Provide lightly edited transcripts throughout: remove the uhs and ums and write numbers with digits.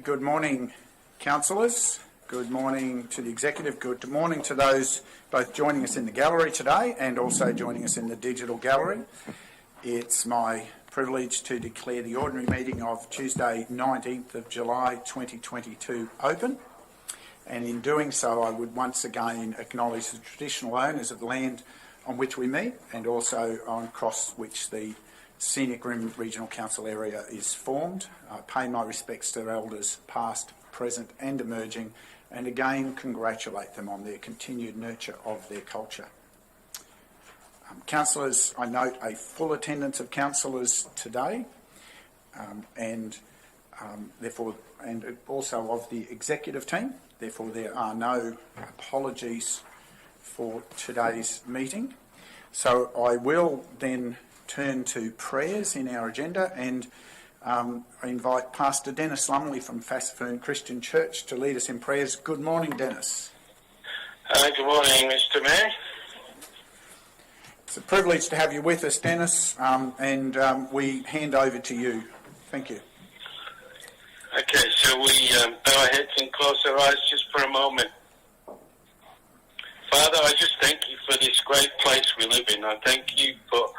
Good morning, councillors. Good morning to the executive. Good morning to those both joining us in the gallery today and also joining us in the digital gallery. It's my privilege to declare the ordinary meeting of Tuesday 19th of July 2022 open. And in doing so, I would once again acknowledge the traditional owners of the land on which we meet and also on across which the Scenic Regional Council area is formed. I pay my respects to their elders past, present and emerging, and again congratulate them on their continued nurture of their culture. Councillors, I note a full attendance of councillors today and also of the executive team. Therefore, there are no apologies for today's meeting. So I will then turn to prayers in our agenda and I invite Pastor Dennis Lumley from Fassifern Christian Church to lead us in prayers. Good morning, Dennis. Good morning, Mr. Mayor. It's a privilege to have you with us, Dennis, and we hand over to you. Thank you. Okay, so we bow our heads and close our eyes just for a moment. Father, I just thank you for this great place we live in. I thank you for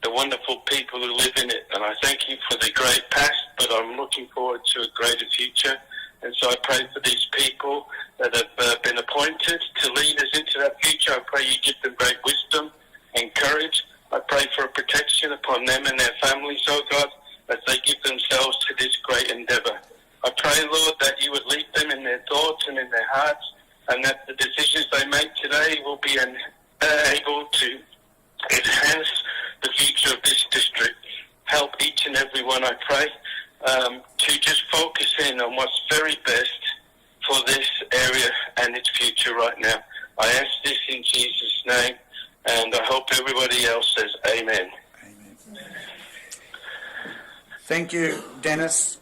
the wonderful people who live in it, and I thank you for the great past, but I'm looking forward to a greater future. And so I pray for these people that have been appointed to lead us into that future. I pray you give them great wisdom and courage. I pray for a protection upon them and their families, oh God, as they give themselves to this great endeavour. I pray, Lord, that you would lead them in their thoughts and in their hearts, and that the decisions they make today will be able to enhance the future of this district. Help each and every one, I pray, to just focus in on what's very best for this area and its future right now. I ask this in Jesus' name, and I hope everybody else says amen. Amen. Thank you, Dennis.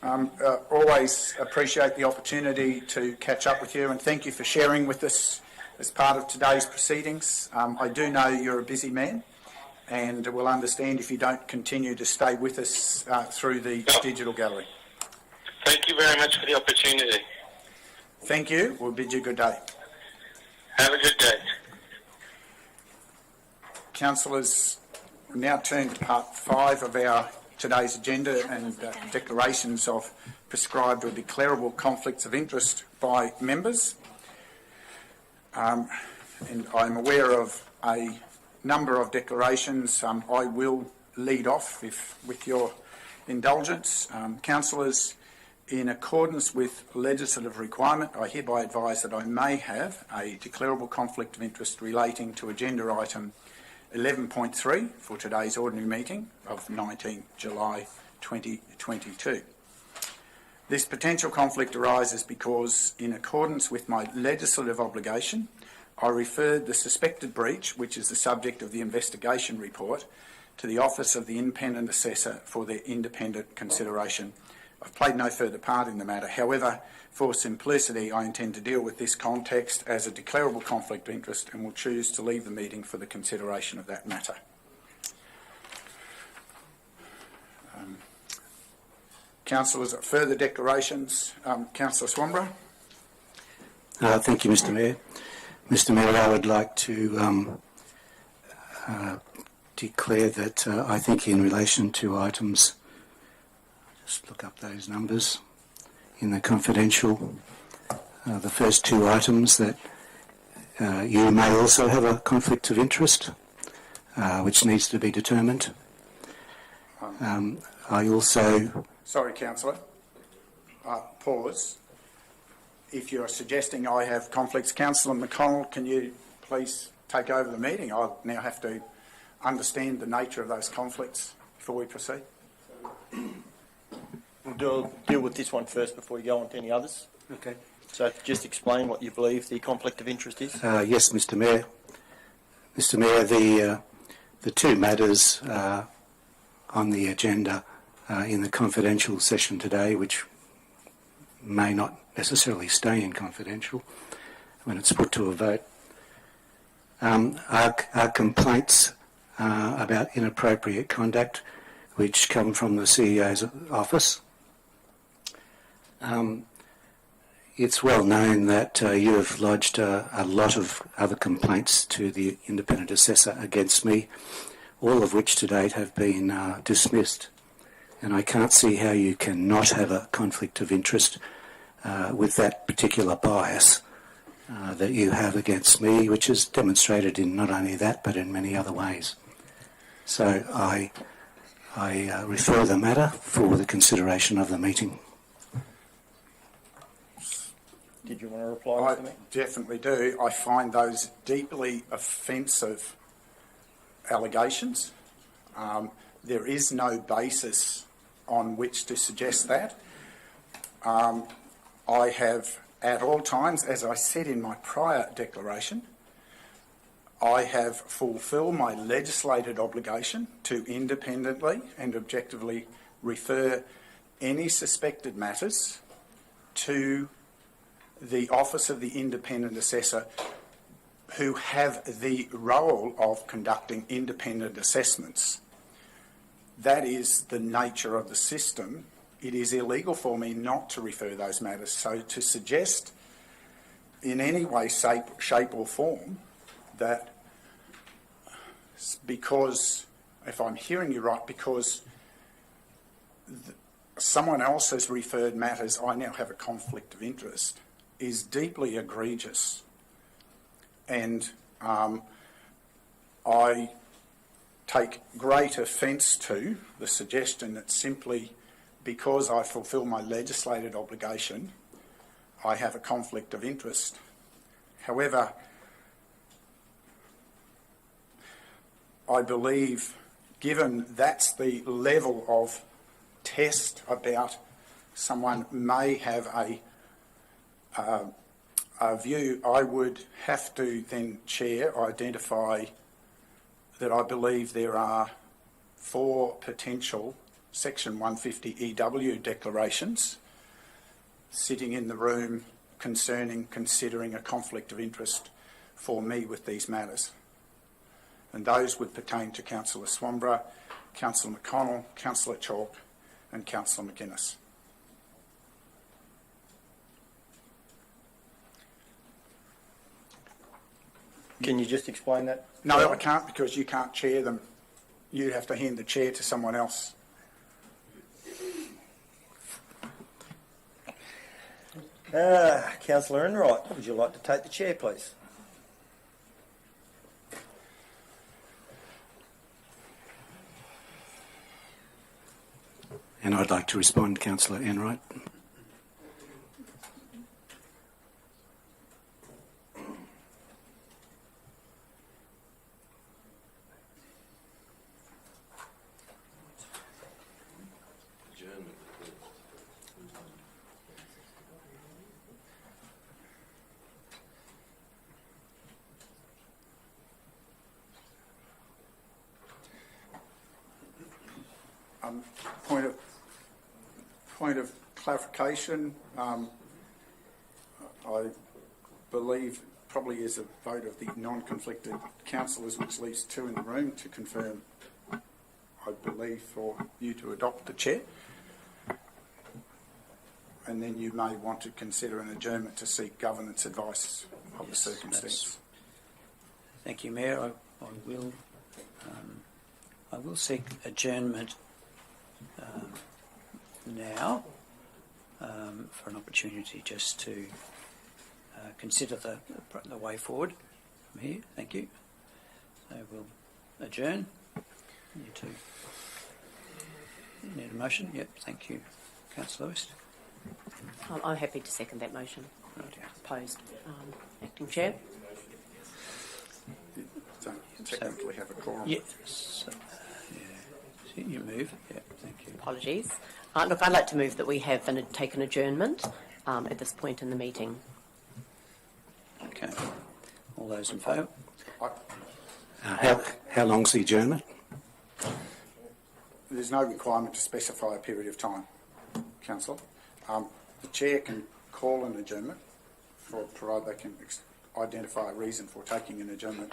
Always appreciate the opportunity to catch up with you, and thank you for sharing with us as part of today's proceedings. I do know you're a busy man, and we'll understand if you don't continue to stay with us through the digital gallery. Thank you very much for the opportunity. Thank you. We'll bid you good day. Have a good day. Councillors, we now turn to part 5 of our today's agenda and declarations of prescribed or declarable conflicts of interest by members. And I'm aware of a number of declarations. I will lead off with your indulgence. Councillors, in accordance with legislative requirement, I hereby advise that I may have a declarable conflict of interest relating to agenda item 11.3 for today's ordinary meeting of 19 July 2022. This potential conflict arises because, in accordance with my legislative obligation, I referred the suspected breach, which is the subject of the investigation report, to the Office of the Independent Assessor for their independent consideration. I've played no further part in the matter. However, for simplicity, I intend to deal with this context as a declarable conflict of interest and will choose to leave the meeting for the consideration of that matter. Councillors, further declarations? Councillor Swanborough. Thank you, Mr. Mayor. Mr. Mayor, I would like to declare that I think in relation to items, just look up those numbers, in the confidential, the first 2 items, that you may also have a conflict of interest, which needs to be determined. I also... Sorry, Councillor. Pause. If you're suggesting I have conflicts, Councillor McConnell, can you please take over the meeting? I'll now have to understand the nature of those conflicts before we proceed. We'll deal with this one first before we go on to any others. Okay. So just explain what you believe the conflict of interest is. Yes, Mr. Mayor. Mr. Mayor, the 2 matters on the agenda in the confidential session today, which may not necessarily stay in confidential when it's put to a vote, are complaints about inappropriate conduct which come from the CEO's office. It's well known that you have lodged a lot of other complaints to the independent assessor against me, all of which to date have been dismissed. And I can't see how you can not have a conflict of interest with that particular bias that you have against me, which is demonstrated in not only that but in many other ways. So I refer the matter for the consideration of the meeting. Did you want to reply, I Mr. Mayor? definitely do. I find those deeply offensive allegations. There is no basis on which to suggest that. I have at all times, as I said in my prior declaration, I have fulfilled my legislated obligation to independently and objectively refer any suspected matters to the Office of the Independent Assessor, who have the role of conducting independent assessments. That is the nature of the system. It is illegal for me not to refer those matters. So to suggest in any way, shape or form that because, if I'm hearing you right, because someone else has referred matters, I now have a conflict of interest, is deeply egregious. And I take great offence to the suggestion that simply because I fulfil my legislated obligation, I have a conflict of interest. However, I believe, given that's the level of test about someone may have a view, I would have to then, Chair, identify that I believe there are 4 potential Section 150 EW declarations sitting in the room considering a conflict of interest for me with these matters. And those would pertain to Councillor Swamborough, Councillor McConnell, Councillor Chalk and Councillor McGuinness. Can you just explain that? No, I can't, because you can't chair them. You have to hand the chair to someone else. Councillor Enright, would you like to take the chair, please? And I'd like to respond, Councillor Enright. Point of clarification. I believe probably is a vote of the non-conflicted councillors, which leaves 2 in the room to confirm, I believe, for you to adopt the chair. And then you may want to consider an adjournment to seek governance advice of the circumstance. Thank you, Mayor. I will seek adjournment now for an opportunity just to consider the way forward from here. Thank you. So we'll adjourn. You two need a motion? Yep, thank you. Councillor Lewis. I'm happy to second that motion. Right, yeah. Opposed, Acting Chair. You don't technically have a quorum. Yes. Yeah. You move. Yeah, thank you. Apologies. Look, I'd like to move that we have take an adjournment at this point in the meeting. Okay. All those in favour? How long's the adjournment? There's no requirement to specify a period of time, Councillor. The Chair can call an adjournment, provided they can identify a reason for taking an adjournment.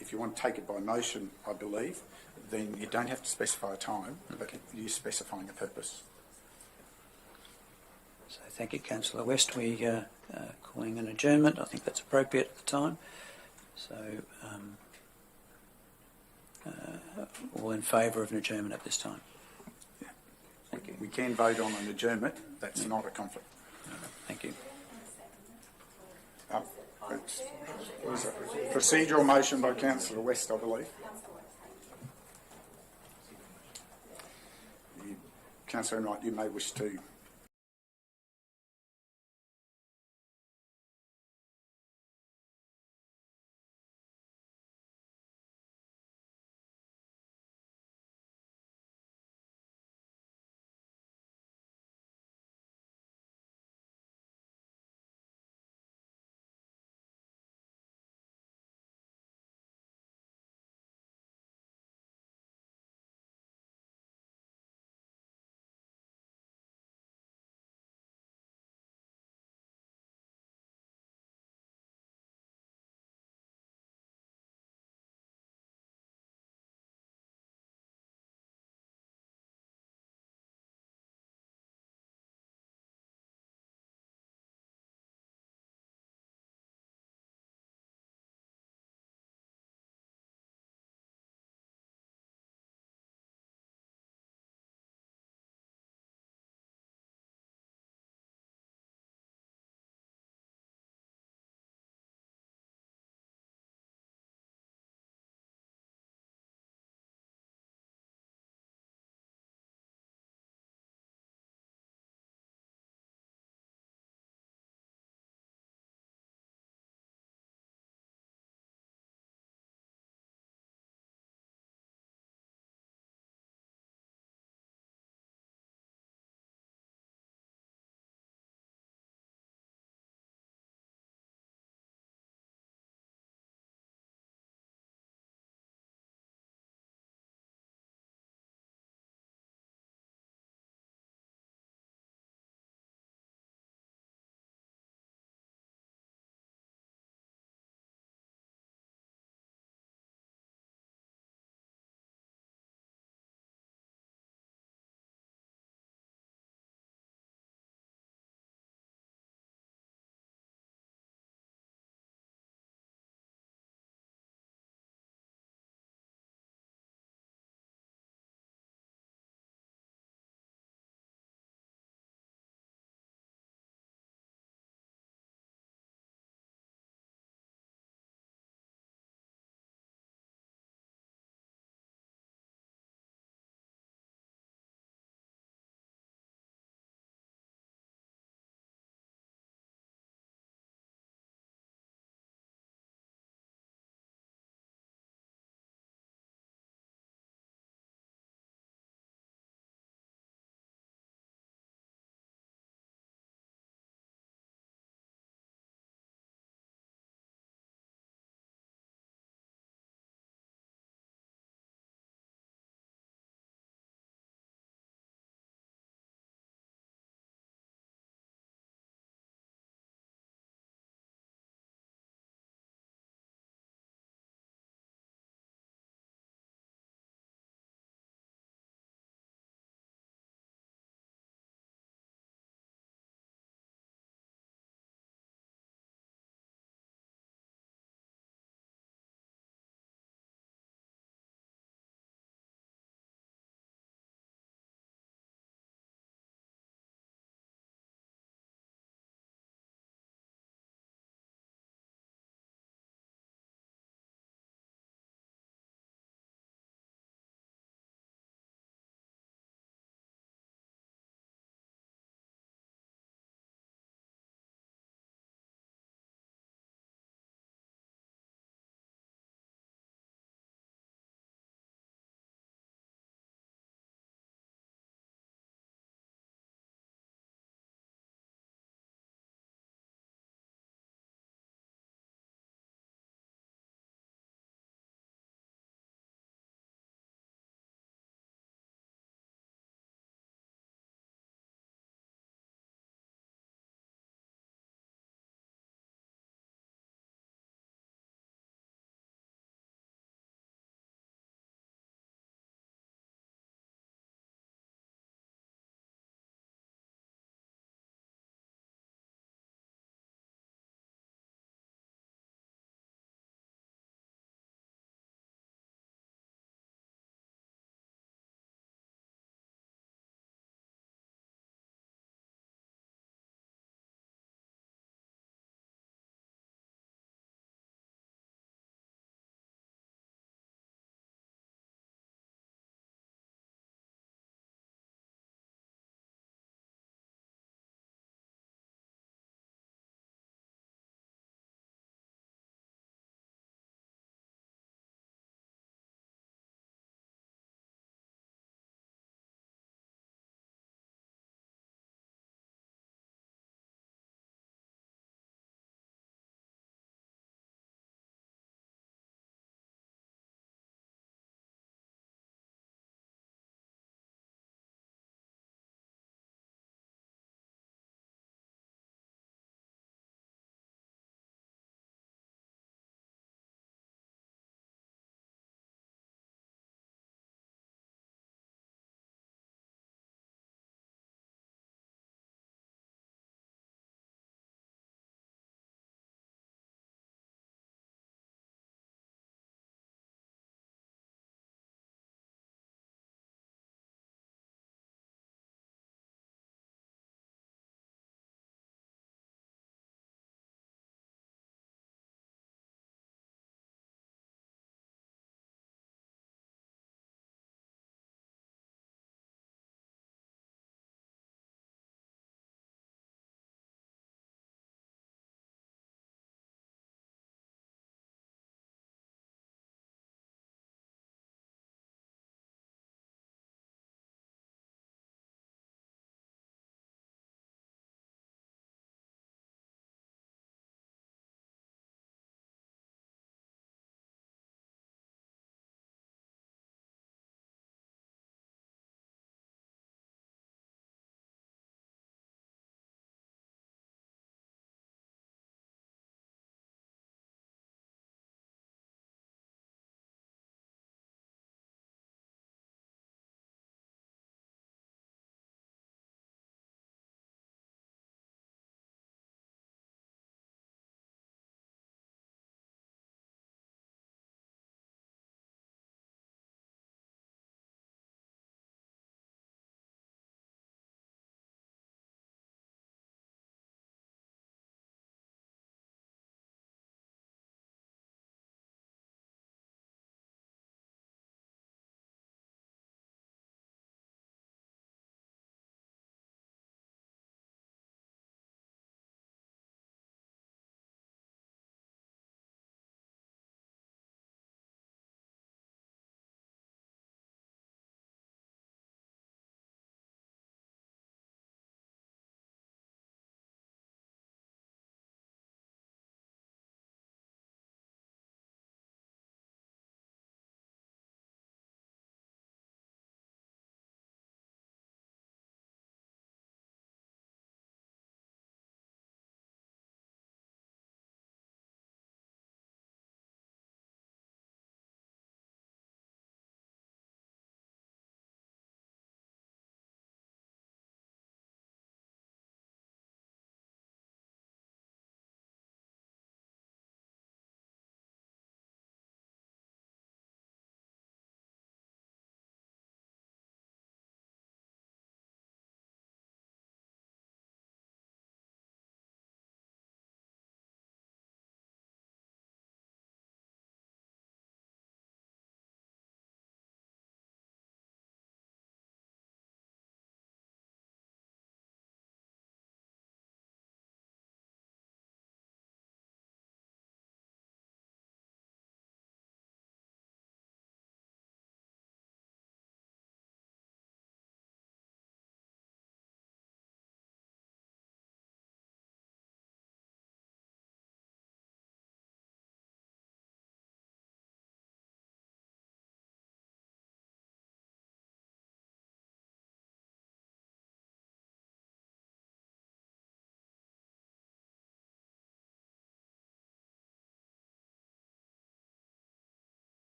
If you want to take it by motion, I believe, then you don't have to specify a time, but you're specifying a purpose. So thank you, Councillor West. We are calling an adjournment. I think that's appropriate at the time. So all in favour of an adjournment at this time? Thank you. We can vote on an adjournment. That's not a conflict. Thank you. It was a procedural motion by Councillor West, I believe. Councillor Enright, you may wish to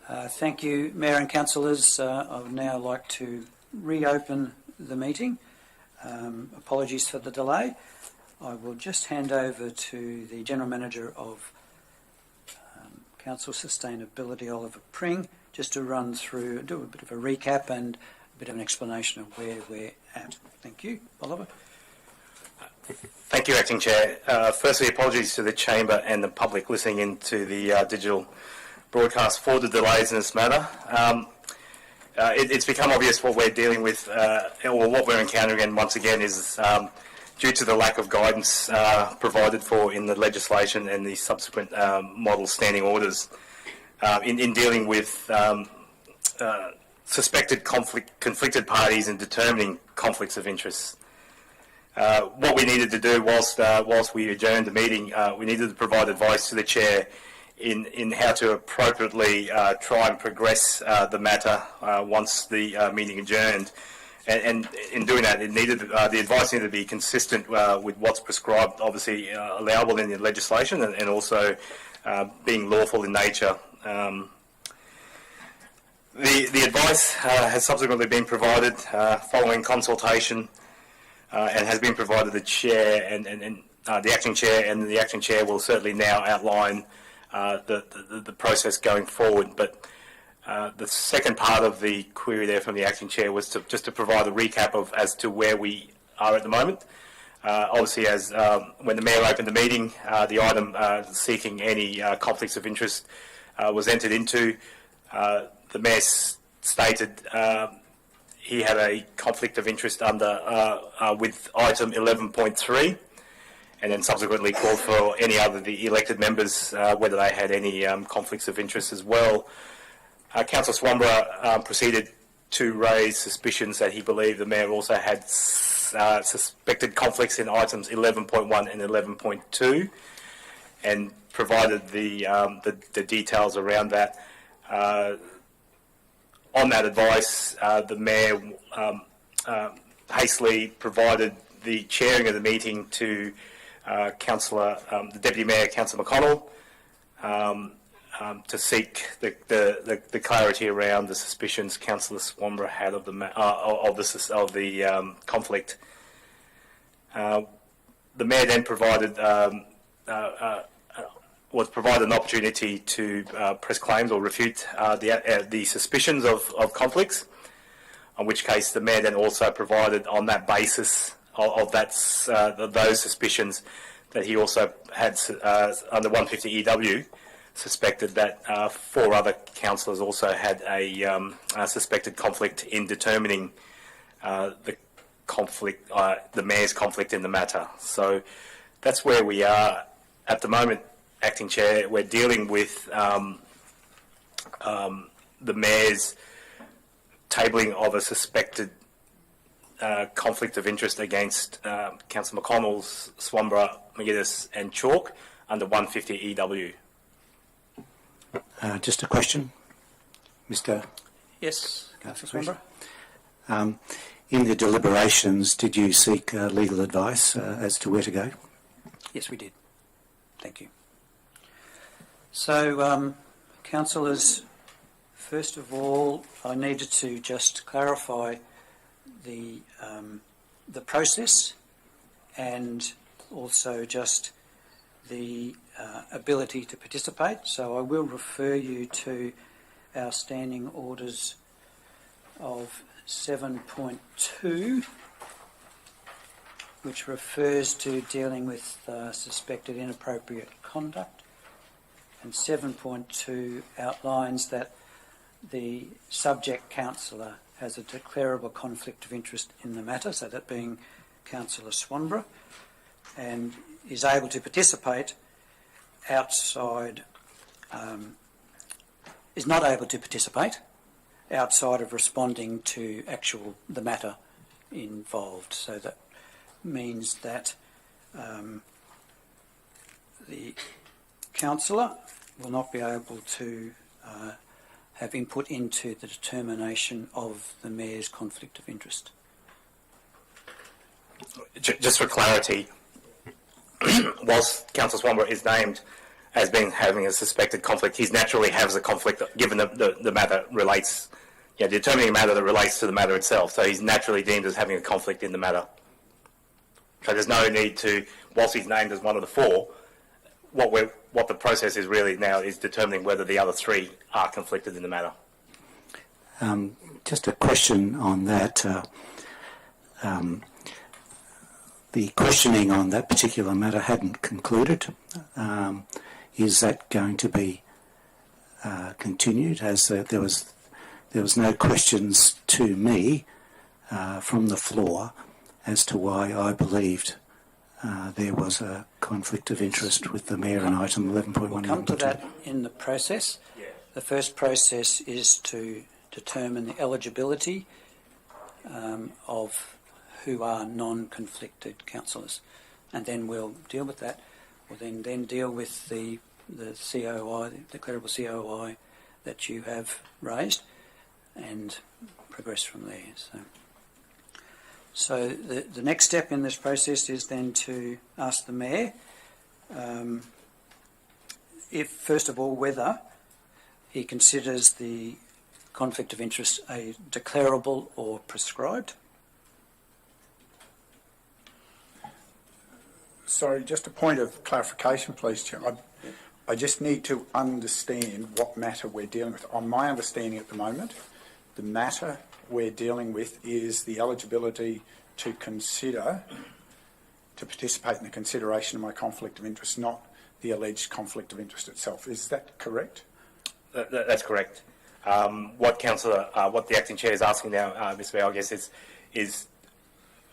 Thank you, Mayor and Councillors. I would now like to reopen the meeting. Apologies for the delay. I will just hand over to the General Manager of Council Sustainability, Oliver Pring, just to run through, do a bit of a recap and a bit of an explanation of where we're at. Thank you. Oliver. Thank you, Acting Chair. Firstly, apologies to the Chamber and the public listening in to the digital broadcast for the delays in this matter. It's become obvious what we're dealing with, or what we're encountering, and once again is due to the lack of guidance provided for in the legislation and the subsequent model standing orders in dealing with suspected conflicted parties and determining conflicts of interest. What we needed to do whilst we adjourned the meeting, we needed to provide advice to the Chair in how to appropriately try and progress the matter once the meeting adjourned. And in doing that, the advice needed to be consistent with what's prescribed, obviously allowable in the legislation, and also being lawful in nature. The advice has subsequently been provided following consultation, and has been provided to the Chair and the Acting Chair, and the Acting Chair will certainly now outline the process going forward. But the second part of the query there from the Acting Chair was just to provide a recap of as to where we are at the moment. Obviously, as when the Mayor opened the meeting, the item seeking any conflicts of interest was entered into. The Mayor stated he had a conflict of interest under with item 11.3, and then subsequently called for any other the elected members whether they had any conflicts of interest as well. Councillor Swanborough proceeded to raise suspicions that he believed the Mayor also had suspected conflicts in items 11.1 and 11.2, and provided the details around that. On that advice, the Mayor hastily provided the chairing of the meeting to the Deputy Mayor, Councillor McConnell, to seek the clarity around the suspicions Councillor Swanborough had of the conflict. The Mayor then was provided an opportunity to press claims or refute the suspicions of conflicts, in which case the Mayor then also provided on that basis of those suspicions that he also had under 150 EW suspected that 4 other councillors also had a suspected conflict in determining the Mayor's conflict in the matter. So that's where we are at the moment, Acting Chair. We're dealing with the Mayor's tabling of a suspected conflict of interest against Councillor McConnell's, Swanborough, McGuinness and Chalk under 150 EW. Just a question, Mr. Yes, Councillor Swanborough. In the deliberations, did you seek legal advice as to where to go? Yes, we did. Thank you. So, councillors, first of all, I needed to just clarify the process, and also just the ability to participate. So I will refer you to our standing orders of 7.2, which refers to dealing with suspected inappropriate conduct, and 7.2 outlines that the subject councillor has a declarable conflict of interest in the matter, so that being Councillor Swanborough, and is able to participate outside, is not able to participate outside of responding to the matter involved. So that means that the councillor will not be able to have input into the determination of the Mayor's conflict of interest. Just for clarity, whilst Councillor Swanborough is named has been having a suspected conflict. He naturally has a conflict given the matter relates, determining a matter that relates to the matter itself. So he's naturally deemed as having a conflict in the matter. So there's no need to, whilst he's named as one of the four, what the process is really now is determining whether the other three are conflicted in the matter. Just a question on that. The questioning on that particular matter hadn't concluded. Is that going to be continued? As there was no questions to me from the floor as to why I believed there was a conflict of interest with the Mayor on item 11.1. We'll come to that in the process. Yeah. The first process is to determine the eligibility of who are non-conflicted councillors, and then we'll deal with that. We'll then deal with the COI, the declarable COI that you have raised, and progress from there. So the next step in this process is then to ask the Mayor, if first of all whether he considers the conflict of interest a declarable or prescribed. Sorry, just a point of clarification, please, Chair. I just need to understand what matter we're dealing with. On my understanding at the moment, the matter we're dealing with is the eligibility to participate in the consideration of my conflict of interest, not the alleged conflict of interest itself. Is that correct? That's correct. What the acting chair is asking now, Mr. Mayor, I guess is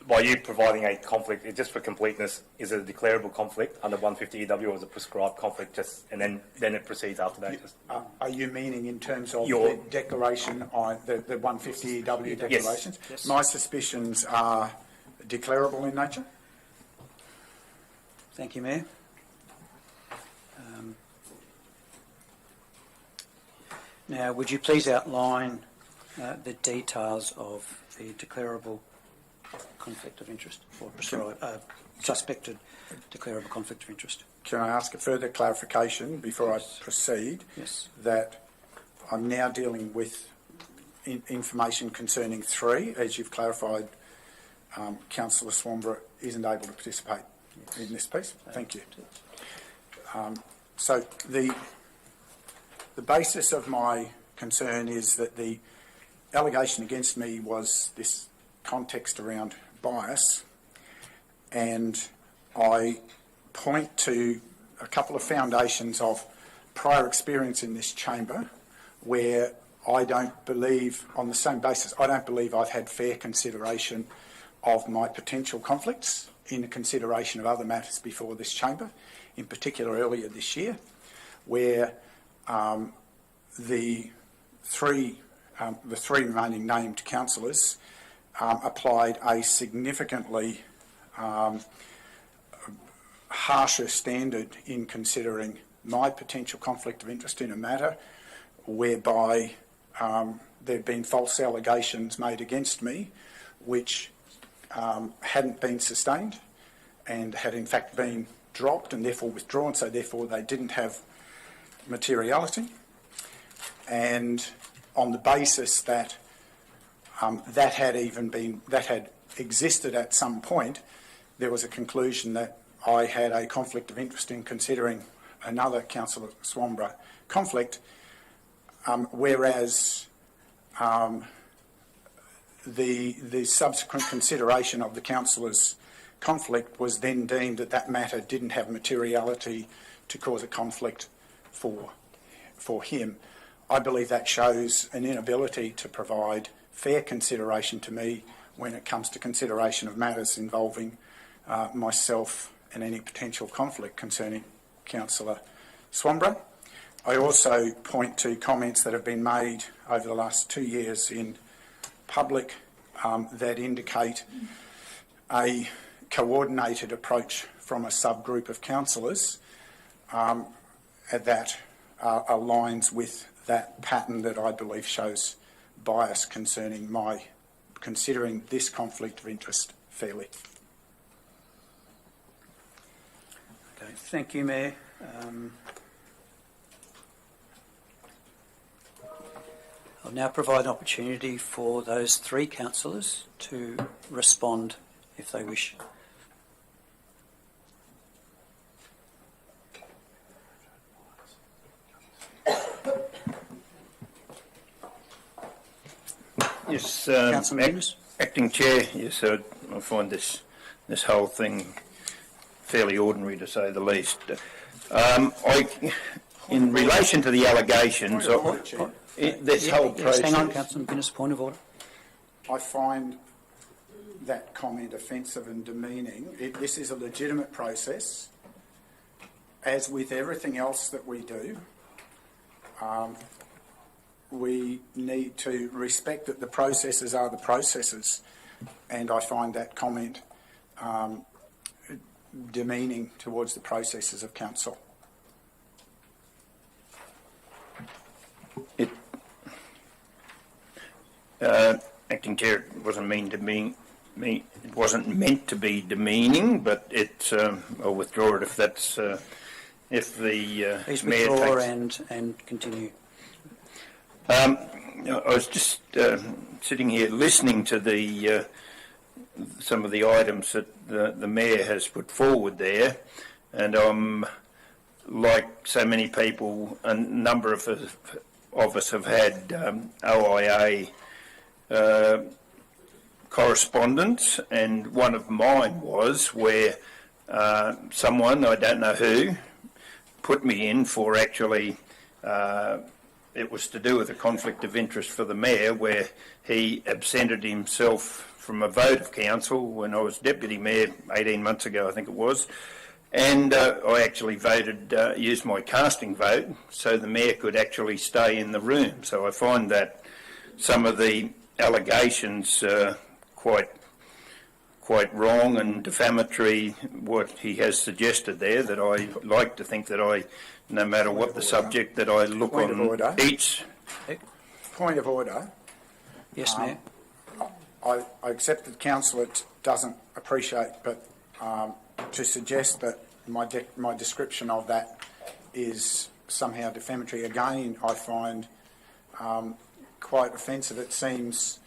by you providing a conflict, just for completeness, is it a declarable conflict under 150 EW or is it a prescribed conflict? And then it proceeds after that. Are you meaning in terms of the declaration, the 150 EW declarations? Yes. My suspicions are declarable in nature. Thank you, Mayor. Now, would you please outline the details of the declarable conflict of interest or suspected declarable conflict of interest? Can I ask a further clarification before I proceed? Yes. That I'm now dealing with information concerning three, as you've clarified. Councillor Swamborough isn't able to participate in this piece. Thank you. So the basis of my concern is that the allegation against me was this context around bias, and I point to a couple of foundations of prior experience in this chamber where I don't believe, on the same basis, I don't believe I've had fair consideration of my potential conflicts in the consideration of other matters before this chamber, in particular earlier this year, where the three remaining named councillors applied a significantly harsher standard in considering my potential conflict of interest in a matter whereby there have been false allegations made against me which hadn't been sustained and had in fact been dropped and therefore withdrawn, so therefore they didn't have materiality. And on the basis that that had existed at some point, there was a conclusion that I had a conflict of interest in considering another Councillor Swamborough conflict, whereas the subsequent consideration of the councillor's conflict was then deemed that that matter didn't have materiality to cause a conflict for him. I believe that shows an inability to provide fair consideration to me when it comes to consideration of matters involving myself and any potential conflict concerning Councillor Swamborough. I also point to comments that have been made over the last 2 years in public that indicate a coordinated approach from a subgroup of councillors that aligns with that pattern that I believe shows bias concerning my considering this conflict of interest fairly. Okay, thank you, Mayor. I'll now provide an opportunity for those three councillors to respond if they wish. Yes, Councillor McGuinness. Acting Chair, yes, I find this whole thing fairly ordinary, to say the least. In relation to the allegations, this whole Yes, process... hang on, Councillor McGuinness, point of order. I find that comment offensive and demeaning. This is a legitimate process. As with everything else that we do, we need to respect that the processes are the processes, and I find that comment demeaning towards the processes of council. Acting Chair, it wasn't it wasn't meant to be demeaning, but I'll withdraw it if that's if the Please Mayor withdraw takes... and continue. I was just sitting here listening to the some of the items that the Mayor has put forward there, and I'm like so many people, a number of us have had OIA correspondence, and one of mine was where someone, I don't know who, put me in for actually, it was to do with a conflict of interest for the Mayor, where he absented himself from a vote of council when I was Deputy Mayor 18 months ago, I think it was, and I actually used my casting vote so the Mayor could actually stay in the room. So I find that some of the allegations quite wrong and defamatory, what he has suggested there, that I like to think that no matter what the subject, that I look on each... Point of order. Yes, Mayor. I accept that council doesn't appreciate, but to suggest that my description of that is somehow defamatory, again, I find quite offensive. It seems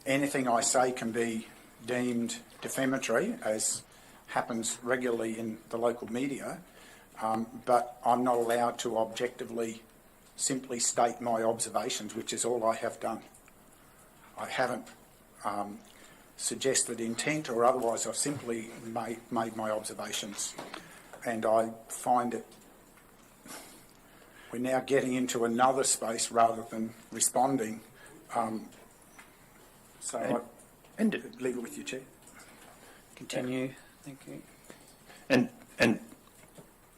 anything I say can be deemed defamatory, as happens regularly in the local media, but I'm not allowed to objectively simply state my observations, which is all I have done. I haven't suggested intent or otherwise. I've simply made my observations, and I find it we're now getting into another space rather than responding. So I leave it with you, Chair. Continue. Thank you. And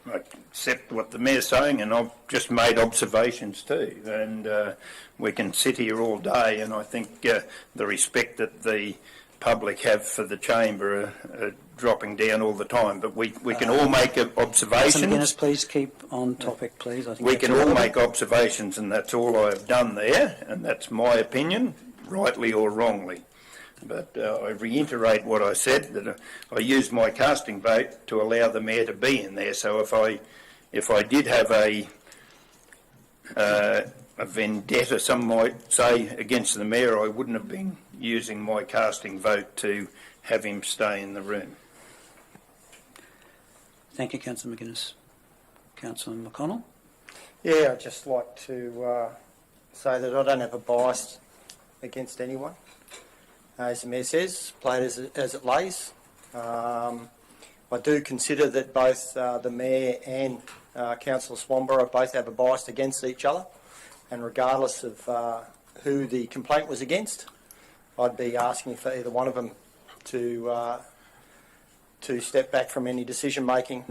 I accept what the Mayor's saying, and I've just made observations too. And we can sit here all day, and I think the respect that the public have for the chamber are dropping down all the time. But we can all make observations. McGuinness, please keep on topic, please. I think we can all make observations, and that's all I have done there, and that's my opinion, rightly or wrongly. But I reiterate what I said, that I used my casting vote to allow the Mayor to be in there. So if I did have a vendetta, some might say, against the Mayor, I wouldn't have been using my casting vote to have him stay in the room. Thank you, Councillor McGuinness. Councillor McConnell? Yeah, I'd just like to say that I don't have a bias against anyone. As the Mayor says, play it as it lays. I do consider that both the Mayor and Councillor Swanborough both have a bias against each other, and regardless of who the complaint was against, I'd be asking for either one of them to step back from any decision making.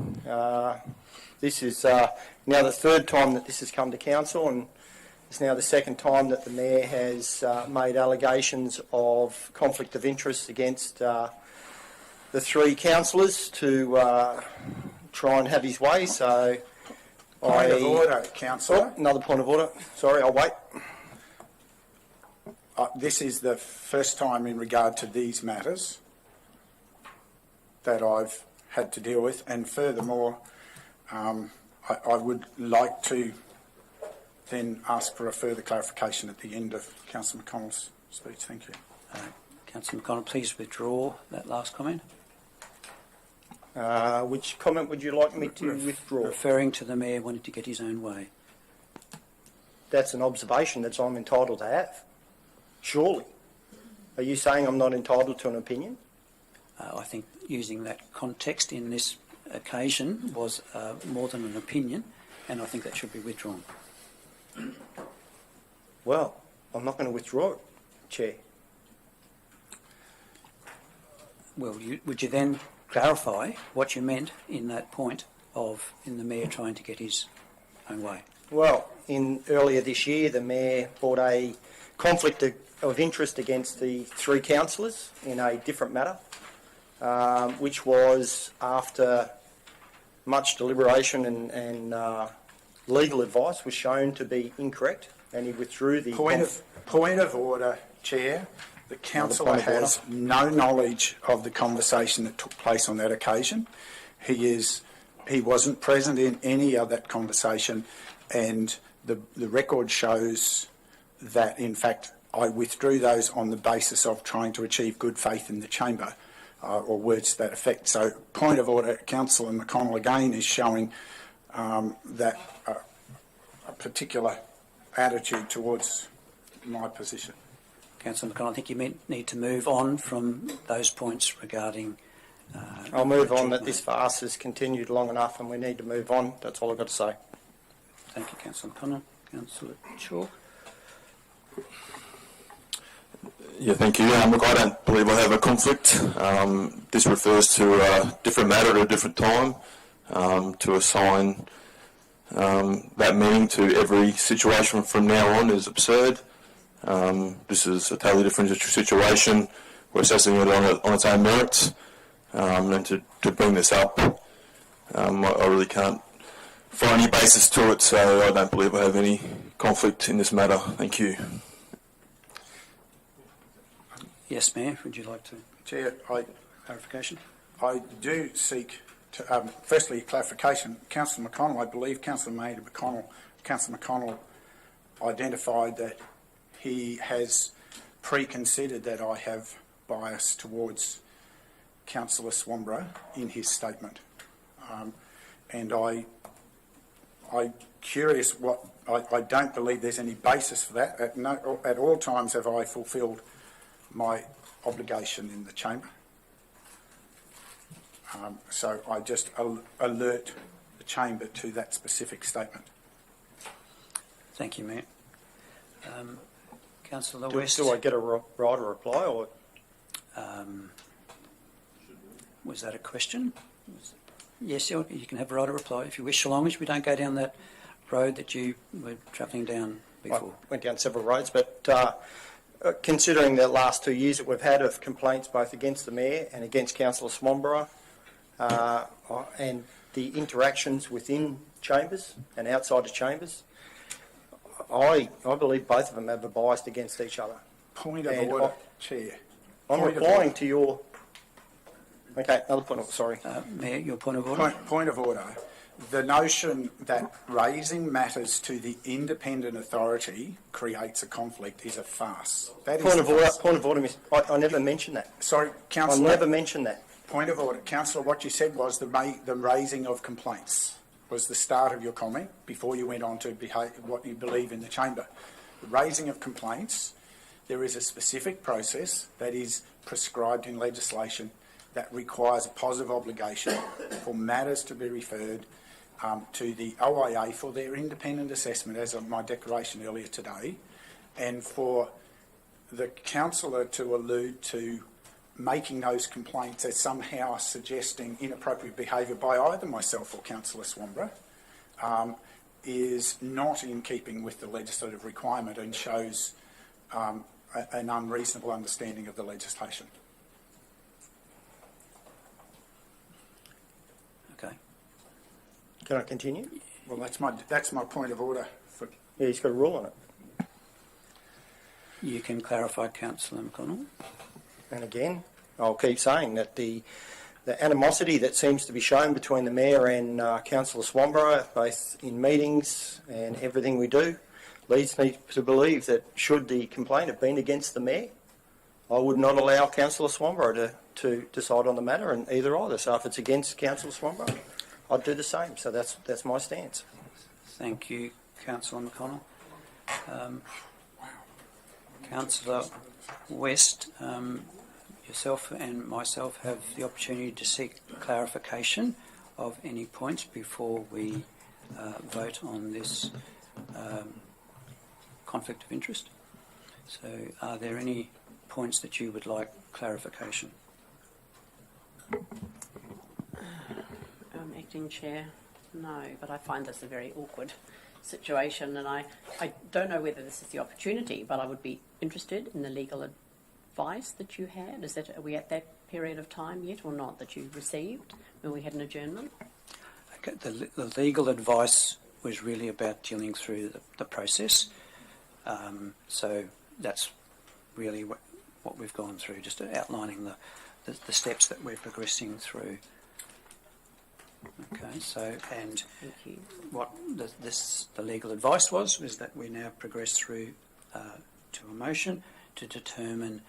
This is now the third time that this has come to council, and it's now the second time that the Mayor has made allegations of conflict of interest against the three councillors to try and have his way. So, Point of order, Councillor. Another point of order. Sorry, I'll wait. This is the first time in regard to these matters that I've had to deal with, and furthermore, I would like to then ask for a further clarification at the end of Councillor McConnell's speech. Thank you. Councillor McConnell, please withdraw that last comment. Which comment would you like me to withdraw? Referring to the Mayor wanting to get his own way. That's an observation that I'm entitled to have. Surely. Are you saying I'm not entitled to an opinion? I think using that context in this occasion was more than an opinion, and I think that should be withdrawn. Well, I'm not going to withdraw it, Chair. Well, would you then clarify what you meant in that point in the Mayor trying to get his own way? Well, earlier this year, the Mayor brought a conflict of interest against the 3 councillors in a different matter, which was after much deliberation and legal advice was shown to be incorrect, and he withdrew the... Point of order, Chair. The councillor has no knowledge of the conversation that took place on that occasion. He wasn't present in any of that conversation, and the record shows that, in fact, I withdrew those on the basis of trying to achieve good faith in the chamber, or words to that effect. So, point of order, Councillor McConnell again is showing that a particular attitude towards my position. Councillor McConnell, I think you need to move on from those points regarding... I'll move on, that this farce has continued long enough and we need to move on. That's all I've got to say. Thank you, Councillor McConnell. Councillor Chalk. Yeah, thank you. Look, I don't believe I have a conflict. This refers to a different matter at a different time. To assign that meaning to every situation from now on is absurd. This is a totally different situation. We're assessing it on its own merits. And to bring this up, I really can't find any basis to it, so I don't believe I have any conflict in this matter. Thank you. Yes, Mayor, would you like to... Chair, clarification? I do seek to, firstly, clarification. Councillor McConnell, I believe Councillor McConnell identified that he has preconsidered that I have bias towards Councillor Swamborough in his statement. And I'm curious what... I don't believe there's any basis for that. At all times have I fulfilled my obligation in the chamber. So I just alert the chamber to that specific statement. Thank you, Mayor. Councillor West. Do I get a right of reply, or...? Was that a question? Yes, you can have a right of reply if you wish, so long as we don't go down that road that you were travelling down before. I went down several roads, but considering the last 2 years that we've had of complaints both against the Mayor and against Councillor Swamborough, and the interactions within chambers and outside of chambers, I believe both of them have a bias against each other. Point of order, Chair. I'm replying to your... Okay, another point of order, sorry. Mayor, your point of order? Point of order. The notion that raising matters to the independent authority creates a conflict is a farce. That point is of order. Point of order, I never mentioned that. Sorry, Councillor. I never mentioned that. Point of order, Councillor. What you said was the raising of complaints was the start of your comment before you went on to what you believe in the chamber. The raising of complaints. There is a specific process that is prescribed in legislation that requires a positive obligation for matters to be referred to the OIA for their independent assessment, as of my declaration earlier today, and for the councillor to allude to making those complaints as somehow suggesting inappropriate behaviour by either myself or Councillor Swamborough is not in keeping with the legislative requirement and shows an unreasonable understanding of the legislation. Okay. Can I continue? Well, that's my point of order. Yeah, he's got a rule on it. You can clarify, Councillor McConnell. And again, I'll keep saying that the animosity that seems to be shown between the Mayor and Councillor Swamborough, both in meetings and everything we do, leads me to believe that should the complaint have been against the Mayor, I would not allow Councillor Swanborough to decide on the matter, and either. So if it's against Councillor Swanborough, I'd do the same. So that's my stance. Thank you, Councillor McConnell. Councillor West, yourself and myself have the opportunity to seek clarification of any points before we vote on this conflict of interest. So are there any points that you would like clarification? Acting Chair, no, but I find this a very awkward situation, and I don't know whether this is the opportunity, but I would be interested in the legal advice that you had. Are we at that period of time yet or not that you received when we had an adjournment? Okay, the legal advice was really about dealing through the process. So that's really what we've gone through, just outlining the steps that we're progressing through. Okay, so and Thank you. what the legal advice was that we now progress through to a motion to determine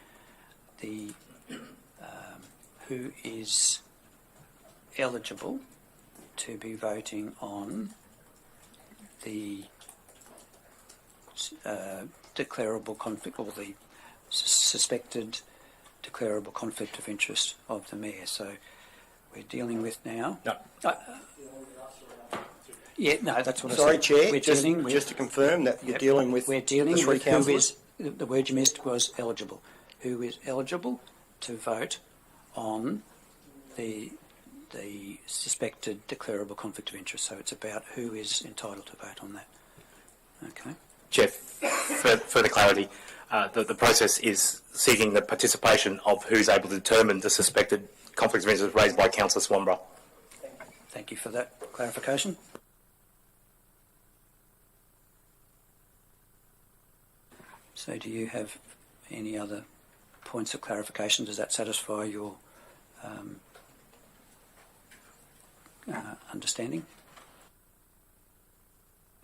the who is eligible to be voting on the declarable conflict, or the suspected declarable conflict of interest of the Mayor. So we're dealing with now. No. Yeah, no, that's what Sorry, I said. Chair, We're just, dealing with, just to confirm that you're dealing with we're dealing the three with who councillors. is, the word you missed was eligible. Who is eligible to vote on the suspected declarable conflict of interest. So it's about who is entitled to vote on that. Okay. Jeff, for further clarity, the process is seeking the participation of who's able to determine the suspected conflict of interest raised by Councillor Swanborough. Thank you for that clarification. So do you have any other points of clarification? Does that satisfy your understanding?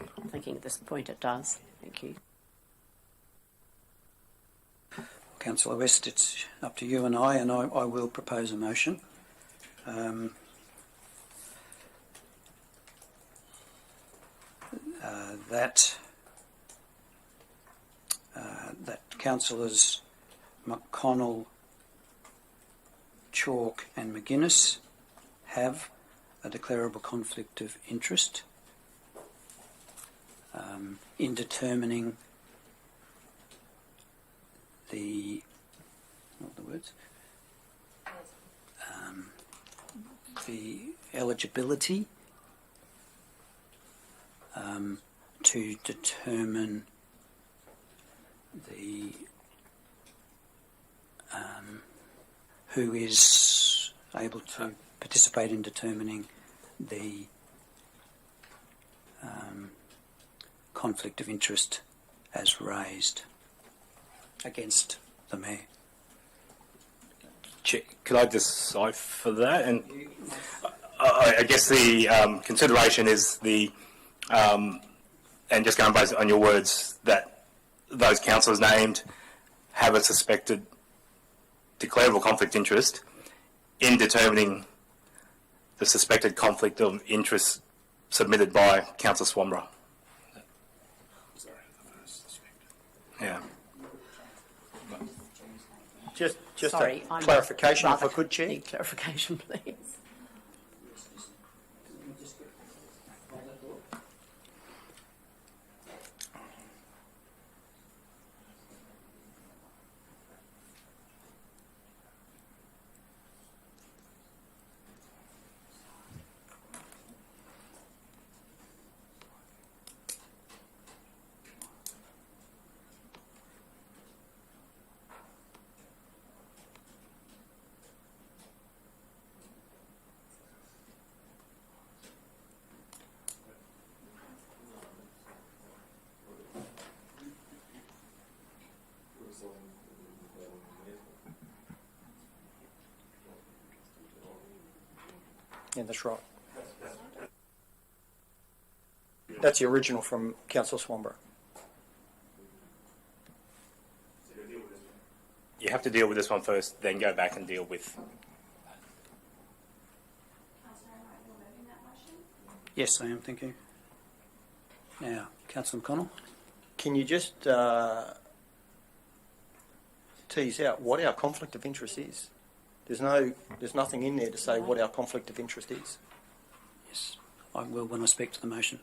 I'm thinking at this point it does. Thank you. Councillor West, it's up to you and I will propose a motion. That councillors McConnell, Chalk and McGuinness have a declarable conflict of interest in determining the eligibility to determine the who is able to participate in determining the conflict of interest as raised against the Mayor. Could I decipher that? And I guess the consideration is and just going based on your words, that those councillors named have a suspected declarable conflict of interest in determining the suspected conflict of interest submitted by Councillor Swanborough. Yeah. Just Sorry, a clarification, if I could, Chair. Need clarification, please. Yeah, that's right. That's the original from Councillor Swanborough. You have to deal with this one first, then go back and deal with. Yes, I am. Thank you. Now, Councillor McConnell. Can you just tease out what our conflict of interest is? There's nothing in there to say what our conflict of interest is. Yes, I will when I speak to the motion.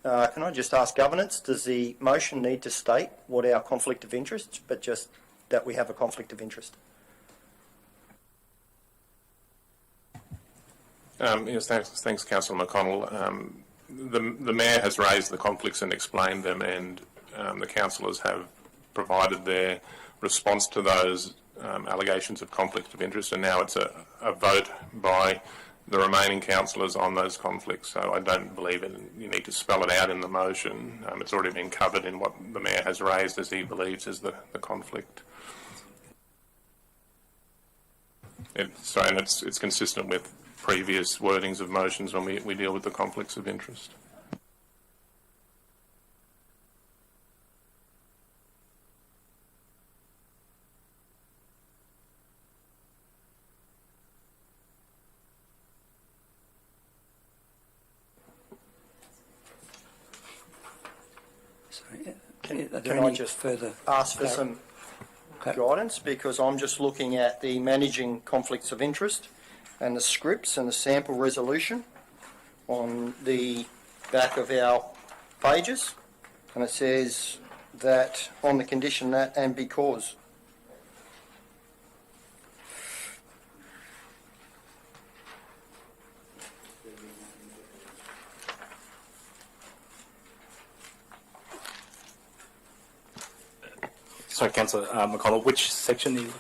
Can I just ask governance, does the motion need to state what our conflict of interest, but just that we have a conflict of interest? Yes, thanks, Councillor McConnell. The Mayor has raised the conflicts and explained them, and the councillors have provided their response to those allegations of conflict of interest, and now it's a vote by the remaining councillors on those conflicts. So I don't believe you need to spell it out in the motion. It's already been covered in what the Mayor has raised as he believes is the conflict. And it's consistent with previous wordings of motions when we deal with the conflicts of interest. Sorry, Can I just further ask for some guidance, because I'm just looking at the managing conflicts of interest and the scripts and the sample resolution on the back of our pages, and it says that on the condition that and because. Sorry, Councillor McConnell, which section is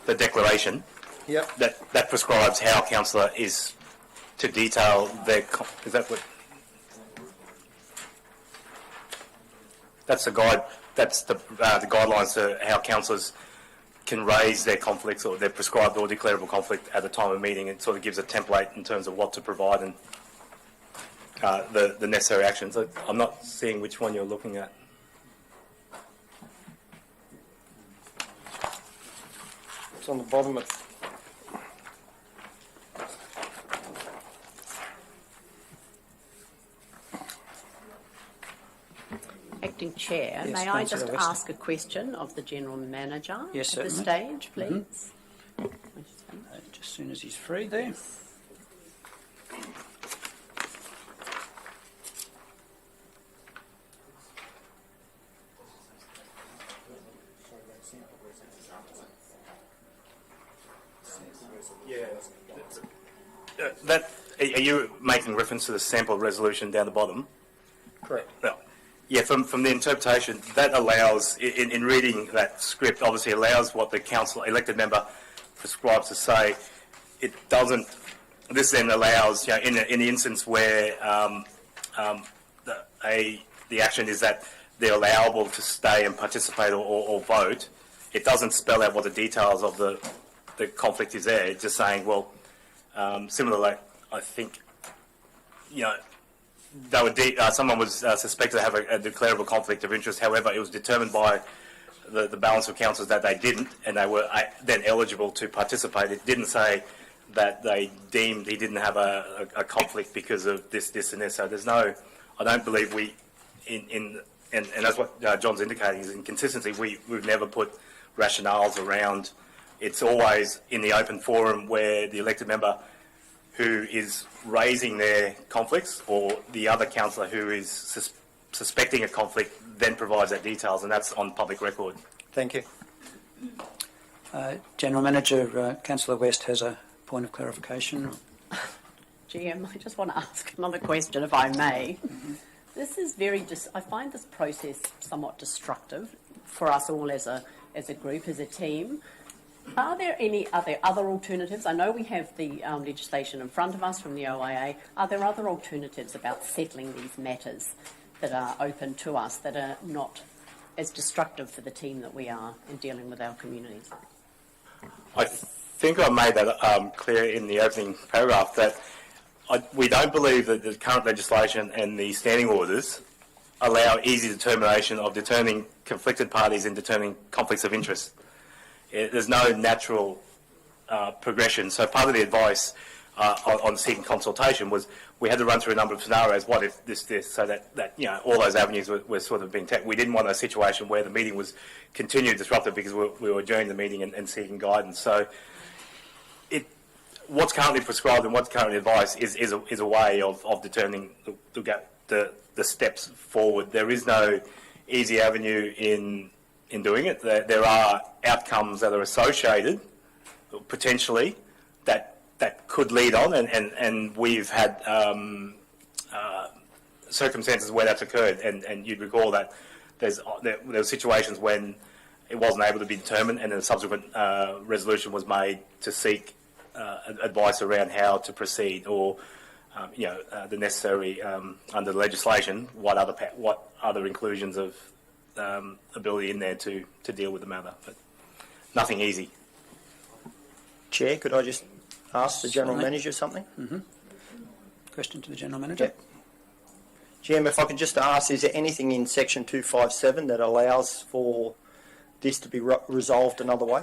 the declaration? Yep. That prescribes how councillor is to detail their. Is that what? That's the guide. That's the guidelines to how councillors can raise their conflicts or their prescribed or declarable conflict at the time of meeting. It sort of gives a template in terms of what to provide and the necessary actions. I'm not seeing which one you're looking at. It's on the bottom of. Acting Chair, Yes, may I Councillor just West. ask a question of the General Manager Yes, at this certainly. stage, please? Just as soon as he's free there. Are you making reference to the sample resolution down the bottom? Correct. No. Yeah, from the interpretation, that allows, in reading that script, obviously allows what the council elected member prescribes to say. It doesn't. This then allows, in the instance where the action is that they're allowable to stay and participate or vote. It doesn't spell out what the details of the conflict is there. It's just saying, well, similarly, I think, they were someone was suspected to have a declarable conflict of interest. However, it was determined by the balance of councillors that they didn't, and they were then eligible to participate. It didn't say that they deemed he didn't have a conflict because of this, and this. So there's no, I don't believe and that's what John's indicating is inconsistency. We've never put rationales around. It's always in the open forum where the elected member who is raising their conflicts or the other councillor who is suspecting a conflict then provides that details, and that's on public record. Thank you. General Manager, Councillor West has a point of clarification. GM, I just want to ask another question, if I may. This is I find this process somewhat destructive for us all as a group, as a team. Are there other alternatives? I know we have the legislation in front of us from the OIA. Are there other alternatives about settling these matters that are open to us, that are not as destructive for the team that we are in dealing with our communities? I think I made that clear in the opening paragraph that we don't believe that the current legislation and the standing orders allow easy determination of determining conflicted parties and determining conflicts of interest. There's no natural progression. So part of the advice on seeking consultation was we had to run through a number of scenarios. What if this, so that all those avenues were sort of being taken. We didn't want a situation where the meeting was continued disrupted because we were adjourning the meeting and seeking guidance. So what's currently prescribed and what's currently advised is a way of determining the steps forward. There is no easy avenue in doing it. There are outcomes that are associated potentially that could lead on, and we've had circumstances where that's occurred, and you'd recall that there were situations when it wasn't able to be determined, and then a subsequent resolution was made to seek advice around how to proceed, or the necessary under the legislation, what other inclusions of ability in there to deal with the matter, but nothing easy. Chair, could I just ask the General Certainly. Manager something? Mm-hmm. Question to the General Manager? Yep. Jim, if I could just ask, is there anything in Section 257 that allows for this to be resolved another way?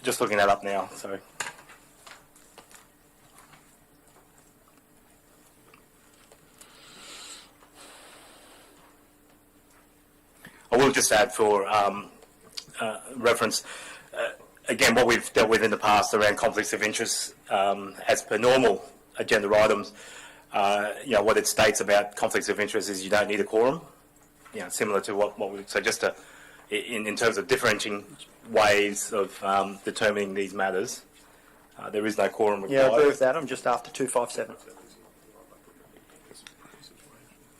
Just looking that up now, sorry. I will just add for reference, again, what we've dealt with in the past around conflicts of interest as per normal agenda items, what it states about conflicts of interest is you don't need a quorum, similar to what we, so just in terms of differentiating ways of determining these matters, there is no quorum required. Yeah, I agree with that. I'm just after 257.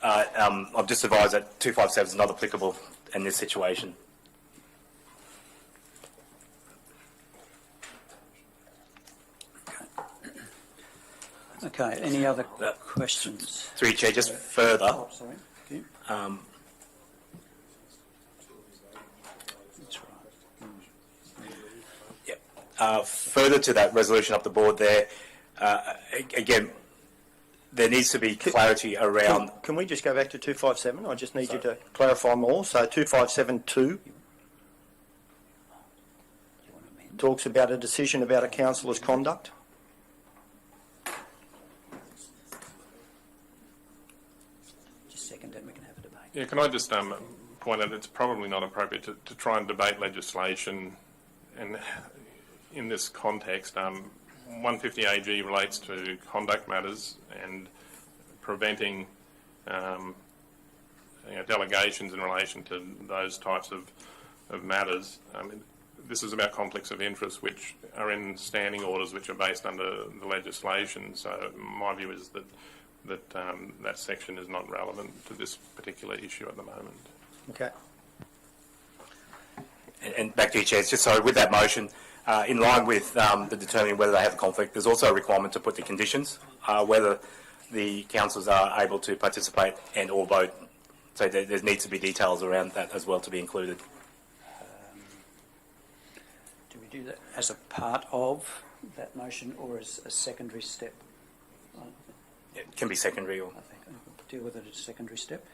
I've just advised that 257 is not applicable in this situation. Okay, any other questions? Through you, Chair, just further. Oh, sorry. Thank you. That's right. Further to that resolution up the board there, again, there needs to be clarity around... Can we just go back to 257? I just need you to clarify more. So 257.2 talks about a decision about a councillor's conduct. Just second it, we can have a debate. Yeah, can I just point out it's probably not appropriate to try and debate legislation, and in this context, 150 AG relates to conduct matters and preventing delegations in relation to those types of matters. This is about conflicts of interest which are in standing orders which are based under the legislation. So my view is that section is not relevant to this particular issue at the moment. Okay. And back to you, Chair, just sorry, with that motion, in line with the determining whether they have a conflict, there's also a requirement to put the conditions, whether the councillors are able to participate and or vote. So there needs to be details around that as well to be included. Do we do that as a part of that motion or as a secondary step? It can be secondary or... I think I'll deal with it as a secondary step.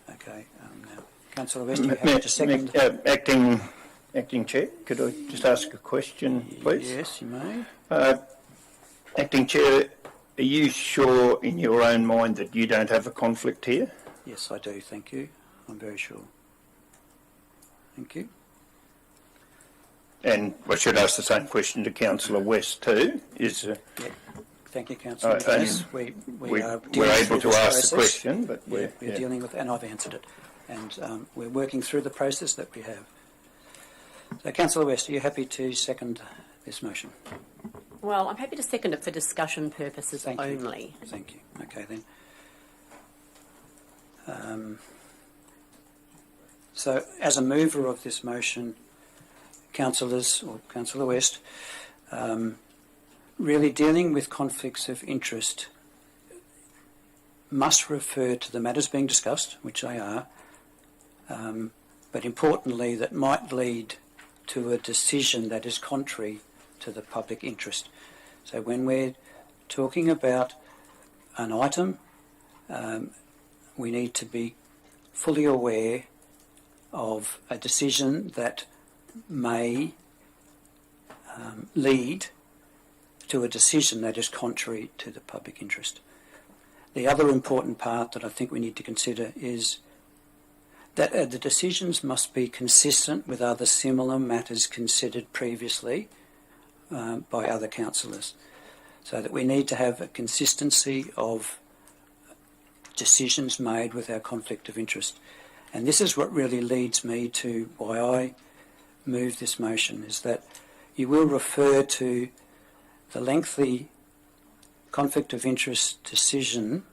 Okay, now, Councillor West, you have to second... Acting Chair, could I just ask a question, please? Yes, you may. Acting Chair, are you sure in your own mind that you don't have a conflict here? Yes, I do, thank you. I'm very sure. Thank you. And I should ask the same question to Councillor West too. Yeah. Thank you, Councillor. Yes, we're able to ask the question, but we're dealing with, and I've answered it, and we're working through the process that we have. So, Councillor West, are you happy to second this motion? Well, I'm happy to second it for discussion purposes Thank only. You. Thank you. Okay, then. So, as a mover of this motion, councillors, or Councillor West, really dealing with conflicts of interest must refer to the matters being discussed, which they are, but importantly, that might lead to a decision that is contrary to the public interest. So when we're talking about an item, we need to be fully aware of a decision that may lead to a decision that is contrary to the public interest. The other important part that I think we need to consider is that the decisions must be consistent with other similar matters considered previously by other councillors. So that we need to have a consistency of decisions made with our conflict of interest. And this is what really leads me to why I move this motion, is that you will refer to the lengthy conflict of interest decision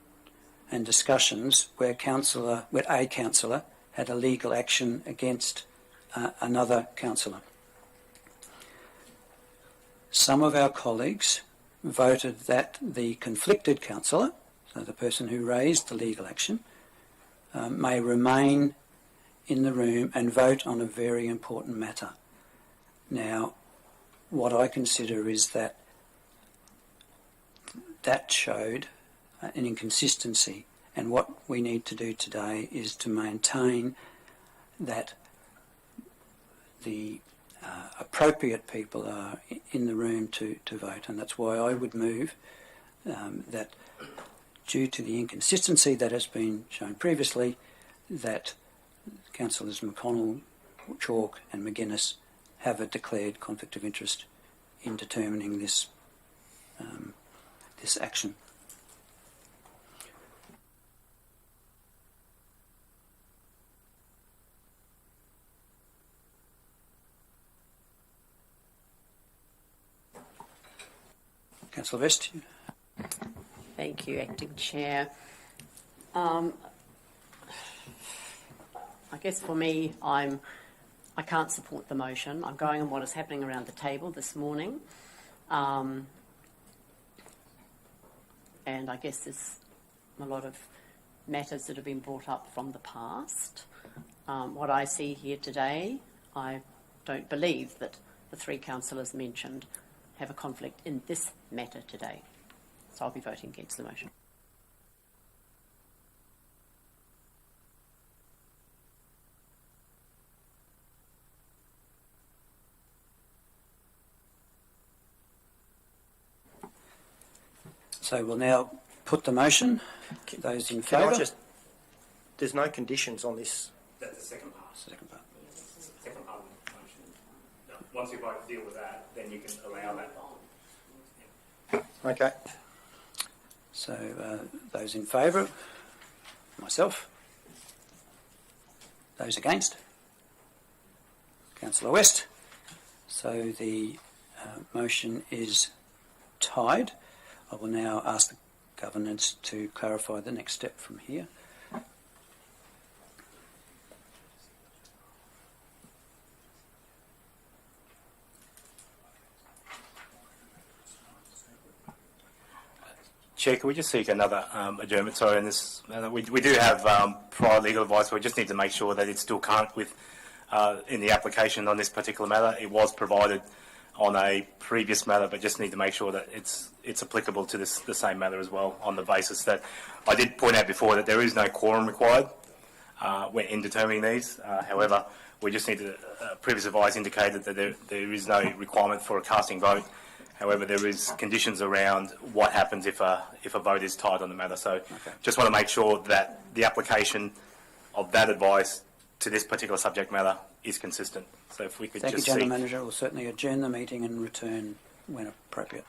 and discussions where a councillor had a legal action against another councillor. Some of our colleagues voted that the conflicted councillor, so the person who raised the legal action, may remain in the room and vote on a very important matter. Now, what I consider is that showed an inconsistency, and what we need to do today is to maintain that the appropriate people are in the room to vote, and that's why I would move that, due to the inconsistency that has been shown previously, that Councillors McConnell, Chalk and McGuinness have a declared conflict of interest in determining this this action. Councillor West. Thank you, Acting Chair. I guess for me, I can't support the motion. I'm going on what is happening around the table this morning. And I guess there's a lot of matters that have been brought up from the past. What I see here today, I don't believe that the three councillors mentioned have a conflict in this matter today. So I'll be voting against the motion. So we'll now put the motion. Those in favour? There's no conditions on this. That's the second part. Second part. Second part of the motion. Once you both deal with that, then you can allow that. Okay. So those in favour? Myself. Those against? Councillor West. So the motion is tied. I will now ask the governance to clarify the next step from here. Chair, can we just seek another adjournment? Sorry, and this we do have prior legal advice. We just need to make sure that it's still current with in the application on this particular matter. It was provided on a previous matter, but just need to make sure that it's applicable to the same matter as well, on the basis that I did point out before that there is no quorum required when in determining these. However, we just need to, previous advice indicated that there is no requirement for a casting vote. However, there is conditions around what happens if a vote is tied on the matter. So just want to make sure that the application of that advice to this particular subject matter is consistent. So if we could Thank just you, General Manager. We'll certainly adjourn the meeting and return when appropriate.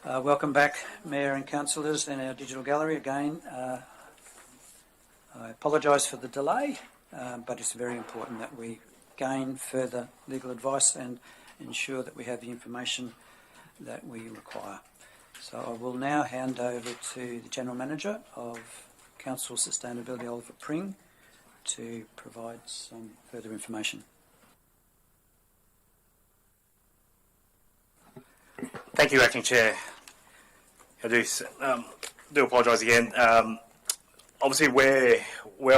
Welcome back, Mayor and Councillors, and our digital gallery again. I apologise for the delay, but it's very important that we gain further legal advice and ensure that we have the information that we require. So I will now hand over to the General Manager of Council Sustainability, Oliver Pring, to provide some further information. Thank you, Acting Chair. I do apologise again. Obviously, where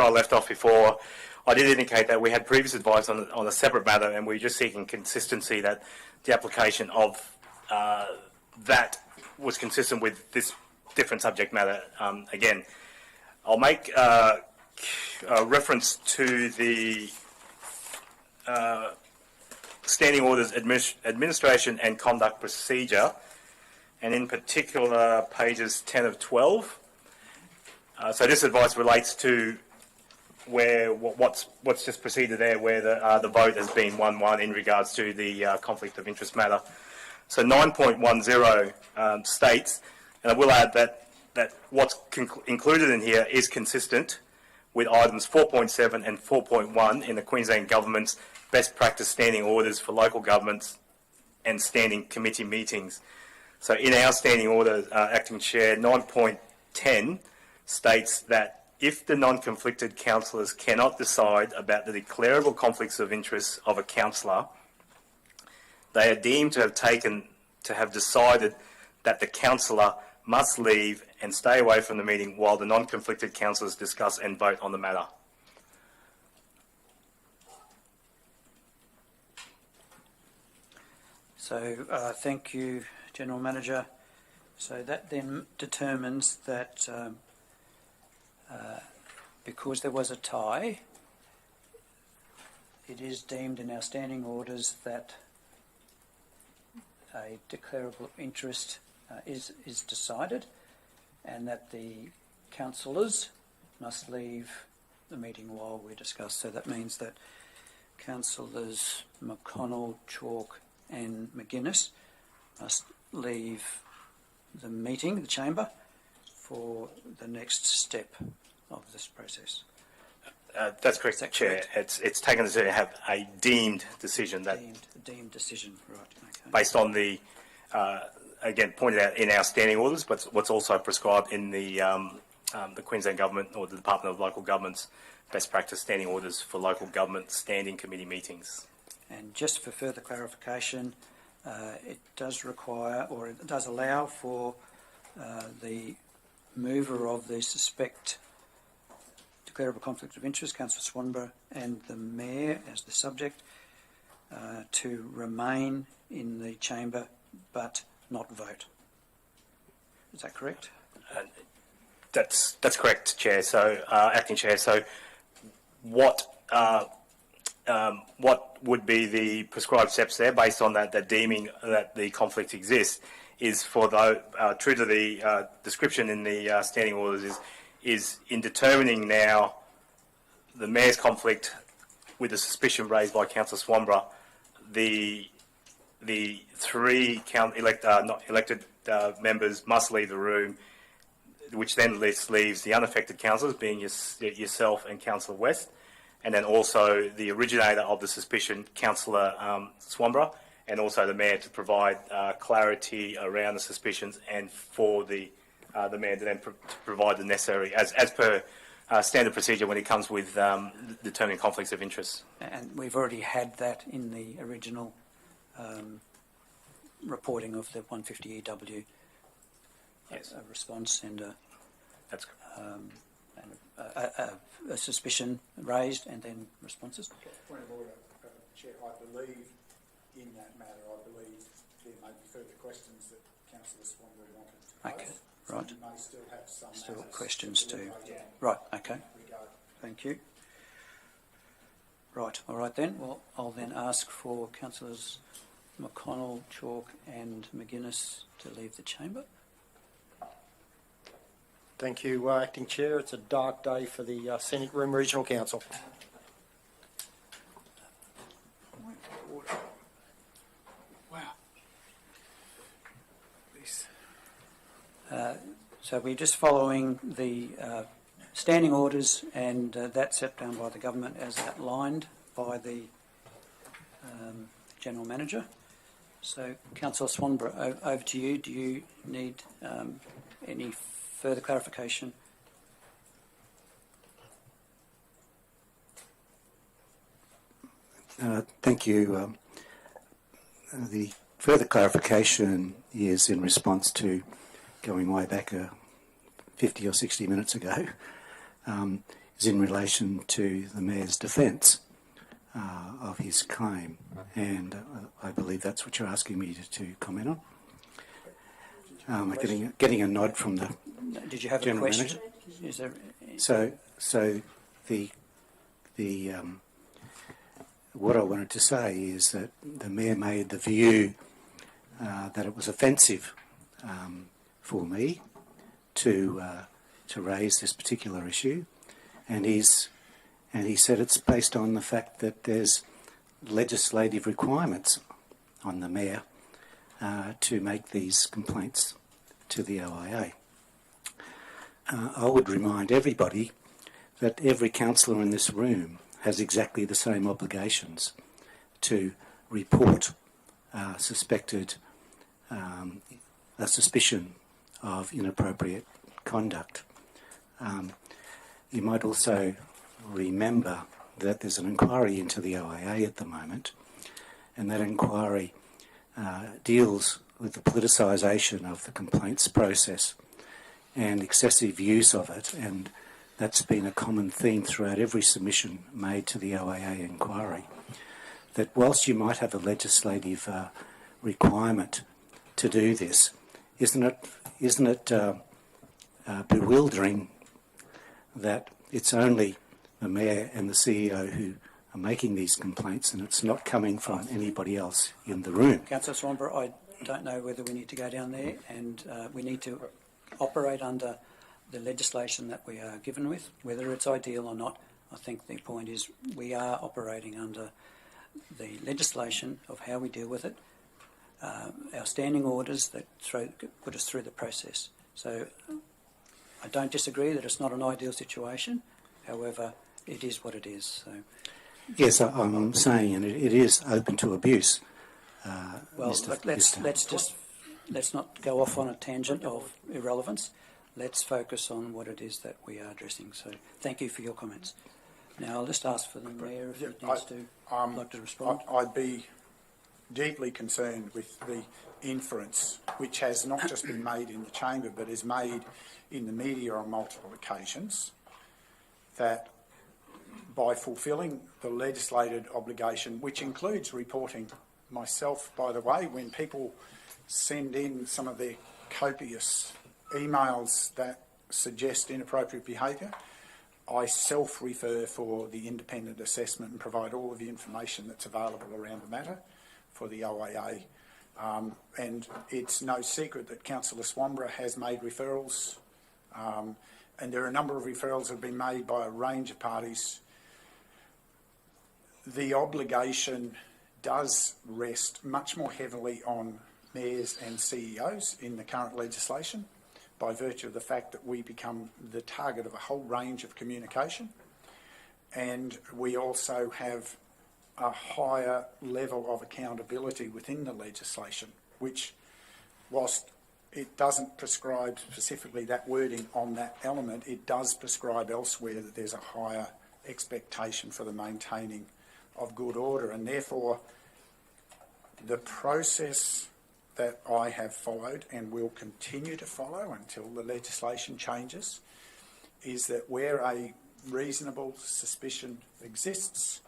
I left off before, I did indicate that we had previous advice on a separate matter, and we're just seeking consistency that the application of that was consistent with this different subject matter. Again, I'll make a reference to the Standing Orders Administration and Conduct Procedure, and in particular pages 10 of 12. So this advice relates to where what's just proceeded there, where the vote has been 1-1 in regards to the conflict of interest matter. So 9.10 states, and I will add that what's included in here is consistent with items 4.7 and 4.1 in the Queensland Government's Best Practice Standing Orders for Local Governments and Standing Committee Meetings. So in our Standing Order, Acting Chair, 9.10 states that if the non-conflicted councillors cannot decide about the declarable conflicts of interest of a councillor, they are deemed to have decided that the councillor must leave and stay away from the meeting while the non-conflicted councillors discuss and vote on the matter. So thank you, General Manager. So that then determines that because there was a tie, it is deemed in our standing orders that a declarable interest is decided, and that the councillors must leave the meeting while we discuss. So that means that Councillors McConnell, Chalk and McGuinness must leave the meeting, the chamber, for the next step of this process. That's correct, Chair. Correct? It's taken to have a deemed decision that deemed decision, right? Okay. based on the again pointed out in our standing orders, but what's also prescribed in the Queensland Government or the Department of Local Government's Best Practice Standing Orders for Local Government Standing Committee Meetings. And just for further clarification, it does require, or it does allow for the mover of the suspect declarable conflict of interest, Councillor Swanborough, and the Mayor as the subject, to remain in the chamber but not vote. Is that correct? That's correct, Chair. So, Acting Chair. So, what would be the prescribed steps there, based on that deeming that the conflict exists, is for the true to the description in the standing orders is in determining now the Mayor's conflict with the suspicion raised by Councillor Swanborough, the three not elected members must leave the room, which then leaves the unaffected councillors, being yourself and Councillor West, and then also the originator of the suspicion, Councillor Swanborough, and also the Mayor, to provide clarity around the suspicions, and for the Mayor to then provide the necessary, as per standard procedure when it comes with determining conflicts of interest. And we've already had that in the original reporting of the 150EW Yes. response, and That's a suspicion raised and then responses. Point of order, Chair. I believe in that matter, there may be further questions that Councillor Swanborough wanted to pose. Okay, right. So you may still have some Still matters questions to too. deliberate on Right, okay. in that regard. Thank you. Right, all right then. Well, I'll then ask for Councillors McConnell, Chalk and McGuinness to leave the chamber. Thank you, Acting Chair. It's a dark day for the Scenic Room Regional Council. Wow. This. So we're just following the standing orders, and that's set down by the government as outlined by the General Manager. So, Councillor Swanborough, over to you. Do you need any further clarification? Thank you. The further clarification is in response to going way back 50 or 60 minutes ago, is in relation to the Mayor's defence of his claim, and I believe that's what you're asking me to comment on. I'm getting a nod from the Did you have General a question? Manager. Is there... So the what I wanted to say is that the Mayor made the view that it was offensive for me to raise this particular issue, and he said it's based on the fact that there's legislative requirements on the Mayor to make these complaints to the OIA. I would remind everybody that every councillor in this room has exactly the same obligations to report a suspicion of inappropriate conduct. You might also remember that there's an inquiry into the OIA at the moment, and that inquiry deals with the politicisation of the complaints process and excessive use of it, and that's been a common theme throughout every submission made to the OIA inquiry, that whilst you might have a legislative requirement to do this, isn't it bewildering that it's only the Mayor and the CEO who are making these complaints, and it's not coming from anybody else in the room? Councillor Swanborough, I don't know whether we need to go down there, and we need to operate under the legislation that we are given with, whether it's ideal or not. I think the point is we are operating under the legislation of how we deal with it, our standing orders that put us through the process. So I don't disagree that it's not an ideal situation. However, it is what it is. So. Yes, I'm saying, and it is open to abuse. Well, let's not go off on a tangent of irrelevance. Let's focus on what it is that we are addressing. So, thank you for your comments. Now, I'll just ask for the Mayor if he needs to like to respond. I'd be deeply concerned with the inference, which has not just been made in the chamber, but is made in the media on multiple occasions, that by fulfilling the legislated obligation, which includes reporting myself, by the way, when people send in some of their copious emails that suggest inappropriate behaviour, I self-refer for the independent assessment and provide all of the information that's available around the matter for the OIA. And it's no secret that Councillor Swanborough has made referrals, and there are a number of referrals that have been made by a range of parties. The obligation does rest much more heavily on mayors and CEOs in the current legislation, by virtue of the fact that we become the target of a whole range of communication, and we also have a higher level of accountability within the legislation, which, whilst it doesn't prescribe specifically that wording on that element, it does prescribe elsewhere that there's a higher expectation for the maintaining of good order, and therefore the process that I have followed and will continue to follow until the legislation changes is that where a reasonable suspicion exists,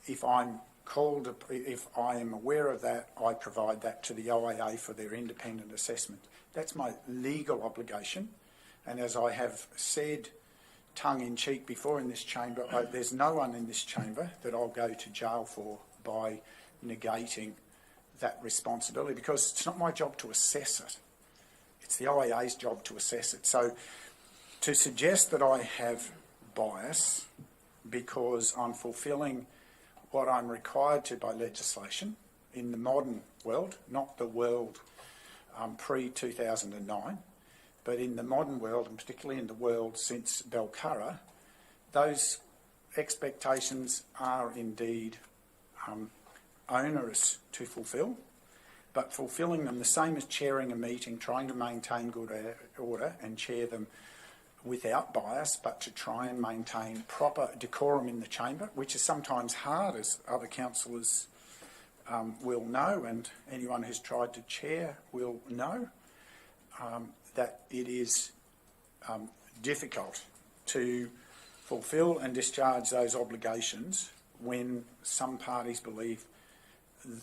if I'm aware of that, I provide that to the OIA for their independent assessment. That's my legal obligation, and as I have said tongue-in-cheek before in this chamber, there's no one in this chamber that I'll go to jail for by negating that responsibility, because it's not my job to assess it. It's the OIA's job to assess it. So to suggest that I have bias because I'm fulfilling what I'm required to by legislation in the modern world, not the world pre-2009, but in the modern world, and particularly in the world since Belcarra, those expectations are indeed onerous to fulfil, but fulfilling them the same as chairing a meeting, trying to maintain good order and chair them without bias, but to try and maintain proper decorum in the chamber, which is sometimes hard, as other councillors will know, and anyone who's tried to chair will know, that it is difficult to fulfil and discharge those obligations when some parties believe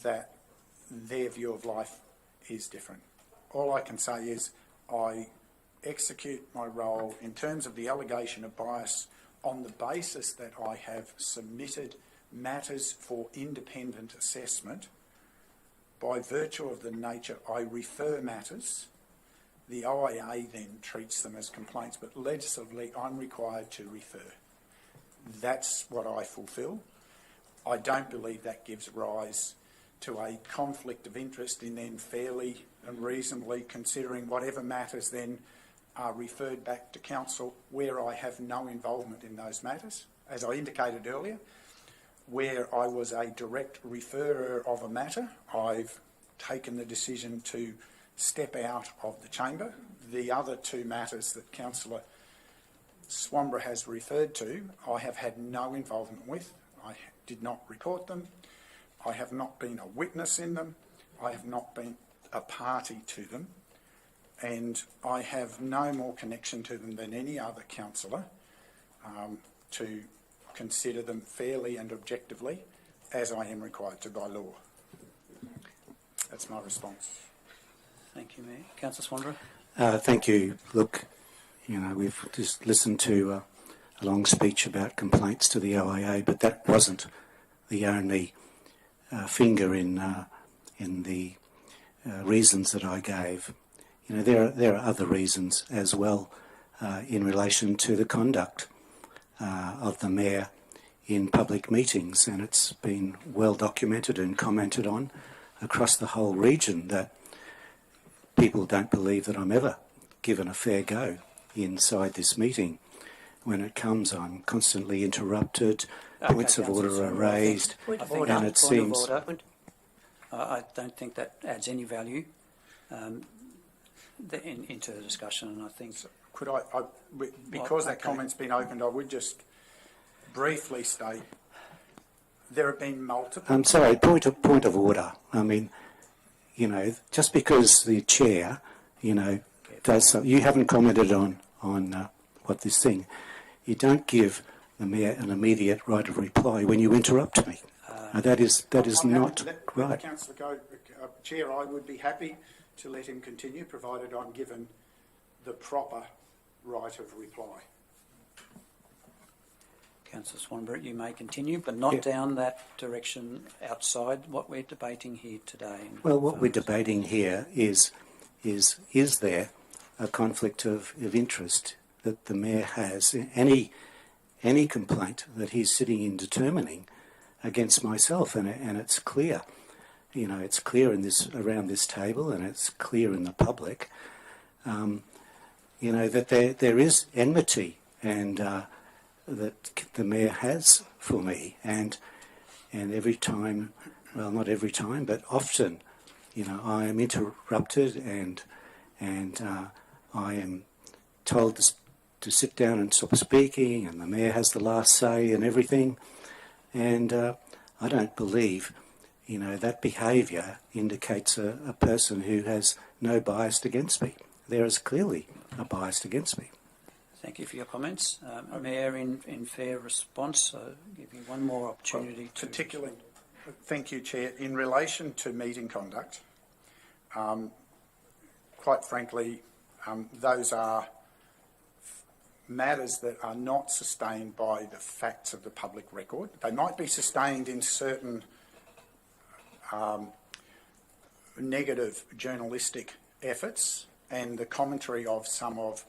that their view of life is different. All I can say is I execute my role in terms of the allegation of bias on the basis that I have submitted matters for independent assessment. By virtue of the nature I refer matters, the OIA then treats them as complaints, but legislatively I'm required to refer. That's what I fulfil. I don't believe that gives rise to a conflict of interest in then fairly and reasonably considering whatever matters then are referred back to council where I have no involvement in those matters. As I indicated earlier, where I was a direct referrer of a matter, I've taken the decision to step out of the chamber. The other two matters that Councillor Swamborough has referred to, I have had no involvement with. I did not report them. I have not been a witness in them. I have not been a party to them. And I have no more connection to them than any other councillor to consider them fairly and objectively as I am required to by law. That's my response. Thank you, Mayor. Councillor Swamborough. Thank you. Look, you know, we've just listened to a long speech about complaints to the OIA, but that wasn't the only finger in the reasons that I gave. You know, there are other reasons as well in relation to the conduct of the Mayor in public meetings, and it's been well documented and commented on across the whole region that people don't believe that I'm ever given a fair go inside this meeting. When it comes, I'm constantly interrupted, points of order are raised, and it seems... I don't think that adds any value into the discussion, and I think... Could I because that comment's been opened, I would just briefly state there have been multiple... I'm sorry, point of order. I mean, you know, just because the chair, you know, does something... You haven't commented on what this thing... You don't give the Mayor an immediate right of reply when you interrupt me. That is not right. Councillor go, Chair, I would be happy to let him continue, provided I'm given the proper right of reply. Councillor Swamborough, you may continue, but not down that direction outside what we're debating here today. Well, what we're debating here is there a conflict of interest that the Mayor has? Any complaint that he's sitting in determining against myself, and it's clear. You know, it's clear around this table, and it's clear in the public. You know, that there is enmity and that the Mayor has for me, and every time, well, not every time, but often, you know, I am interrupted and I am told to sit down and stop speaking, and the Mayor has the last say and everything, and I don't believe, you know, that behaviour indicates a person who has no bias against me. There is clearly a bias against me. Thank you for your comments. Mayor, in fair response, I'll give you one more opportunity to... Particularly, thank you, Chair. In relation to meeting conduct, quite frankly, those are matters that are not sustained by the facts of the public record. They might be sustained in certain negative journalistic efforts and the commentary of some of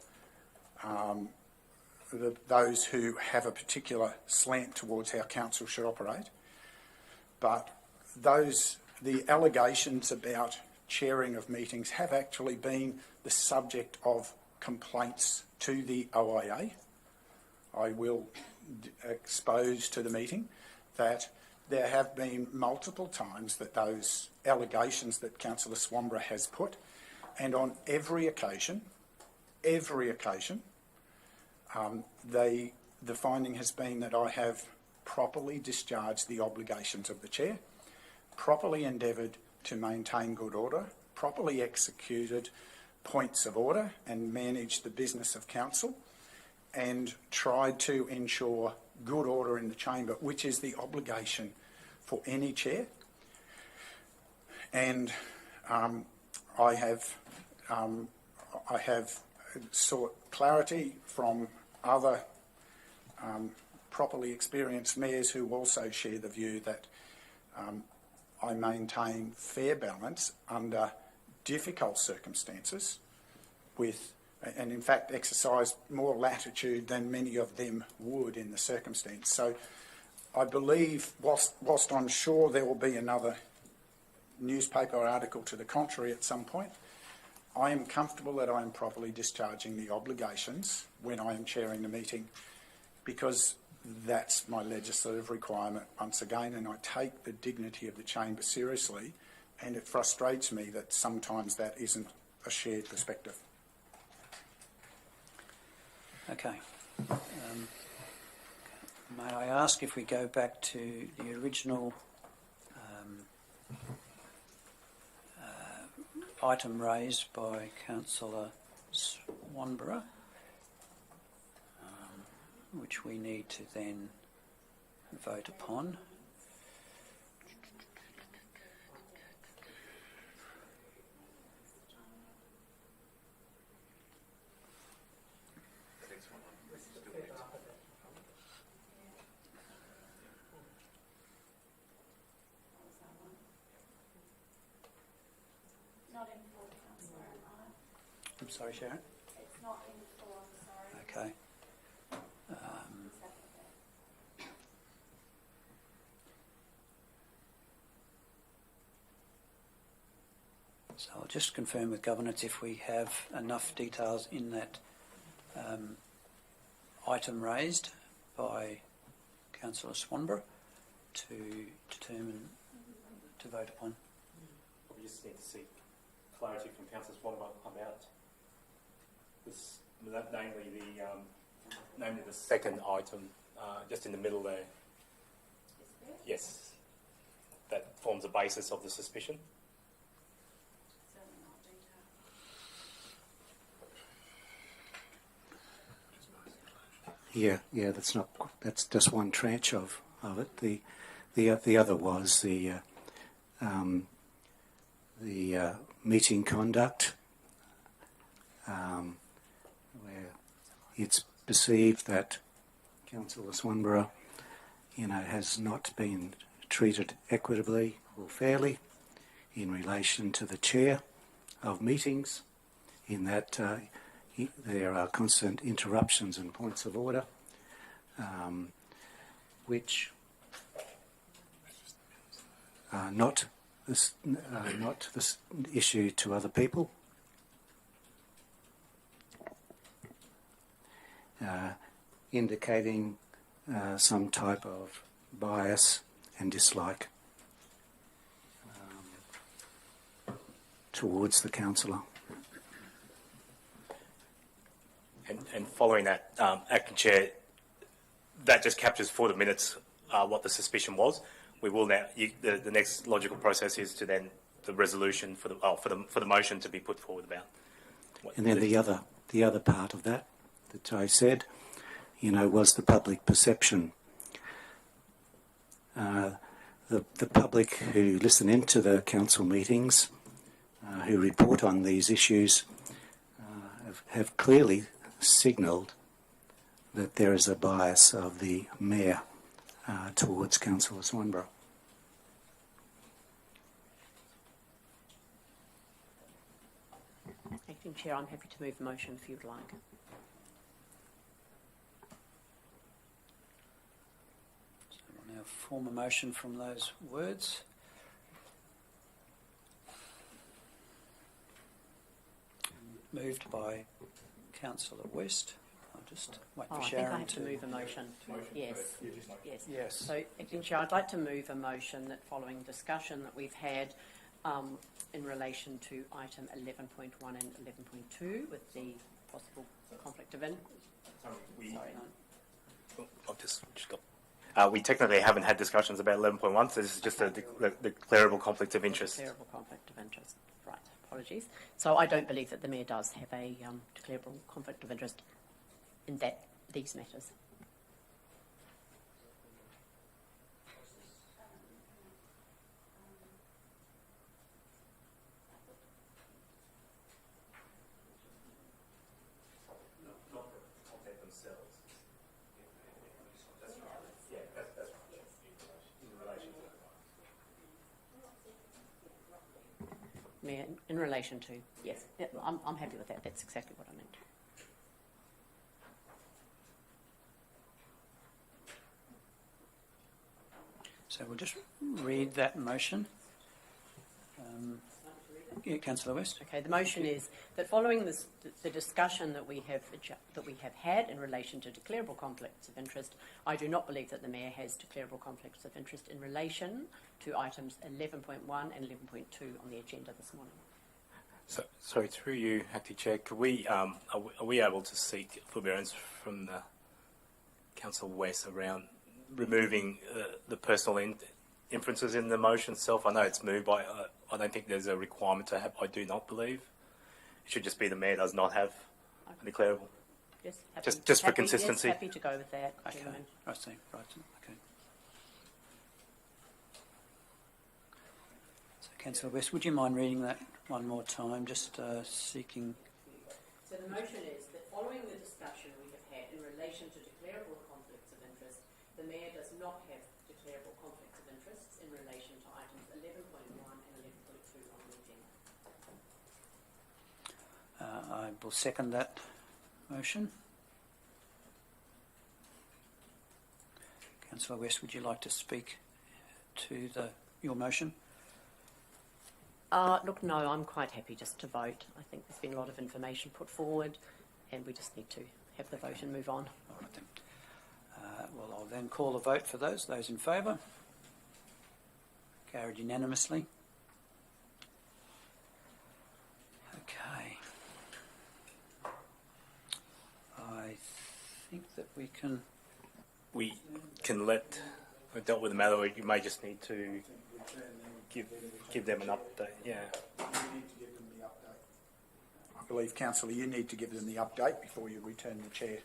those who have a particular slant towards how council should operate. But the allegations about chairing of meetings have actually been the subject of complaints to the OIA. I will expose to the meeting that there have been multiple times that those allegations that Councillor Swanborough has put, and on every occasion, the finding has been that I have properly discharged the obligations of the chair, properly endeavoured to maintain good order, properly executed points of order and managed the business of council, and tried to ensure good order in the chamber, which is the obligation for any chair. And I have sought clarity from other properly experienced mayors who also share the view that I maintain fair balance under difficult circumstances and in fact exercise more latitude than many of them would in the circumstance. So I believe, whilst I'm sure there will be another newspaper article to the contrary at some point, I am comfortable that I am properly discharging the obligations when I am chairing the meeting, because that's my legislative requirement once again, and I take the dignity of the chamber seriously, and it frustrates me that sometimes that isn't a shared perspective. Okay. May I ask if we go back to the original item raised by Councillor Swanborough, which we need to then vote upon. I'm sorry, Sharon? It's not in full, I'm sorry. Okay. So I'll just confirm with governance if we have enough details in that item raised by Councillor Swanborough to determine, to vote upon. We just need to seek clarity from Councillor Swanborough about this, namely the second item, just in the middle there. Yes, that forms the basis of the suspicion. Yeah, that's just one tranche of it. The other was the meeting conduct, where it's perceived that Councillor Swanborough, has not been treated equitably or fairly in relation to the chair of meetings, in that there are constant interruptions and points of order, which are not this issue to other people, indicating some type of bias and dislike towards the councillor. And following that, Acting Chair, that just captures for the minutes what the suspicion was. We will now. The next logical process is to then the resolution for the motion to be put forward about. And then the other part of that I said, was the public perception. The public who listen into the council meetings, who report on these issues, have clearly signalled that there is a bias of the Mayor towards Councillor Swanborough. Acting Chair, I'm happy to move the motion if you'd like. So we'll now form a motion from those words. moved by Councillor West. I'll just wait Oh, for I think I Sharon have to move a motion. Yes, yes. Yes. So, Acting Chair, I'd like to move a motion that following discussion that we've had in relation to item 11.1 and 11.2 with the possible conflict of interest. We technically haven't had discussions about 11.1, so this is just a declarable conflict of interest. Declarable conflict of interest. Right, apologies. So I don't believe that the Mayor does have a declarable conflict of interest in these matters. Mayor, in relation to, yes, yeah, I'm happy with that. That's exactly what I meant. So we'll just read that motion. Yeah, Councillor West. Okay, the motion is that following the discussion that we have had in relation to declarable conflicts of interest, I do not believe that the Mayor has declarable conflicts of interest in relation to items 11.1 and 11.2 on the agenda this morning. So, sorry, through you, Acting Chair, could we, are we able to seek forbearance from the Council West around removing the personal inferences in the motion itself? I know it's moved by, I don't think there's a requirement to have, I do not believe. It should just be the Mayor does not have a declarable. Yes, Just for consistency. Yes, happy to go with that, Okay, gentlemen. I see. Right, okay. So, Councillor West, would you mind reading that one more time, just seeking... So the motion is that following the discussion we have had in relation to declarable conflicts of interest, the Mayor does not have declarable conflicts of interest in relation to items 11.1 and 11.2 on the agenda. I will second that motion. Councillor West, would you like to speak to your motion? Look, no, I'm quite happy just to vote. I think there's been a lot of information put forward and we just need to have the vote and move on. All right then. Well, I'll then call a vote for those. Those in favour? Carried unanimously. Okay. I think that we can... We can let, we've dealt with the matter, you may just need to give them an update, yeah. I believe, Councillor, you need to give them the update before you return the chair.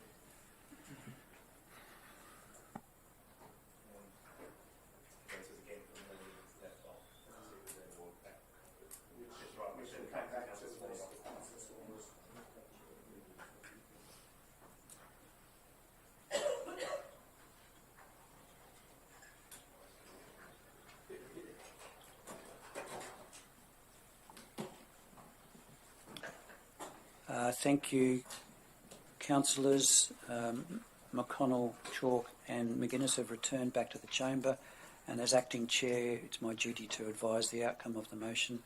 Thank you, councillors. McConnell, Chalk and McGuinness have returned back to the chamber, and as acting chair it's my duty to advise the outcome of the motion,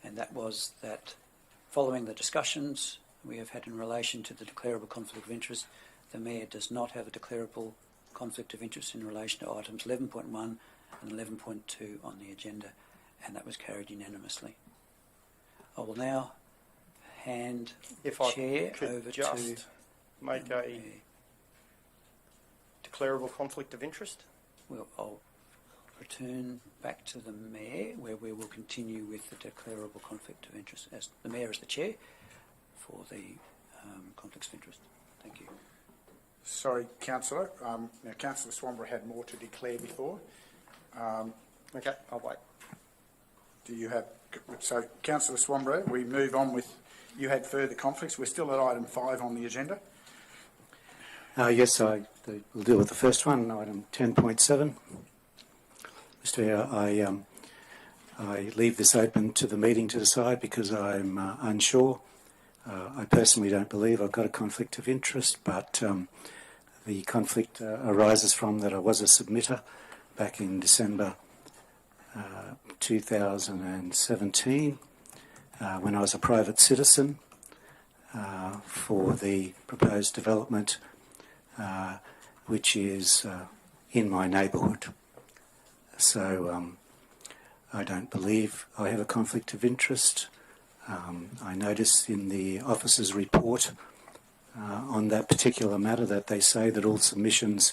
and that was that following the discussions we have had in relation to the declarable conflict of interest, the Mayor does not have a declarable conflict of interest in relation to items 11.1 and 11.2 on the agenda, and that was carried unanimously. I will now hand If chair I could over just to make a declarable conflict of interest. Well, I'll return back to the Mayor, where we will continue with the declarable conflict of interest, as the Mayor is the chair for the conflicts of interest. Thank you. Sorry, Councillor. Now, Councillor Swanborough had more to declare before. Okay, I'll wait. Do you have... So, Councillor Swanborough, we move on with... You had further conflicts. We're still at item 5 on the agenda. Yes, we'll deal with the first one, item 10.7. Mr. Mayor, I leave this open to the meeting to decide because I'm unsure. I personally don't believe I've got a conflict of interest, but the conflict arises from that I was a submitter back in December 2017 when I was a private citizen. for the proposed development, which is in my neighbourhood. So I don't believe I have a conflict of interest. I noticed in the officer's report on that particular matter that they say that all submissions,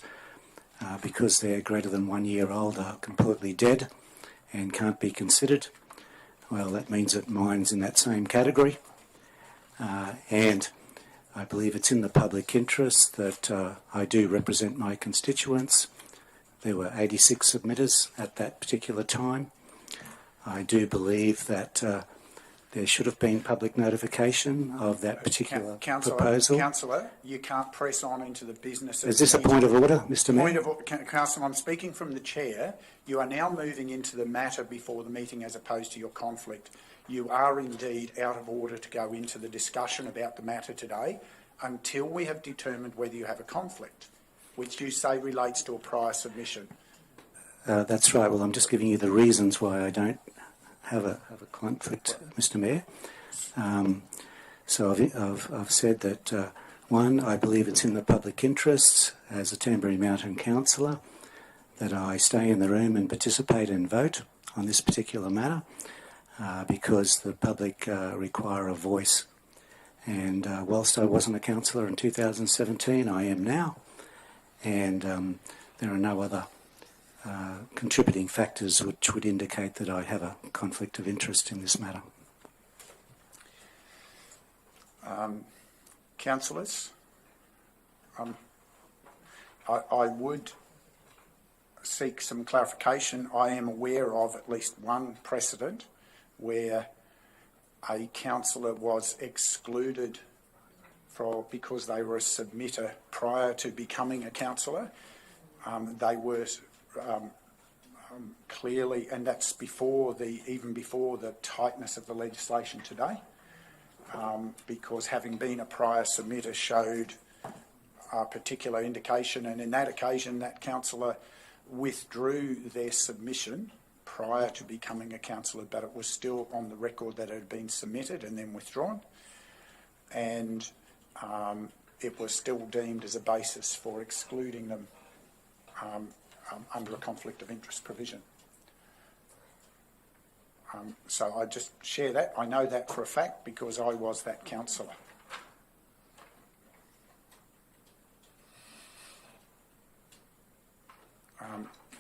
because they're greater than 1 year old, are completely dead and can't be considered. Well, that means that mine's in that same category. And I believe it's in the public interest that I do represent my constituents. There were 86 submitters at that particular time. I do believe that there should have been public notification of that particular proposal. Councillor, you can't press on into the business of Is this the a point of order, Mr Mayor? Point of order, Councillor, I'm speaking from the chair. You are now moving into the matter before the meeting as opposed to your conflict. You are indeed out of order to go into the discussion about the matter today until we have determined whether you have a conflict, which you say relates to a prior submission. That's right. Well, I'm just giving you the reasons why I don't have a conflict, Mr Mayor. So I've said that, one, I believe it's in the public interest as a Tambury Mountain councillor that I stay in the room and participate and vote on this particular matter because the public require a voice. And whilst I wasn't a councillor in 2017, I am now. And there are no other contributing factors which would indicate that I have a conflict of interest in this matter. Councillors, I would seek some clarification. I am aware of at least one precedent where a councillor was excluded because they were a submitter prior to becoming a councillor. They were clearly, and that's even before the tightness of the legislation today, because having been a prior submitter showed a particular indication, and in that occasion that councillor withdrew their submission prior to becoming a councillor, but it was still on the record that it had been submitted and then withdrawn, and it was still deemed as a basis for excluding them under a conflict of interest provision. So I just share that. I know that for a fact because I was that councillor.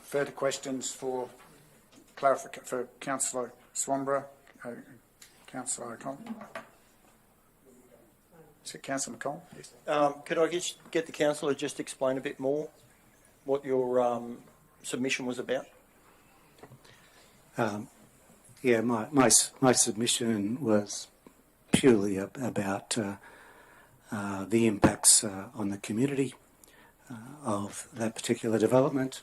Further questions for clarification for Councillor Swanborough, Councillor O'Connell? Is it Councillor McConnell? Yes. Could I get the councillor to just explain a bit more what your submission was about? Yeah, my submission was purely about the impacts on the community of that particular development,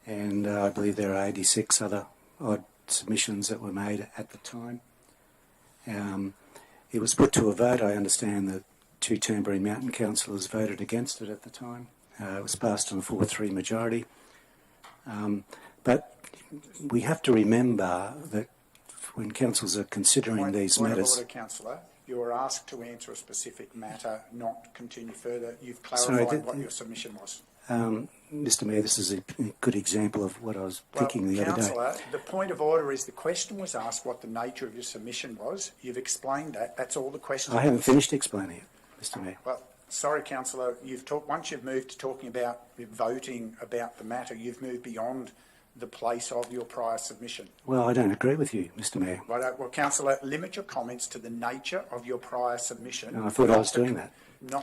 and I believe there are 86 other odd submissions that were made at the time. It was put to a vote. I understand that 2 Tambury Mountain councillors voted against it at the time. It was passed on a 4-3 majority. But we have to remember that when councils are considering these matters... Point of order, Councillor. You were asked to answer a specific matter, not continue further. You've clarified what your submission was. Mr Mayor, this is a good example of what I was thinking the other day. Councillor, the point of order is the question was asked what the nature of your submission was. You've explained that. That's all the question. I haven't finished explaining it, Mr Mayor. Well, sorry, Councillor. Once you've moved to talking about voting about the matter, you've moved beyond the place of your prior submission. Well, I don't agree with you, Mr Mayor. Right, well, Councillor, limit your comments to the nature of your prior submission. No, I thought I was doing that.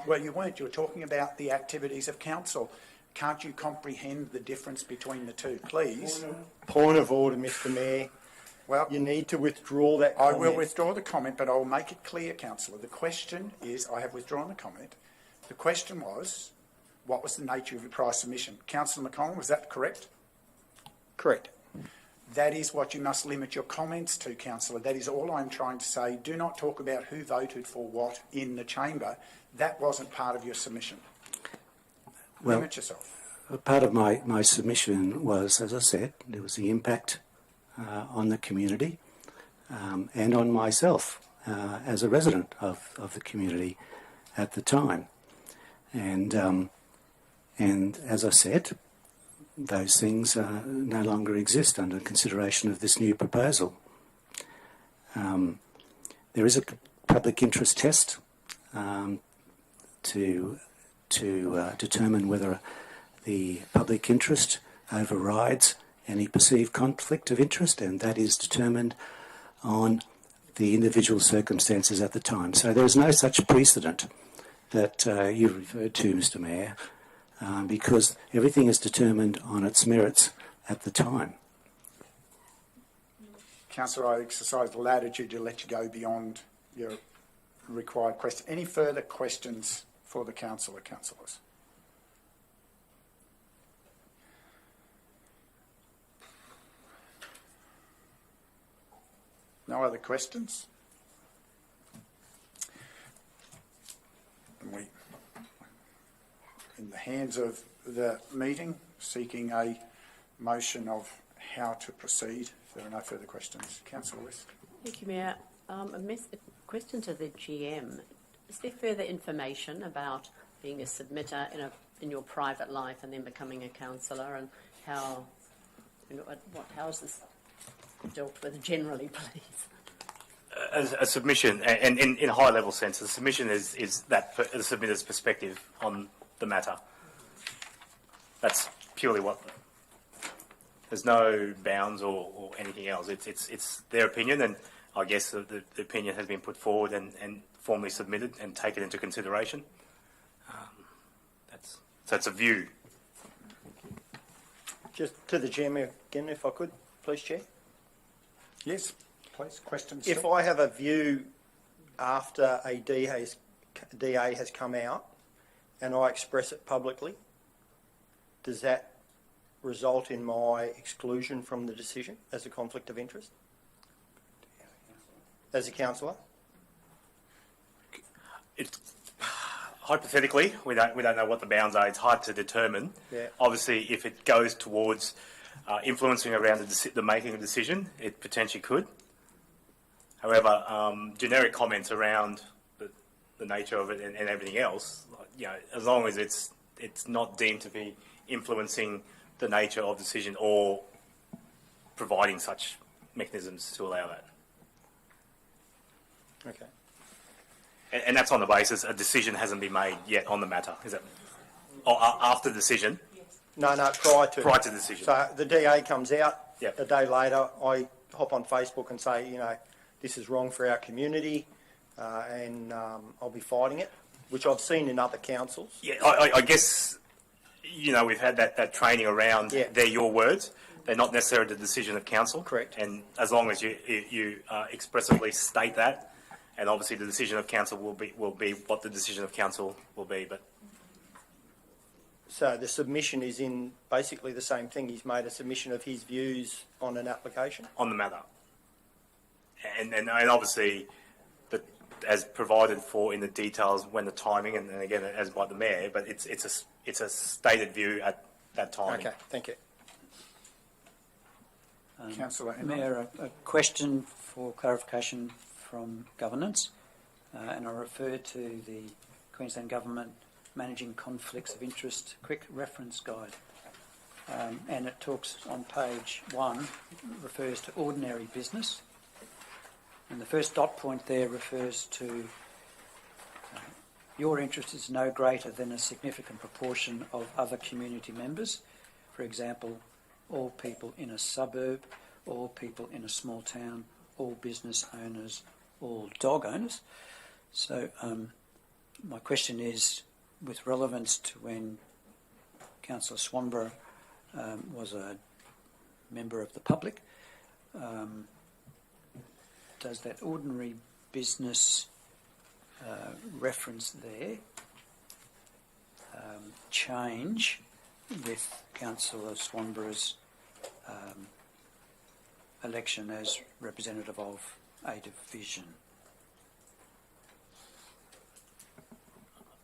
Well, you weren't. You were talking about the activities of council. Can't you comprehend the difference between the two, please? Point of order, Mr Mayor. Well, you need to withdraw that comment. I will withdraw the comment, but I will make it clear, Councillor. The question is, I have withdrawn the comment. The question was, what was the nature of your prior submission? Councillor McConnell, was that correct? Correct. That is what you must limit your comments to, Councillor. That is all I'm trying to say. Do not talk about who voted for what in the chamber. That wasn't part of your submission. Well, limit yourself. Part of my submission was, as I said, there was the impact on the community and on myself as a resident of the community at the time. And as I said, those things no longer exist under consideration of this new proposal. There is a public interest test to determine whether the public interest overrides any perceived conflict of interest, and that is determined on the individual circumstances at the time. So there is no such precedent that you referred to, Mr. Mayor, because everything is determined on its merits at the time. Councillor, I exercise the latitude to let you go beyond your required question. Any further questions for the councillors? No other questions? And we, in the hands of the meeting, seeking a motion of how to proceed. If there are no further questions. Councillor West. Thank you, Mayor. A question to the GM. Is there further information about being a submitter in your private life and then becoming a councillor, and how how is this dealt with generally, please? A submission, and in a high-level sense, the submission is that the submitter's perspective on the matter. That's purely what. There's no bounds or anything else. It's their opinion, and I guess the opinion has been put forward and formally submitted and taken into consideration. That's a view. Just to the GM again, if I could, please, Chair. Yes, please. Questions? If I have a view after a DA has come out and I express it publicly, does that result in my exclusion from the decision as a conflict of interest? As a councillor? Hypothetically, we don't know what the bounds are. It's hard to determine. Yeah. Obviously, if it goes towards influencing around the making of a decision, it potentially could. However, generic comments around the nature of it and everything else, as long as it's not deemed to be influencing the nature of decision or providing such mechanisms to allow that. Okay. And that's on the basis a decision hasn't been made yet on the matter, is it? Or after decision? No, prior to. Prior to the decision. So the DA comes out, Yep. A day later I hop on Facebook and say, this is wrong for our community, and I'll be fighting it, which I've seen in other councils. Yeah, I guess, we've had that training around, they're your words. They're not necessarily the decision of council. Correct. And as long as you expressively state that, and obviously the decision of council will be what the decision of council will be. But so the submission is in basically the same thing. He's made a submission of his views on an application. On the matter. And obviously, as provided for in the details when the timing, and again as by the mayor, but it's a stated view at that time. Okay, thank you. Councillor Mayor, a question for clarification from governance, and I refer to the Queensland Government Managing Conflicts of Interest Quick Reference Guide, and it talks on page 1, refers to ordinary business, and the first dot point there refers to your interest is no greater than a significant proportion of other community members, for example, all people in a suburb, all people in a small town, all business owners, all dog owners. So my question is, with relevance to when Councillor Swanborough was a member of the public, does that ordinary business reference there change with Councillor Swanborough's election as representative of a division?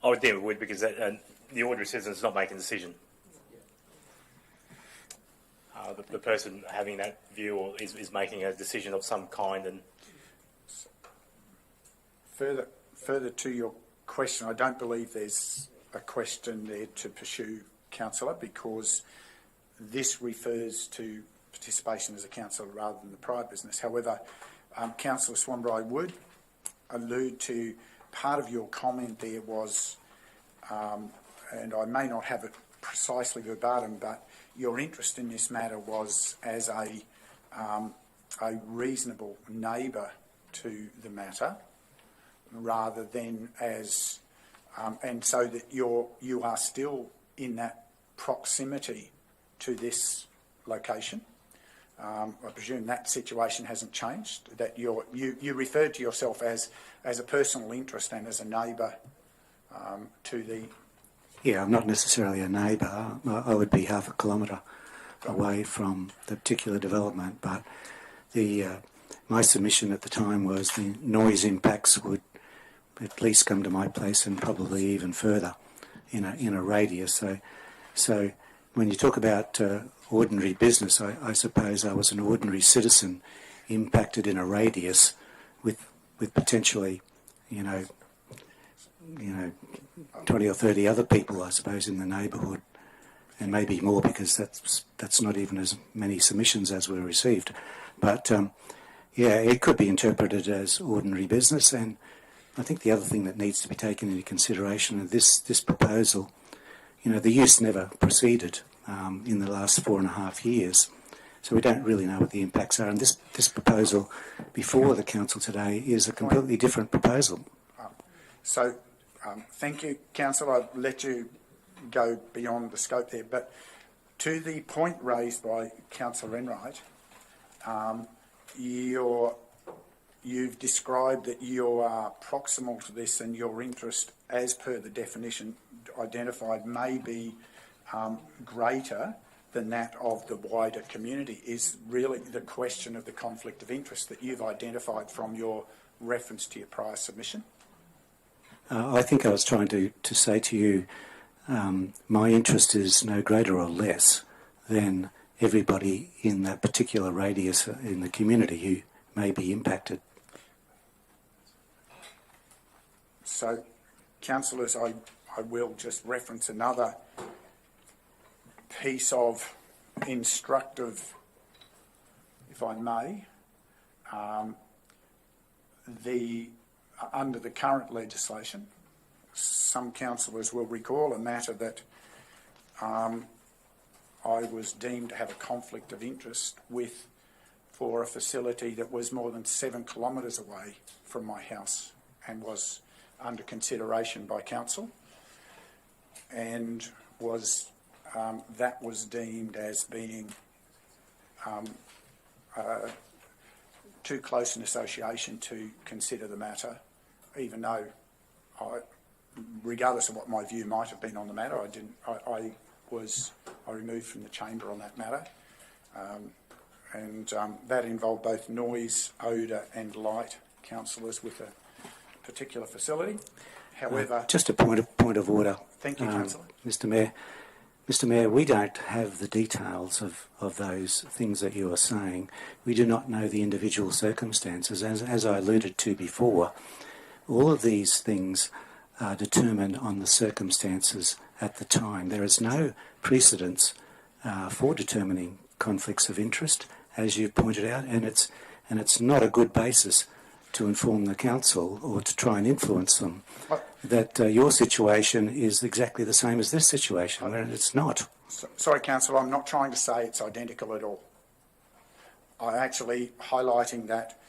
I would think it would, because the ordinary citizen is not making a decision. The person having that view is making a decision of some kind, and Further to your question, I don't believe there's a question there to pursue, councillor, because this refers to participation as a councillor rather than the prior business. However, Councillor Swanborough, I would allude to part of your comment there was, and I may not have it precisely verbatim, but your interest in this matter was as a reasonable neighbour to the matter, rather than as, and so that you are still in that proximity to this location. I presume that situation hasn't changed, that you referred to yourself as a personal interest and as a neighbour to the... Yeah, I'm not necessarily a neighbour. I would be half a kilometre away from the particular development, but my submission at the time was the noise impacts would at least come to my place and probably even further in a radius. So when you talk about ordinary business, I suppose I was an ordinary citizen impacted in a radius with potentially, 20 or 30 other people, I suppose, in the neighbourhood, and maybe more, because that's not even as many submissions as were received. But it could be interpreted as ordinary business, and I think the other thing that needs to be taken into consideration of this proposal, the use never proceeded in the last 4.5 years, so we don't really know what the impacts are. And this proposal before the council today is a completely different proposal. Thank you, Councillor. I'll let you go beyond the scope there, but to the point raised by Councillor Enright, you've described that you are proximal to this, and your interest, as per the definition identified, may be greater than that of the wider community. Is really the question of the conflict of interest that you've identified from your reference to your prior submission? I think I was trying to say to you, my interest is no greater or less than everybody in that particular radius in the community who may be impacted. So, councillors, I will just reference another piece of instructive, if I may. Under the current legislation, some councillors will recall a matter that I was deemed to have a conflict of interest with for a facility that was more than 7 kilometres away from my house and was under consideration by council, and that was deemed as being too close an association to consider the matter, even though regardless of what my view might have been on the matter, I was removed from the chamber on that matter, and that involved both noise, odour and light, councillors, with a particular facility. However, just a point of order. Thank you, councillor. Mr Mayor, we don't have the details of those things that you are saying. We do not know the individual circumstances. As I alluded to before, all of these things are determined on the circumstances at the time. There is no precedence for determining conflicts of interest, as you've pointed out, and it's not a good basis to inform the council or to try and influence them that your situation is exactly the same as this situation, when it's not. Sorry, councillor, I'm not trying to say it's identical at all. I'm actually highlighting that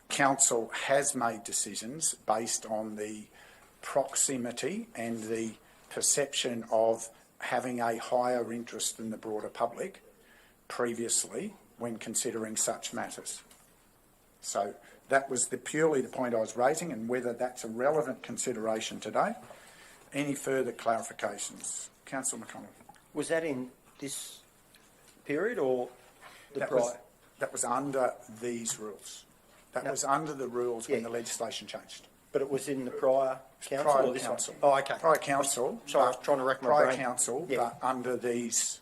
council has made decisions based on the proximity and the perception of having a higher interest than the broader public previously when considering such matters. So that was purely the point I was raising, and whether that's a relevant consideration today. Any further clarifications? Councillor McConnell. Was that in this period or the prior? That was under these rules. That was under the rules when the legislation changed. But it was in the prior council? Prior or this council. One? Oh, okay. Prior council. Sorry, I was trying to rack my prior brain. council, Yeah. but under these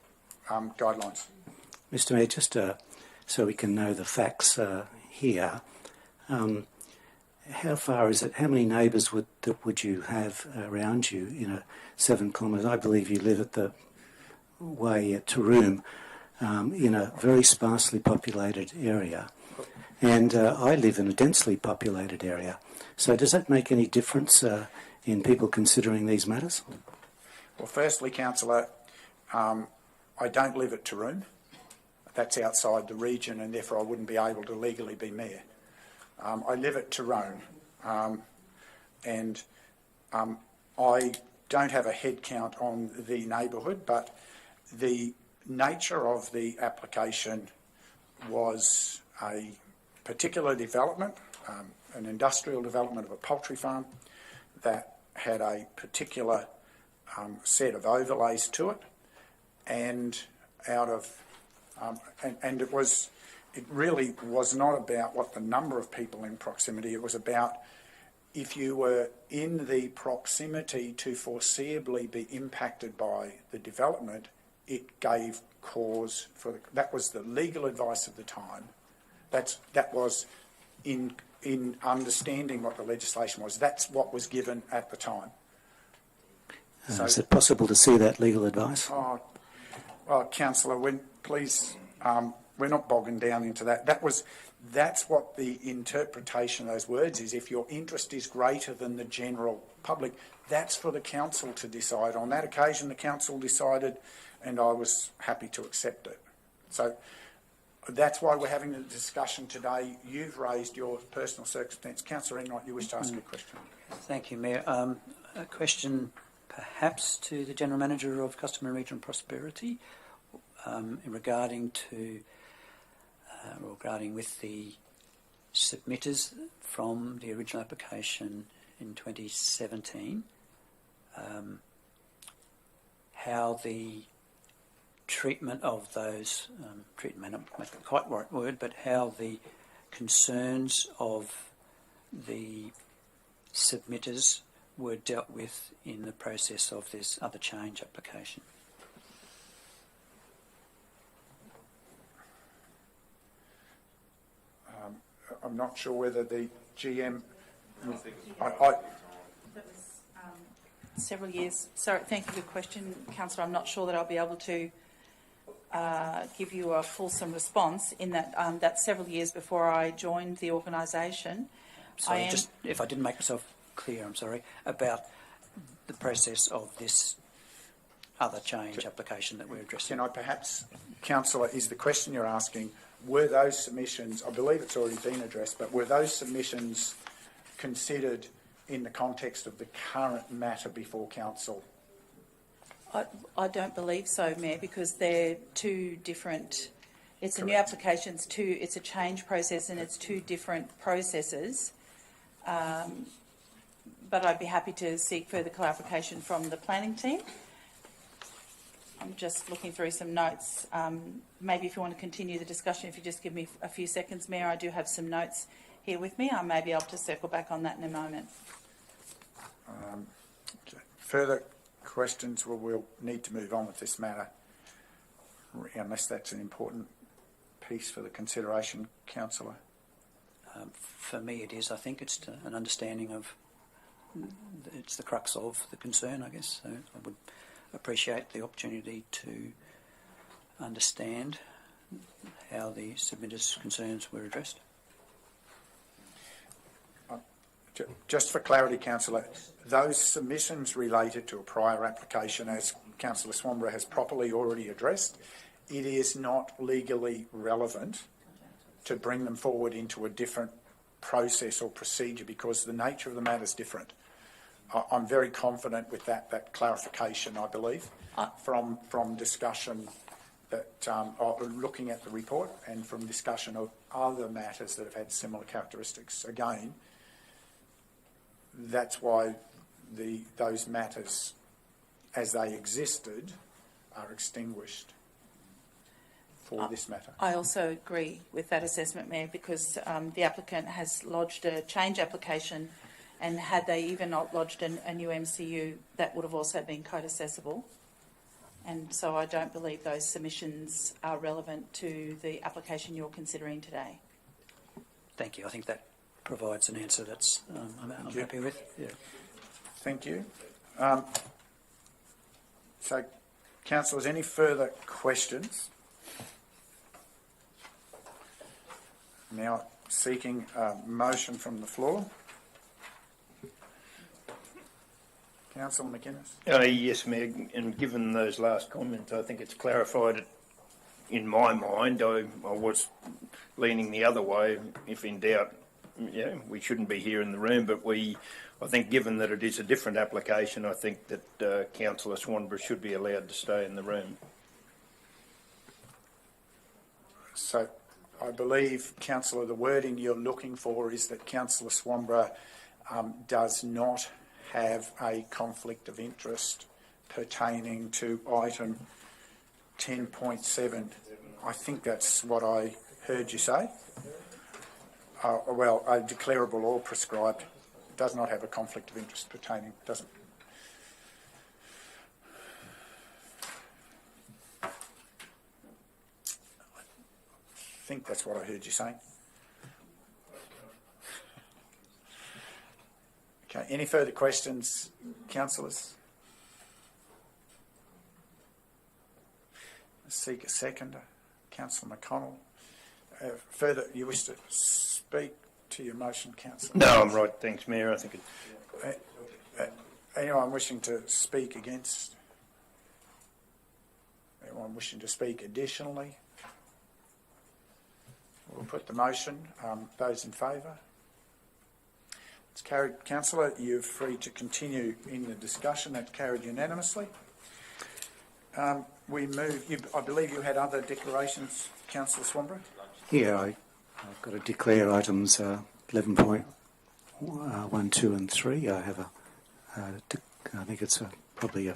guidelines. Mr Mayor, just so we can know the facts here, how far is it? How many neighbours would you have around you in a 7 kilometres? I believe you live at the way at Taroom, in a very sparsely populated area, and I live in a densely populated area. So does that make any difference in people considering these matters? Well, firstly, councillor, I don't live at Taroom. That's outside the region, and therefore I wouldn't be able to legally be mayor. I live at Tyrone, and I don't have a head count on the neighbourhood, but the nature of the application was a particular development, an industrial development of a poultry farm that had a particular set of overlays to it, and it really was not about what the number of people in proximity. It was about if you were in the proximity to foreseeably be impacted by the development, it gave cause for that was the legal advice of the time. That was in understanding what the legislation was. That's what was given at the time. So, is it possible to see that legal advice? Councillor, please, we're not bogging down into that. That's what the interpretation of those words is. If your interest is greater than the general public, that's for the council to decide. On that occasion, the council decided, and I was happy to accept it. So that's why we're having the discussion today. You've raised your personal circumstance. Councillor Enright, you wish to ask a question? Thank you, Mayor. A question perhaps to the General Manager of Customer and Regional Prosperity regarding with the submitters from the original application in 2017, how the treatment of those, treatment may not be quite the right word, but how the concerns of the submitters were dealt with in the process of this other change application. I'm not sure whether the GM... That was several years. Sorry, thank you for your question, Councillor. I'm not sure that I'll be able to give you a fulsome response in that that's several years before I joined the organisation. Sorry, just if I didn't make myself clear, I'm sorry, about the process of this other change application that we're addressing. Can I perhaps, Councillor, is the question you're asking, were those submissions, I believe it's already been addressed, but were those submissions considered in the context of the current matter before Council? I don't believe so, Mayor, because they're two different... It's a new application, it's a change process and it's two different processes. But I'd be happy to seek further clarification from the planning team. I'm just looking through some notes. Maybe if you want to continue the discussion, if you just give me a few seconds, Mayor, I do have some notes here with me. I may be able to circle back on that in a moment. Further questions? Well, we'll need to move on with this matter, unless that's an important piece for the consideration, Councillor. For me it is. I think it's an understanding of, it's the crux of the concern, I guess. So I would appreciate the opportunity to understand how the submitters' concerns were addressed. Just for clarity, Councillor, those submissions related to a prior application, as Councillor Swanborough has properly already addressed, it is not legally relevant to bring them forward into a different process or procedure because the nature of the matter is different. I'm very confident with that clarification, I believe, from discussion that looking at the report and from discussion of other matters that have had similar characteristics. Again, that's why those matters, as they existed, are extinguished for this matter. I also agree with that assessment, Mayor, because the applicant has lodged a change application, and had they even not lodged a new MCU, that would have also been code accessible. And so I don't believe those submissions are relevant to the application you're considering today. Thank you. I think that provides an answer that's I'm happy with. Yeah. Thank you. So, councillors, any further questions? Now seeking a motion from the floor. Councillor McInnes. Yes, Mayor, and given those last comments, I think it's clarified it in my mind. I was leaning the other way. If in doubt, yeah, we shouldn't be here in the room, but I think given that it is a different application, I think that Councillor Swanborough should be allowed to stay in the room. So I believe, Councillor, the wording you're looking for is that Councillor Swanborough does not have a conflict of interest pertaining to item 10.7. I think that's what I heard you say. Well, a declarable or prescribed does not have a conflict of interest pertaining, doesn't. I think that's what I heard you saying. Okay, any further questions, councillors? Seek a seconder. Councillor McConnell. Further, you wish to speak to your motion, councillor? No, I'm right. Thanks, Mayor. I think anyone wishing to speak against? Anyone wishing to speak additionally? We'll put the motion. Those in favour? It's carried. Councillor, you're free to continue in the discussion. That's carried unanimously. We move. I believe you had other declarations, Councillor Swanborough? Yeah, I've got to declare items 11.1, 2 and 3. I have I think it's probably a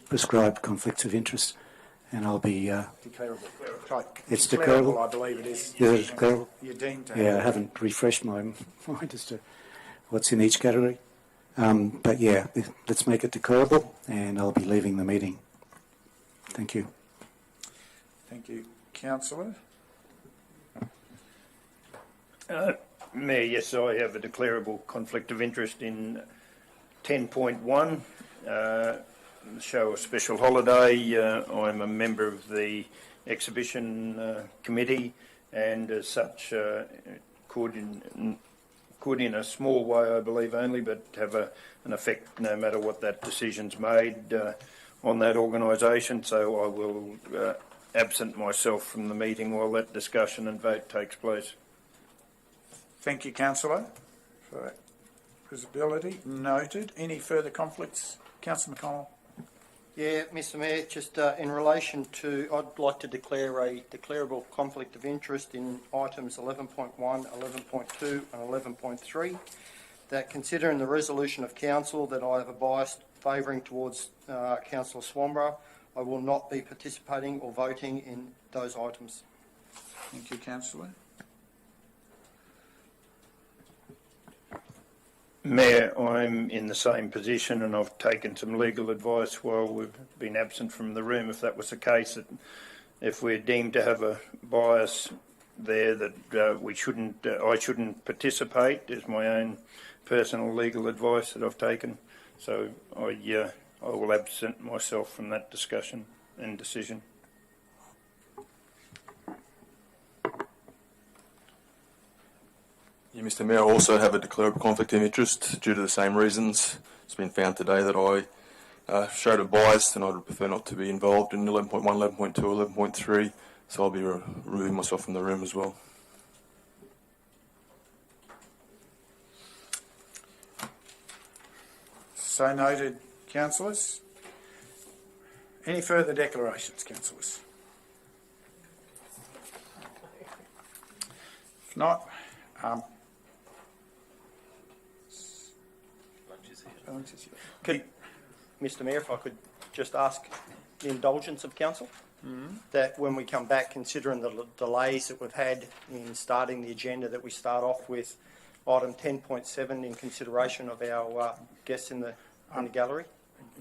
prescribed conflict of interest, and I'll be... Declarable. Right. It's declarable? I believe it is. Yeah, it's declarable. You're deemed to Yeah, I haven't refreshed my mind as to what's in each category. But yeah, let's make it declarable, and I'll be leaving the meeting. Thank you. Thank you, Councillor. Mayor, yes, I have a declarable conflict of interest in 10.1, show a special holiday. I'm a member of the exhibition committee, and as such could in a small way, I believe only, but have an effect no matter what that decision's made on that organisation. So I will absent myself from the meeting while that discussion and vote takes place. Thank you, Councillor, for that visibility. Noted. Any further conflicts? Councillor McConnell. Yeah, Mr Mayor, just in relation to, I'd like to declare a declarable conflict of interest in items 11.1, 11.2 and 11.3, that considering the resolution of Council that I have a bias favouring towards Councillor Swanborough, I will not be participating or voting in those items. Thank you, Councillor. Mayor, I'm in the same position, and I've taken some legal advice while we've been absent from the room. If that was the case, that if we're deemed to have a bias there, that I shouldn't participate, is my own personal legal advice that I've taken. So I will absent myself from that discussion and decision. You, Mr Mayor, also have a declarable conflict of interest due to the same reasons. It's been found today that I showed a bias and I would prefer not to be involved in 11.1, 11.2, 11.3, so I'll be removing myself from the room as well. So noted, councillors. Any further declarations, councillors? If not, Could, Mr Mayor, if I could just ask the indulgence of Council, that when we come back, considering the delays that we've had in starting the agenda, that we start off with item 10.7 in consideration of our guests in the gallery.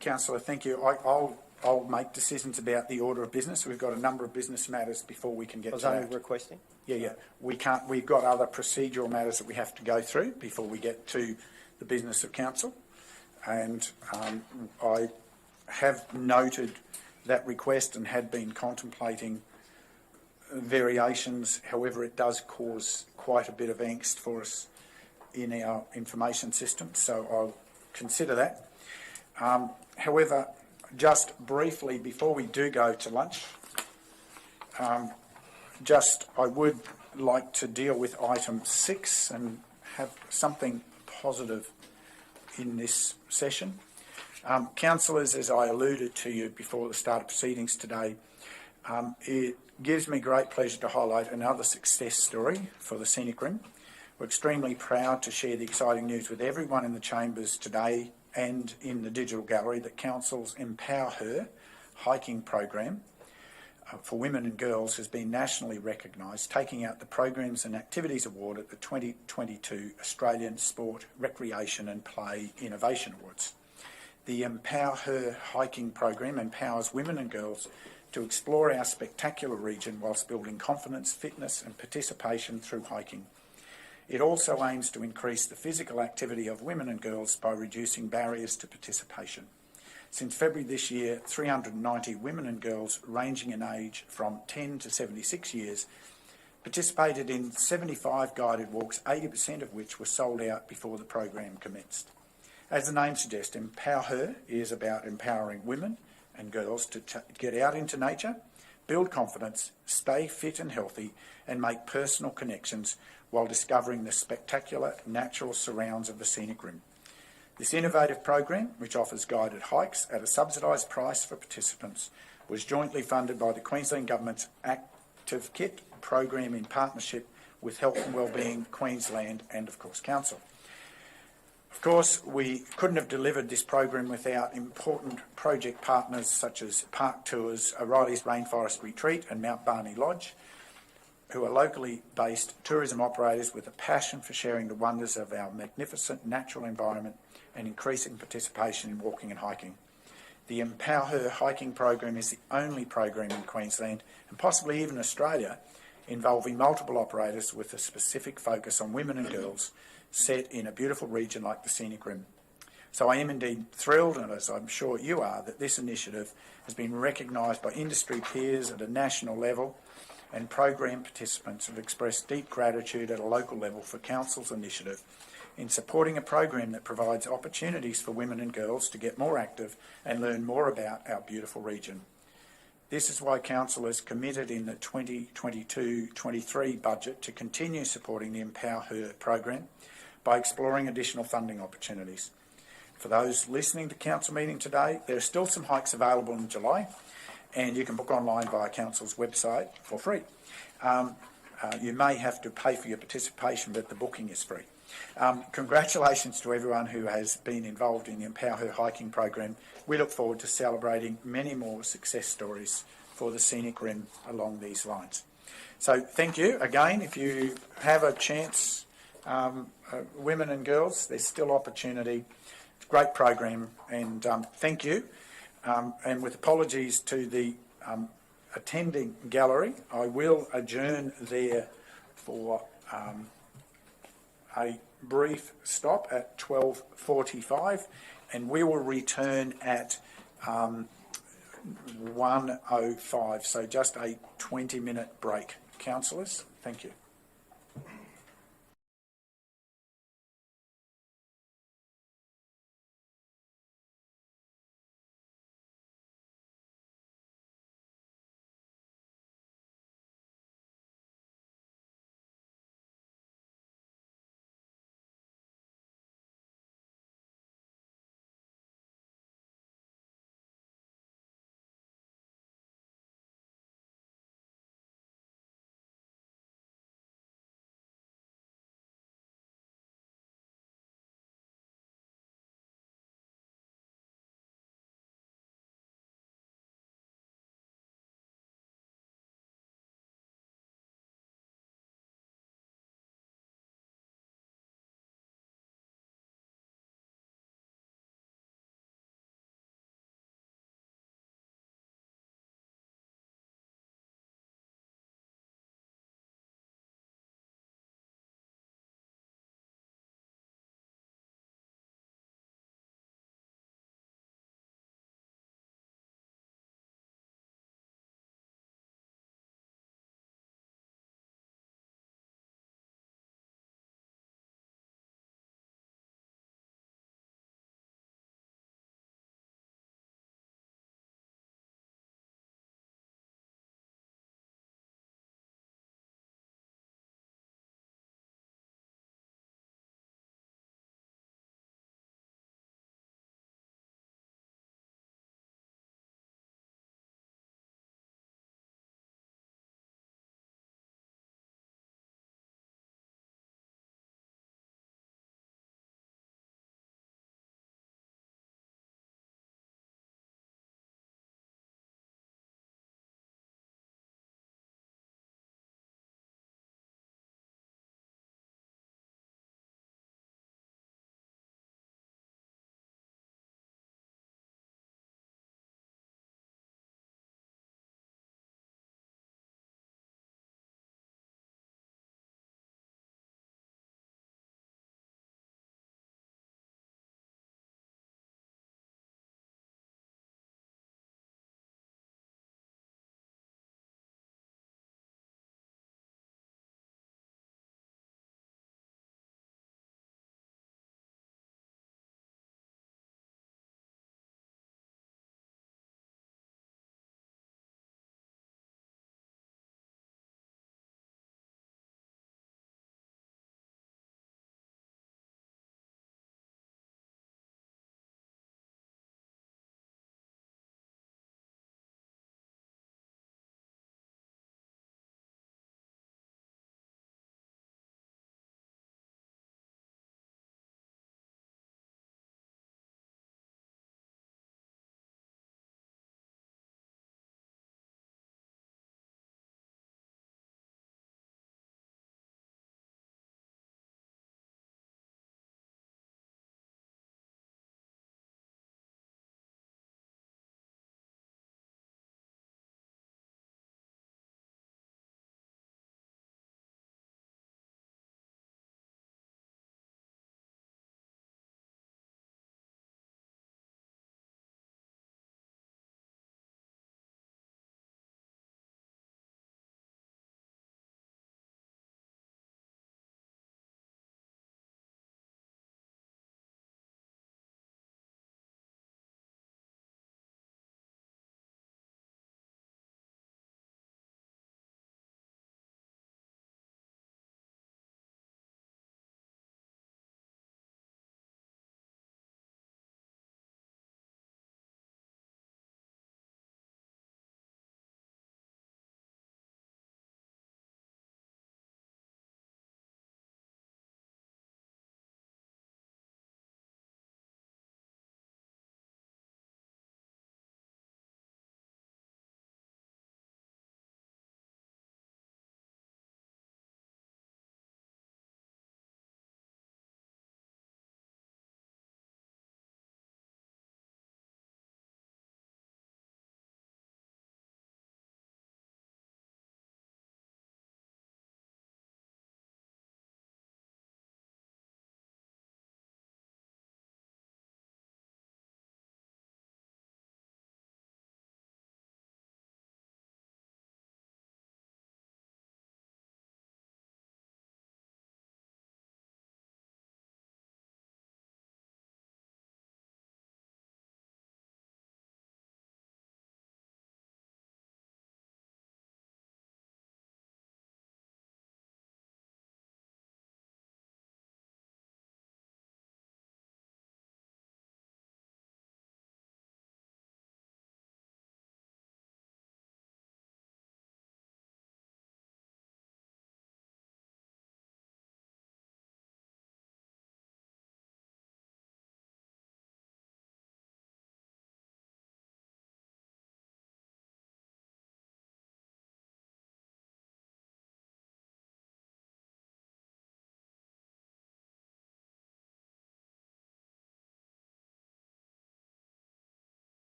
Councillor, thank you. I'll I'll make decisions about the order of business. We've got a number of business matters before we can get I was to only that. requesting. Yeah. We can't. We've got other procedural matters that we have to go through before we get to the business of council, and I have noted that request and had been contemplating variations. However, it does cause quite a bit of angst for us in our information system, so I'll consider that. However, just briefly before we do go to lunch, I would like to deal with item 6 and have something positive in this session. Councillors, as I alluded to you before the start of proceedings today, it gives me great pleasure to highlight another success story for the Scenic Rim. We're extremely proud to share the exciting news with everyone in the chambers today and in the digital gallery that Council's Empower Her hiking program for women and girls has been nationally recognised, taking out the Programs and Activities Award at the 2022 Australian Sport, Recreation and Play Innovation Awards. The Empower Her hiking program empowers women and girls to explore our spectacular region whilst building confidence, fitness and participation through hiking. It also aims to increase the physical activity of women and girls by reducing barriers to participation. Since February this year, 390 women and girls ranging in age from 10 to 76 years participated in 75 guided walks, 80% of which were sold out before the program commenced. As the name suggests, Empower Her is about empowering women and girls to get out into nature, build confidence, stay fit and healthy, and make personal connections while discovering the spectacular natural surrounds of the Scenic Rim. This innovative program, which offers guided hikes at a subsidised price for participants, was jointly funded by the Queensland Government's Active Kit program in partnership with Health and Wellbeing Queensland and, of course, Council. Of course, we couldn't have delivered this program without important project partners such as Park Tours, O'Reilly's Rainforest Retreat and Mount Barney Lodge, who are locally based tourism operators with a passion for sharing the wonders of our magnificent natural environment and increasing participation in walking and hiking. The Empower Her hiking program is the only program in Queensland and possibly even Australia involving multiple operators with a specific focus on women and girls set in a beautiful region like the Scenic Rim. So I am indeed thrilled, and as I'm sure you are, that this initiative has been recognised by industry peers at a national level, and program participants have expressed deep gratitude at a local level for Council's initiative in supporting a program that provides opportunities for women and girls to get more active and learn more about our beautiful region. This is why Council is committed in the 2022-23 budget to continue supporting the Empower Her program by exploring additional funding opportunities. For those listening to Council meeting today, there are still some hikes available in July, and you can book online via Council's website for free. You may have to pay for your participation, but the booking is free. Congratulations to everyone who has been involved in the Empower Her hiking program. We look forward to celebrating many more success stories for the Scenic Rim along these lines. So thank you again. If you have a chance, women and girls, there's still opportunity. It's a great program, and thank you. And with apologies to the attending gallery, I will adjourn there for a brief stop at 12:45, and we will return at 1:05, so just a 20-minute break. Councillors, thank you.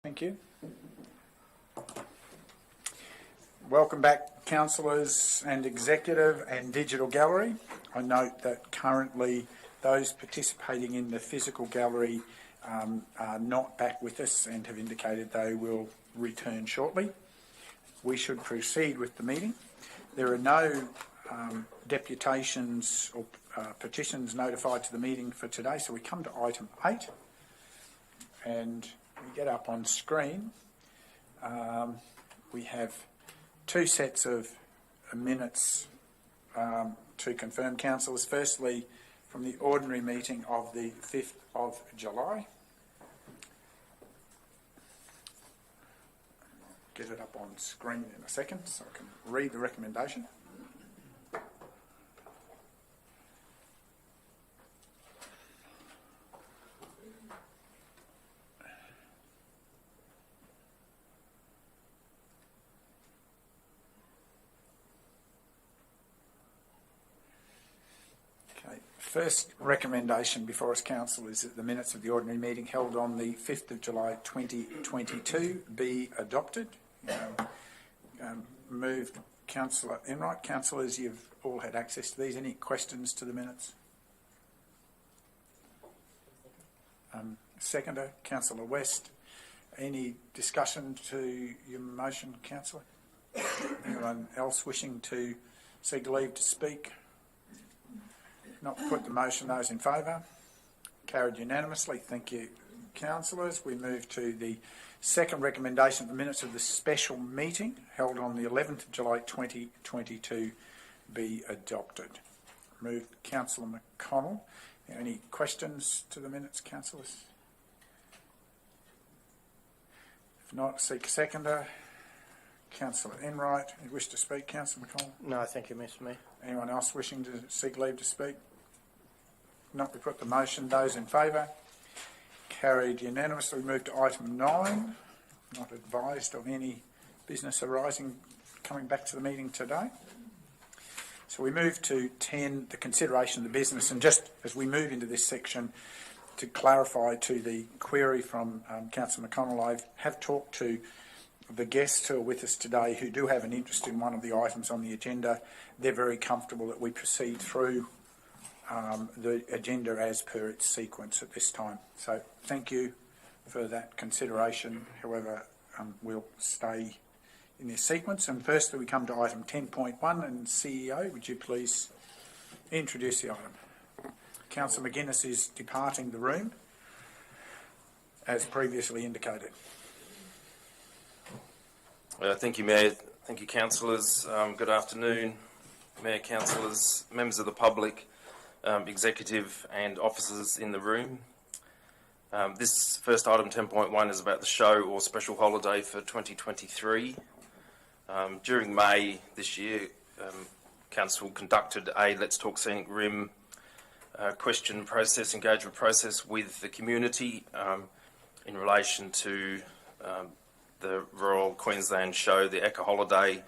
Thank you. Welcome back, councillors and executive and digital gallery. I note that currently those participating in the physical gallery are not back with us and have indicated they will return shortly. We should proceed with the meeting. There are no deputations or petitions notified to the meeting for today, so we come to item 8, and we get up on screen. We have 2 sets of minutes to confirm, councillors. Firstly, from the ordinary meeting of the 5th of July. Get it up on screen in a second so I can read the recommendation. First recommendation before us, council, is that the minutes of the ordinary meeting held on the 5th of July 2022 be adopted. Moved Councillor Enright. Councillors, you've all had access to these. Any questions to the minutes? Seconder, Councillor West. Any discussion to your motion, councillor? Anyone else wishing to seek leave to speak? Not put the motion. Those in favour? Carried unanimously. Thank you, councillors. We move to the second recommendation, the minutes of the special meeting held on the 11th of July 2022 be adopted. Moved Councillor McConnell. Any questions to the minutes, councillors? If not, seek a seconder. Councillor Enright. You wish to speak, Councillor McConnell? No, thank you, Mr Mayor. Anyone else wishing to seek leave to speak? Not, we put the motion. Those in favour? Carried unanimously. We move to item 9. Not advised of any business arising coming back to the meeting today. So we move to 10, the consideration of the business. And just as we move into this section, to clarify to the query from Councillor McConnell, I have talked to the guests who are with us today who do have an interest in one of the items on the agenda. They're very comfortable that we proceed through the agenda as per its sequence at this time. So thank you for that consideration. However, we'll stay in this sequence. And firstly, we come to item 10.1, and CEO, would you please introduce the item? Councillor McGuinness is departing the room, as previously indicated. Thank you, Mayor. Thank you, councillors. Good afternoon, Mayor, councillors, members of the public, executive and officers in the room. This first item, 10.1, is about the show or special holiday for 2023. During May this year, Council conducted a Let's Talk Scenic Rim question process, engagement process with the community in relation to the Royal Queensland Show, the Eco Holiday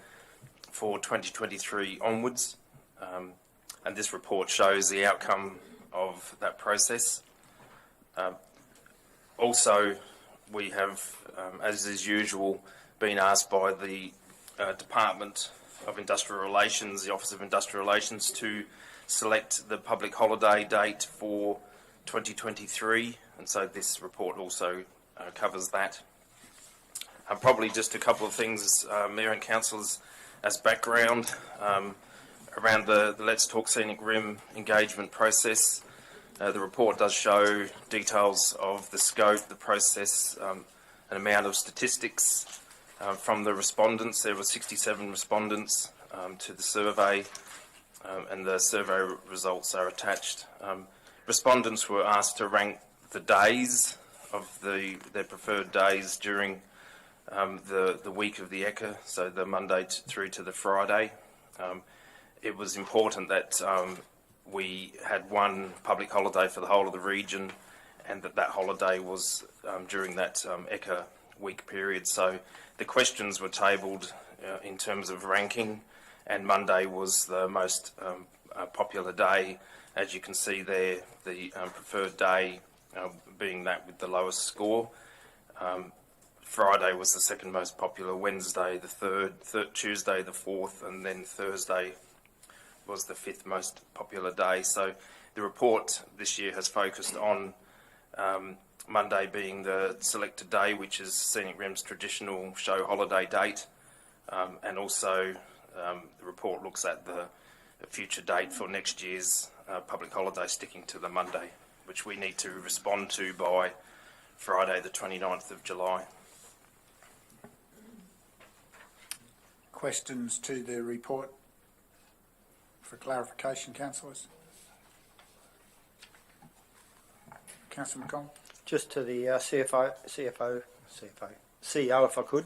for 2023 onwards. And this report shows the outcome of that process. Also, we have, as is usual, been asked by the Department of Industrial Relations, the Office of Industrial Relations, to select the public holiday date for 2023, and so this report also covers that. Probably just a couple of things, Mayor and councillors, as background around the Let's Talk Scenic Rim engagement process. The report does show details of the scope, the process, an amount of statistics from the respondents. There were 67 respondents to the survey, and the survey results are attached. Respondents were asked to rank the days of their preferred days during the week of the ECA, so the Monday through to the Friday. It was important that we had one public holiday for the whole of the region, and that holiday was during that ECA week period. So the questions were tabled in terms of ranking, and Monday was the most popular day. As you can see there, the preferred day being that with the lowest score. Friday was the second most popular, Wednesday the third, Tuesday the fourth, and then Thursday was the fifth most popular day. So the report this year has focused on Monday being the selected day, which is Scenic Rim's traditional show holiday date, and also the report looks at the future date for next year's public holiday sticking to the Monday, which we need to respond to by Friday the 29th of July. Questions to the report for clarification, councillors? Councillor McConnell? Just to the CEO, if I could.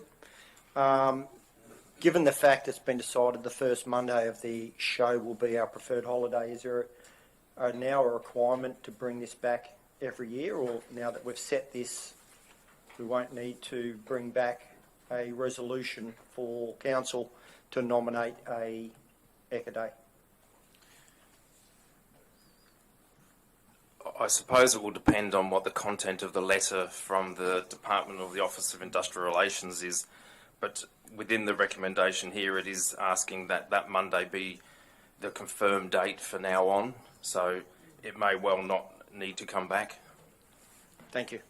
Given the fact it's been decided the first Monday of the show will be our preferred holiday, is there now a requirement to bring this back every year, or now that we've set this, we won't need to bring back a resolution for council to nominate a ECA day? I suppose it will depend on what the content of the letter from the Department of the Office of Industrial Relations is, but within the recommendation here it is asking that that Monday be the confirmed date for now on, so it may well not need to come back. Thank you.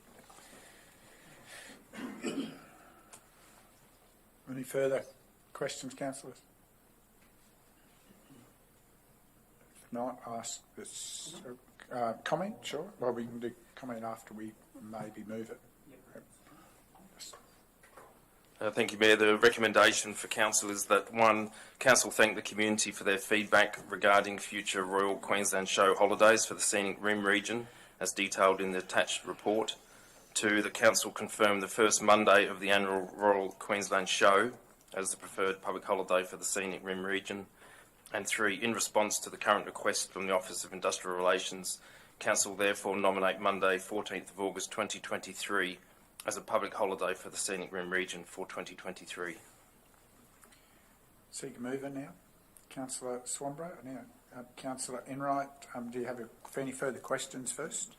Any further questions, councillors? If not, ask this comment, sure. Well, we can do comment after we maybe move it. Thank you, Mayor. The recommendation for Council is that 1, Council thank the community for their feedback regarding future Royal Queensland Show holidays for the Scenic Rim region, as detailed in the attached report. 2, the Council confirm the first Monday of the annual Royal Queensland Show as the preferred public holiday for the Scenic Rim region. And 3, in response to the current request from the Office of Industrial Relations, Council therefore nominate Monday 14th of August 2023 as a public holiday for the Scenic Rim region for 2023. Seek a mover now. Councillor Swanborough. Now, Councillor Enright, do you have any further questions first?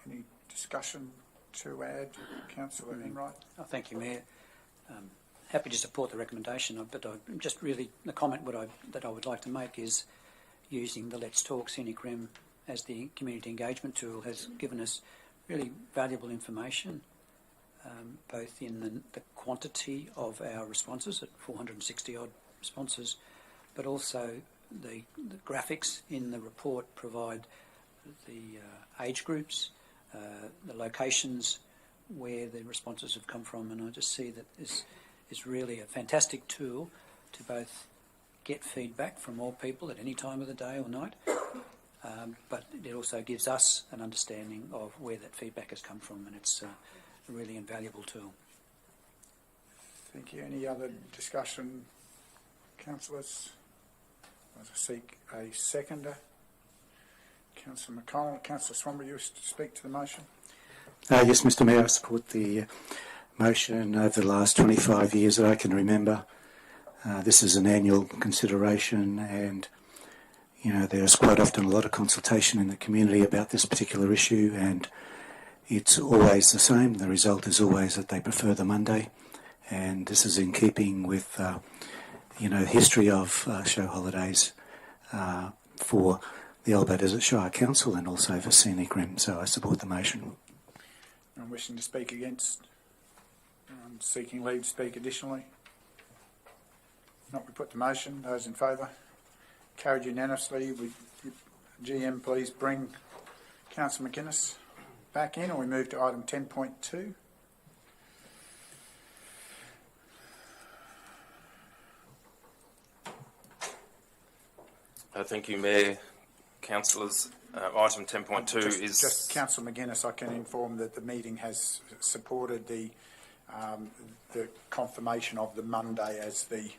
Any discussion to add, Councillor Enright? Oh, thank you, Mayor. Happy to support the recommendation, but just really the comment that I would like to make is using the Let's Talk Scenic Rim as the community engagement tool has given us really valuable information, both in the quantity of our responses at 460 odd responses, but also the graphics in the report provide the age groups, the locations where the responses have come from, and I just see that this is really a fantastic tool to both get feedback from all people at any time of the day or night, but it also gives us an understanding of where that feedback has come from, and it's a really invaluable tool. Thank you. Any other discussion, councillors? I seek a seconder. Councillor McConnell. Councillor Swanborough, you wish to speak to the motion? Yes, Mr Mayor, I support the motion. Over the last 25 years that I can remember, this is an annual consideration, and there's quite often a lot of consultation in the community about this particular issue, and it's always the same. The result is always that they prefer the Monday, and this is in keeping with history of show holidays for the Alba Desert Shire Council and also for Scenic Rim. So I support the motion. I'm wishing to speak against. Seeking leave to speak additionally. Not, we put the motion. Those in favour? Carried unanimously. GM, please bring Councillor McInnes back in, or we move to item 10.2. Thank you, Mayor. Councillors, item 10.2 is... Just Councillor McGuinness, I can inform that the meeting has supported the confirmation of the Monday as the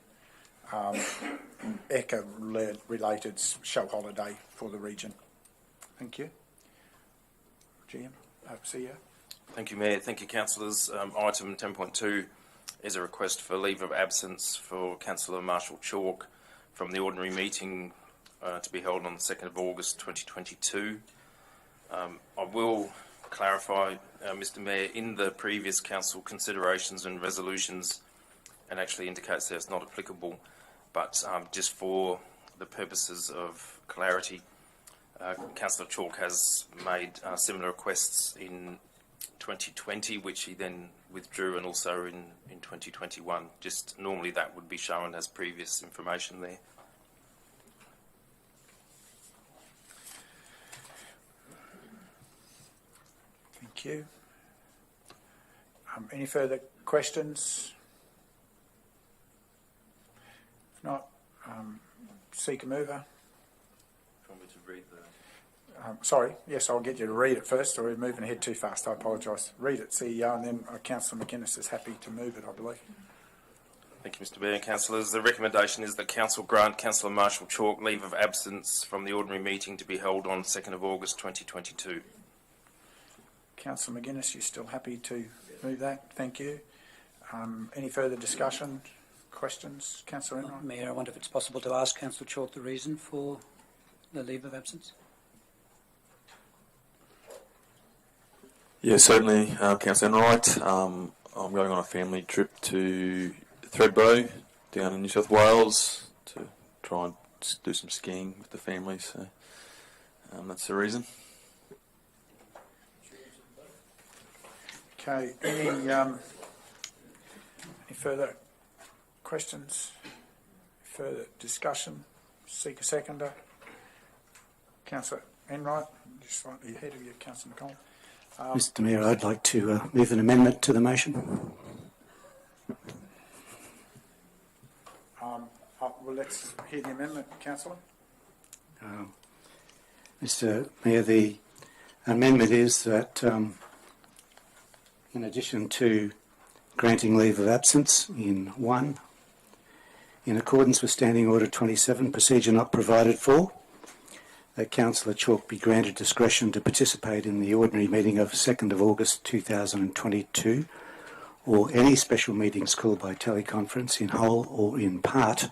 ECA-related show holiday for the region. Thank you. GM, CEO. Thank you, Mayor. Thank you, councillors. Item 10.2 is a request for leave of absence for Councillor Marshall Chalk from the ordinary meeting to be held on the 2nd of August 2022. I will clarify, Mr Mayor, in the previous council considerations and resolutions, it actually indicates that it's not applicable, but just for the purposes of clarity, Councillor Chalk has made similar requests in 2020, which he then withdrew, and also in 2021. Just normally that would be shown as previous information there. Thank you. Any further questions? If not, seek a mover. Want me to read the... Sorry, yes, I'll get you to read it first, or we're moving ahead too fast. I apologise. Read it, CEO, and then Councillor McInnes is happy to move it, I believe. Thank you, Mr Mayor and Councillors. The recommendation is that Council grant Councillor Marshall Chalk leave of absence from the ordinary meeting to be held on 2nd of August 2022. Councillor McInnes, you still happy to move that? Thank you. Any further discussion, questions? Councillor Enright? Mayor, I wonder if it's possible to ask Councillor Chalk the reason for the leave of absence? Yeah, certainly, Councillor Enright. I'm going on a family trip to Thredbo down in New South Wales to try and do some skiing with the family, so that's the reason. Okay, any further questions? Further discussion? Seek a seconder. Councillor Enright, just slightly ahead of you, Councillor McConnell. Mr Mayor, I'd like to move an amendment to the motion. Well, let's hear the amendment, Councillor. Mr Mayor, the amendment is that in addition to granting leave of absence in accordance with Standing Order 27, procedure not provided for, that Councillor Chalk be granted discretion to participate in the ordinary meeting of 2nd of August 2022 or any special meetings called by teleconference in whole or in part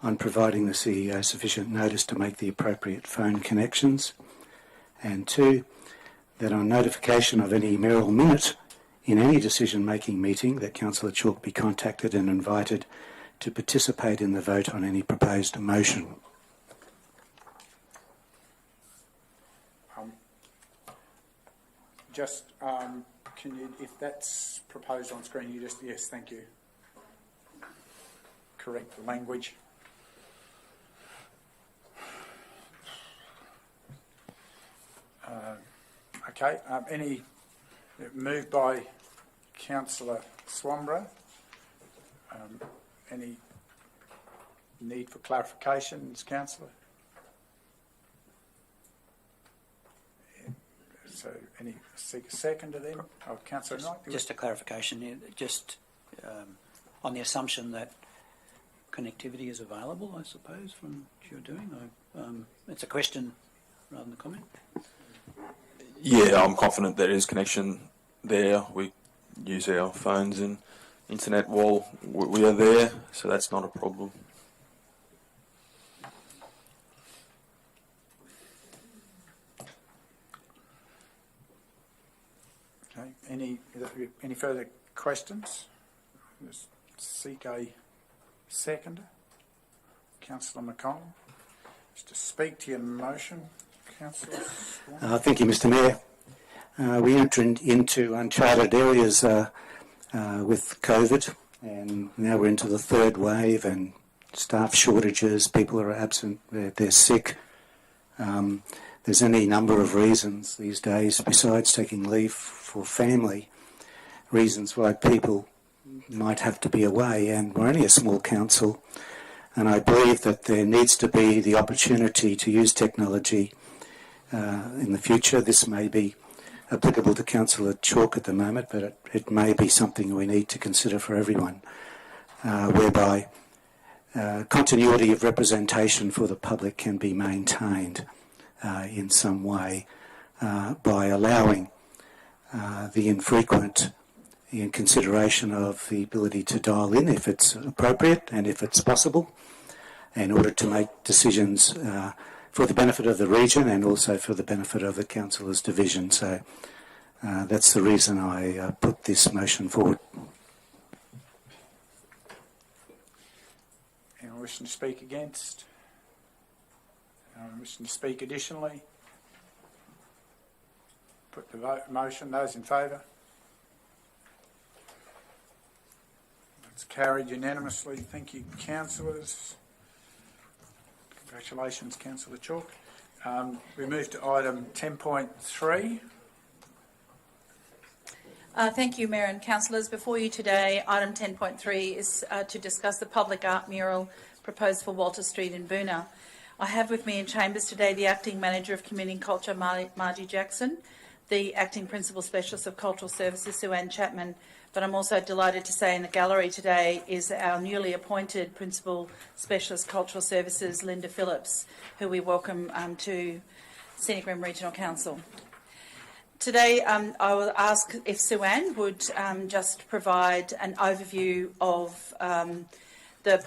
on providing the CEO sufficient notice to make the appropriate phone connections. And 2, that on notification of any mayoral minute in any decision-making meeting that Councillor Chalk be contacted and invited to participate in the vote on any proposed motion. Can you, if that's proposed on screen, you just, yes, thank you. Correct the language. Okay, any moved by Councillor Swamborough. Any need for clarifications, Councillor? So, any seek a seconder then? Oh, Councillor Knight? Just a clarification here, just on the assumption that connectivity is available, I suppose, from what you're doing. It's a question rather than a comment. Yeah, I'm confident there is connection there. We use our phones and internet while we are there, so that's not a problem. Okay, any further questions? Just seek a seconder. Councillor McConnell, just to speak to your motion. Councillor Swan. Thank you, Mr Mayor. We entered into uncharted areas with COVID, and now we're into the third wave and staff shortages, people are absent, they're sick. There's any number of reasons these days, besides taking leave for family, reasons why people might have to be away, and we're only a small council, and I believe that there needs to be the opportunity to use technology in the future. This may be applicable to Councillor Chalk at the moment, but it may be something we need to consider for everyone, whereby continuity of representation for the public can be maintained in some way by allowing the infrequent in consideration of the ability to dial in if it's appropriate and if it's possible, in order to make decisions for the benefit of the region and also for the benefit of the councillors' division. So That's the reason I put this motion forward. Anyone wishing to speak against? Anyone wishing to speak additionally? Put the motion. Those in favour? It's carried unanimously. Thank you, councillors. Congratulations, Councillor Chalk. We move to item 10.3. Thank you, Mayor and councillors. Before you today, item 10.3 is to discuss the public art mural proposed for Walter Street in Boonah. I have with me in chambers today the Acting Manager of Community and Culture, Margie Jackson, the Acting Principal Specialist of Cultural Services, Sue-Ann Chapman, but I'm also delighted to say in the gallery today is our newly appointed Principal Specialist Cultural Services, Linda Phillips, who we welcome to Scenic Rim Regional Council. Today, I will ask if Sue-Ann would just provide an overview of the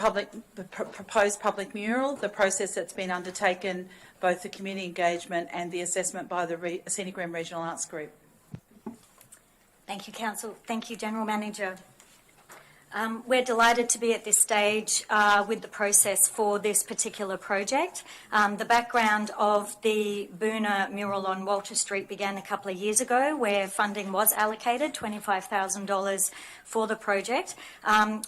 proposed public mural, the process that's been undertaken, both the community engagement and the assessment by the Scenic Rim Regional Arts Group. Thank you, Council. Thank you, General Manager. We're delighted to be at this stage with the process for this particular project. The background of the Boonah mural on Walter Street began a couple of years ago, where funding was allocated, $25,000 for the project,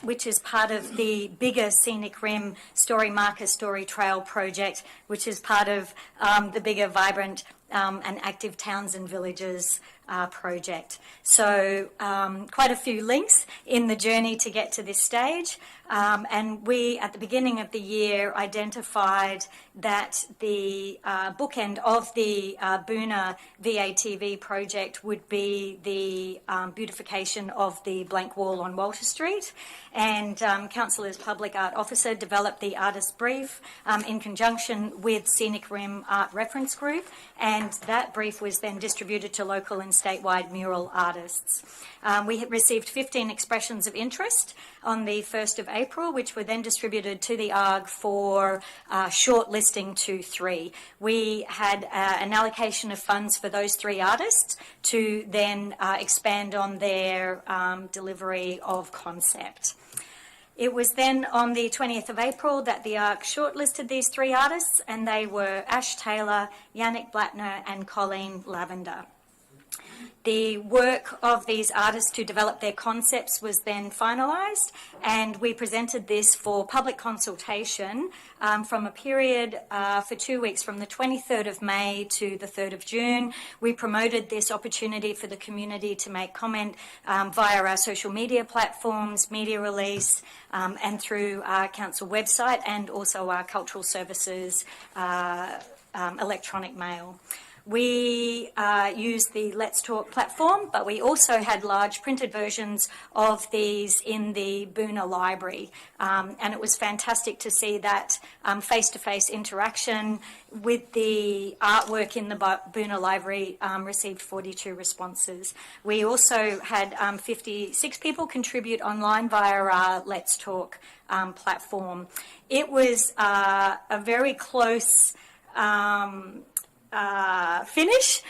which is part of the bigger Scenic Rim Story Marker Story Trail project, which is part of the bigger Vibrant and Active Towns and Villages project. So quite a few links in the journey to get to this stage. And we, at the beginning of the year, identified that the bookend of the Boonah VATV project would be the beautification of the blank wall on Walter Street. And Councillor's Public Art Officer developed the artist brief in conjunction with Scenic Rim Art Reference Group, and that brief was then distributed to local and statewide mural artists. We had received 15 expressions of interest on the 1st of April, which were then distributed to the ARG for shortlisting to 3. We had an allocation of funds for those 3 artists to then expand on their delivery of concept. It was then on the 20th of April that the ARC shortlisted these 3 artists, and they were Ash Taylor, Yannick Blattner and Colleen Lavender. The work of these artists to develop their concepts was then finalised, and we presented this for public consultation from a period for 2 weeks, from the 23rd of May to the 3rd of June. We promoted this opportunity for the community to make comment via our social media platforms, media release, and through our council website, and also our cultural services electronic mail. We used the Let's Talk platform, but we also had large printed versions of these in the Boonah Library. And it was fantastic to see that face-to-face interaction with the artwork in the Boonah Library received 42 responses. We also had 56 people contribute online via our Let's Talk platform. It was a very close finish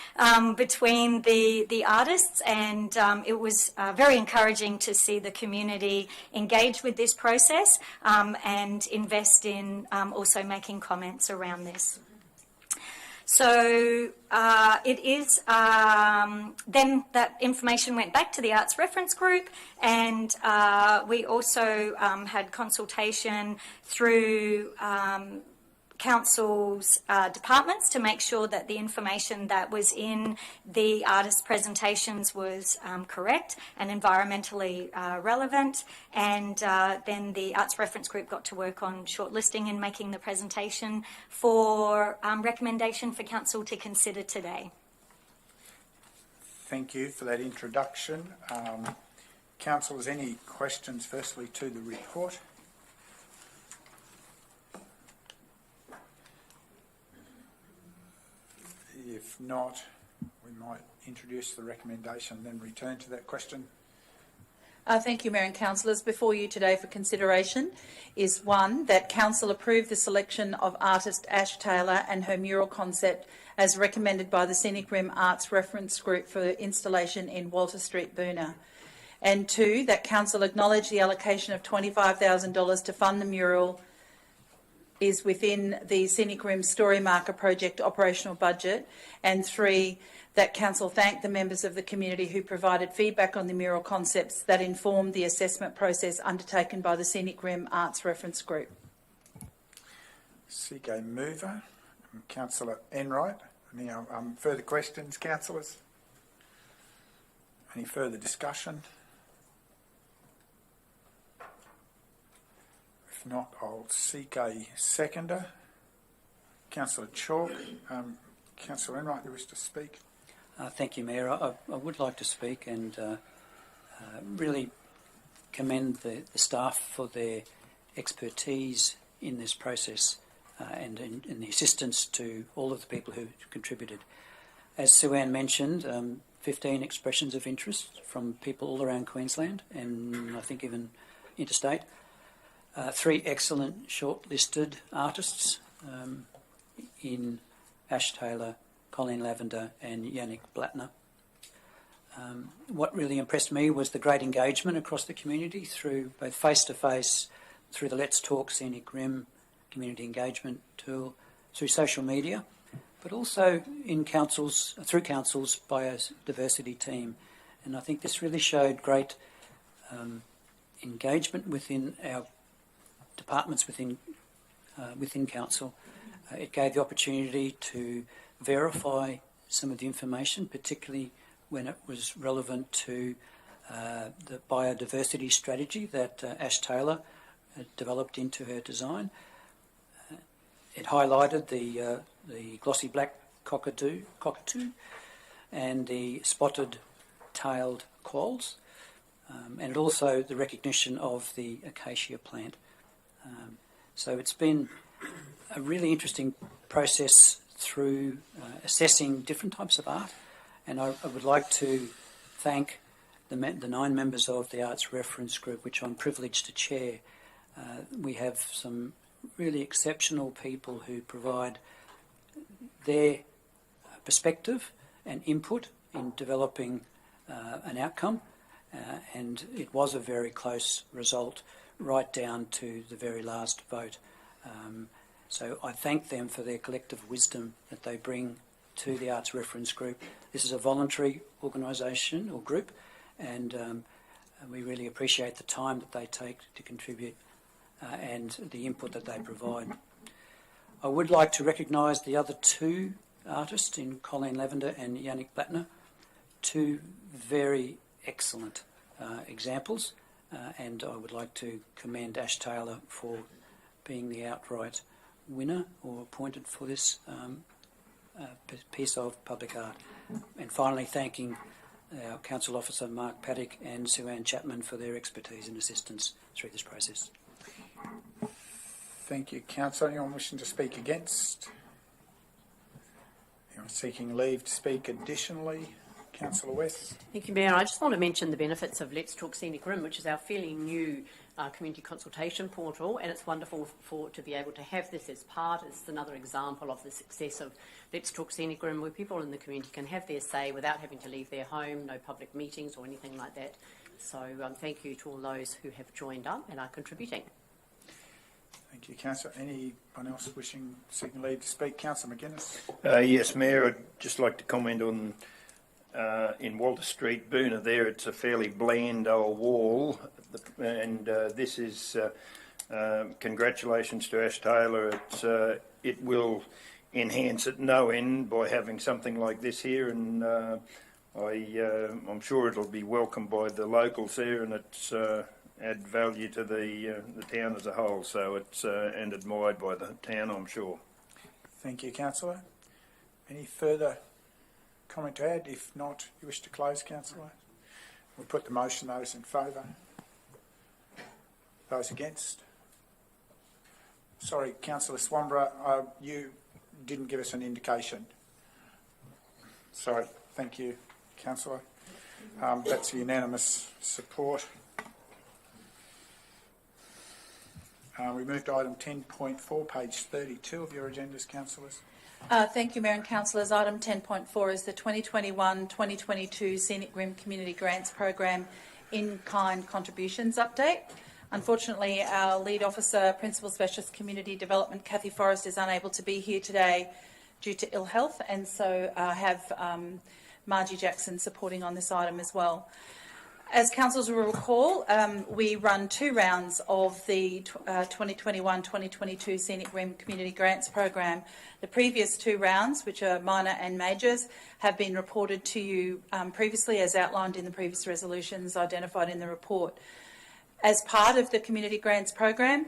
between the artists, and it was very encouraging to see the community engage with this process and invest in also making comments around this. So it is then that information went back to the Arts Reference Group, and we also had consultation through council's departments to make sure that the information that was in the artist presentations was correct and environmentally relevant. And then the Arts Reference Group got to work on shortlisting and making the presentation for recommendation for council to consider today. Thank you for that introduction. Councillors, any questions firstly to the report? If not, we might introduce the recommendation, then return to that question. Thank you, Mayor and Councillors. Before you today for consideration is one, that Council approve the selection of artist Ash Taylor and her mural concept as recommended by the Scenic Rim Arts Reference Group for installation in Walter Street, Boona. And two, that Council acknowledge the allocation of $25,000 to fund the mural is within the Scenic Rim Story Marker project operational budget. And three, that Council thank the members of the community who provided feedback on the mural concepts that informed the assessment process undertaken by the Scenic Rim Arts Reference Group. CK mover, Councillor Enright. Any further questions, councillors? Any further discussion? If not, I'll seek a seconder. Councillor Chalk. Councillor Enright, you wish to speak? Thank you, Mayor. I would like to speak and really commend the staff for their expertise in this process and in the assistance to all of the people who contributed. As Sue-Ann mentioned, 15 expressions of interest from people all around Queensland and I think even interstate. 3 excellent shortlisted artists in Ash Taylor, Colleen Lavender and Yannick Blattner. What really impressed me was the great engagement across the community through both face-to-face, through the Let's Talk Scenic Rim community engagement tool, through social media, but also in councils, through councils by a diversity team. And I think this really showed great engagement within our departments within council. It gave the opportunity to verify some of the information, particularly when it was relevant to the biodiversity strategy that Ash Taylor developed into her design. It highlighted the glossy black cockatoo and the spotted-tailed quolls, and also the recognition of the acacia plant. So it's been a really interesting process through assessing different types of art, and I would like to thank the 9 members of the Arts Reference Group, which I'm privileged to chair. We have some really exceptional people who provide their perspective and input in developing an outcome, and it was a very close result right down to the very last vote. So I thank them for their collective wisdom that they bring to the Arts Reference Group. This is a voluntary organisation or group, and we really appreciate the time that they take to contribute and the input that they provide. I would like to recognise the other 2 artists in Colleen Lavender and Yannick Blattner, 2 very excellent examples, and I would like to commend Ash Taylor for being the outright winner or appointed for this piece of public art. And finally, thanking our Council Officer Mark Paddock and Sue-Ann Chapman for their expertise and assistance through this process. Thank you, Councillor. Anyone wishing to speak against? Anyone seeking leave to speak additionally? Councillor West. Thank you, Mayor. I just want to mention the benefits of Let's Talk Scenic Rim, which is our fairly new community consultation portal, and it's wonderful to be able to have this as part. It's another example of the success of Let's Talk Scenic Rim, where people in the community can have their say without having to leave their home, no public meetings or anything like that. So thank you to all those who have joined up and are contributing. Thank you, Councillor. Anyone else seeking leave to speak? Councillor McGuinness. Yes, Mayor, I'd just like to comment on in Walter Street, Boona there, it's a fairly bland old wall, and this is, congratulations to Ash Taylor. It will enhance it no end by having something like this here, and I'm sure it'll be welcomed by the locals there, and it's add value to the town as a whole, so it's and admired by the town, I'm sure. Thank you, Councillor. Any further comment to add? If not, you wish to close, Councillor? We'll put the motion. Those in favour? Those against? Sorry, Councillor Swanborough, you didn't give us an indication. Sorry. Thank you, Councillor. That's unanimous support. We move to item 10.4, page 32 of your agendas, councillors. Thank you, Mayor and Councillors. Item 10.4 is the 2021-2022 Scenic Rim Community Grants Program in-kind contributions update. Unfortunately, our lead officer, Principal Specialist Community Development, Kathy Forrest, is unable to be here today due to ill health, and so I have Margie Jackson supporting on this item as well. As councillors will recall, we run 2 rounds of the 2021-2022 Scenic Rim Community Grants Program. The previous 2 rounds, which are minor and majors, have been reported to you previously, as outlined in the previous resolutions identified in the report. As part of the Community Grants Program,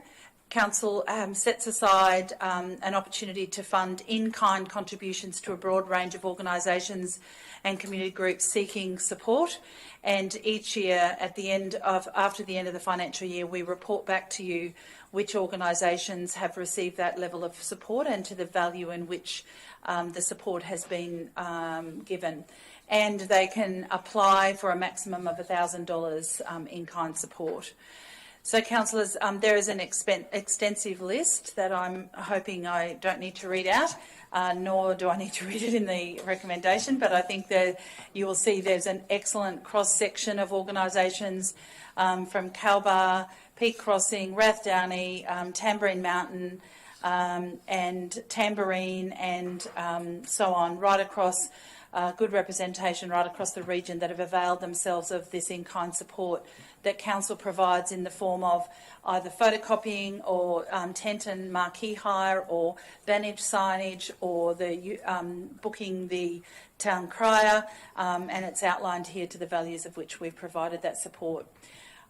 Council sets aside an opportunity to fund in-kind contributions to a broad range of organisations and community groups seeking support. And each year, after the end of the financial year, we report back to you which organisations have received that level of support and to the value in which the support has been given. And they can apply for a maximum of $1,000 in-kind support. So, councillors, there is an extensive list that I'm hoping I don't need to read out, nor do I need to read it in the recommendation, but I think that you will see there's an excellent cross-section of organisations from Calbar, Peak Crossing, Rathdowney, Tambourine Mountain, and Tambourine, and so on, right across, good representation right across the region that have availed themselves of this in-kind support that Council provides in the form of either photocopying or tent and marquee hire or vantage signage or the booking the town crier, and it's outlined here to the values of which we've provided that support.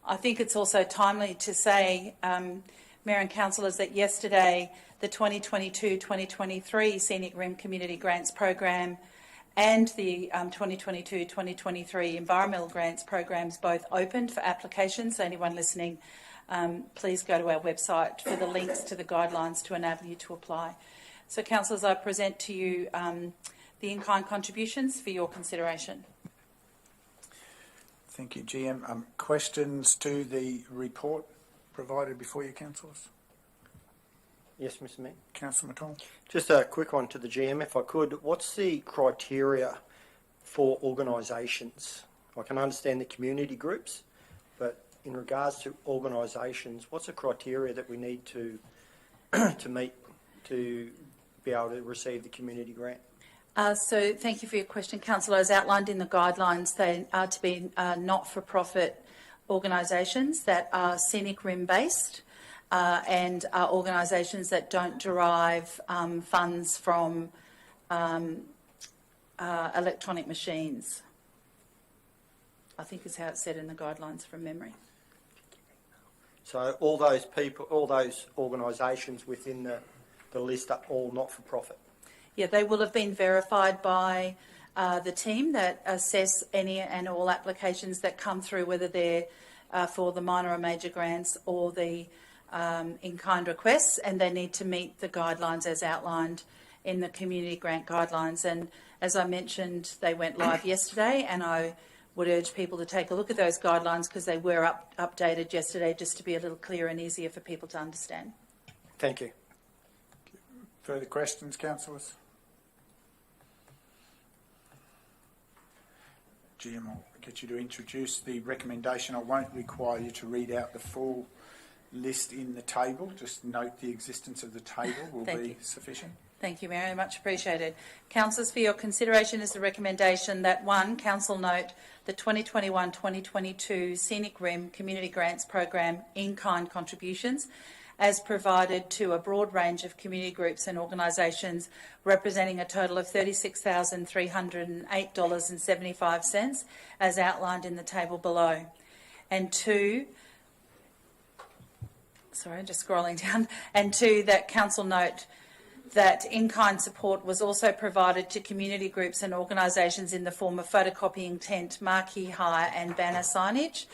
I think it's also timely to say, Mayor and Councillors, that yesterday the 2022-2023 Scenic Rim Community Grants Program and the 2022-2023 Environmental Grants Programs both opened for applications. So anyone listening, please go to our website for the links to the guidelines to enable you to apply. So, councillors, I present to you the in-kind contributions for your consideration. Thank you, GM. Questions to the report provided before you, councillors? Yes, Mr Mayor. Councillor McConnell. Just a quick one to the GM, if I could. What's the criteria for organisations? I can understand the community groups, but in regards to organisations, what's the criteria that we need to to meet to be able to receive the community grant? So thank you for your question, Councillor. As outlined in the guidelines, they are to be not-for-profit organisations that are scenic rim based and are organisations that don't derive funds from electronic machines. I think is how it's said in the guidelines from memory. So all those people, all those organisations within the list are all not-for-profit? Yeah, they will have been verified by the team that assess any and all applications that come through, whether they're for the minor or major grants or the in-kind requests, and they need to meet the guidelines as outlined in the community grant guidelines. And as I mentioned, they went live yesterday, and I would urge people to take a look at those guidelines because they were updated yesterday just to be a little clearer and easier for people to understand. Thank you. Further questions, councillors? GM, I'll get you to introduce the recommendation. I won't require you to read out the full list in the table. Just note the existence of the table will be sufficient. Thank you, Mary. Much appreciated. Councillors, for your consideration is the recommendation that 1, Council note the 2021-2022 Scenic Rim Community Grants Program in-kind contributions as provided to a broad range of community groups and organisations representing a total of $36,308.75 as outlined in the table below. And 2, sorry, just scrolling down, and 2, that Council note that in-kind support was also provided to community groups and organisations in the form of photocopying tent, marquee hire and banner signage.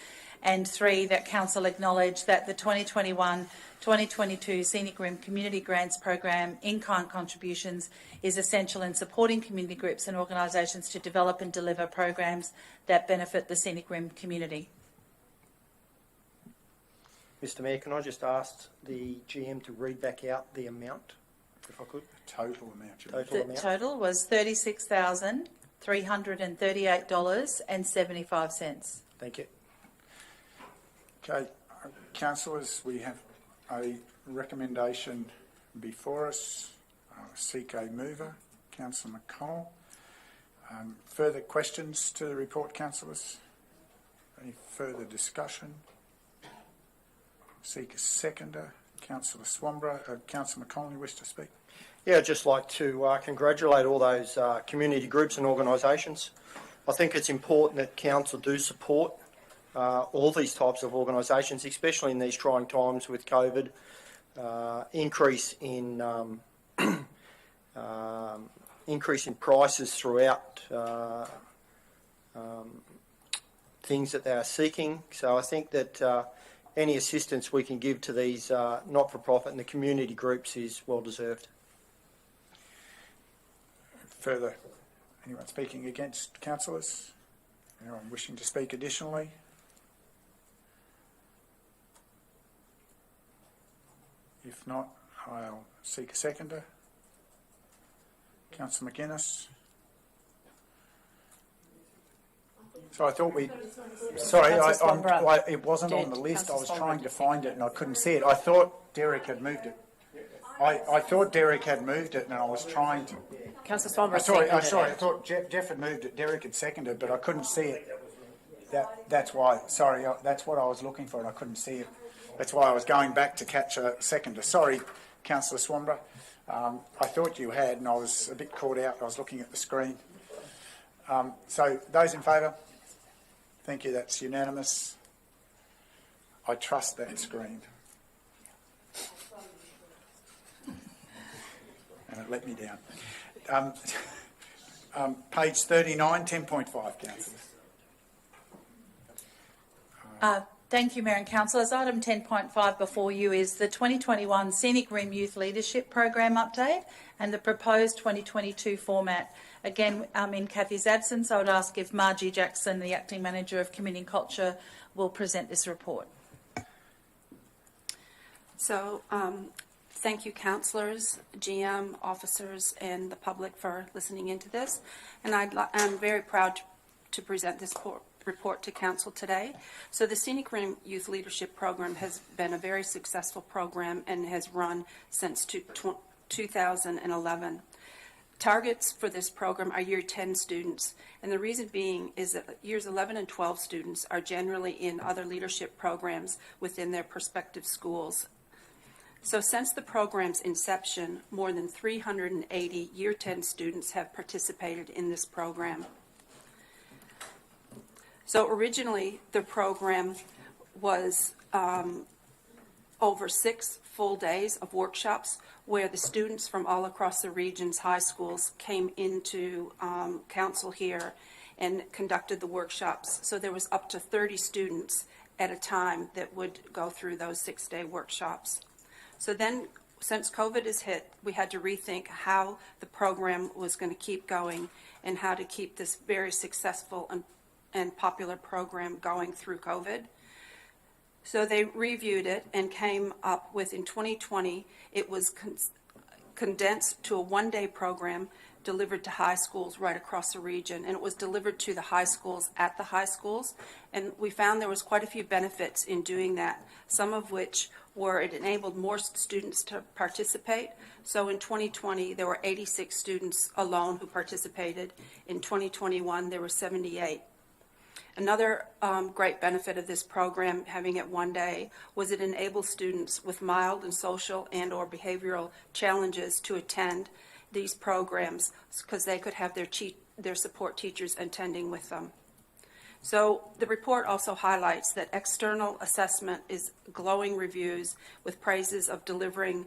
And 3, that Council acknowledge that the 2021-2022 Scenic Rim Community Grants Program in-kind contributions is essential in supporting community groups and organisations to develop and deliver programs that benefit the Scenic Rim community. Mr Mayor, can I just ask the GM to read back out the amount, if I could? Total amount. The total was $36,338.75. Thank you. Okay, councillors, we have a recommendation before us. Seek a mover, Councillor McConnell. Further questions to the report, councillors? Any further discussion? Seek a seconder, Councillor Swanborough. Councillor McConnell, you wish to speak? Yeah, I'd just like to congratulate all those community groups and organisations. I think it's important that council do support all these types of organisations, especially in these trying times with COVID, increase in prices throughout things that they are seeking. So I think that any assistance we can give to these not-for-profit and the community groups is well deserved. Further, anyone speaking against councillors? Anyone wishing to speak additionally? If not, I'll seek a seconder. Councillor McGuinness. So I thought we. Sorry, it wasn't on the list. I was trying to find it and I couldn't see it. I thought Derek had moved it. I thought Derek had moved it and I was trying to. Councillor Swanborough. Sorry. I thought Jeff had moved it. Derek had seconded, but I couldn't see it. That's why. Sorry, that's what I was looking for and I couldn't see it. That's why I was going back to catch a seconder. Sorry, Councillor Swanborough. I thought you had, and I was a bit caught out. I was looking at the screen. So, those in favour? Thank you. That's unanimous. I trust that screen. And it let me down. Page 39, 10.5, councillors. Thank you, Mayor and Councillors. Item 10.5 before you is the 2021 Scenic Rim Youth Leadership Program update and the proposed 2022 format. Again, in Kathy's absence, I would ask if Margie Jackson, the Acting Manager of Community and Culture, will present this report. So, thank you, councillors, GM, officers, and the public for listening into this. And I'm very proud to present this report to council today. So the Scenic Rim Youth Leadership Program has been a very successful program and has run since 2011. Targets for this program are year 10 students, and the reason being is that years 11 and 12 students are generally in other leadership programs within their prospective schools. So since the program's inception, more than 380 year 10 students have participated in this program. So originally, the program was over 6 full days of workshops where the students from all across the region's high schools came into council here and conducted the workshops. So there was up to 30 students at a time that would go through those 6-day workshops. So then, since COVID has hit, we had to rethink how the program was going to keep going and how to keep this very successful and popular program going through COVID. So they reviewed it and came up with, in 2020, it was condensed to a 1-day program delivered to high schools right across the region, and it was delivered to the high schools at the high schools, and we found there was quite a few benefits in doing that, some of which were it enabled more students to participate. So in 2020, there were 86 students alone who participated. In 2021, there were 78. Another great benefit of this program, having it 1 day, was it enabled students with mild and social and or behavioral challenges to attend these programs because they could have their support teachers attending with them. So the report also highlights that external assessment is glowing reviews with praises of delivering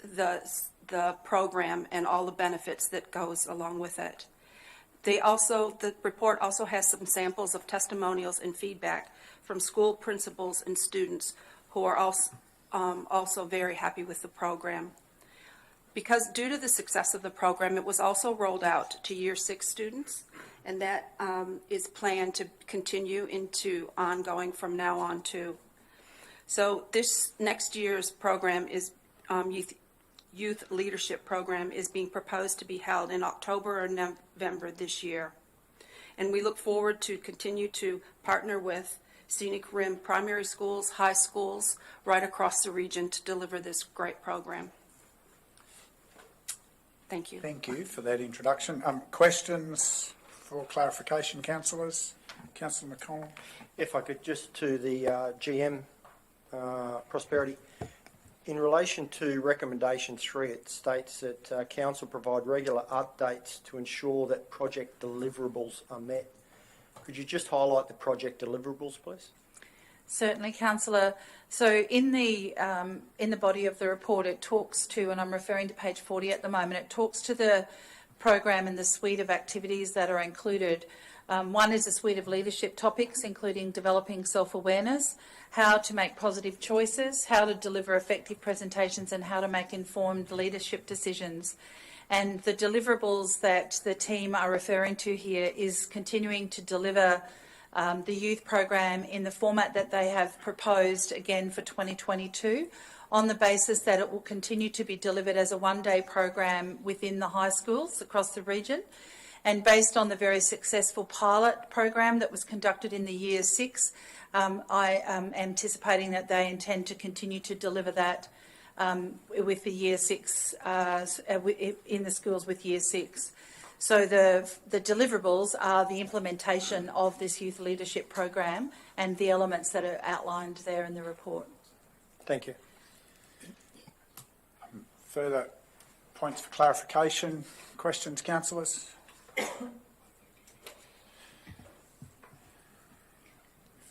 the program and all the benefits that goes along with it. The report also has some samples of testimonials and feedback from school principals and students who are also very happy with the program. Because due to the success of the program, it was also rolled out to Year 6 students, and that is planned to continue into ongoing from now on too. So this next year's program is youth leadership program is being proposed to be held in October or November this year. And we look forward to continue to partner with Scenic Rim primary schools, high schools, right across the region to deliver this great program. Thank you. Thank you for that introduction. Questions for clarification, councillors? Councillor McConnell. If I could just to the GM Prosperity. In relation to recommendation 3, it states that council provide regular updates to ensure that project deliverables are met. Could you just highlight the project deliverables, please? Certainly, Councillor. So in the body of the report, it talks to, and I'm referring to page 40 at the moment, it talks to the program and the suite of activities that are included. One is a suite of leadership topics, including developing self-awareness, how to make positive choices, how to deliver effective presentations, and how to make informed leadership decisions. And the deliverables that the team are referring to here is continuing to deliver the youth program in the format that they have proposed again for 2022, on the basis that it will continue to be delivered as a one-day program within the high schools across the region. And based on the very successful pilot program that was conducted in the Year 6, I am anticipating that they intend to continue to deliver that with the Year 6, in the schools with Year 6. So the deliverables are the implementation of this youth leadership program and the elements that are outlined there in the report. Thank you. Further points for clarification? Questions, councillors? If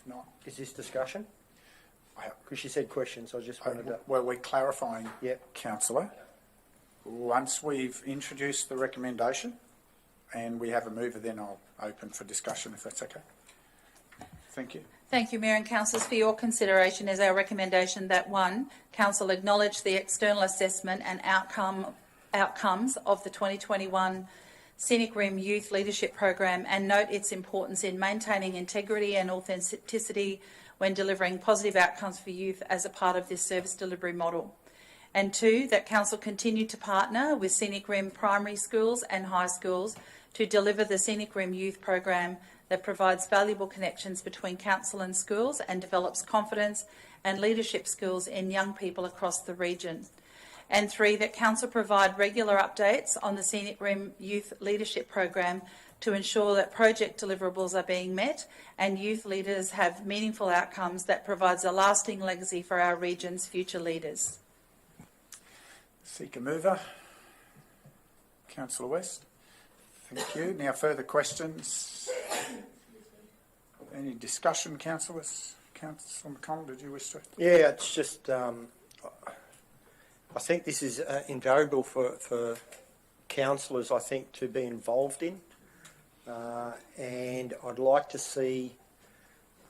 not, is this discussion? Because she said questions, I just wanted to... Well, we're clarifying, yep. Councillor. Once we've introduced the recommendation and we have a mover, then I'll open for discussion, if that's okay. Thank you. Thank you, Mayor and Councillors. For your consideration is our recommendation that 1, Council acknowledge the external assessment and outcomes of the 2021 Scenic Rim Youth Leadership Program and note its importance in maintaining integrity and authenticity when delivering positive outcomes for youth as a part of this service delivery model. And 2, that Council continue to partner with Scenic Rim primary schools and high schools to deliver the Scenic Rim Youth Program that provides valuable connections between Council and schools and develops confidence and leadership skills in young people across the region. And 3, that Council provide regular updates on the Scenic Rim Youth Leadership Program to ensure that project deliverables are being met and youth leaders have meaningful outcomes that provides a lasting legacy for our region's future leaders. Seek a mover. Councillor West. Thank you. Now further questions? Any discussion, councillors? Councillor McConnell, did you wish to? Yeah, it's just... I think this is invaluable for councillors, I think, to be involved in. And I'd like to see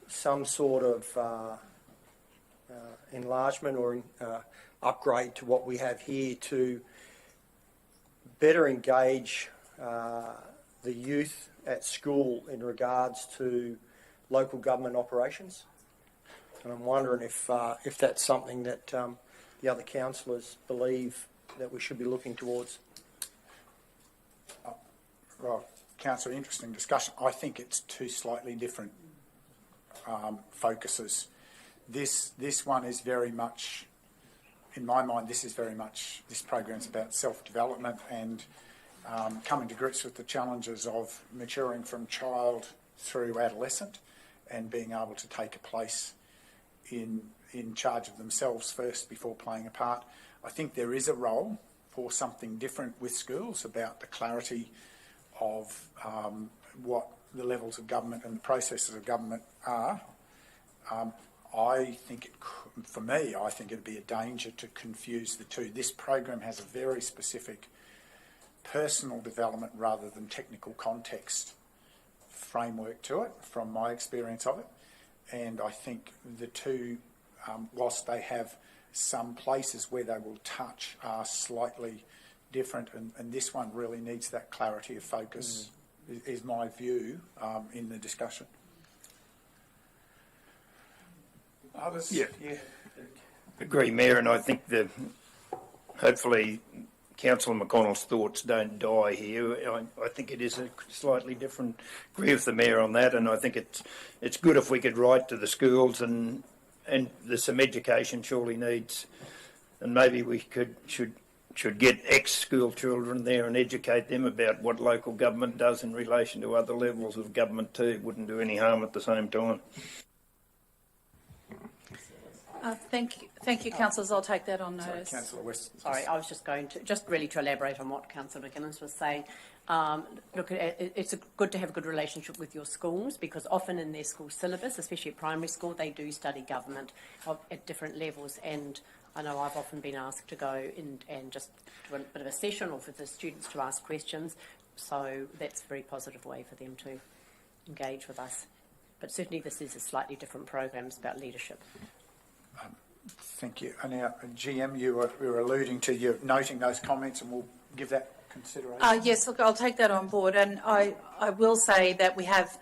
some sort of enlargement or upgrade to what we have here to better engage the youth at school in regards to local government operations. And I'm wondering if that's something that the other councillors believe that we should be looking towards. Well, Councillor, interesting discussion. I think it's 2 slightly different focuses. This one is very much, in my mind, this program's about self-development and coming to grips with the challenges of maturing from child through adolescent and being able to take a place in charge of themselves first before playing a part. I think there is a role for something different with schools about the clarity of what the levels of government and the processes of government are. I think, for me, I think it'd be a danger to confuse the two. This program has a very specific personal development rather than technical context framework to it, from my experience of it. And I think the two, whilst they have some places where they will touch, are slightly different, and this one really needs that clarity of focus, is my view in the discussion. Others? Yeah. Agree, Mayor, and I think hopefully Councillor McConnell's thoughts don't die here. I think it is a slightly different. Agree with the Mayor on that, and I think it's good if we could write to the schools and there's some education surely needs, and maybe we should get ex-school children there and educate them about what local government does in relation to other levels of government too. It wouldn't do any harm at the same time. Thank you, councillors. I'll take that on notice. Councillor West. Sorry, I was just going to, just really to elaborate on what Councillor McGuinness was saying. Look, it's good to have a good relationship with your schools, because often in their school syllabus, especially at primary school, they do study government at different levels. And I know I've often been asked to go and just do a bit of a session, or for the students to ask questions. So that's a very positive way for them to engage with us. But certainly this is a slightly different program. It's about leadership. Thank you. And now, GM, you were alluding to you noting those comments, and we'll give that consideration. Yes, look, I'll take that on board, and I will say that we have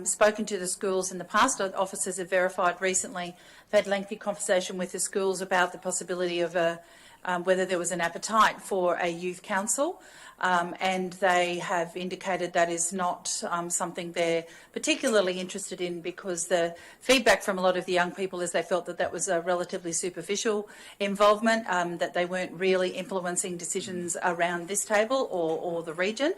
spoken to the schools in the past. Officers have verified recently. They've had lengthy conversation with the schools about the possibility of whether there was an appetite for a youth council, and they have indicated that is not something they're particularly interested in, because the feedback from a lot of the young people is they felt that that was a relatively superficial involvement, that they weren't really influencing decisions around this table or the region.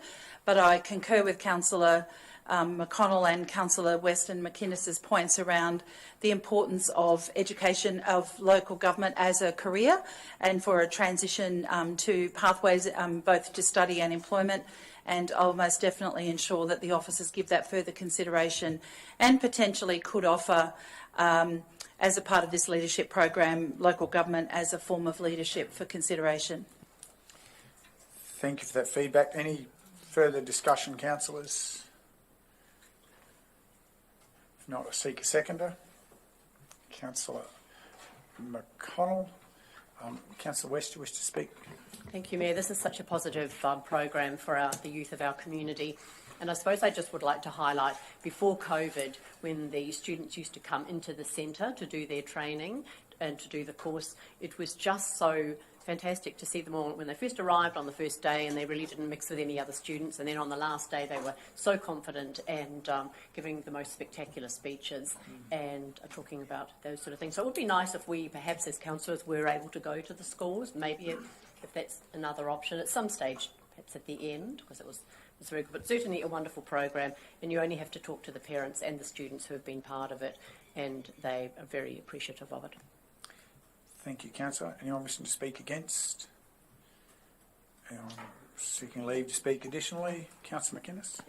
But I concur with Councillor McConnell and Councillor West and McInnes's points around the importance of education of local government as a career, and for a transition to pathways both to study and employment. And I'll most definitely ensure that the officers give that further consideration, and potentially could offer, as a part of this leadership program, local government as a form of leadership for consideration. Thank you for that feedback. Any further discussion, councillors? If not, I seek a seconder. Councillor McConnell. Councillor West, you wish to speak? Thank you, Mayor. This is such a positive program for the youth of our community. And I suppose I just would like to highlight, before COVID, when the students used to come into the centre to do their training and to do the course, it was just so fantastic to see them all when they first arrived on the first day, and they really didn't mix with any other students. And then on the last day, they were so confident and giving the most spectacular speeches and talking about those sort of things. So it would be nice if we, perhaps as councillors, were able to go to the schools, maybe if that's another option at some stage, perhaps at the end, because it was very good. But certainly a wonderful program, and you only have to talk to the parents and the students who have been part of it, and they are very appreciative of it. Thank you, councillor. Anyone wishing to speak against? Anyone seeking leave to speak additionally? Councillor McInnes.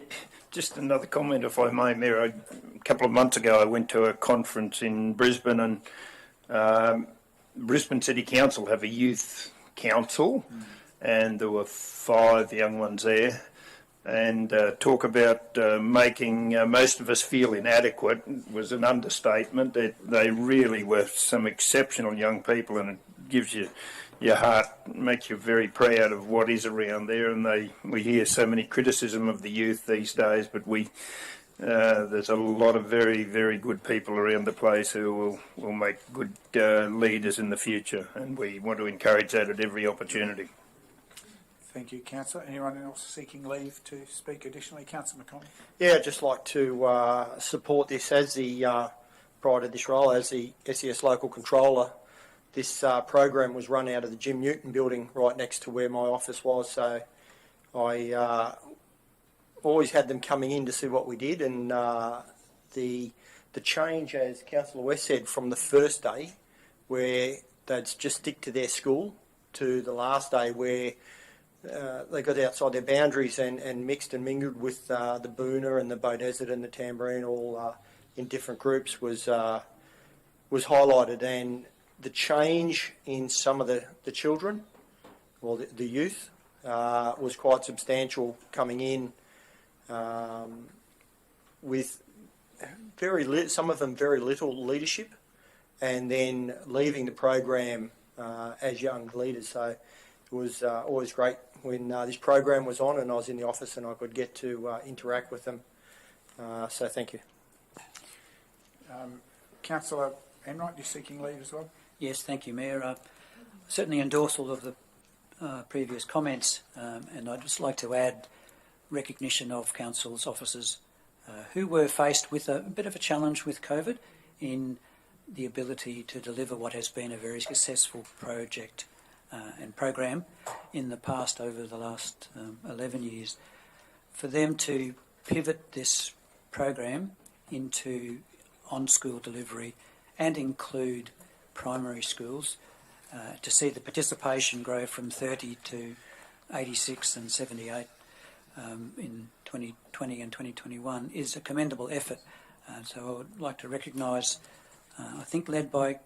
Just another comment, if I may, Mayor. A couple of months ago, I went to a conference in Brisbane, and Brisbane City Council have a youth council, and there were 5 young ones there. And talk about making most of us feel inadequate was an understatement. They really were some exceptional young people, and it gives you your heart, makes you very proud of what is around there. And we hear so many criticism of the youth these days, but there's a lot of very, very good people around the place who will make good leaders in the future, and we want to encourage that at every opportunity. Thank you, councillor. Anyone else seeking leave to speak additionally? Councillor McConnell. Yeah, I'd just like to support this as prior to this role as the SES local controller. This program was run out of the Jim Newton building right next to where my office was, so I always had them coming in to see what we did, and the change, as Councillor West said, from the first day where they'd just stick to their school to the last day where they got outside their boundaries and mixed and mingled with the Boona and the Beaudesert and the Tambourine, all in different groups, was highlighted. And the change in some of the children, or the youth, was quite substantial, coming in with some of them very little leadership, and then leaving the program as young leaders. So it was always great when this program was on and I was in the office and I could get to interact with them. So thank you. Councillor Enright, you're seeking leave as well? Yes, thank you, Mayor. I certainly endorse all of the previous comments, and I'd just like to add recognition of council's officers who were faced with a bit of a challenge with COVID in the ability to deliver what has been a very successful project and program in the past over the last 11 years. For them to pivot this program into on-school delivery and include primary schools, to see the participation grow from 30 to 86 and 78 in 2020 and 2021 is a commendable effort. So I would like to recognise, I think led by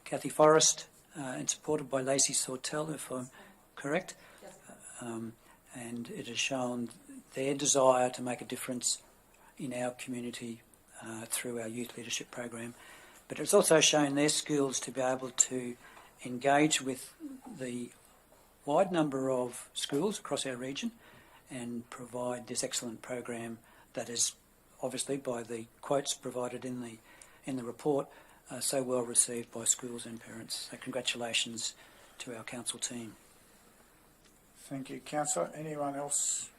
Kathy Forrest and supported by Lacey Sortel, if I'm correct, and it has shown their desire to make a difference in our community through our youth leadership program. But it's also shown their skills to be able to engage with the wide number of schools across our region and provide this excellent program that is obviously, by the quotes provided in the report, so well received by schools and parents. So congratulations to our council team. Thank you, Councillor. Anyone else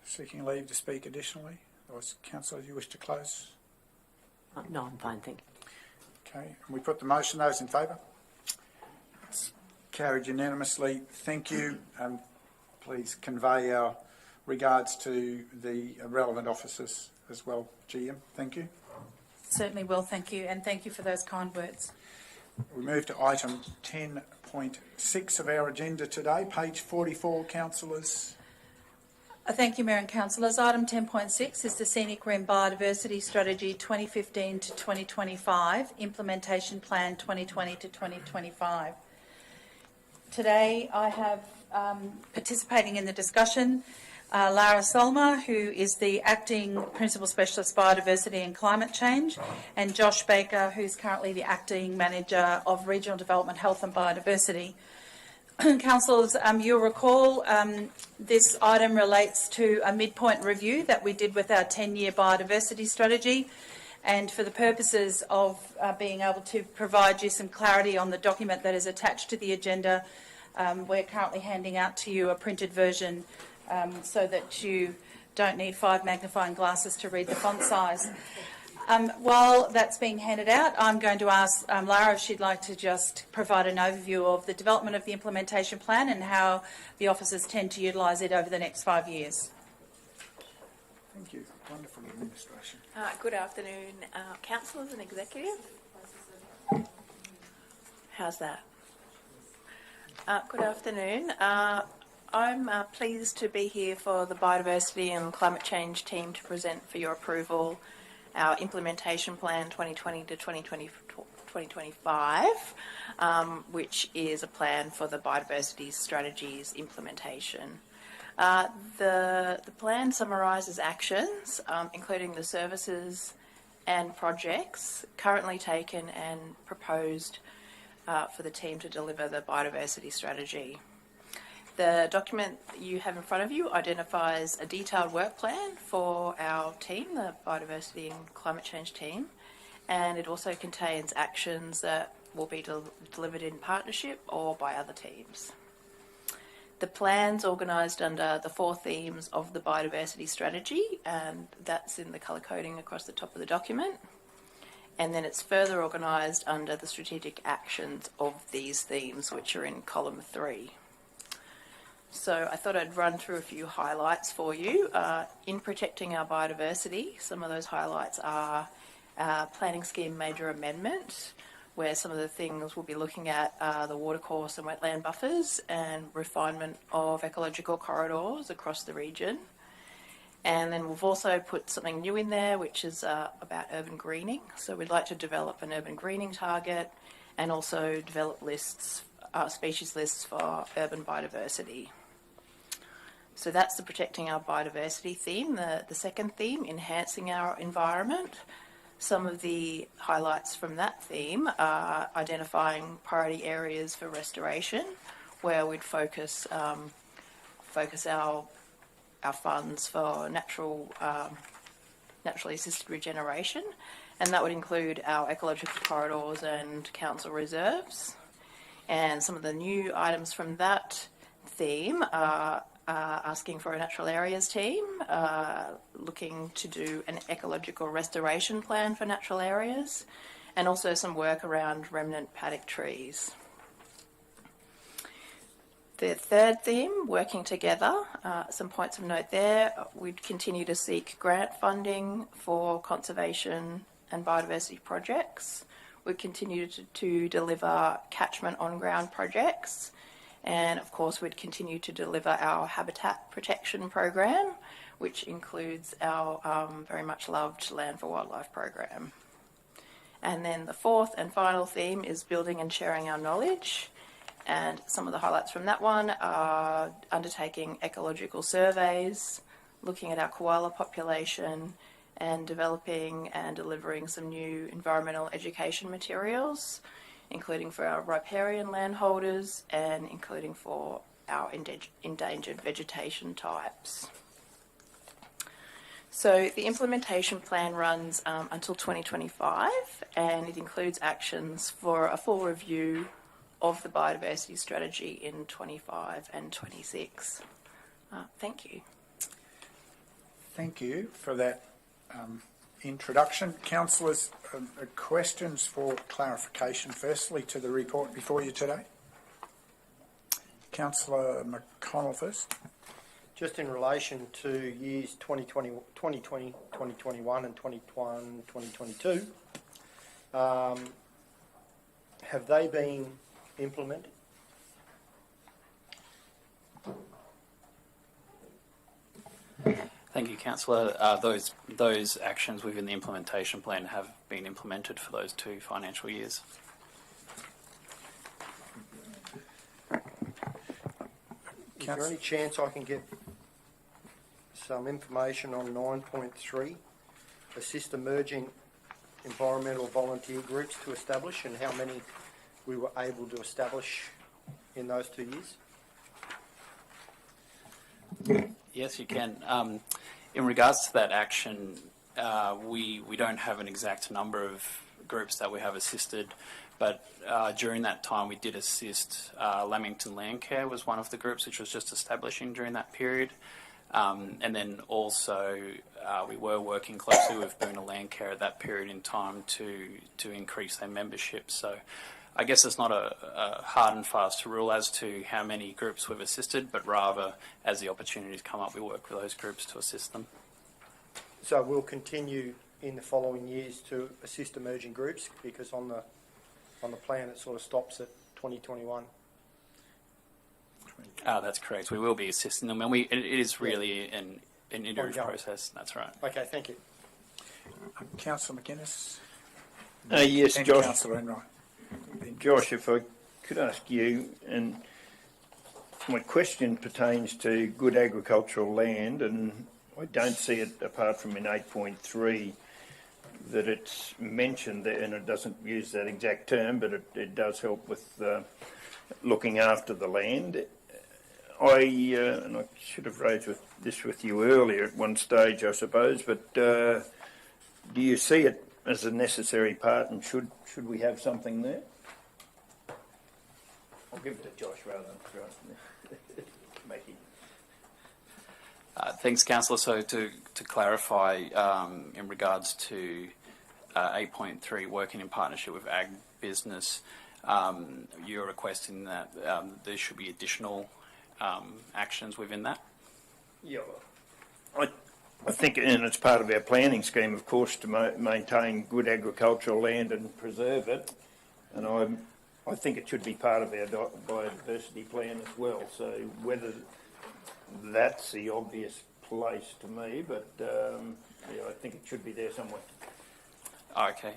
seeking leave to speak additionally? Or, Councillor, do you wish to close? No, I'm fine, thank you. Okay, we put the motion. Those in favour? It's carried unanimously. Thank you. Please convey our regards to the relevant officers as well. GM, thank you. Certainly will, thank you, and thank you for those kind words. We move to item 10.6 of our agenda today, page 44, councillors. Thank you, Mayor and Councillors. Item 10.6 is the Scenic Rim Biodiversity Strategy 2015 to 2025, Implementation Plan 2020 to 2025. Today I have participating in the discussion Lara Solma, who is the Acting Principal Specialist Biodiversity and Climate Change, and Josh Baker, who's currently the Acting Manager of Regional Development, Health and Biodiversity. Councillors, you'll recall this item relates to a midpoint review that we did with our 10-year biodiversity strategy, and for the purposes of being able to provide you some clarity on the document that is attached to the agenda, we're currently handing out to you a printed version so that you don't need 5 magnifying glasses to read the font size. While that's being handed out, I'm going to ask Lara if she'd like to just provide an overview of the development of the implementation plan and how the officers tend to utilise it over the next 5 years. Thank you. Wonderful administration. Good afternoon, councillors and executive. How's that? Good afternoon. I'm pleased to be here for the Biodiversity and Climate Change team to present for your approval our implementation plan 2020 to 2025, which is a plan for the biodiversity strategies implementation. The plan summarises actions, including the services and projects currently taken and proposed for the team to deliver the biodiversity strategy. The document you have in front of you identifies a detailed work plan for our team, the Biodiversity and Climate Change team, and it also contains actions that will be delivered in partnership or by other teams. The plan's organised under the 4 themes of the biodiversity strategy, and that's in the colour coding across the top of the document. And then it's further organised under the strategic actions of these themes, which are in column 3. So I thought I'd run through a few highlights for you. In protecting our biodiversity, some of those highlights are planning scheme major amendment, where some of the things we'll be looking at are the watercourse and wetland buffers and refinement of ecological corridors across the region. And then we've also put something new in there, which is about urban greening. So we'd like to develop an urban greening target and also develop lists, species lists for urban biodiversity. So that's the protecting our biodiversity theme. The second theme, enhancing our environment. Some of the highlights from that theme are identifying priority areas for restoration, where we'd focus our funds for naturally assisted regeneration, and that would include our ecological corridors and council reserves. And some of the new items from that theme are asking for a natural areas team, looking to do an ecological restoration plan for natural areas, and also some work around remnant paddock trees. The third theme, working together, some points of note there. We'd continue to seek grant funding for conservation and biodiversity projects. We'd continue to deliver catchment on-ground projects. And of course, we'd continue to deliver our habitat protection program, which includes our very much loved Land for Wildlife program. And then the fourth and final theme is building and sharing our knowledge. And some of the highlights from that one are undertaking ecological surveys, looking at our koala population, and developing and delivering some new environmental education materials, including for our riparian landholders and including for our endangered vegetation types. So the implementation plan runs until 2025, and it includes actions for a full review of the biodiversity strategy in 25 and 26. Thank you. Thank you for that introduction. Councillors, questions for clarification firstly to the report before you today? Councillor McConnell first. Just in relation to years 2020, 2021 and 2022, have they been implemented? Thank you, Councillor. Those actions within the implementation plan have been implemented for those 2 financial years. Is there any chance I can get some information on 9.3, assist emerging environmental volunteer groups to establish, and how many we were able to establish in those 2 years? Yes, you can. In regards to that action, we don't have an exact number of groups that we have assisted, but during that time we did assist. Lamington Landcare was one of the groups which was just establishing during that period. And then also we were working closely with Boona Landcare at that period in time to increase their membership. So I guess it's not a hard and fast rule as to how many groups we've assisted, but rather as the opportunities come up, we work with those groups to assist them. So we'll continue in the following years to assist emerging groups, because on the plan it sort of stops at 2021. That's correct. We will be assisting them, and it is really an iterative process. That's right. Okay, thank you. Councillor McInnes. Yes, and Josh. Councillor Enright. Josh, if I could ask you, and my question pertains to good agricultural land, and I don't see it apart from in 8.3 that it's mentioned there, and it doesn't use that exact term, but it does help with looking after the land. And I should have raised this with you earlier at one stage, I suppose, but do you see it as a necessary part, and should we have something there? I'll give it to Josh rather than Mackie. Thanks, Councillor. So to clarify, in regards to 8.3, working in partnership with ag business, you're requesting that there should be additional actions within that? Yeah, I think, and it's part of our planning scheme, of course, to maintain good agricultural land and preserve it. And I think it should be part of our biodiversity plan as well. So whether that's the obvious place to me, but yeah, I think it should be there somewhere. Okay,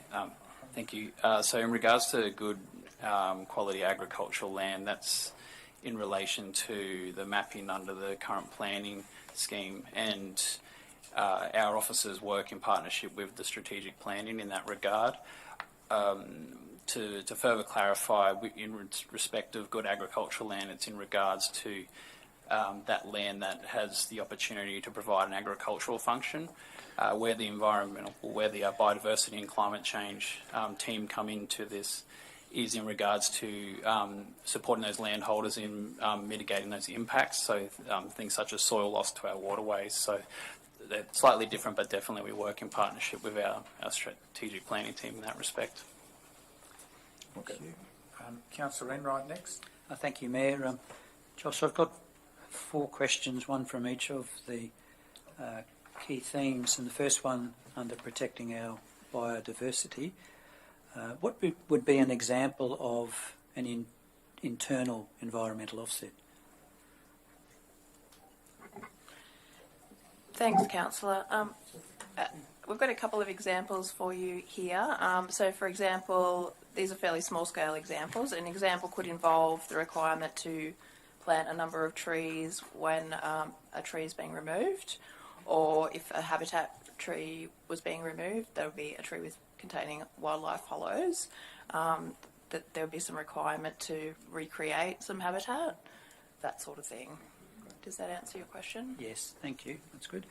thank you. So in regards to good quality agricultural land, that's in relation to the mapping under the current planning scheme, and our officers work in partnership with the strategic planning in that regard. To further clarify, in respect of good agricultural land, it's in regards to that land that has the opportunity to provide an agricultural function. Where the biodiversity and climate change team come into this is in regards to supporting those landholders in mitigating those impacts, so things such as soil loss to our waterways. So they're slightly different, but definitely we work in partnership with our strategic planning team in that respect. Thank you. Councillor Enright next. Thank you, Mayor. Josh, I've got 4 questions, one from each of the key themes, and the first one under protecting our biodiversity. What would be an example of an internal environmental offset? Thanks, Councillor. We've got a couple of examples for you here. So, for example, these are fairly small-scale examples. An example could involve the requirement to plant a number of trees when a tree is being removed, or if a habitat tree was being removed, there would be a tree containing wildlife hollows, that there would be some requirement to recreate some habitat, that sort of thing. Does that answer your question? Yes, thank you. That's good.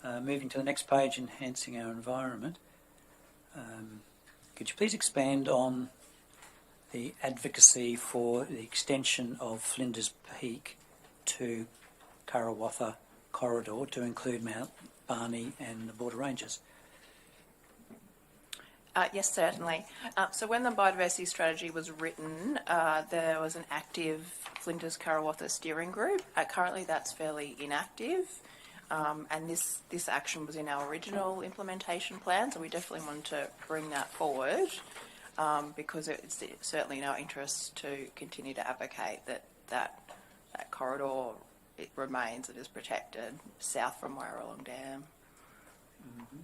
Moving to the next page, enhancing our environment. Could you please expand on the advocacy for the extension of Flinders Peak to Karawatha corridor to include Mount Barney and the Border Ranges? Yes, certainly. So when the biodiversity strategy was written, there was an active Flinders Karawatha steering group. Currently that's fairly inactive, and this action was in our original implementation plan, so we definitely wanted to bring that forward, because it's certainly in our interest to continue to advocate that corridor, it remains, it is protected south from Warralong Dam. Mm-hmm.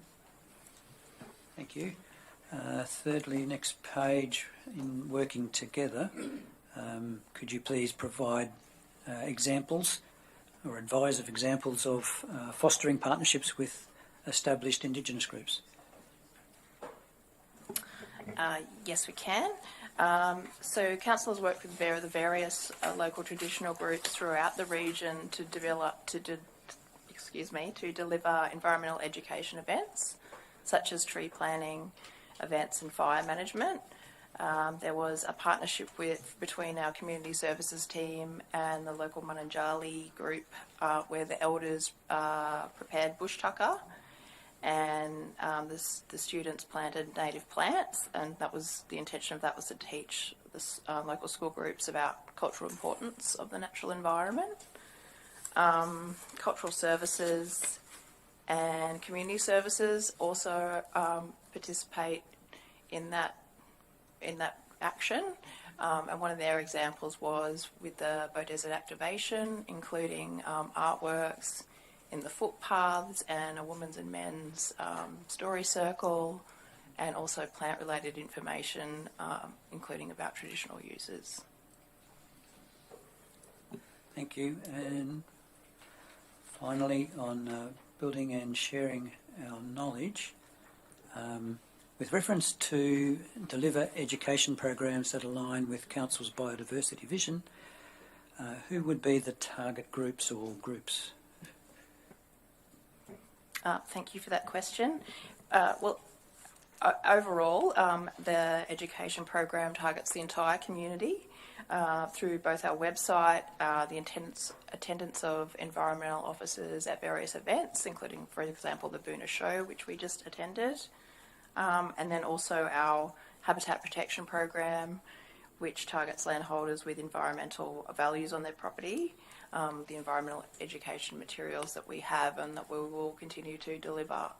Thank you. Thirdly, next page, in working together, could you please provide examples or advise of examples of fostering partnerships with established Indigenous groups? Yes, we can. So council has worked with the various local traditional groups throughout the region to deliver environmental education events, such as tree planting events and fire management. There was a partnership between our community services team and the local Mununjali group, where the elders prepared bush tucker, and the students planted native plants, and that was the intention of that was to teach the local school groups about cultural importance of the natural environment. Cultural services and community services also participate in that action, and one of their examples was with the Bow Desert activation, including artworks in the footpaths and a women's and men's story circle, and also plant-related information, including about traditional uses. Thank you. And finally, on building and sharing our knowledge, with reference to deliver education programs that align with Council's biodiversity vision, who would be the target groups or groups? Thank you for that question. Overall, the education program targets the entire community through both our website, the attendance of environmental officers at various events, including, for example, the Boona Show, which we just attended, and then also our habitat protection program, which targets landholders with environmental values on their property, the environmental education materials that we have and that we will continue to deliver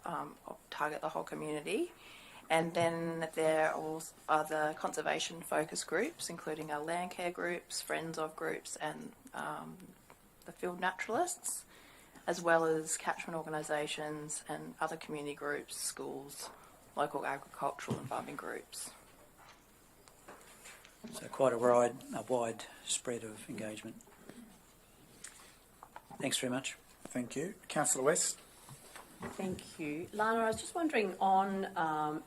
target the whole community. And then there are the conservation focus groups, including our land care groups, friends of groups, and the field naturalists, as well as catchment organisations and other community groups, schools, local agricultural and farming groups. So quite a wide spread of engagement. Thanks very much. Thank you. Councillor West. Thank you. Lana, I was just wondering on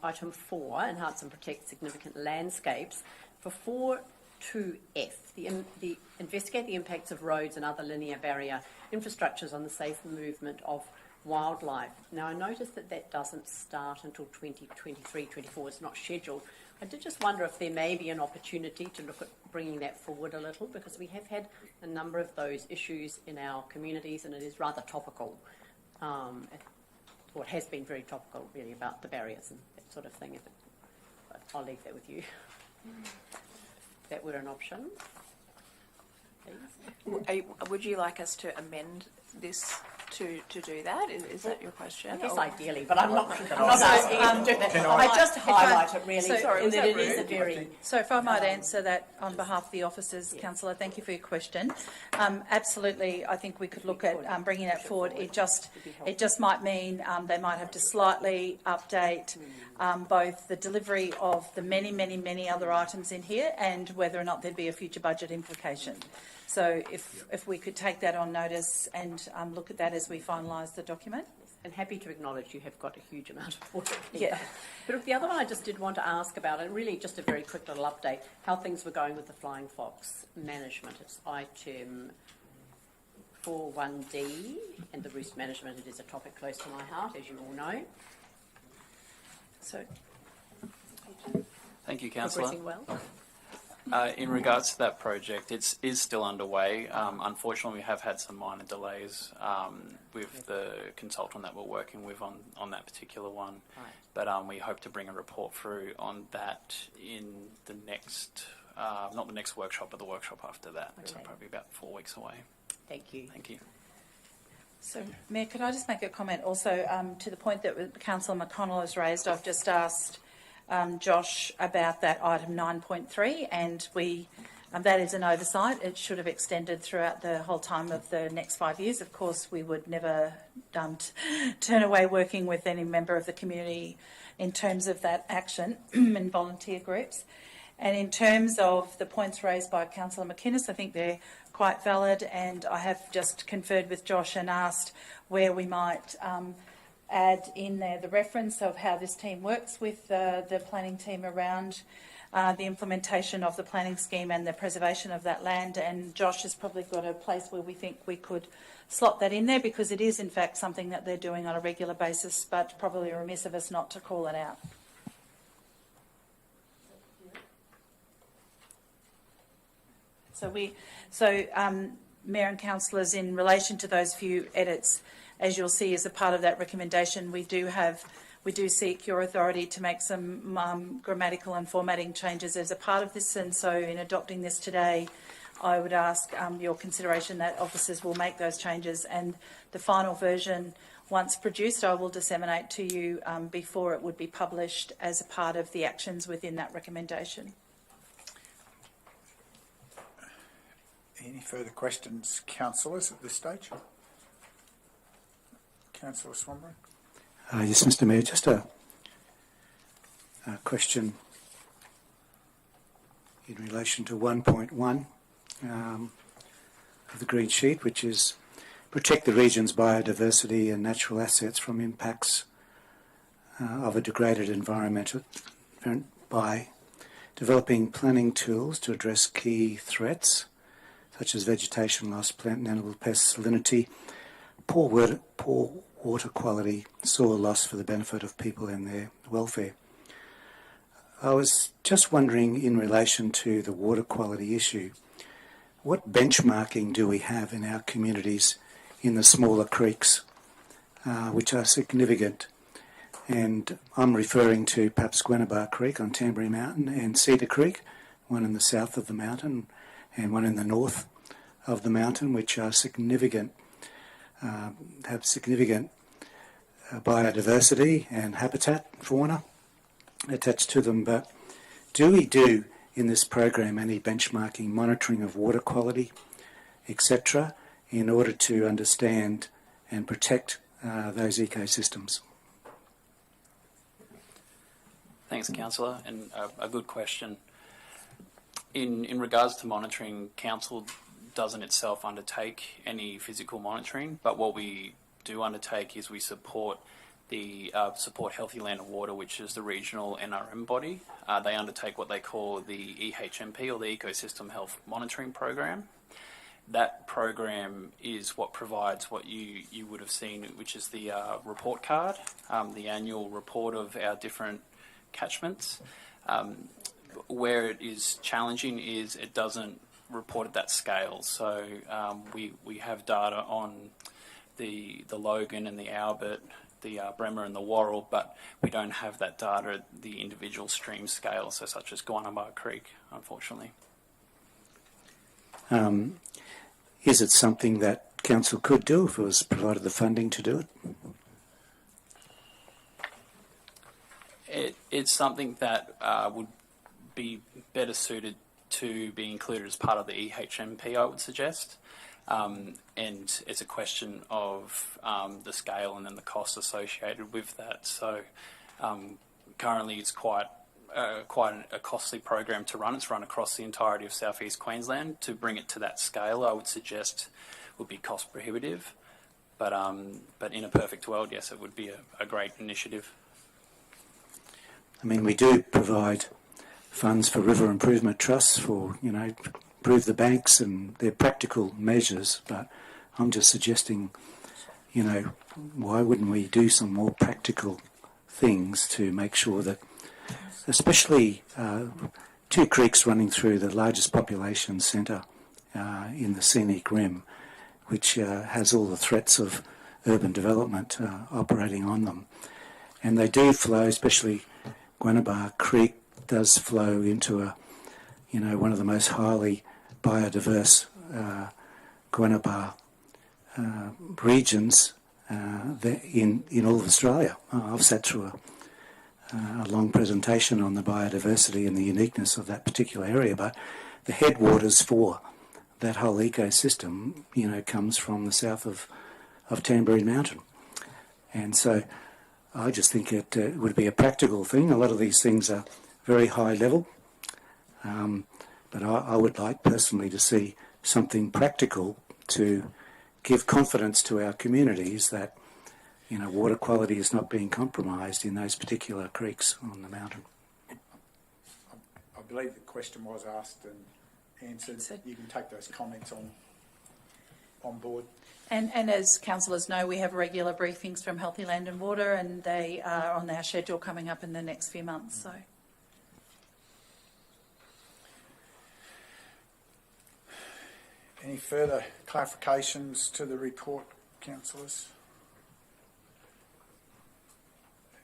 item 4, enhance and protect significant landscapes. For 4 2F, the investigate the impacts of roads and other linear barrier infrastructures on the safe movement of wildlife. Now, I noticed that doesn't start until 2023-24. It's not scheduled. I did just wonder if there may be an opportunity to look at bringing that forward a little, because we have had a number of those issues in our communities, and it is rather topical. Or it has been very topical, really, about the barriers and that sort of thing. But I'll leave that with you. If that were an option, please. Would you like us to amend this to do that? Is that your question? I guess ideally, but I'm not asking you to do that. I just highlight it really, in that it is a very... So if I might answer that on behalf of the officers, Councillor, thank you for your question. Absolutely, I think we could look at bringing that forward. It just might mean they might have to slightly update both the delivery of the many other items in here and whether or not there'd be a future budget implication. So if we could take that on notice and look at that as we finalise the document. And happy to acknowledge you have got a huge amount of work. Yeah. But the other one I just did want to ask about, and really just a very quick little update, how things were going with the Flying Fox management. It's item 41D, and the roost management, it is a topic close to my heart, as you all know. So, thank you, Councillor. Progressing well. In regards to that project, it is still underway. Unfortunately, we have had some minor delays with the consultant that we're working with on that particular one. Right. But we hope to bring a report through on that in the next, not the next workshop, but the workshop after that. Okay. So probably about 4 weeks away. Thank you. Thank you. So, Mayor, could I just make a comment also to the point that Councillor McConnell has raised? I've just asked Josh about that item 9.3, and that is an oversight. It should have extended throughout the whole time of the next 5 years. Of course, we would never turn away working with any member of the community in terms of that action and volunteer groups. And in terms of the points raised by Councillor McInnes, I think they're quite valid, and I have just conferred with Josh and asked where we might add in there the reference of how this team works with the planning team around the implementation of the planning scheme and the preservation of that land. And Josh has probably got a place where we think we could slot that in there, because it is in fact something that they're doing on a regular basis, but probably remiss of us not to call it out. So Mayor and Councillors, in relation to those few edits, as you'll see as a part of that recommendation, we do seek your authority to make some grammatical and formatting changes as a part of this, and so in adopting this today, I would ask your consideration that officers will make those changes, and the final version, once produced, I will disseminate to you before it would be published as a part of the actions within that recommendation. Any further questions, councillors, at this stage? Councillor Swanborough. Yes, Mr. Mayor, just a question in relation to 1.1 of the Green Sheet, which is protect the region's biodiversity and natural assets from impacts of a degraded environment by developing planning tools to address key threats such as vegetation loss, plant and animal pests, salinity, poor water quality, soil loss for the benefit of people and their welfare. I was just wondering, in relation to the water quality issue, what benchmarking do we have in our communities in the smaller creeks, which are significant? And I'm referring to perhaps Gwenabar Creek on Tambury Mountain and Cedar Creek, one in the south of the mountain and one in the north of the mountain, which are significant, have significant biodiversity and habitat fauna attached to them. But do we do in this program any benchmarking, monitoring of water quality, etc., in order to understand and protect those ecosystems? Thanks, Councillor, and a good question. In regards to monitoring, Council doesn't itself undertake any physical monitoring, but what we do undertake is we support the Support Healthy Land and Water, which is the regional NRM body. They undertake what they call the EHMP, or the Ecosystem Health Monitoring Program. That program is what provides what you would have seen, which is the report card, the annual report of our different catchments. Where it is challenging is it doesn't report at that scale. So we have data on the Logan and the Albert, the Bremer and the Worrell, but we don't have that data at the individual stream scale, so such as Guanabara Creek, unfortunately. Is it something that council could do if it was provided the funding to do it? It's something that would be better suited to be included as part of the EHMP, I would suggest. And it's a question of the scale and then the cost associated with that. So currently it's quite a costly program to run. It's run across the entirety of southeast Queensland. To bring it to that scale, I would suggest would be cost prohibitive. But in a perfect world, yes, it would be a great initiative. I mean, we do provide funds for river improvement trusts for, improve the banks, and they're practical measures, but I'm just suggesting, why wouldn't we do some more practical things to make sure that, especially two creeks running through the largest population centre in the Scenic Rim, which has all the threats of urban development operating on them. And they do flow, especially Guanabara Creek does flow into one of the most highly biodiverse Guanabara regions in all of Australia. I've sat through a long presentation on the biodiversity and the uniqueness of that particular area, but the headwaters for that whole ecosystem, comes from the south of Tamborine Mountain. And so I just think it would be a practical thing. A lot of these things are very high level, but I would like personally to see something practical to give confidence to our communities that water quality is not being compromised in those particular creeks on the mountain. I believe the question was asked and answered. You can take those comments on board. And as councillors know, we have regular briefings from Healthy Land and Water, and they are on our schedule coming up in the next few months. So, any further clarifications to the report, councillors?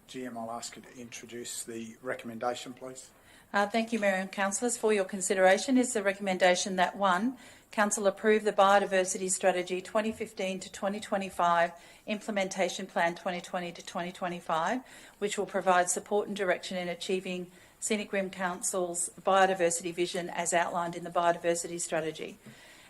GM, I'll ask you to introduce the recommendation, please. thank you, Mayor and councillors. For your consideration is the recommendation that 1, Council approve the Biodiversity Strategy 2015 to 2025 Implementation Plan 2020 to 2025, which will provide support and direction in achieving Scenic Rim Council's biodiversity vision as outlined in the Biodiversity Strategy.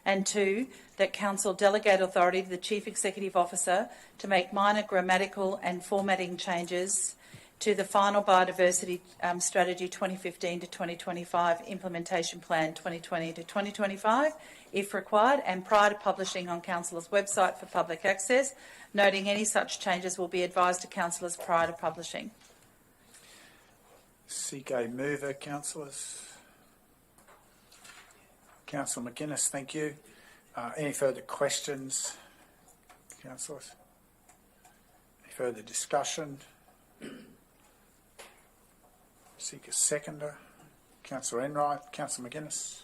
And 2, that Council delegate authority to the Chief Executive Officer to make minor grammatical and formatting changes to the final Biodiversity Strategy 2015 to 2025 Implementation Plan 2020 to 2025, if required, and prior to publishing on Council's website for public access, noting any such changes will be advised to councillors prior to publishing. CK mover, councillors. Councillor McGuinness, thank you. Any further questions, councillors? Any further discussion? Seek a seconder. Councillor Enright, Councillor McGuinness.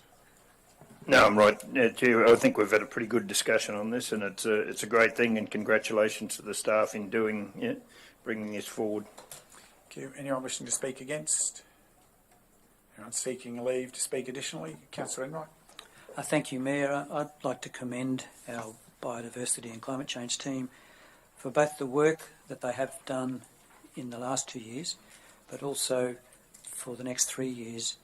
No, I'm right. Chair, I think we've had a pretty good discussion on this, and it's a great thing, and congratulations to the staff in bringing this forward. Thank you. Anyone wishing to speak against? Anyone seeking leave to speak additionally? Councillor Enright. Thank you, Mayor. I'd like to commend our biodiversity and climate change team for both the work that they have done in the last 2 years, but also for the next 3 years,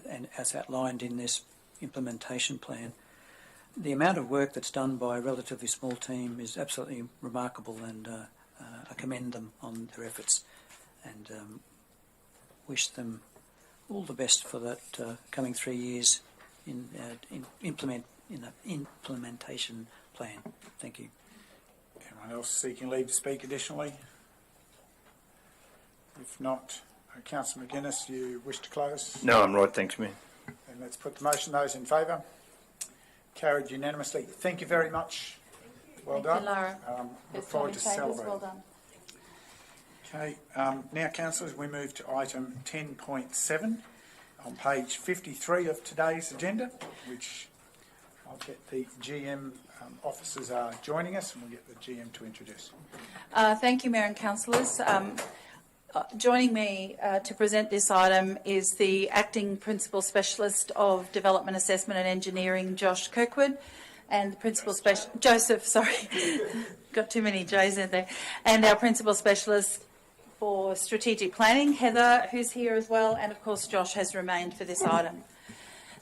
and as outlined in this implementation plan. The amount of work that's done by a relatively small team is absolutely remarkable, and I commend them on their efforts and wish them all the best for that coming 3 years in the implementation plan. Thank you. Anyone else seeking leave to speak additionally? If not, Councillor McGuinness, you wish to close? No, I'm right, thanks, Mayor. And let's put the motion. Those in favour? Carried unanimously. Thank you very much. Well done. Thank you, Lara. Look forward to celebrating. Well done. Okay, now, councillors, we move to item 10.7 on page 53 of today's agenda, which I'll get the GM officers are joining us, and we'll get the GM to introduce. Thank you, Mayor and Councillors. Joining me to present this item is the Acting Principal Specialist of Development Assessment and Engineering, Josh Kirkwood, and the Principal Specialist, Joseph, sorry, got too many J's in there, and our Principal Specialist for Strategic Planning, Heather, who's here as well, and of course Josh has remained for this item.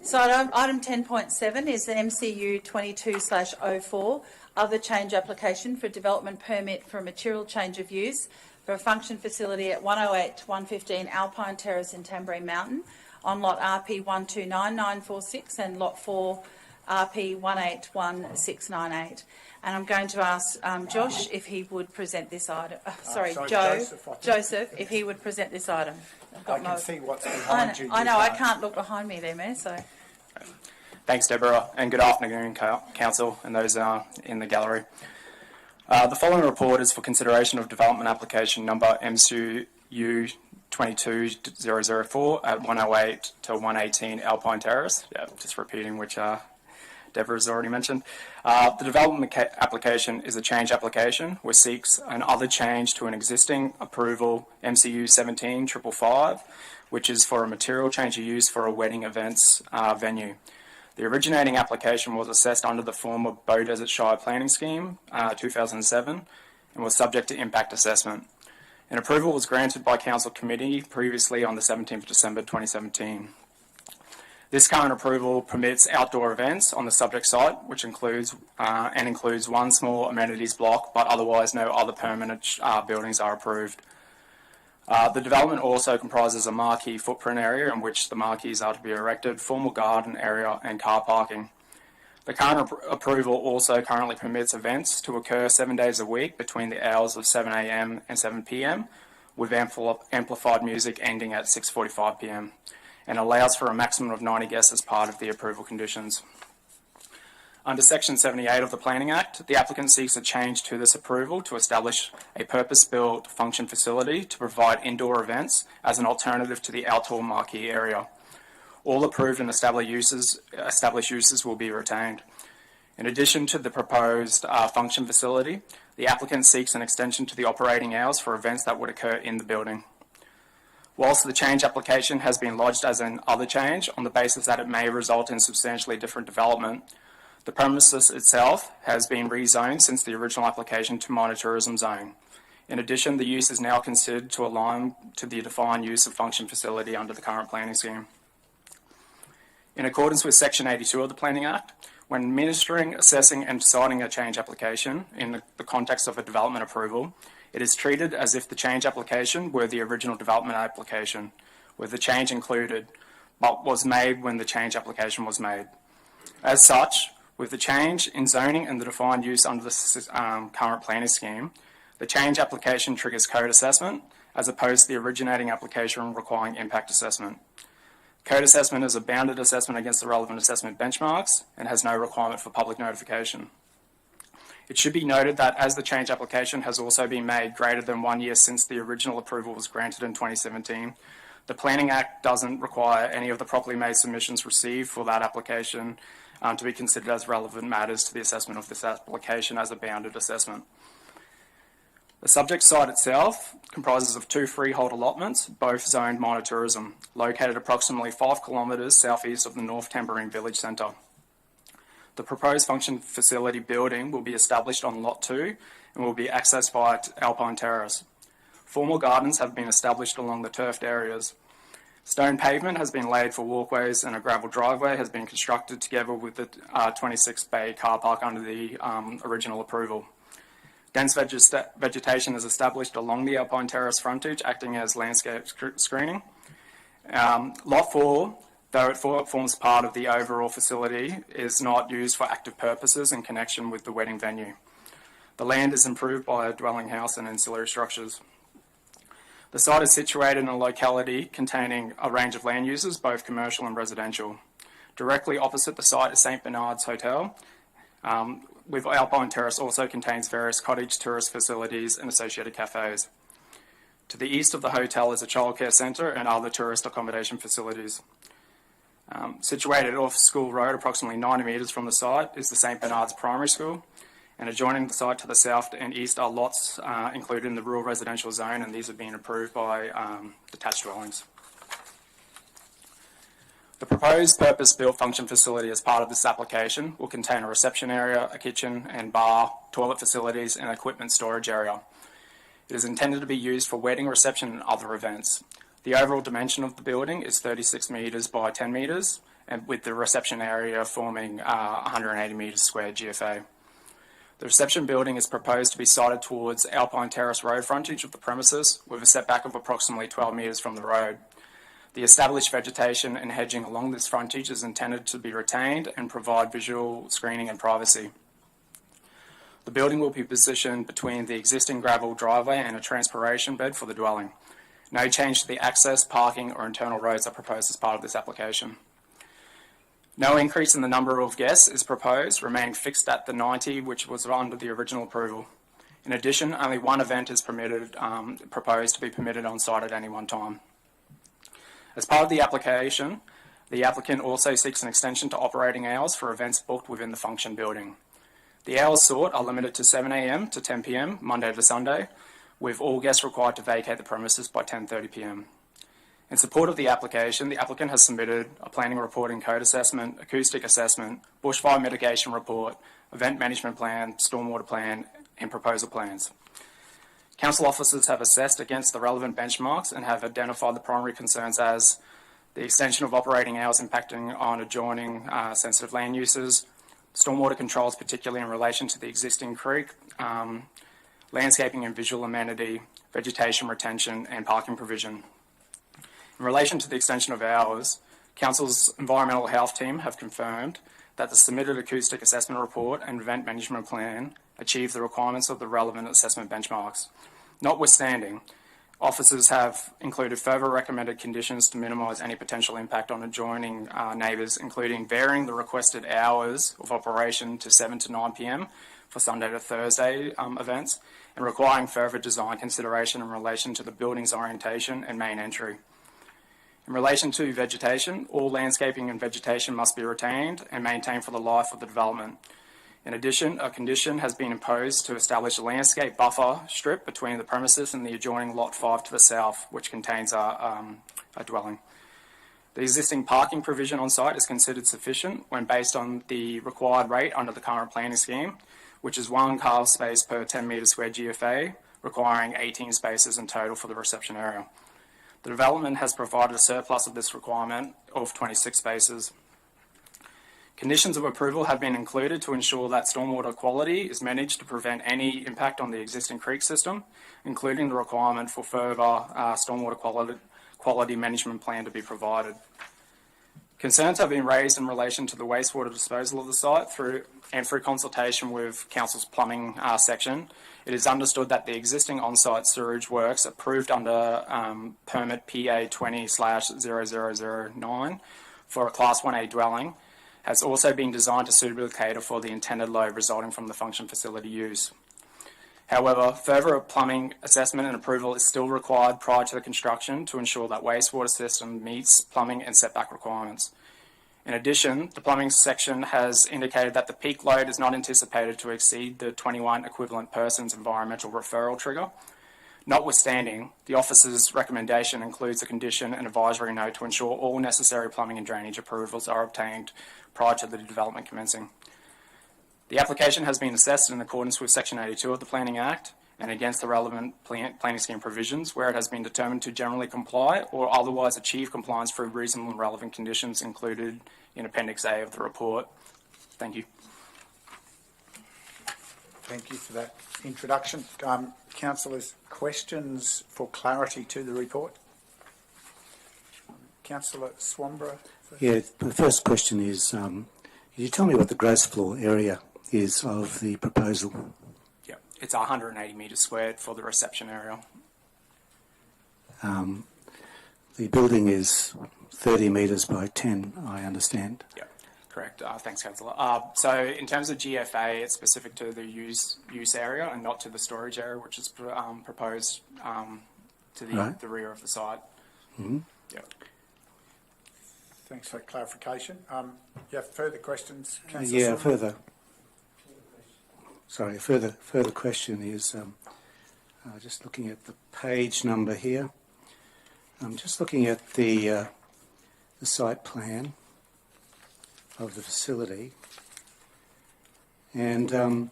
So item 10.7 is the MCU 22/04, other change application for development permit for a material change of use for a function facility at 108-115 Alpine Terrace in Tamborine Mountain on lot RP 129946 and lot 4 RP 181698. And I'm going to ask Josh if he would present this item. Joseph, if he would present this item. I can see what's behind you. I know, I can't look behind me there, Mayor, so. Thanks, Deborah, and good afternoon, Council and those in the gallery. The following report is for consideration of development application number MCU 22004 at 108 to 118 Alpine Terrace. Yeah, just repeating which Deborah's already mentioned. The development application is a change application which seeks an other change to an existing approval MCU 17555, which is for a material change of use for a wedding events venue. The originating application was assessed under the former Bow Desert Shire Planning Scheme 2007 and was subject to impact assessment. An approval was granted by Council Committee previously on the 17th of December 2017. This current approval permits outdoor events on the subject site, which includes one small amenities block, but otherwise no other permanent buildings are approved. The development also comprises a marquee footprint area in which the marquees are to be erected, formal garden area and car parking. The current approval also currently permits events to occur 7 days a week between the hours of 7 a.m. and 7 p.m, with amplified music ending at 6:45 p.m. and allows for a maximum of 90 guests as part of the approval conditions. Under Section 78 of the Planning Act, the applicant seeks a change to this approval to establish a purpose-built function facility to provide indoor events as an alternative to the outdoor marquee area. All approved and established uses will be retained. In addition to the proposed function facility, the applicant seeks an extension to the operating hours for events that would occur in the building. Whilst the change application has been lodged as an other change on the basis that it may result in substantially different development, the premises itself has been rezoned since the original application to minor tourism zone. In addition, the use is now considered to align to the defined use of function facility under the current planning scheme. In accordance with Section 82 of the Planning Act, when administering, assessing and deciding a change application in the context of a development approval, it is treated as if the change application were the original development application, with the change included, but was made when the change application was made. As such, with the change in zoning and the defined use under the current planning scheme, the change application triggers code assessment, as opposed to the originating application requiring impact assessment. Code assessment is a bounded assessment against the relevant assessment benchmarks and has no requirement for public notification. It should be noted that as the change application has also been made greater than 1 year since the original approval was granted in 2017, the Planning Act doesn't require any of the properly made submissions received for that application to be considered as relevant matters to the assessment of this application as a bounded assessment. The subject site itself comprises of 2 freehold allotments, both zoned minor tourism, located approximately 5 kilometres southeast of the North Tamborine Village Centre. The proposed function facility building will be established on Lot 2 and will be accessed via Alpine Terrace. Formal gardens have been established along the turfed areas. Stone pavement has been laid for walkways and a gravel driveway has been constructed together with the 26-bay car park under the original approval. Dense vegetation is established along the Alpine Terrace frontage, acting as landscape screening. Lot 4, though it forms part of the overall facility, is not used for active purposes in connection with the wedding venue. The land is improved by a dwelling house and ancillary structures. The site is situated in a locality containing a range of land uses, both commercial and residential. Directly opposite the site is St Bernard's Hotel, with Alpine Terrace also contains various cottage tourist facilities and associated cafes. To the east of the hotel is a childcare centre and other tourist accommodation facilities. Situated off School Road, approximately 90 metres from the site, is the St Bernard's Primary School, and adjoining the site to the south and east are lots included in the rural residential zone, and these have been approved by detached dwellings. The proposed purpose-built function facility as part of this application will contain a reception area, a kitchen and bar, toilet facilities and equipment storage area. It is intended to be used for wedding, reception and other events. The overall dimension of the building is 36 metres by 10 metres, and with the reception area forming 180 metres square GFA. The reception building is proposed to be sited towards Alpine Terrace road frontage of the premises, with a setback of approximately 12 metres from the road. The established vegetation and hedging along this frontage is intended to be retained and provide visual screening and privacy. The building will be positioned between the existing gravel driveway and a transpiration bed for the dwelling. No change to the access, parking or internal roads are proposed as part of this application. No increase in the number of guests is proposed, remaining fixed at the 90, which was under the original approval. In addition, only one event is proposed to be permitted on site at any one time. As part of the application, the applicant also seeks an extension to operating hours for events booked within the function building. The hours sought are limited to 7 a.m. to 10 p.m, Monday to Sunday, with all guests required to vacate the premises by 10:30 p.m. In support of the application, the applicant has submitted a planning report and code assessment, acoustic assessment, bushfire mitigation report, event management plan, stormwater plan, and proposal plans. Council officers have assessed against the relevant benchmarks and have identified the primary concerns as the extension of operating hours impacting on adjoining sensitive land uses, stormwater controls, particularly in relation to the existing creek, landscaping and visual amenity, vegetation retention, and parking provision. In relation to the extension of hours, Council's environmental health team have confirmed that the submitted acoustic assessment report and event management plan achieve the requirements of the relevant assessment benchmarks. Notwithstanding, officers have included further recommended conditions to minimise any potential impact on adjoining neighbours, including varying the requested hours of operation to 7 to 9 p.m. for Sunday to Thursday events, and requiring further design consideration in relation to the building's orientation and main entry. In relation to vegetation, all landscaping and vegetation must be retained and maintained for the life of the development. In addition, a condition has been imposed to establish a landscape buffer strip between the premises and the adjoining Lot 5 to the south, which contains a dwelling. The existing parking provision on site is considered sufficient when based on the required rate under the current planning scheme, which is 1 car space per 10 metres square GFA, requiring 18 spaces in total for the reception area. The development has provided a surplus of this requirement of 26 spaces. Conditions of approval have been included to ensure that stormwater quality is managed to prevent any impact on the existing creek system, including the requirement for further stormwater quality management plan to be provided. Concerns have been raised in relation to the wastewater disposal of the site through consultation with Council's plumbing section. It is understood that the existing on-site sewage works approved under permit PA 20/0009 for a Class 1A dwelling has also been designed to suitably cater for the intended load resulting from the function facility use. However, further plumbing assessment and approval is still required prior to the construction to ensure that wastewater system meets plumbing and setback requirements. In addition, the plumbing section has indicated that the peak load is not anticipated to exceed the 21 equivalent persons environmental referral trigger. Notwithstanding, the officer's recommendation includes a condition and advisory note to ensure all necessary plumbing and drainage approvals are obtained prior to the development commencing. The application has been assessed in accordance with Section 82 of the Planning Act and against the relevant planning scheme provisions where it has been determined to generally comply or otherwise achieve compliance through reasonable and relevant conditions included in Appendix A of the report. Thank you. Thank you for that introduction. Councillors, questions for clarity to the report? Councillor Swamborough. Yeah, the first question is, can you tell me what the gross floor area is of the proposal? Yeah, it's 180 metres squared for the reception area. The building is 30 metres by 10, I understand. Yeah, correct. Thanks, Councillor. So in terms of GFA, it's specific to the use area and not to the storage area, which is proposed to the rear of the site. Mm-hmm. Yeah. Thanks for that clarification. You have further questions, Councillor? Yeah, Swan? further question is, just looking at the page number here. I'm just looking at the site plan of the facility, and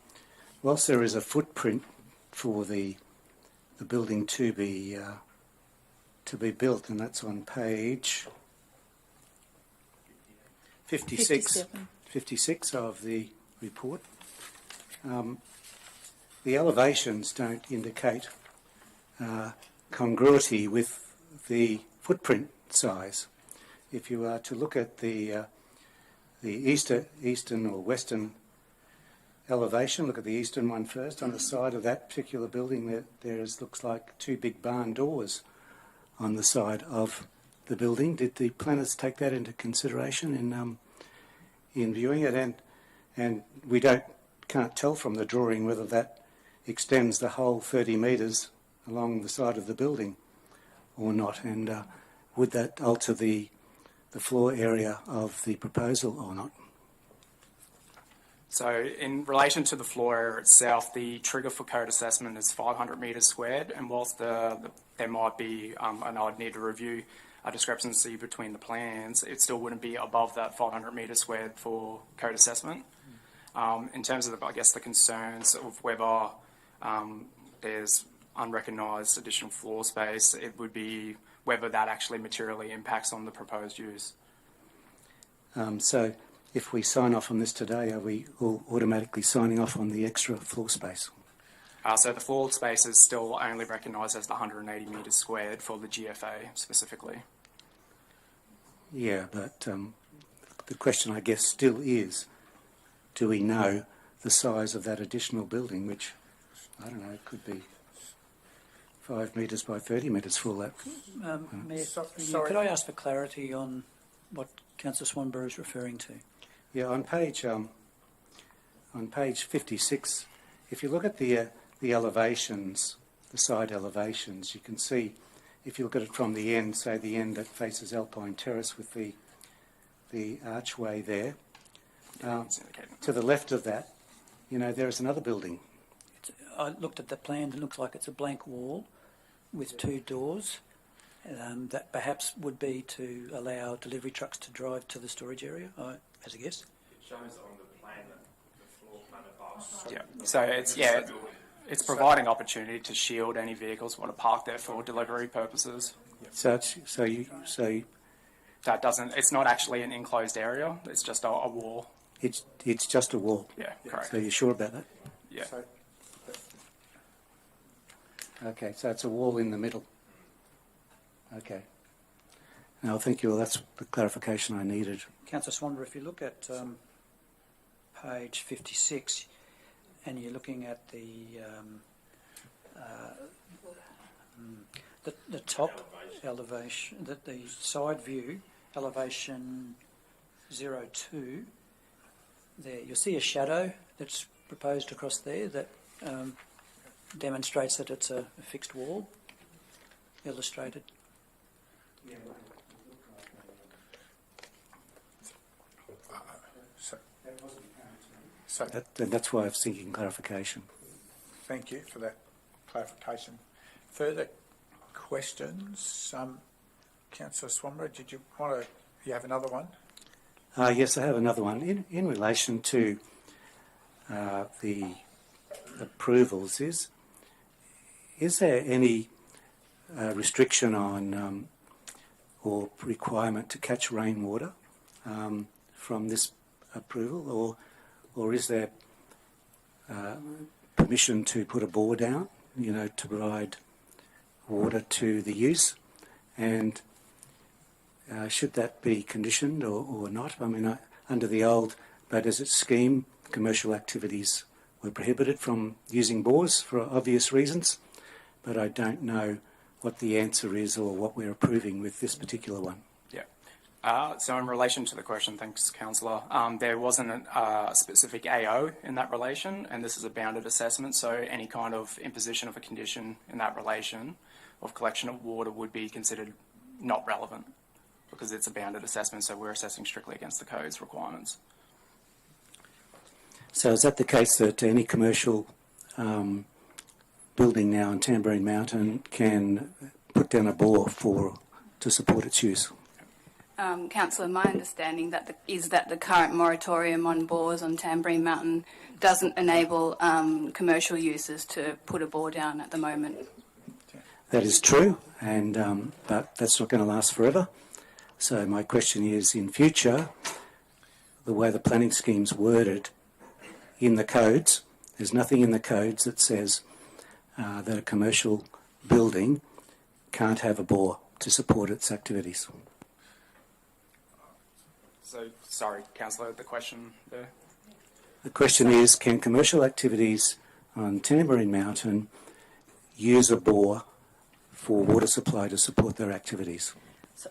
whilst there is a footprint for the building to be built, and that's on page 56 of the report. The elevations don't indicate congruity with the footprint size. If you are to look at the eastern or western elevation, look at the eastern one first. On the side of that particular building, there looks like two big barn doors on the side of the building. Did the planners take that into consideration in viewing it? And we can't tell from the drawing whether that extends the whole 30 metres along the side of the building or not, and would that alter the floor area of the proposal or not? So in relation to the floor area itself, the trigger for code assessment is 500 metres squared, and whilst there might be, and I'd need to review a discrepancy between the plans, it still wouldn't be above that 500 metres squared for code assessment. In terms of, the concerns of whether there's unrecognised additional floor space, it would be whether that actually materially impacts on the proposed use. So if we sign off on this today, are we all automatically signing off on the extra floor space? So the floor space is still only recognised as the 180 metres squared for the GFA specifically. Yeah, but the question, I guess, still is, do we know the size of that additional building, which, I don't know, it could be 5 metres by 30 metres for all that. Mayor, could I ask for clarity on what Councillor Swanborough is referring to? Yeah, on page 56, if you look at the elevations, the side elevations, you can see, if you look at it from the end, say the end that faces Alpine Terrace with the archway there, to the left of that, there is another building. I looked at the plan, it looks like it's a blank wall with two doors. That perhaps would be to allow delivery trucks to drive to the storage area, as a guess. It shows on the plan that the floor plan above. Yeah, so it's providing opportunity to shield any vehicles who want to park there for delivery purposes. So that doesn't. It's not actually an enclosed area. It's just a wall. It's just a wall. Yeah, correct. So you're sure about that? Yeah. Okay, so it's a wall in the middle. Okay. Now, thank you. Well, that's the clarification I needed. Councillor Swanborough, if you look at page 56 and you're looking at the top elevation, the side view, elevation 02, there you'll see a shadow that's proposed across there that demonstrates that it's a fixed wall, illustrated. That's why I was seeking clarification. Thank you for that clarification. Further questions? Councillor Swanborough, did you want to? You have another one? Yes, I have another one. In relation to the approvals, is there any restriction on or requirement to catch rainwater from this approval, or is there permission to put a bore down, to provide water to the use, and should that be conditioned or not? I mean, under the old Bay Desert scheme, commercial activities were prohibited from using bores for obvious reasons, but I don't know what the answer is or what we're approving with this particular one. So in relation to the question, thanks, Councillor, there wasn't a specific AO in that relation, and this is a bounded assessment, so any kind of imposition of a condition in that relation of collection of water would be considered not relevant because it's a bounded assessment, so we're assessing strictly against the code's requirements. So is that the case that any commercial building now in Tamborine Mountain can put down a bore to support its use? Councillor, my understanding is that the current moratorium on bores on Tamborine Mountain doesn't enable commercial users to put a bore down at the moment. That is true, but that's not going to last forever. So my question is, in future, the way the planning scheme's worded in the codes, there's nothing in the codes that says that a commercial building can't have a bore to support its activities. So, sorry, Councillor, the question there? The question is, can commercial activities on Tamborine Mountain use a bore for water supply to support their activities? So,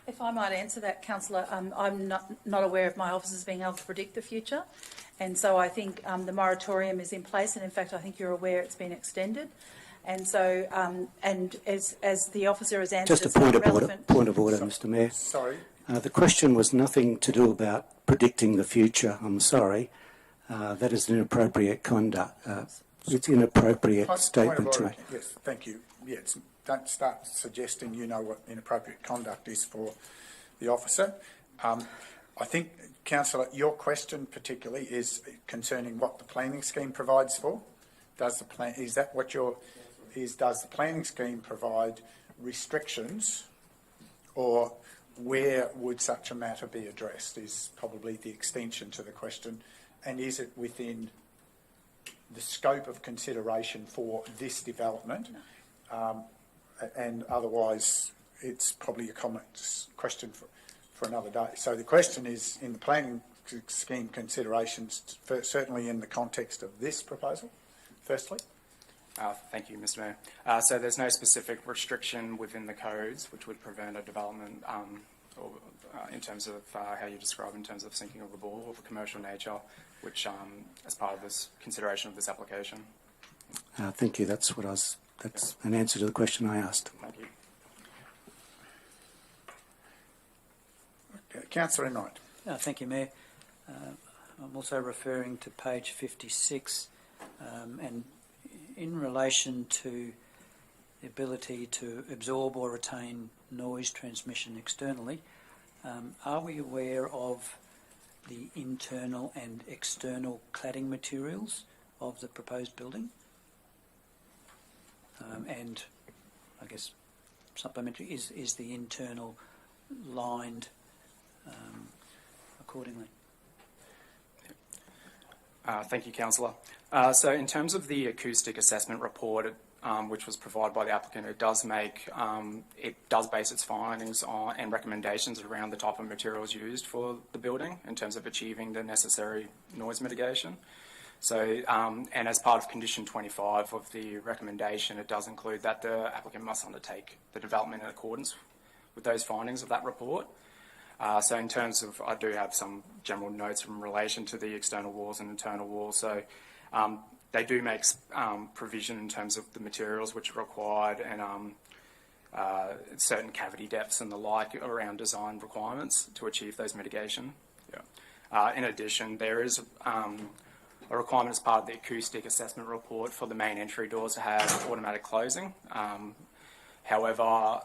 if I might answer that, Councillor, I'm not aware of my officers being able to predict the future, and so I think the moratorium is in place, and in fact I think you're aware it's been extended. And so, and as the officer has answered, just a point of order, Mr. Mayor. Sorry. The question was nothing to do about predicting the future. I'm sorry. That is an inappropriate conduct. It's inappropriate statement to make. Yes, thank you. Yes, don't start suggesting you know what inappropriate conduct is for the officer. I think, Councillor, your question particularly is concerning what the planning scheme provides for. Does the planning scheme provide restrictions, or where would such a matter be addressed is probably the extension to the question, and is it within the scope of consideration for this development? And otherwise it's probably a question for another day. So the question is in the planning scheme considerations, certainly in the context of this proposal, firstly. Thank you, Mr. Mayor. So there's no specific restriction within the codes which would prevent a development in terms of how you describe in terms of sinking of a bore of a commercial nature, which as part of this consideration of this application. Thank you. That's an answer to the question I asked. Thank you. Okay. Councillor Enright. Thank you, Mayor. I'm also referring to page 56 and in relation to the ability to absorb or retain noise transmission externally, are we aware of the internal and external cladding materials of the proposed building? And I guess supplementary, is the internal lined accordingly? Thank you, Councillor. So in terms of the acoustic assessment report, which was provided by the applicant, it does base its findings on and recommendations around the type of materials used for the building in terms of achieving the necessary noise mitigation. So, and as part of condition 25 of the recommendation, it does include that the applicant must undertake the development in accordance with those findings of that report. So in terms of, I do have some general notes in relation to the external walls and internal walls. So they do make provision in terms of the materials which are required and certain cavity depths and the like around design requirements to achieve those mitigation. Yeah. In addition, there is a requirement as part of the acoustic assessment report for the main entry doors to have automatic closing. However,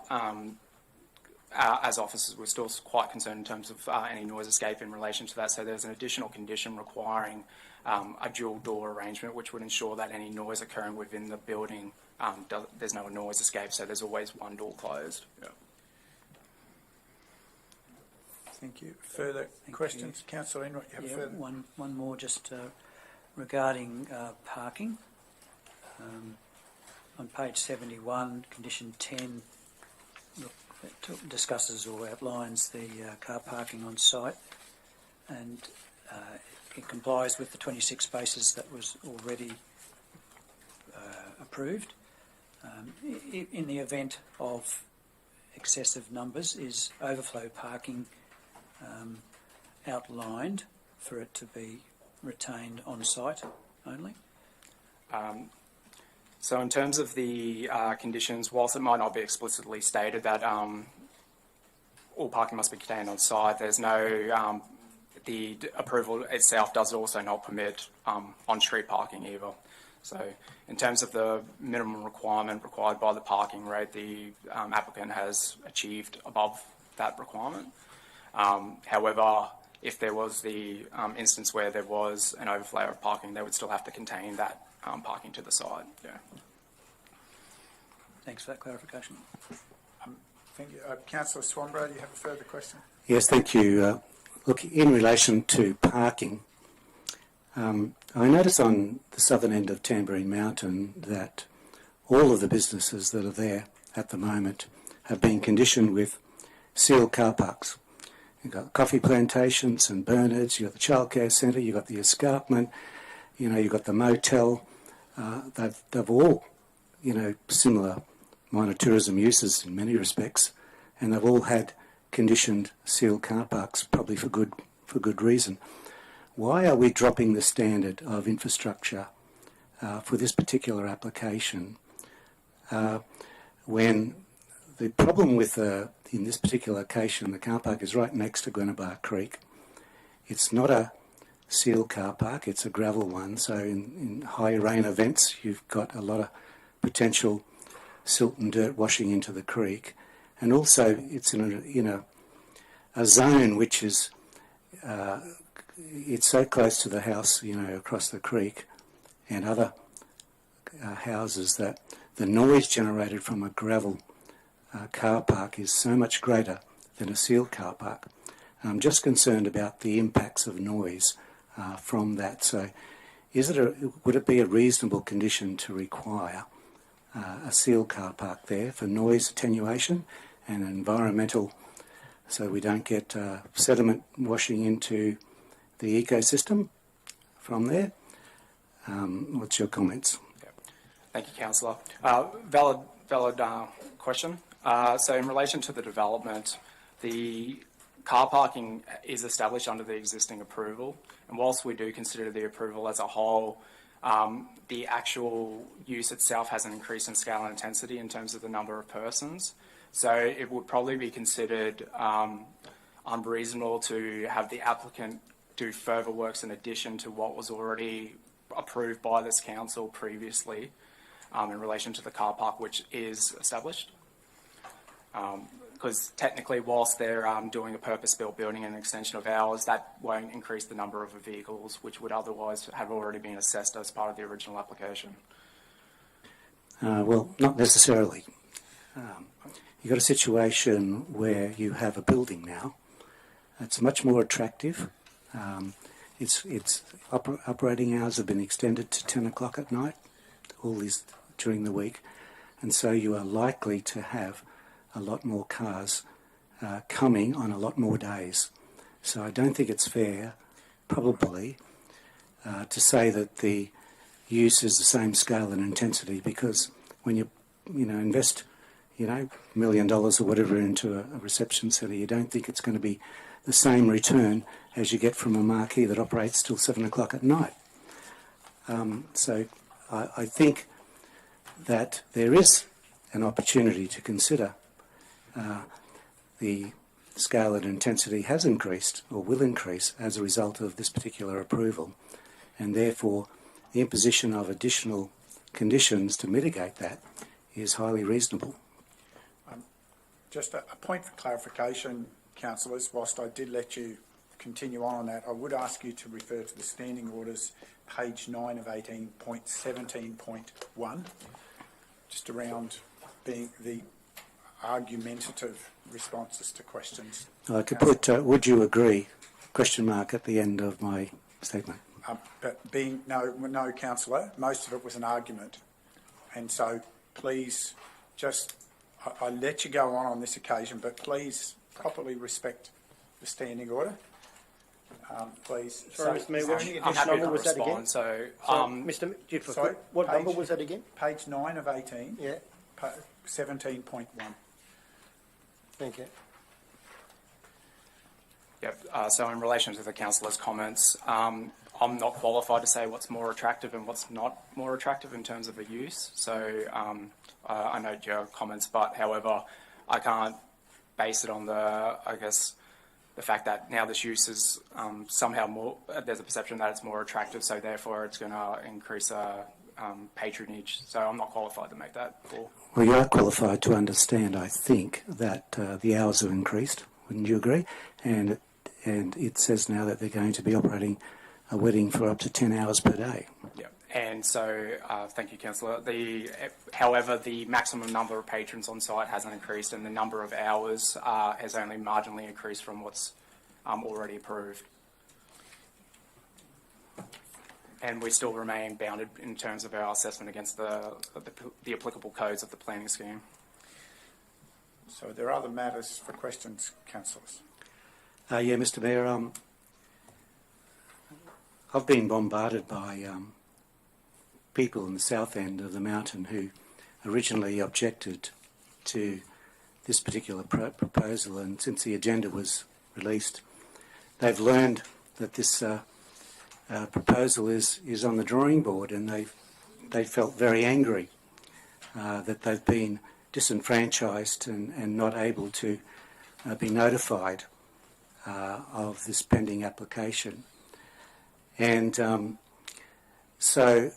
as officers, we're still quite concerned in terms of any noise escape in relation to that. So there's an additional condition requiring a dual door arrangement, which would ensure that any noise occurring within the building, there's no noise escape. So there's always one door closed. Yeah. Thank you. Further questions? Councillor Enright, you have further? One more just regarding parking. On page 71, condition 10, it discusses or outlines the car parking on site, and it complies with the 26 spaces that was already approved. In the event of excessive numbers, is overflow parking outlined for it to be retained on site only? So in terms of the conditions, whilst it might not be explicitly stated that all parking must be contained on site, there's no, the approval itself does also not permit on-street parking either. So in terms of the minimum requirement required by the parking rate, the applicant has achieved above that requirement. However, if there was the instance where there was an overflow of parking, they would still have to contain that parking to the side. Yeah. Thanks for that clarification. Thank you. Councillor Swanborough, do you have a further question? Yes, thank you. Look, in relation to parking, I notice on the southern end of Tamborine Mountain that all of the businesses that are there at the moment have been conditioned with sealed car parks. You've got coffee plantations and Bernards, you've got the childcare centre, you've got the escarpment, you've got the motel. They've all, similar minor tourism uses in many respects, and they've all had conditioned sealed car parks, probably for good reason. Why are we dropping the standard of infrastructure for this particular application when the problem with, in this particular location, the car park is right next to Gwenabar Creek? It's not a sealed car park, it's a gravel one, so in high rain events you've got a lot of potential silt and dirt washing into the creek, and also it's in a zone which is it's so close to the house, across the creek and other houses that the noise generated from a gravel car park is so much greater than a sealed car park. I'm just concerned about the impacts of noise from that. So would it be a reasonable condition to require a sealed car park there for noise attenuation and environmental, so we don't get sediment washing into the ecosystem from there? What's your comments? Thank you, Councillor. Valid question. So in relation to the development, the car parking is established under the existing approval, and whilst we do consider the approval as a whole, the actual use itself hasn't increased in scale and intensity in terms of the number of persons. So it would probably be considered unreasonable to have the applicant do further works in addition to what was already approved by this council previously in relation to the car park, which is established. Because technically, whilst they're doing a purpose-built building and an extension of ours, that won't increase the number of vehicles which would otherwise have already been assessed as part of the original application. Well, not necessarily. You've got a situation where you have a building now. It's much more attractive. Its operating hours have been extended to 10 o'clock at night, all this during the week, and so you are likely to have a lot more cars coming on a lot more days. So I don't think it's fair, probably, to say that the use is the same scale and intensity, because when you invest $1 million or whatever into a reception centre, you don't think it's going to be the same return as you get from a marquee that operates till 7 o'clock at night. So I think that there is an opportunity to consider the scale and intensity has increased or will increase as a result of this particular approval, and therefore the imposition of additional conditions to mitigate that is highly reasonable. Just a point for clarification, councillors, whilst I did let you continue on that, I would ask you to refer to the standing orders, page 9 of 18.17.1, just around being the argumentative responses to questions. I could put, would you agree, question mark at the end of my statement. But being, no, councillor, most of it was an argument. And so please just, I let you go on this occasion, but please properly respect the standing order. please. Sorry, Mr. Mayor, is there which any I'm additional happy to was that again? respond. So, Mr. Gifford, sorry, what number page- was that again? Page 9 of 18. Yeah. 17.1. Thank you. Yep. So in relation to the councillor's comments, I'm not qualified to say what's more attractive and what's not more attractive in terms of a use. So I note your comments, but however, I can't base it on the fact that now this use is somehow more, there's a perception that it's more attractive, so therefore it's going to increase patronage. So I'm not qualified to make that call. Well, you are qualified to understand, I think, that the hours have increased. Wouldn't you agree? And it says now that they're going to be operating a wedding for up to 10 hours per day. Yeah. And so, thank you, Councillor. However, the maximum number of patrons on site hasn't increased, and the number of hours has only marginally increased from what's already approved. And we still remain bounded in terms of our assessment against the applicable codes of the planning scheme. So there are other matters for questions, councillors. Yeah, Mr. Mayor, I've been bombarded by people in the south end of the mountain who originally objected to this particular proposal, and since the agenda was released, they've learned that this proposal is on the drawing board, and they felt very angry that they've been disenfranchised and not able to be notified of this pending application. And so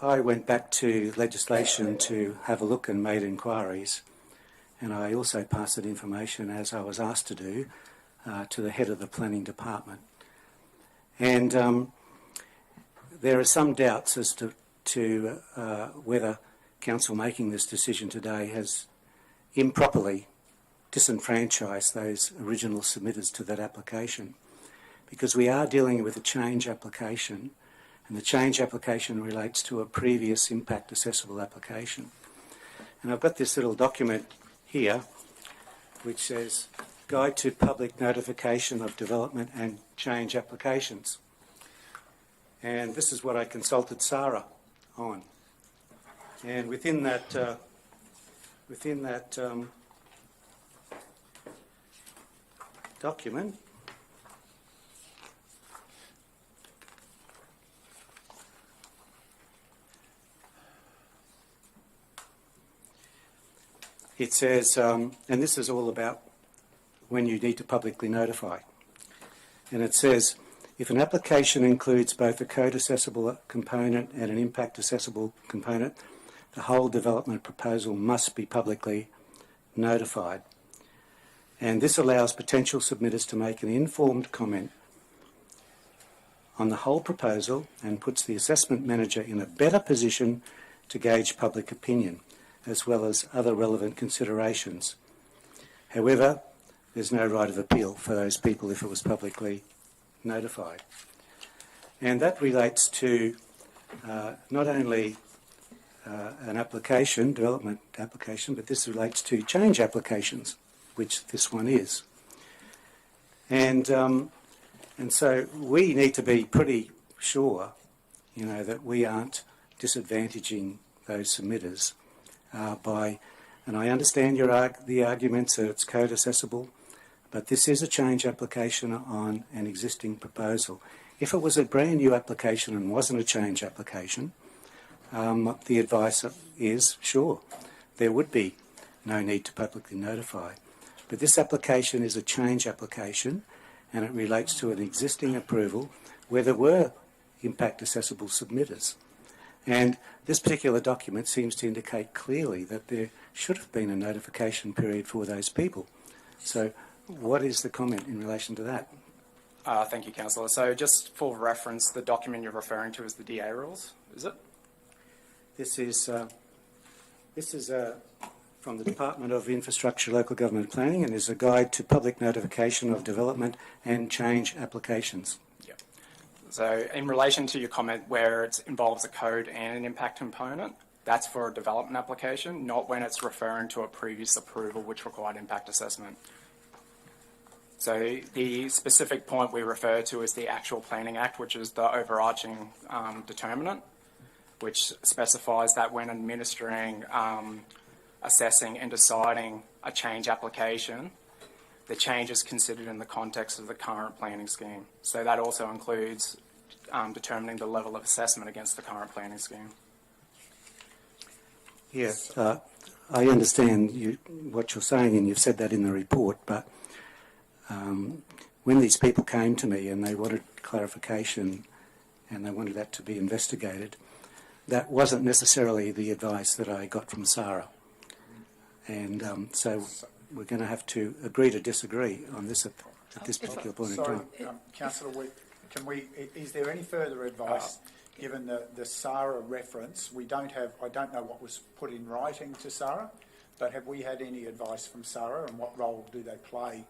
I went back to legislation to have a look and made inquiries, and I also passed that information, as I was asked to do, to the head of the planning department. And there are some doubts as to whether council making this decision today has improperly disenfranchise those original submitters to that application, because we are dealing with a change application, and the change application relates to a previous impact assessable application. And I've got this little document here which says Guide to Public Notification of Development and Change Applications, and this is what I consulted Sarah on. And within that document, it says, and this is all about when you need to publicly notify, and it says, if an application includes both a code assessable component and an impact assessable component, the whole development proposal must be publicly notified. And this allows potential submitters to make an informed comment on the whole proposal and puts the assessment manager in a better position to gauge public opinion, as well as other relevant considerations. However, there's no right of appeal for those people if it was publicly notified. And that relates to not only an application, development application, but this relates to change applications, which this one is. And so we need to be pretty sure, that we aren't disadvantaging those submitters by, and I understand the arguments that it's code accessible, but this is a change application on an existing proposal. If it was a brand new application and wasn't a change application, the advice is, sure, there would be no need to publicly notify. But this application is a change application, and it relates to an existing approval where there were impact accessible submitters. And this particular document seems to indicate clearly that there should have been a notification period for those people. So what is the comment in relation to that? Thank you, Councillor. So just for reference, the document you're referring to is the DA rules, is it? This is from the Department of Infrastructure, Local Government Planning, and is a guide to public notification of development and change applications. Yep. So in relation to your comment where it involves a code and an impact component, that's for a development application, not when it's referring to a previous approval which required impact assessment. So the specific point we refer to is the actual Planning Act, which is the overarching determinant, which specifies that when administering, assessing and deciding a change application, the change is considered in the context of the current planning scheme. So that also includes determining the level of assessment against the current planning scheme. Yes, I understand what you're saying, and you've said that in the report, but when these people came to me and they wanted clarification and they wanted that to be investigated, that wasn't necessarily the advice that I got from Sarah. And so we're going to have to agree to disagree on this at this particular point in time. Councillor, is there any further advice, given the Sarah reference? I don't know what was put in writing to Sarah, but have we had any advice from Sarah, and what role do they play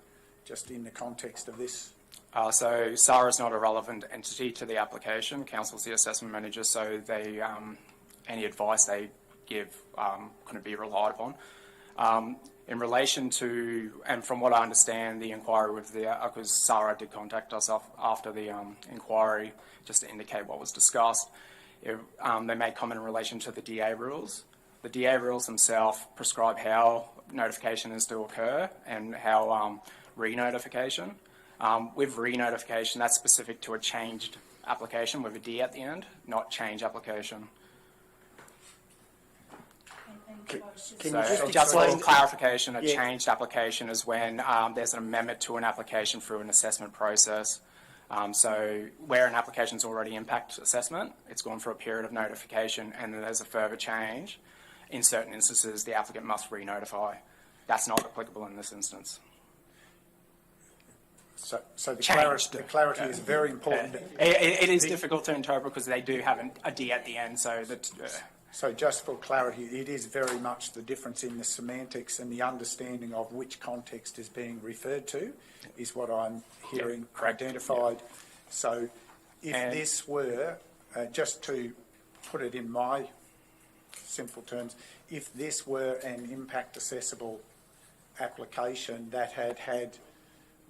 just in the context of this? So SARA is not a relevant entity to the application. Council's the assessment manager, so they any advice they give couldn't be relied upon. In relation to, and from what I understand, the inquiry with because SARA did contact us after the inquiry just to indicate what was discussed. They made comment in relation to the DA rules. The DA rules themselves prescribe how notification is to occur and how re-notification. With re-notification, that's specific to a changed application with a D at the end, not change application. So just for clarification, a changed application is when there's an amendment to an application through an assessment process. So where an application's already impact assessment, it's gone for a period of notification, and then there's a further change. In certain instances, the applicant must re-notify. That's not applicable in this instance. So the clarity is very important. It is difficult to interpret because they do have a D at the end, so that. So just for clarity, it is very much the difference in the semantics and the understanding of which context is being referred to is what I'm hearing identified. So if this were, just to put it in my simple terms, if this were an impact assessable application that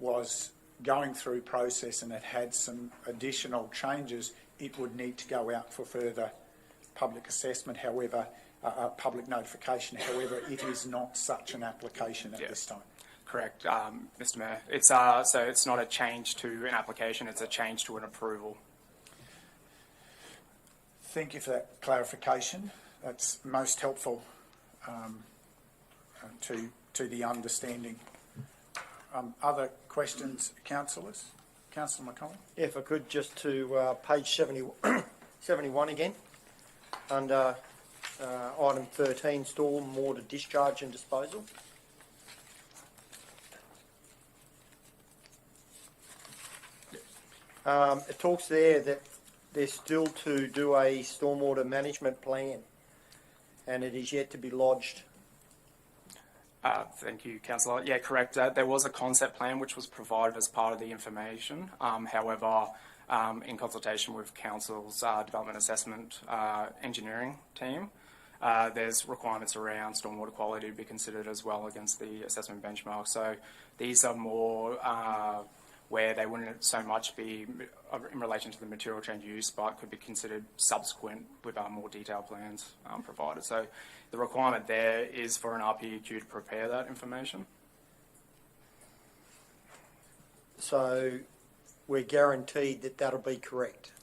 was going through process and it had some additional changes, it would need to go out for further public assessment, however, public notification. However, it is not such an application at this time. Correct, Mr. Mayor. It's so it's not a change to an application; it's a change to an approval. Thank you for that clarification. That's most helpful to the understanding. Other questions, councillors? Councillor McConnell? Yeah, if I could, just to page 71 again. Under item 13, stormwater discharge and disposal. It talks there that they're still to do a stormwater management plan, and it is yet to be lodged. Thank you, Councillor. Yeah, correct. There was a concept plan which was provided as part of the information. However, in consultation with Council's Development Assessment Engineering team, there's requirements around stormwater quality to be considered as well against the assessment benchmark. So these are more where they wouldn't so much be in relation to the material change use, but could be considered subsequent with our more detailed plans provided. So the requirement there is for an RPEQ to prepare that information. So we're guaranteed that that'll be correct.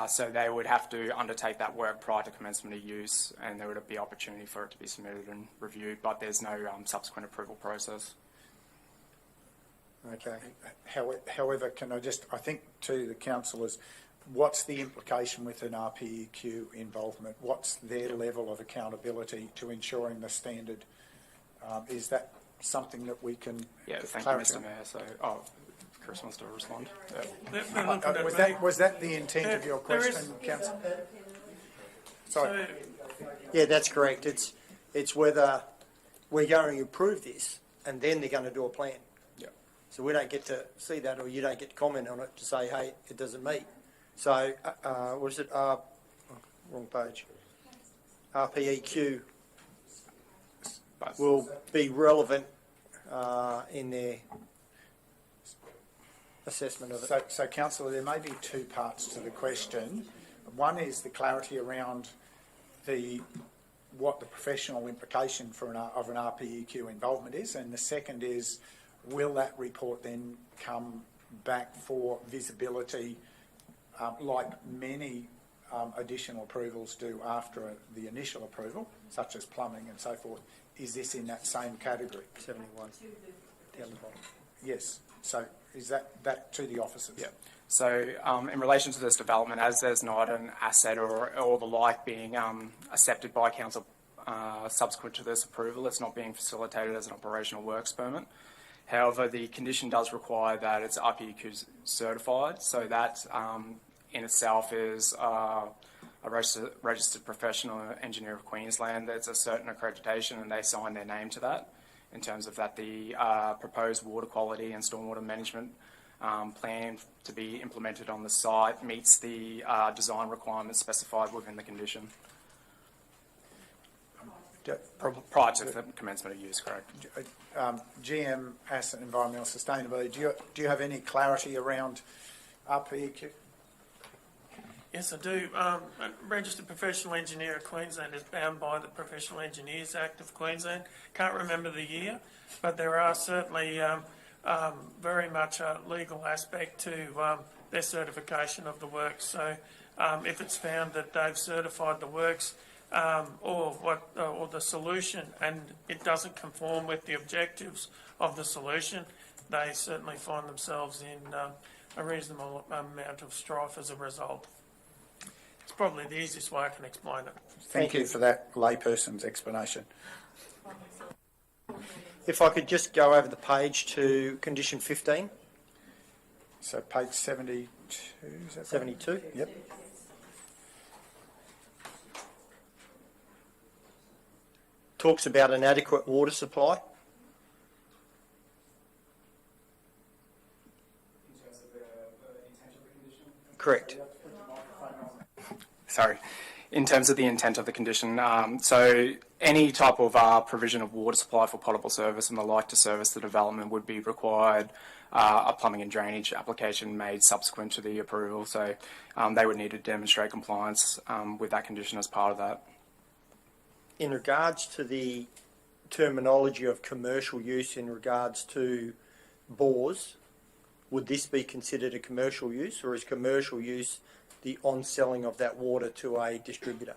So they would have to undertake that work prior to commencement of use, and there would be opportunity for it to be submitted and reviewed, but there's no subsequent approval process. Okay. However, I think to the councillors, what's the implication with an RPEQ involvement? What's their level of accountability to ensuring the standard? Is that something that we can thank clarify? you, Mr. Mayor. So, Chris wants to respond. Was that the intent of your question, Councillor? Sorry. Yeah, that's correct. It's whether we're going to approve this and then they're going to do a plan. Yeah. So we don't get to see that, or you don't get to comment on it to say, hey, it doesn't meet. So, what is it? Wrong page. RPEQ will be relevant in their assessment of it. So Councillor, there may be two parts to the question. One is the clarity around what the professional implication of an RPEQ involvement is, and the second is, will that report then come back for visibility, like many additional approvals do after the initial approval, such as plumbing and so forth? Is this in that same category? 71. Down the bottom. Yes. So is that to the officers? Yeah. So in relation to this development, as there's not an asset or the like being accepted by council subsequent to this approval, it's not being facilitated as an operational works permit. However, the condition does require that it's RPEQ certified, so that in itself is a registered professional engineer of Queensland. There's a certain accreditation and they sign their name to that in terms of that the proposed water quality and stormwater management plan to be implemented on the site meets the design requirements specified within the condition. Prior to the commencement of use, correct. GM Asset Environmental Sustainability, do you have any clarity around RPEQ? Yes, I do. A registered professional engineer of Queensland is bound by the Professional Engineers Act of Queensland. Can't remember the year, but there are certainly very much a legal aspect to their certification of the works. So if it's found that they've certified the works or the solution and it doesn't conform with the objectives of the solution, they certainly find themselves in a reasonable amount of strife as a result. It's probably the easiest way I can explain it. Thank you for that layperson's explanation. If I could just go over the page to condition 15. So page 72, is that 72? Right? Yep. Talks about an adequate water supply. Correct. Sorry. In terms of the intent of the condition, so any type of provision of water supply for potable service and the like to service the development would be required a plumbing and drainage application made subsequent to the approval. So they would need to demonstrate compliance with that condition as part of that. In regards to the terminology of commercial use in regards to bores, would this be considered a commercial use, or is commercial use the on-selling of that water to a distributor?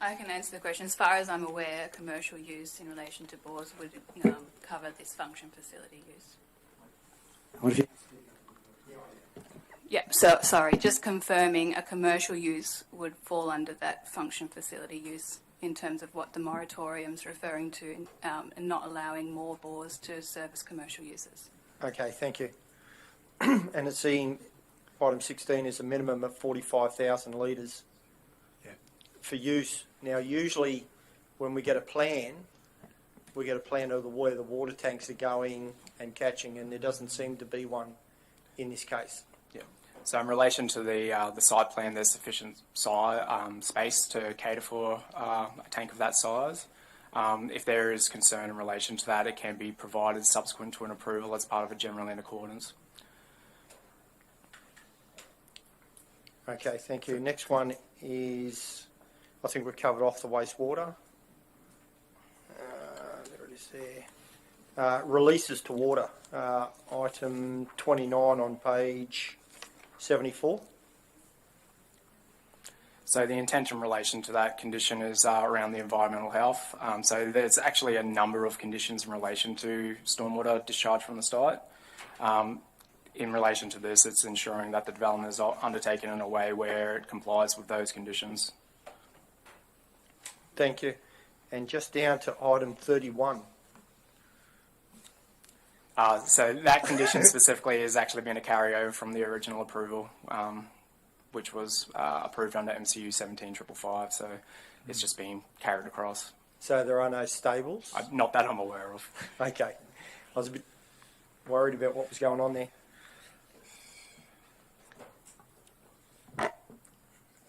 I can answer the question. As far as I'm aware, commercial use in relation to bores would cover this function facility use. What if you... Yeah, so sorry, just confirming a commercial use would fall under that function facility use in terms of what the moratorium's referring to and not allowing more bores to service commercial uses. Okay, thank you. And it's in item 16 is a minimum of 45,000 litres for use. Now, usually when we get a plan of where the water tanks are going and catching, and there doesn't seem to be one in this case. Yeah. So in relation to the site plan, there's sufficient space to cater for a tank of that size. If there is concern in relation to that, it can be provided subsequent to an approval as part of a general in accordance. Okay, thank you. Next one is, I think we've covered off the wastewater. There it is there. Releases to water. Item 29 on page 74. So the intent in relation to that condition is around the environmental health. So there's actually a number of conditions in relation to stormwater discharge from the site. In relation to this, it's ensuring that the development is undertaken in a way where it complies with those conditions. Thank you. And just down to item 31. So that condition specifically has actually been a carryover from the original approval, which was approved under MCU 17555. So it's just been carried across. So there are no stables? Not that I'm aware of. Okay. I was a bit worried about what was going on there.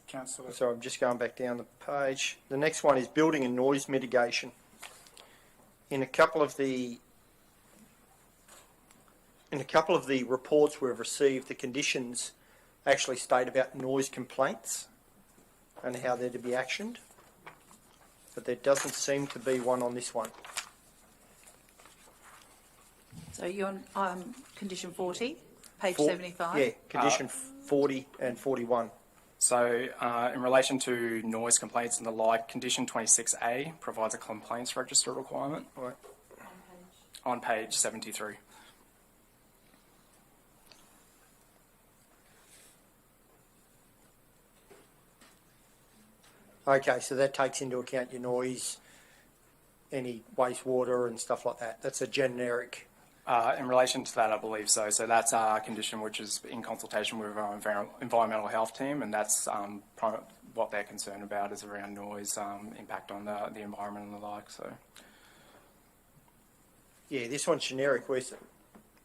Councillor. So I'm just going back down the page. The next one is building and noise mitigation. In a couple of the in a couple of the reports we've received, the conditions actually state about noise complaints and how they're to be actioned, but there doesn't seem to be one on this one. So you're on condition 40, page 75? Yeah, condition 40 and 41. So, in relation to noise complaints and the like, condition 26A provides a complaints register requirement. Right. On page 73. Okay, so that takes into account your noise, any wastewater and stuff like that. That's a generic. In relation to that, I believe so. So that's a condition which is in consultation with our environmental health team, and that's what they're concerned about is around noise, impact on the environment and the like. So. Yeah, this one's generic.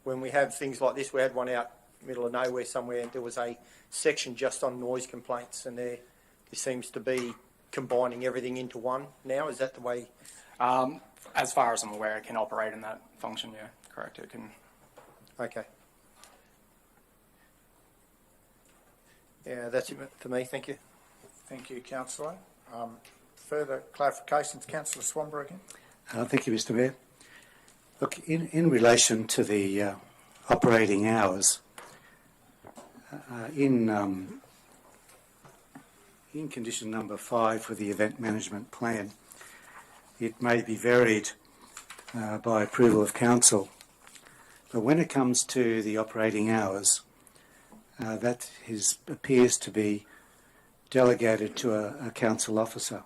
When we have things like this, we had one out middle of nowhere somewhere, and there was a section just on noise complaints, and there seems to be combining everything into one now. Is that the way? As far as I'm aware, it can operate in that function, yeah, correct. It can. Okay. Yeah, that's it for me. Thank you. Thank you, Councillor. Further clarifications, Councillor Swamber again. Thank you, Mr. Mayor. Look, in relation to the operating hours, in condition number 5 for the event management plan, it may be varied by approval of council, but when it comes to the operating hours, that appears to be delegated to a council officer.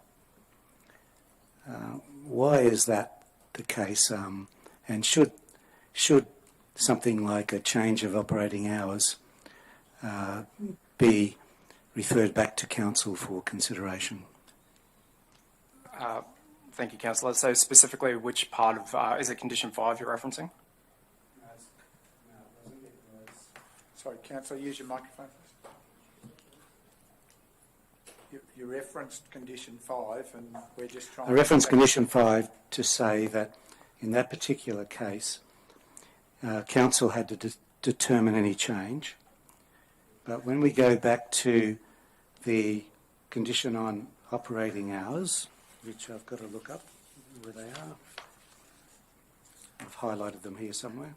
Why is that the case? And should something like a change of operating hours be referred back to council for consideration? Thank you, Councillor. So specifically, which part of, is it condition 5 you're referencing? Sorry, Councillor, use your microphone first. You referenced condition 5 and we're just trying I referenced condition 5 to say that in that particular case, council had to determine any change. But when we go back to the condition on operating hours, which I've got to look up where they are. I've highlighted them here somewhere.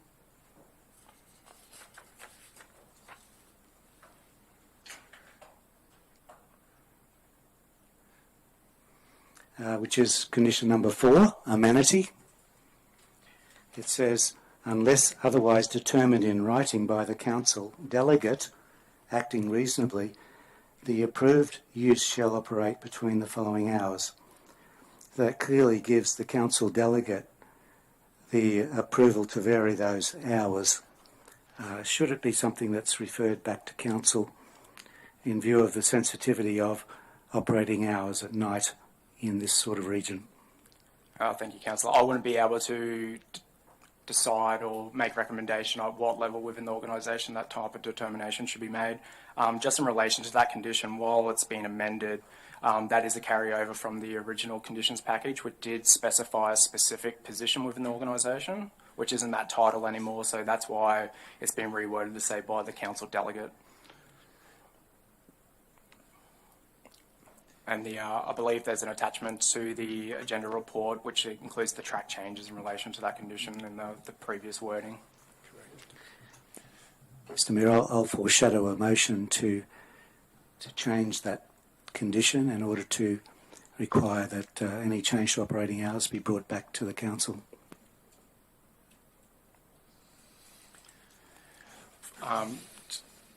Which is condition number 4, amenity. It says, unless otherwise determined in writing by the council delegate acting reasonably, the approved use shall operate between the following hours. That clearly gives the council delegate the approval to vary those hours. Should it be something that's referred back to council in view of the sensitivity of operating hours at night in this sort of region? Thank you, Councillor. I wouldn't be able to decide or make recommendation at what level within the organisation that type of determination should be made. Just in relation to that condition, while it's been amended, that is a carryover from the original conditions package, which did specify a specific position within the organisation, which isn't that title anymore, so that's why it's been reworded to say by the council delegate. And I believe there's an attachment to the agenda report which includes the track changes in relation to that condition in the previous wording. Mr. Mayor, I'll foreshadow a motion to change that condition in order to require that any change to operating hours be brought back to the council.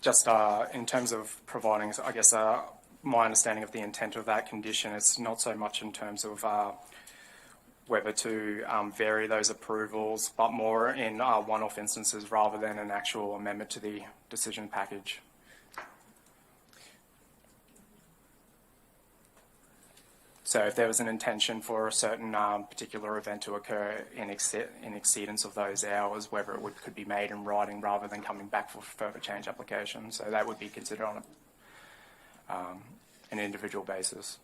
Just in terms of providing, I guess, my understanding of the intent of that condition is not so much in terms of whether to vary those approvals, but more in one-off instances rather than an actual amendment to the decision package. So if there was an intention for a certain particular event to occur in exceedance of those hours, whether it could be made in writing rather than coming back for further change application. So that would be considered on an individual basis.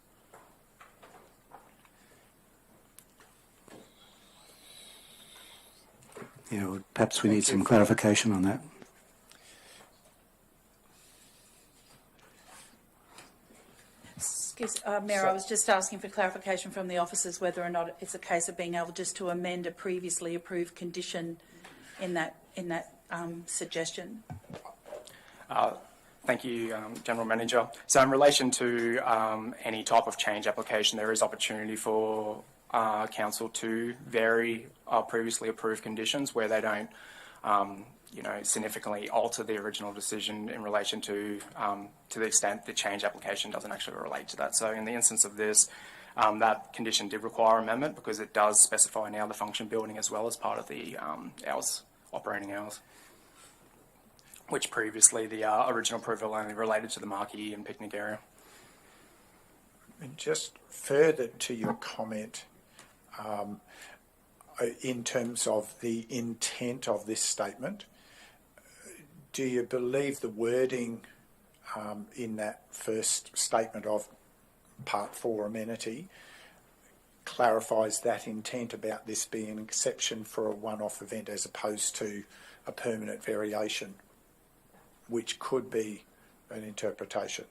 perhaps we need some clarification on that. Mayor, I was just asking for clarification from the officers whether or not it's a case of being able just to amend a previously approved condition in that suggestion. Thank you, General Manager. So in relation to any type of change application, there is opportunity for Council to vary previously approved conditions where they don't significantly alter the original decision in relation to the extent the change application doesn't actually relate to that. So in the instance of this, that condition did require amendment because it does specify now the function building as well as part of the operating hours, which previously the original approval only related to the marquee and picnic area. And just further to your comment, in terms of the intent of this statement, do you believe the wording in that first statement of Part 4 amenity clarifies that intent about this being an exception for a one-off event as opposed to a permanent variation, which could be an interpretation?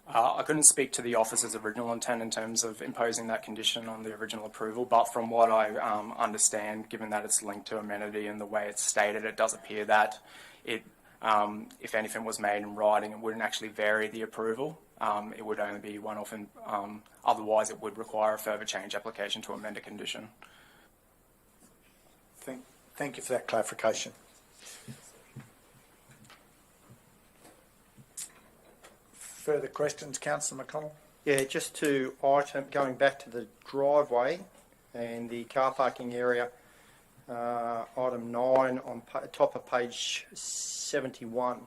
I couldn't speak to the officer's original intent in terms of imposing that condition on the original approval, but from what I understand, given that it's linked to amenity and the way it's stated, it does appear that it, if anything was made in writing, it wouldn't actually vary the approval. It would only be one-off, and otherwise it would require a further change application to amend a condition. Thank you for that clarification. Further questions, Councillor McConnell? Yeah, just to going back to the driveway and the car parking area, item 9 on top of page 71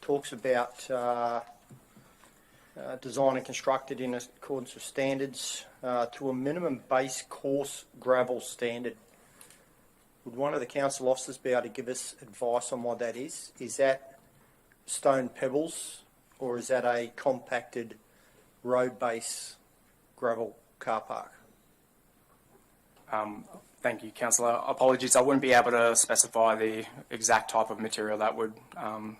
talks about designed and constructed in accordance with standards to a minimum base coarse gravel standard. Would one of the council officers be able to give us advice on what that is? Is that stone pebbles, or is that a compacted road base gravel car park? Thank you, Councillor. Apologies, I wouldn't be able to specify the exact type of material that would. I'm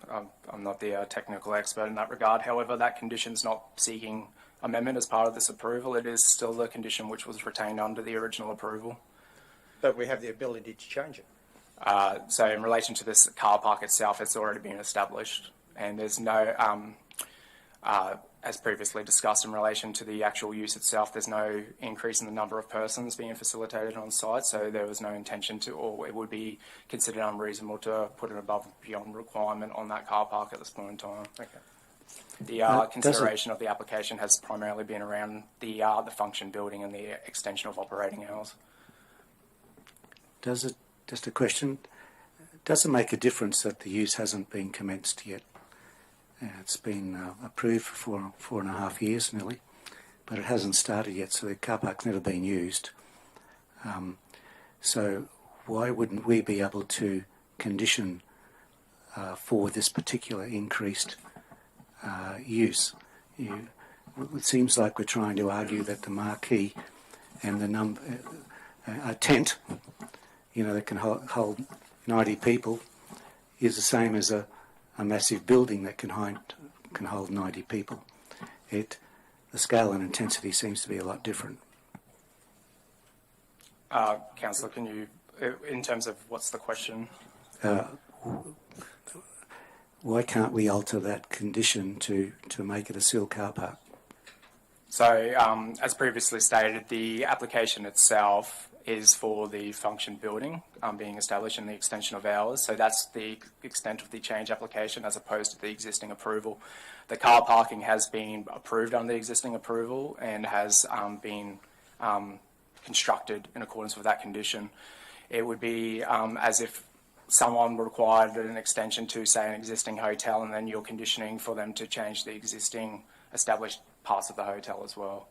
not the technical expert in that regard. However, that condition's not seeking amendment as part of this approval. It is still the condition which was retained under the original approval. But we have the ability to change it. So in relation to this car park itself, it's already been established, and there's no, as previously discussed in relation to the actual use itself, there's no increase in the number of persons being facilitated on site, so there was no intention to, or it would be considered unreasonable to put an above and beyond requirement on that car park at this point in time. Okay. The consideration of the application has primarily been around the function building and the extension of operating hours. Does it, just a question, does it make a difference that the use hasn't been commenced yet? It's been approved for 4.5 years nearly, but it hasn't started yet, so the car park's never been used. So why wouldn't we be able to condition for this particular increased use? It seems like we're trying to argue that the marquee and the a tent, that can hold 90 people, is the same as a massive building that can hold 90 people. The scale and intensity seems to be a lot different. Councillor, can you, in terms of what's the question? Why can't we alter that condition to make it a sealed car park? So, as previously stated, the application itself is for the function building being established in the extension of hours. So that's the extent of the change application as opposed to the existing approval. The car parking has been approved under the existing approval and has been constructed in accordance with that condition. It would be as if someone required an extension to, say, an existing hotel, and then you're conditioning for them to change the existing established parts of the hotel as well.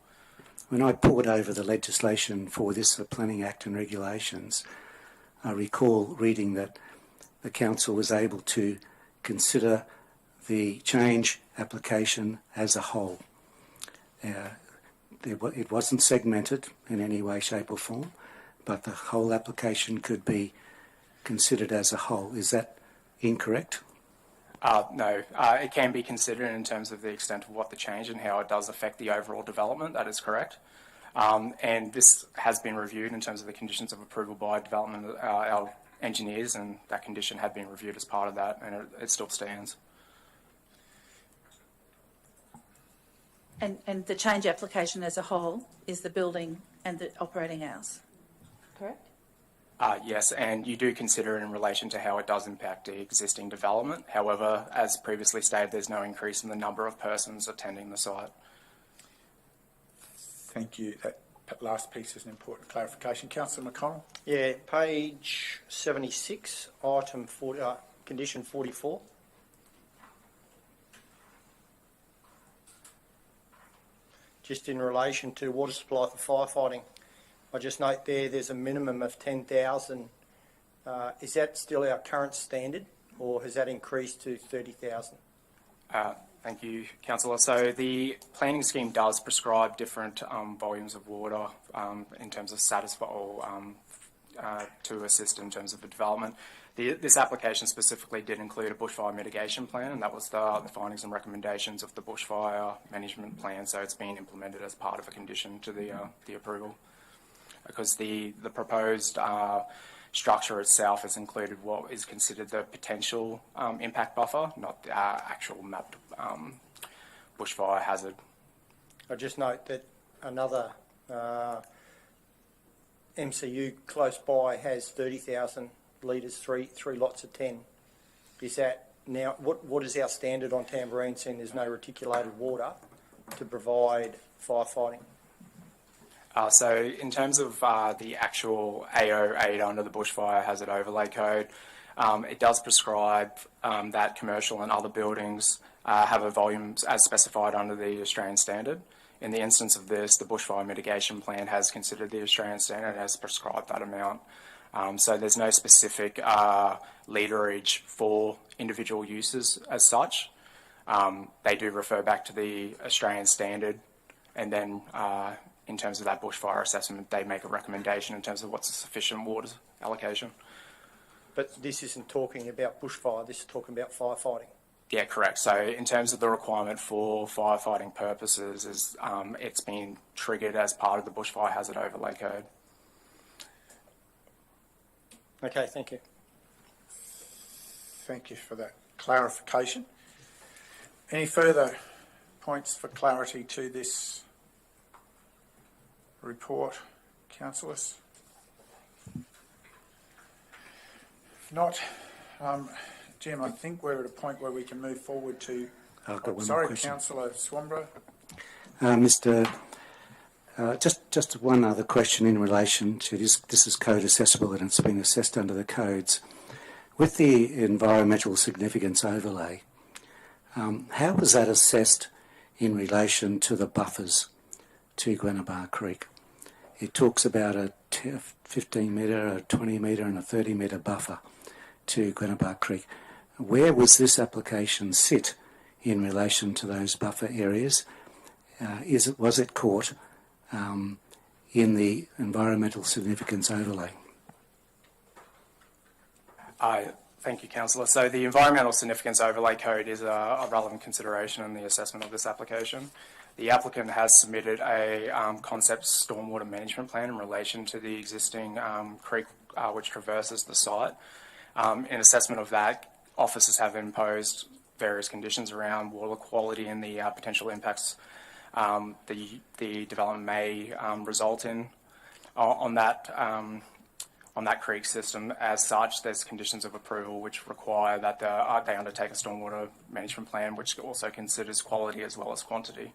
When I pored over the legislation for this, the Planning Act and regulations, I recall reading that the council was able to consider the change application as a whole. It wasn't segmented in any way, shape or form, but the whole application could be considered as a whole. Is that incorrect? No, it can be considered in terms of the extent of what the change and how it does affect the overall development. That is correct. And this has been reviewed in terms of the conditions of approval by development our engineers, and that condition had been reviewed as part of that, and it still stands. And the change application as a whole is the building and the operating hours, correct? Yes, and you do consider it in relation to how it does impact the existing development. However, as previously stated, there's no increase in the number of persons attending the site. Thank you. That last piece is an important clarification. Councillor McConnell? Yeah, page 76, item 40, condition 44. Just in relation to water supply for firefighting. I just note there's a minimum of 10,000. Is that still our current standard, or has that increased to 30,000? Thank you, Councillor. So the planning scheme does prescribe different volumes of water in terms of satisfy or to assist in terms of the development. This application specifically did include a bushfire mitigation plan, and that was the findings and recommendations of the bushfire management plan. So it's been implemented as part of a condition to the approval, because the proposed structure itself has included what is considered the potential impact buffer, not the actual mapped bushfire hazard. I just note that another MCU close by has 30,000 litres, three lots of 10. Is that now, what is our standard on Tambourine, saying there's no reticulated water to provide firefighting? So in terms of the actual AO8 under the Bushfire Hazard Overlay Code, it does prescribe that commercial and other buildings have a volume as specified under the Australian standard. In the instance of this, the Bushfire Mitigation Plan has considered the Australian standard and has prescribed that amount. So there's no specific literage for individual uses as such. They do refer back to the Australian standard, and then in terms of that bushfire assessment, they make a recommendation in terms of what's a sufficient water allocation. But this isn't talking about bushfire, this is talking about firefighting. Yeah, correct. So in terms of the requirement for firefighting purposes, is it's been triggered as part of the Bushfire Hazard Overlay Code. Okay, thank you. Thank you for that clarification. Any further points for clarity to this report, councillors? If not, Jim, I think we're at a point where we can move forward to... I've got one more sorry, question. Councillor Swamborough. Just one other question in relation to this. This is code assessable and it's been assessed under the codes. With the environmental significance overlay, how was that assessed in relation to the buffers to Gwenabar Creek? It talks about a 15 metre, a 20 metre and a 30 metre buffer to Gwenabar Creek. Where was this application sit in relation to those buffer areas? Was it caught in the environmental significance overlay? Thank you, Councillor. So the Environmental Significance Overlay Code is a relevant consideration in the assessment of this application. The applicant has submitted a concept stormwater management plan in relation to the existing creek which traverses the site. In assessment of that, officers have imposed various conditions around water quality and the potential impacts the development may result in on that creek system. As such, there's conditions of approval which require that they undertake a stormwater management plan, which also considers quality as well as quantity,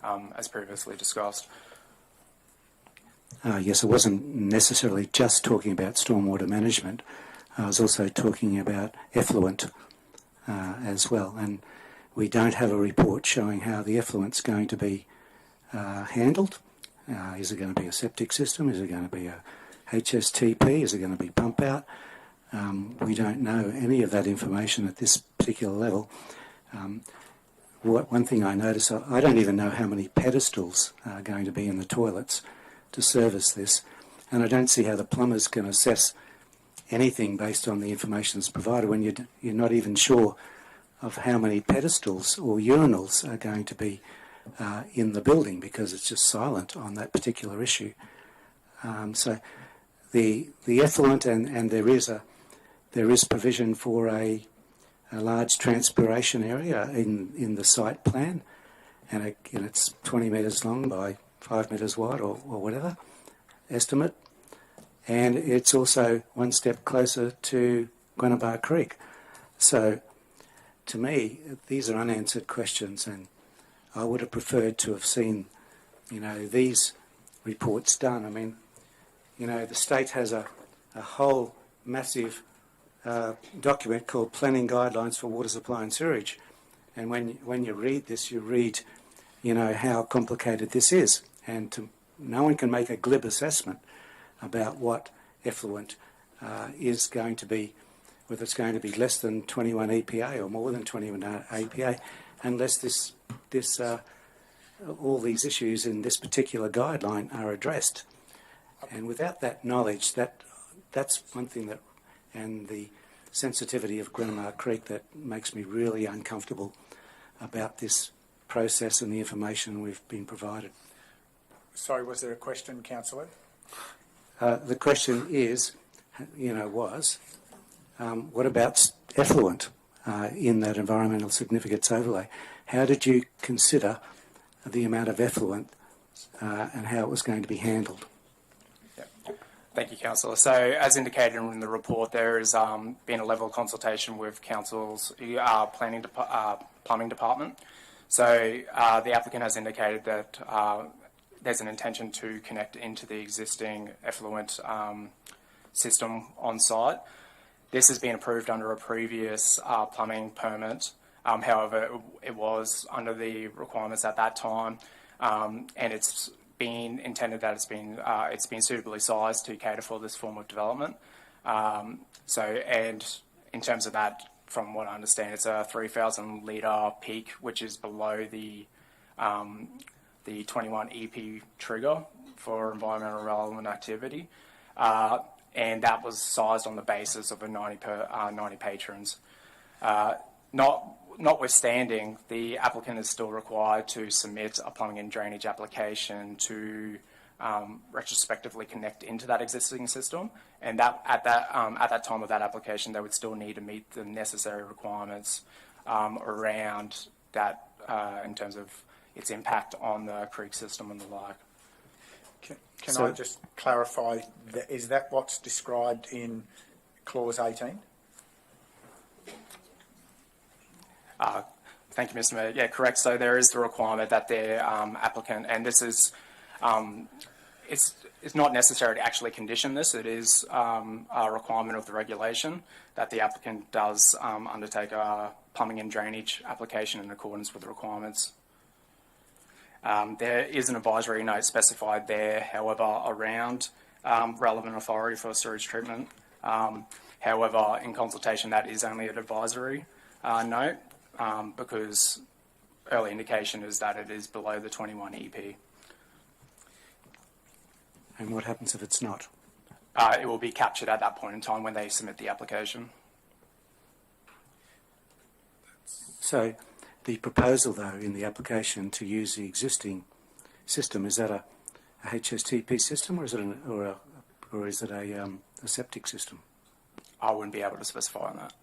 as previously discussed. Yes, I wasn't necessarily just talking about stormwater management. I was also talking about effluent as well. And we don't have a report showing how the effluent's going to be handled. Is it going to be a septic system? Is it going to be a HSTP? Is it going to be pump out? We don't know any of that information at this particular level. One thing I noticed, I don't even know how many pedestals are going to be in the toilets to service this. And I don't see how the plumbers can assess anything based on the information that's provided when you're not even sure of how many pedestals or urinals are going to be in the building, because it's just silent on that particular issue. So the effluent, and there is provision for a large transpiration area in the site plan, and it's 20 metres long by 5 metres wide or whatever estimate, and it's also one step closer to Guanabar Creek. So to me, these are unanswered questions, and I would have preferred to have seen, these reports done. I mean, the state has a whole massive document called Planning Guidelines for Water Supply and Sewerage, and when you read this, you read, how complicated this is, and no one can make a glib assessment about what effluent is going to be, whether it's going to be less than 21 EPA or more than 21 EPA, unless all these issues in this particular guideline are addressed. And without that knowledge, that's one thing that, and the sensitivity of Guanamar Creek, that makes me really uncomfortable about this process and the information we've been provided. Sorry, was there a question, Councillor? The question is, what about effluent in that environmental significance overlay? How did you consider the amount of effluent and how it was going to be handled? Thank you, Councillor. So, as indicated in the report, there has been a level of consultation with Council's plumbing department. So, the applicant has indicated that there's an intention to connect into the existing effluent system on site. This has been approved under a previous plumbing permit. However, it was under the requirements at that time, and it's been intended that it's been suitably sized to cater for this form of development. And in terms of that, from what I understand, it's a 3,000 litre peak, which is below the 21 EP trigger for environmental relevant activity. And that was sized on the basis of a 90 patrons. Notwithstanding, the applicant is still required to submit a plumbing and drainage application to retrospectively connect into that existing system, and that at that time of that application, they would still need to meet the necessary requirements around that in terms of its impact on the creek system and the like. Can I just clarify, is that what's described in Clause 18? Thank you, Mr. Mayor. Yeah, correct. So there is the requirement that the applicant, and this is, it's not necessary to actually condition this. It is a requirement of the regulation that the applicant does undertake a plumbing and drainage application in accordance with the requirements. There is an advisory note specified there, however, around relevant authority for sewage treatment. However, in consultation, that is only an advisory note because early indication is that it is below the 21 EP. And what happens if it's not? It will be captured at that point in time when they submit the application. So the proposal, though, in the application to use the existing system, is that a HSTP system, or is it a septic system? I wouldn't be able to specify on that.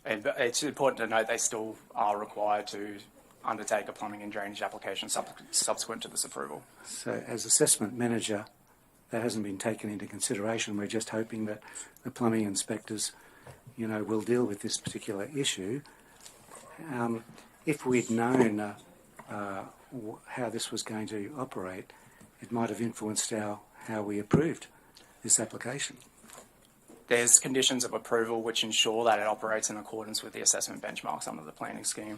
And it's important to note they still are required to undertake a plumbing and drainage application subsequent to this approval. So as assessment manager, that hasn't been taken into consideration. We're just hoping that the plumbing inspectors, will deal with this particular issue. If we'd known how this was going to operate, it might have influenced how we approved this application. There's conditions of approval which ensure that it operates in accordance with the assessment benchmarks under the planning scheme.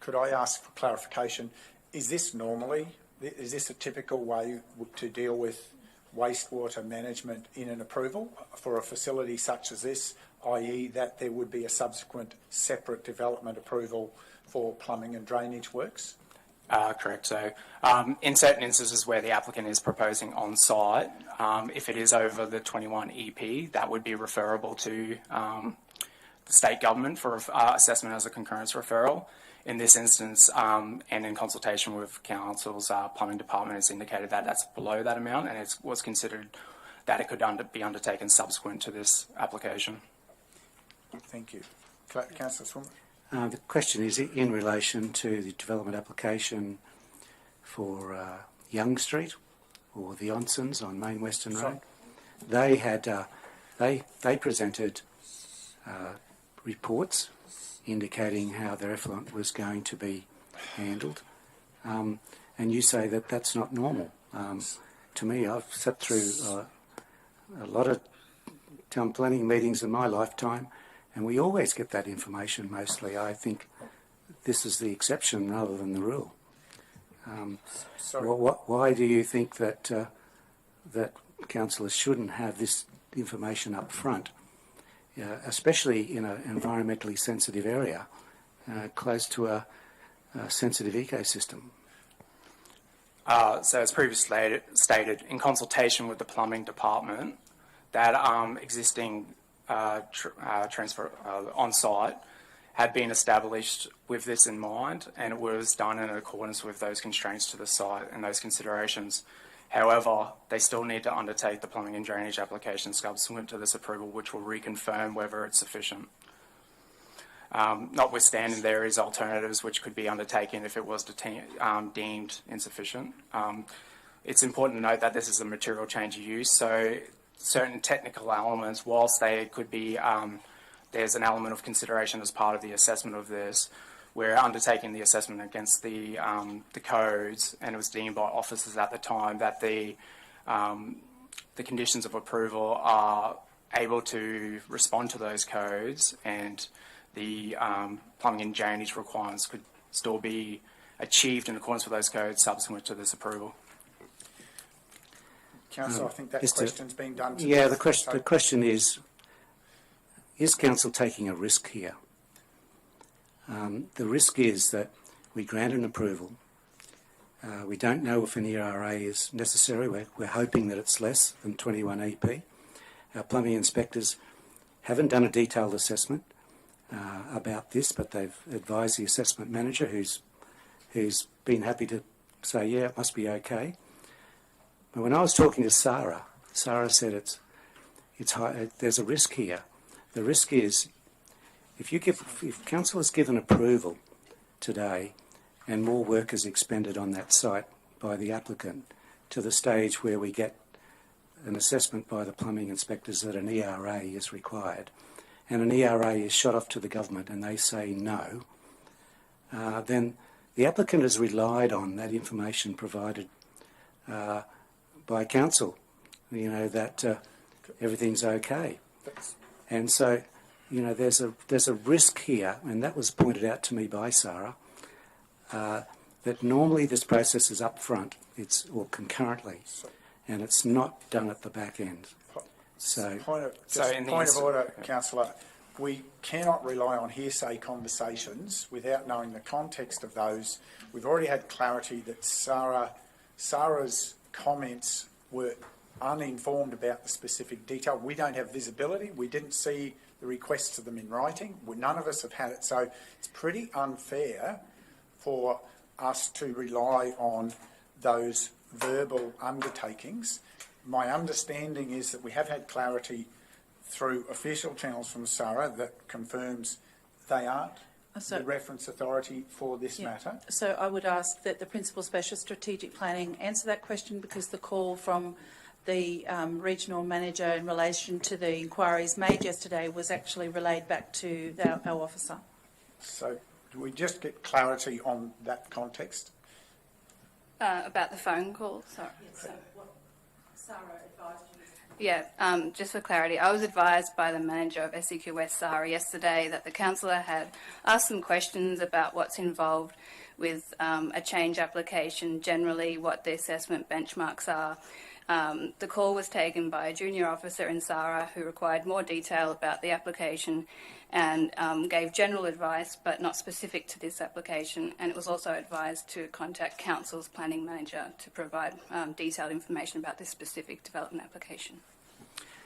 Could I ask for clarification? Is this a typical way to deal with wastewater management in an approval for a facility such as this, i.e. that there would be a subsequent separate development approval for plumbing and drainage works? Correct. So in certain instances where the applicant is proposing on-site, if it is over the 21 EP, that would be referable to the state government for assessment as a concurrence referral. In this instance, and in consultation with Council's plumbing department, has indicated that that's below that amount, and it was considered that it could be undertaken subsequent to this application. Thank you. Councillor Swinburne. The question is in relation to the development application for Young Street, or the Onsons on Main Western Road. They had they presented reports indicating how their effluent was going to be handled, and you say that that's not normal. To me, I've sat through a lot of town planning meetings in my lifetime, and we always get that information mostly. I think this is the exception rather than the rule. Why do you think that that councillors shouldn't have this information up front, especially in an environmentally sensitive area, close to a sensitive ecosystem? So as previously stated, in consultation with the plumbing department, that existing transfer on-site had been established with this in mind, and it was done in accordance with those constraints to the site and those considerations. However, they still need to undertake the plumbing and drainage application subsequent to this approval, which will reconfirm whether it's sufficient. Notwithstanding, there is alternatives which could be undertaken if it was deemed insufficient. It's important to note that this is a material change of use, so certain technical elements, whilst they could be, there's an element of consideration as part of the assessment of this. We're undertaking the assessment against the codes, and it was deemed by officers at the time that the conditions of approval are able to respond to those codes, and the plumbing and drainage requirements could still be achieved in accordance with those codes subsequent to this approval. Councillor, I think that question's been done. Yeah, the question is council taking a risk here? The risk is that we grant an approval. We don't know if an ERA is necessary. We're hoping that it's less than 21 EP. Our plumbing inspectors haven't done a detailed assessment about this, but they've advised the assessment manager, who's been happy to say, yeah, it must be okay. But when I was talking to Sarah said it's high, there's a risk here. The risk is if council has given approval today and more work is expended on that site by the applicant to the stage where we get an assessment by the plumbing inspectors that an ERA is required, and an ERA is shot off to the government and they say no, then the applicant has relied on that information provided by council, that everything's okay. And so, there's a risk here, and that was pointed out to me by Sarah, that normally this process is up front, or concurrently, and it's not done at the back end. So, point of order, Councillor. We cannot rely on hearsay conversations without knowing the context of those. We've already had clarity that Sarah's comments were uninformed about the specific detail. We don't have visibility. We didn't see the requests to them in writing. None of us have had it. So it's pretty unfair for us to rely on those verbal undertakings. My understanding is that we have had clarity through official channels from Sarah that confirms they aren't the reference authority for this matter. So I would ask that the Principal Specialist Strategic Planning answer that question, because the call from the regional manager in relation to the inquiries made yesterday was actually relayed back to our officer. So do we just get clarity on that context? About the phone call, sorry. Yes, so what Sarah advised you. Yeah, just for clarity, I was advised by the manager of SEQ West, Sarah, yesterday that the councillor had asked some questions about what's involved with a change application, generally what the assessment benchmarks are, The call was taken by a junior officer in SARA who required more detail about the application and gave general advice but not specific to this application, and it was also advised to contact Council's planning manager to provide detailed information about this specific development application.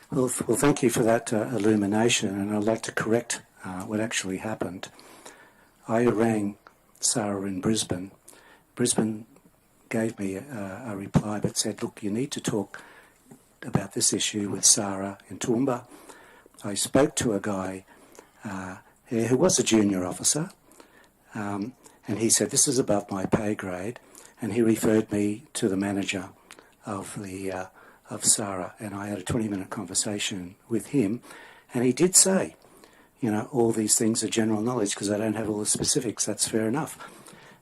Well, thank you for that illumination, and I'd like to correct what actually happened. I rang SARA in Brisbane. Brisbane gave me a reply but said, look, you need to talk about this issue with SARA in Toowoomba. I spoke to a guy who was a junior officer, and he said, this is above my pay grade, and he referred me to the manager of SARA, and I had a 20-minute conversation with him, and he did say, you know, all these things are general knowledge because I don't have all the specifics. That's fair enough.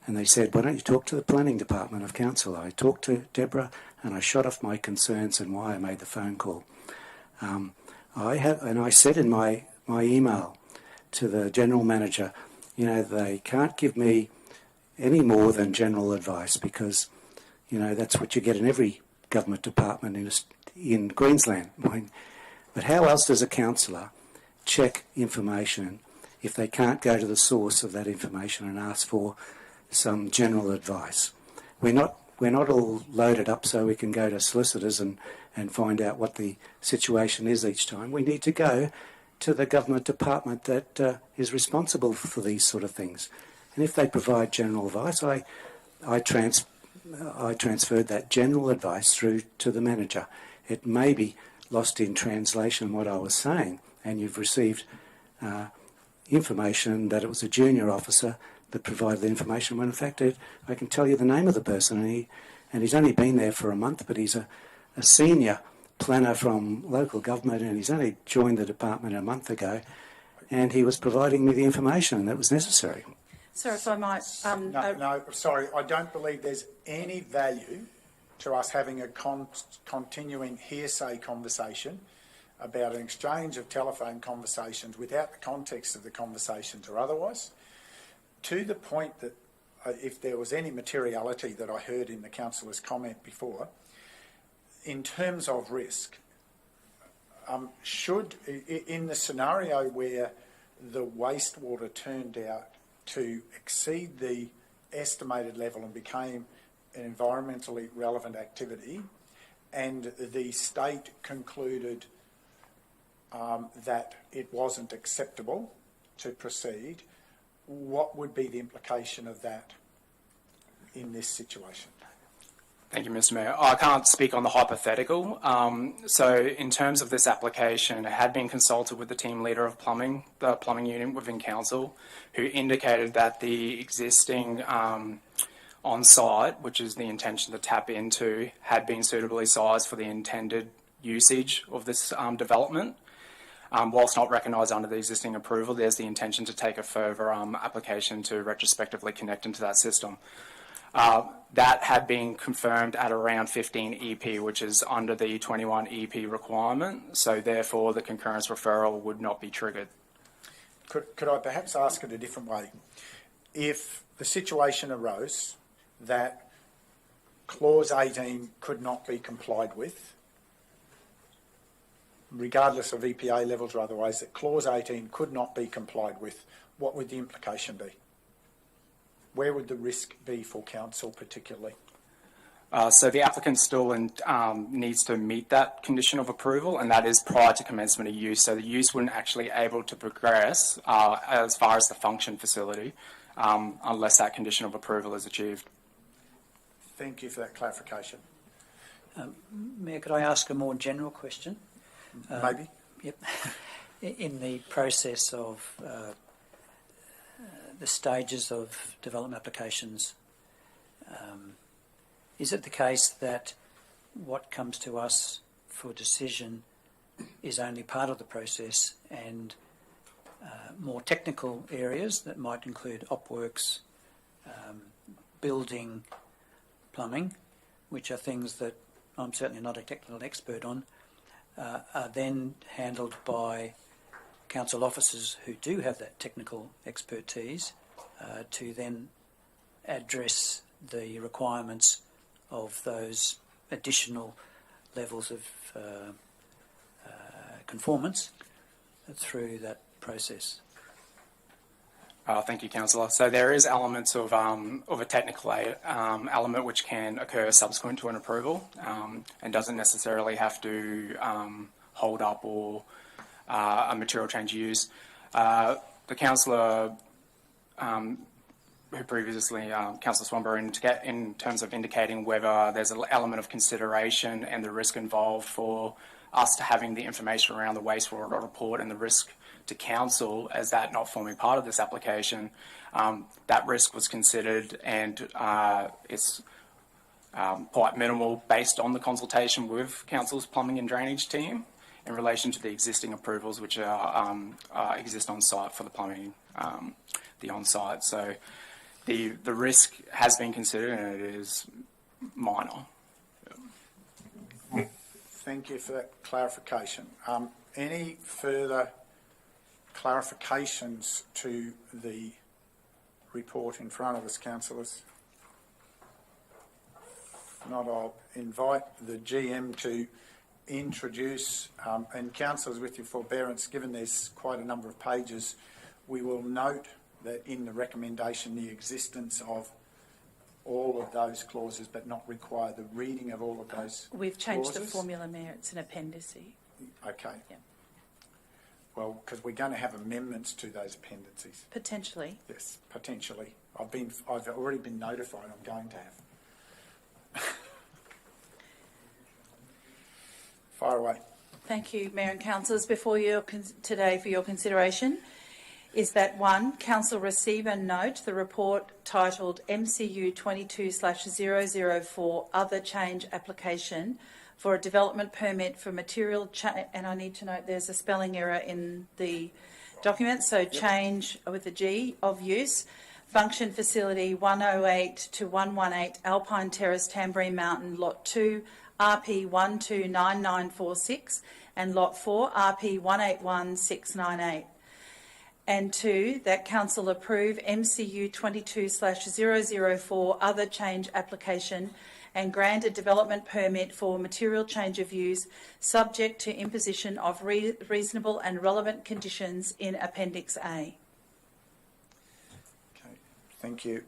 And they said, why don't you talk to the planning department of council? I talked to Deborah and I shot off my concerns and why I made the phone call. I said in my email to the general manager, you know, they can't give me any more than general advice because, you know, that's what you get in every government department in Queensland. But how else does a councillor check information if they can't go to the source of that information and ask for some general advice? We're not all loaded up so we can go to solicitors and find out what the situation is each time. We need to go to the government department that is responsible for these sort of things. And if they provide general advice, I transferred that general advice through to the manager. It may be lost in translation what I was saying, and you've received information that it was a junior officer that provided the information, when in fact I can tell you the name of the person, and he's only been there for a month, but he's a senior planner from local government, and he's only joined the department a month ago, and he was providing me the information that was necessary. Sir, if I might... No, sorry, I don't believe there's any value to us having a continuing hearsay conversation about an exchange of telephone conversations without the context of the conversations or otherwise, to the point that if there was any materiality that I heard in the councillor's comment before, in terms of risk, in the scenario where the wastewater turned out to exceed the estimated level and became an environmentally relevant activity, and the state concluded that it wasn't acceptable to proceed, what would be the implication of that in this situation? Thank you, Mr. Mayor. I can't speak on the hypothetical. So in terms of this application, it had been consulted with the team leader of plumbing, the plumbing unit within council, who indicated that the existing on-site, which is the intention to tap into, had been suitably sized for the intended usage of this development. Whilst not recognised under the existing approval, there's the intention to take a further application to retrospectively connect into that system. That had been confirmed at around 15 EP, which is under the 21 EP requirement, so therefore the concurrence referral would not be triggered. Could I perhaps ask it a different way? If the situation arose that Clause 18 could not be complied with, regardless of EPA levels or otherwise, that Clause 18 could not be complied with, what would the implication be? Where would the risk be for council particularly? So the applicant still needs to meet that condition of approval, and that is prior to commencement of use. So the use wouldn't actually able to progress as far as the function facility unless that condition of approval is achieved. Thank you for that clarification. Mayor, could I ask a more general question? Maybe. Yep. In the process of the stages of development applications, is it the case that what comes to us for decision is only part of the process, and more technical areas that might include op works, building, plumbing, which are things that I'm certainly not a technical expert on, are then handled by council officers who do have that technical expertise to then address the requirements of those additional levels of conformance through that process. Thank you, Councillor. So there is elements of a technical element which can occur subsequent to an approval and doesn't necessarily have to hold up or a material change of use. The councillor who previously, Councillor Swanborough, in terms of indicating whether there's an element of consideration and the risk involved for us to having the information around the wastewater report and the risk to council as that not forming part of this application, that risk was considered, and it's quite minimal based on the consultation with council's plumbing and drainage team in relation to the existing approvals which exist on site for the plumbing, the on site. So the risk has been considered and it is minor. Thank you for that clarification. Any further clarifications to the report in front of us, councillors? If not, I'll invite the GM to introduce, and councillors, with your forbearance, given there's quite a number of pages, we will note that in the recommendation the existence of all of those clauses but not require the reading of all of those We've changed clauses. the formula, Mayor. It's an appendice. Okay. Yeah. Well, because we're going to have amendments to those appendices. Potentially. Yes, potentially. I've already been notified I'm going to have. Fire away. Thank you, Mayor and Councillors. Before you today for your consideration is that 1, Council receive and note the report titled MCU 22/004 Other Change Application for a Development Permit for Material Change, and I need to note there's a spelling error in the document, so change with a G of use, function facility 108 to 118 Alpine Terrace, Tamborine Mountain, Lot 2, RP 129946 and Lot 4, RP 181698. And 2, that Council approve MCU 22/004 Other Change Application and grant a development permit for material change of use subject to imposition of reasonable and relevant conditions in Appendix A. Okay, thank you.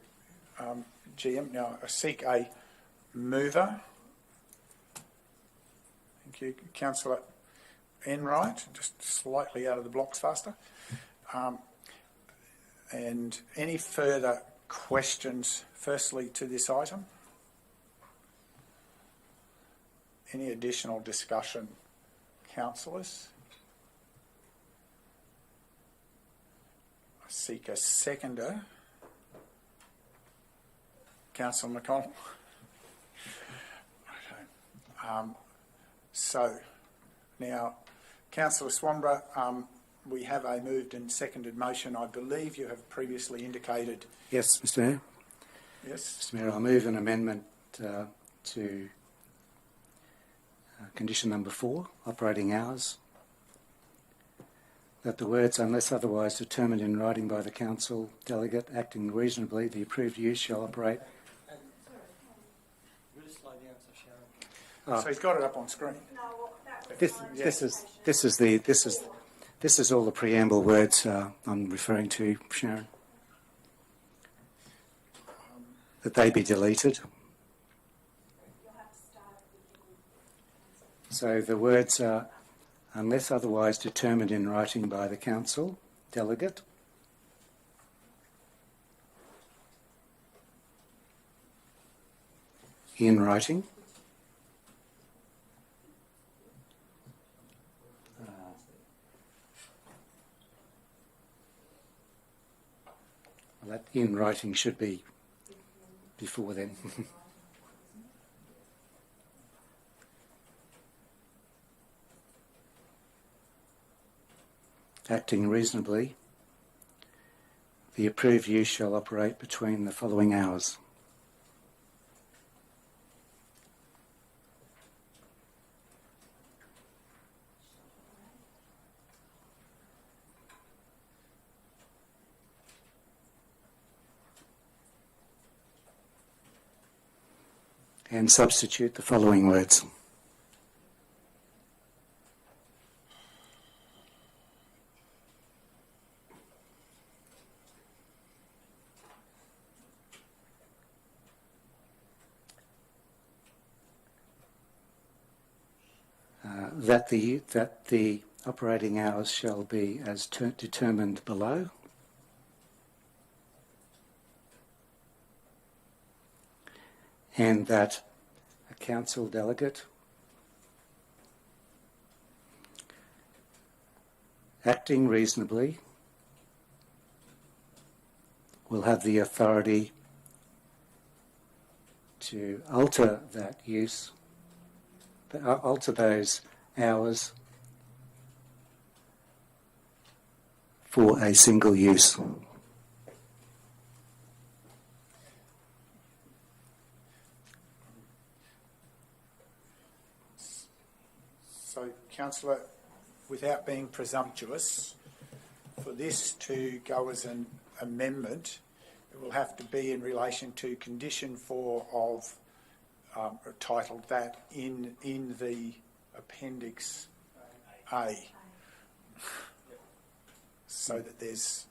GM, now I seek a mover. Thank you. Councillor Enright, just slightly out of the blocks faster. And any further questions, firstly, to this item? Any additional discussion, councillors? I seek a seconder. Councillor McConnell. Okay. So now, Councillor Swanborough, we have a moved and seconded motion. I believe you have previously indicated. Yes, Mr Mayor. Yes. Mr Mayor, I move an amendment to condition number 4, operating hours, that the words, unless otherwise determined in writing by the council delegate acting reasonably, the approved use shall operate. So he's got it up on screen. This is all the preamble words I'm referring to, Sharon. That they be deleted. So the words are, unless otherwise determined in writing by the council delegate, in writing, that in writing should be before then. Acting reasonably, the approved use shall operate between the following hours. And substitute the following words. that the operating hours shall be as determined below. And that a council delegate acting reasonably will have the authority to alter that use, alter those hours for a single use. So, Councillor, without being presumptuous, for this to go as an amendment, it will have to be in relation to condition 4 of titled that in the Appendix A, so that there's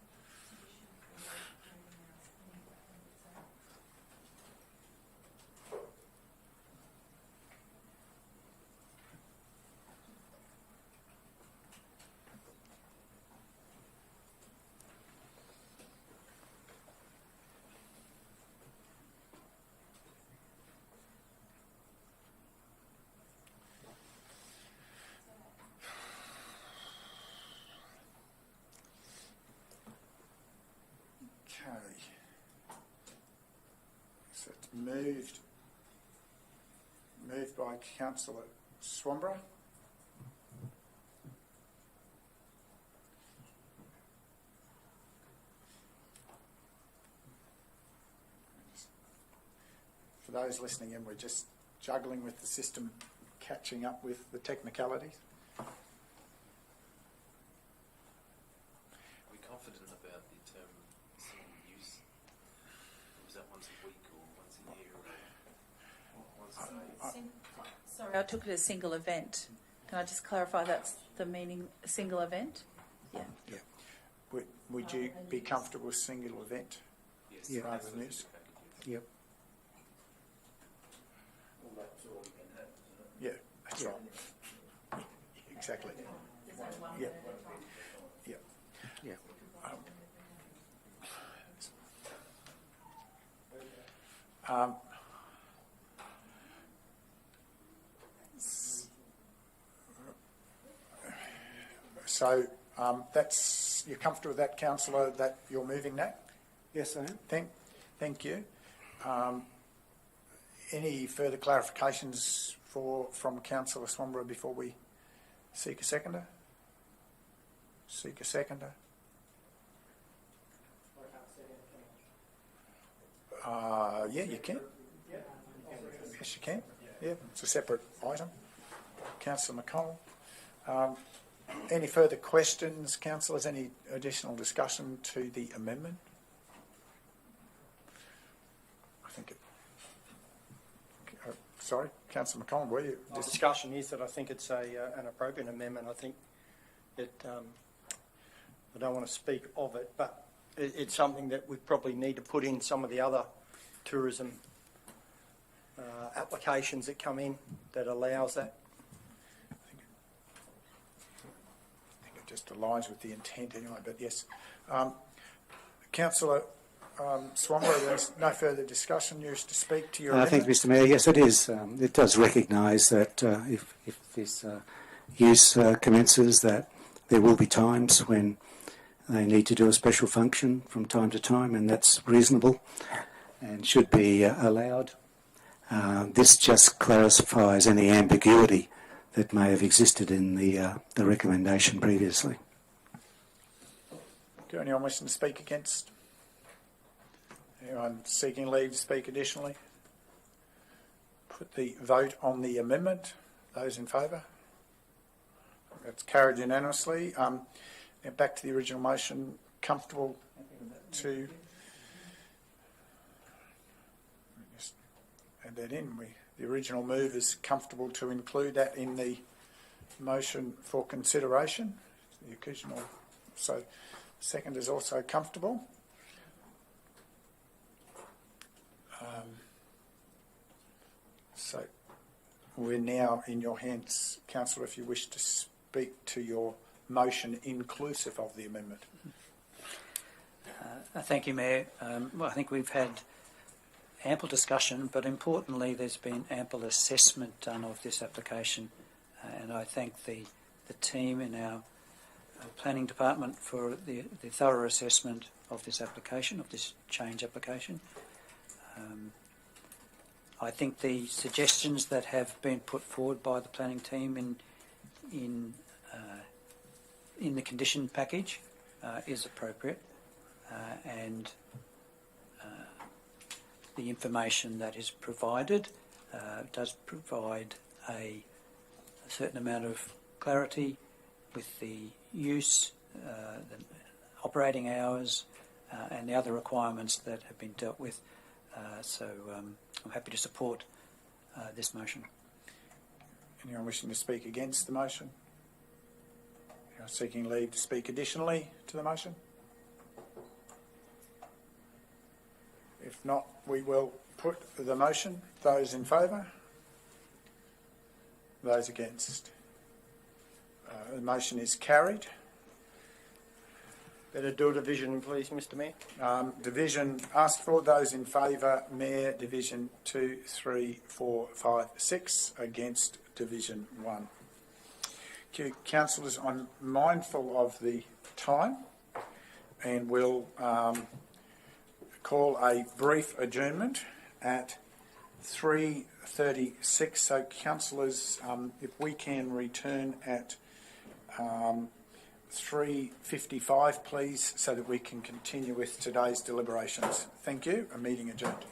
so it's moved by Councillor Swamborough. For those listening in, we're just juggling with the system, catching up with the technicalities. Are we confident about the term single use? Was that once a week or once a year or once a day? Sorry, I took it as single event. Can I just clarify that's the meaning, a single event? Yeah. Yeah. Would you be comfortable with single event Yes. rather than use? Yep. Yeah, that's right. Exactly. Yeah. Yeah. Yeah. So that's, you're comfortable with that, Councillor, that you're moving that? Yes, I am. Thank you. Any further clarifications from Councillor Swamborough before we seek a seconder? Seek a seconder. Yeah, you can. Yes, you can. Yeah, it's a separate item. Councillor McConnell. Any further questions, councillors? Any additional discussion to the amendment? I think it. Sorry, Councillor McConnell, were you? The discussion is that I think it's an appropriate amendment. I think it. I don't want to speak of it, but it's something that we probably need to put in some of the other tourism applications that come in that allows that. I think it just aligns with the intent anyway, but yes. Councillor Swamborough, there's no further discussion. You wish to speak to your amendment? Thank you, Mr Mayor. Yes, it is. It does recognise that if this use commences, that there will be times when they need to do a special function from time to time, and that's reasonable and should be allowed. This just clarifies any ambiguity that may have existed in the recommendation previously. Do anyone wishing to speak against? Anyone seeking leave to speak additionally? Put the vote on the amendment. Those in favour? That's carried unanimously. Now back to the original motion. Comfortable to just add that in. The original move is comfortable to include that in the motion for consideration. The occasional, so second is also comfortable. So we're now in your hands, Councillor, if you wish to speak to your motion inclusive of the amendment. Thank you, Mayor. Well, I think we've had ample discussion, but importantly, there's been ample assessment done of this application, and I thank the team in our planning department for the thorough assessment of this application, of this change application. I think the suggestions that have been put forward by the planning team in the condition package is appropriate, and the information that is provided does provide a certain amount of clarity with the use, the operating hours, and the other requirements that have been dealt with. So I'm happy to support this motion. Anyone wishing to speak against the motion? Anyone seeking leave to speak additionally to the motion? If not, we will put the motion. Those in favour? Those against? The motion is carried. Better do a division, please, Mr Mayor. Division asked for. Those in favour, Mayor, Division 2, 3, 4, 5, 6. Against, Division 1. Okay, councillors, I'm mindful of the time and will call a brief adjournment at 3:36. So, councillors, if we can return at 3:55, please, so that we can continue with today's deliberations. Thank you. A meeting adjourned.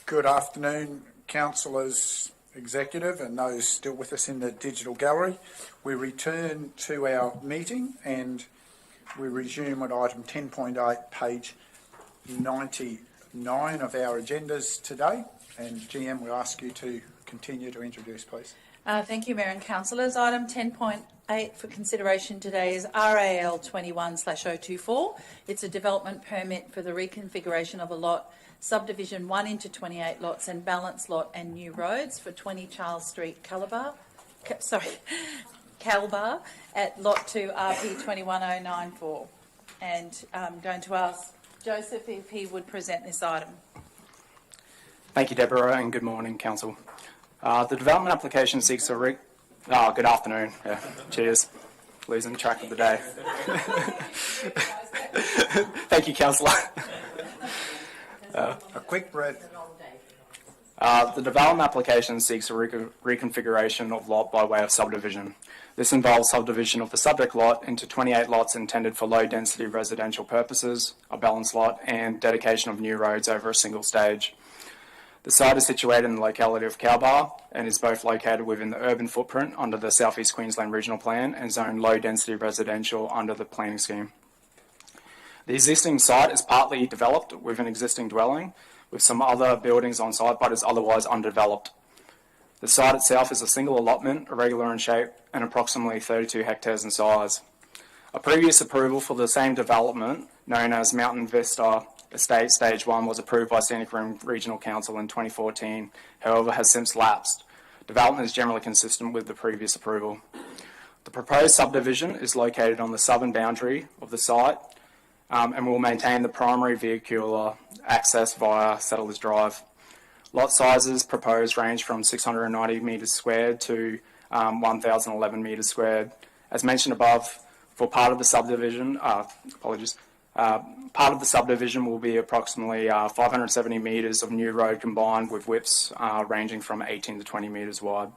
Good afternoon, councillors, executive and those still with us in the digital gallery. We return to our meeting and we resume at item 10.8, page 99 of our agendas today. And GM, we'll ask you to continue to introduce, please. Thank you, Mayor and Councillors. Item 10.8 for consideration today is RAL 21/024. It's a development permit for the reconfiguration of a lot, subdivision 1 into 28 lots and balance lot and new roads for 20 Charles Street, Calabar at lot 2 RP 21094. And I'm going to ask Joseph if he would present this item. Thank you, Deborah, and good morning, Council. The development application seeks a good afternoon. Yeah, cheers. Losing track of the day. Thank you, Councillor. A quick break. The development application seeks a reconfiguration of lot by way of subdivision. This involves subdivision of the subject lot into 28 lots intended for low-density residential purposes, a balanced lot, and dedication of new roads over a single stage. The site is situated in the locality of Calabar and is both located within the urban footprint under the South East Queensland Regional Plan and zoned low-density residential under the planning scheme. The existing site is partly developed with an existing dwelling, with some other buildings on site, but is otherwise undeveloped. The site itself is a single allotment, irregular in shape, and approximately 32 hectares in size. A previous approval for the same development, known as Mountain Vista Estate Stage 1, was approved by Scenic Regional Council in 2014, however has since lapsed. Development is generally consistent with the previous approval. The proposed subdivision is located on the southern boundary of the site and will maintain the primary vehicular access via Settlers Drive. Lot sizes proposed range from 690 metres squared to 1,011 metres squared. As mentioned above, for part of the subdivision, part of the subdivision will be approximately 570 metres of new road combined with widths ranging from 18 to 20 metres wide.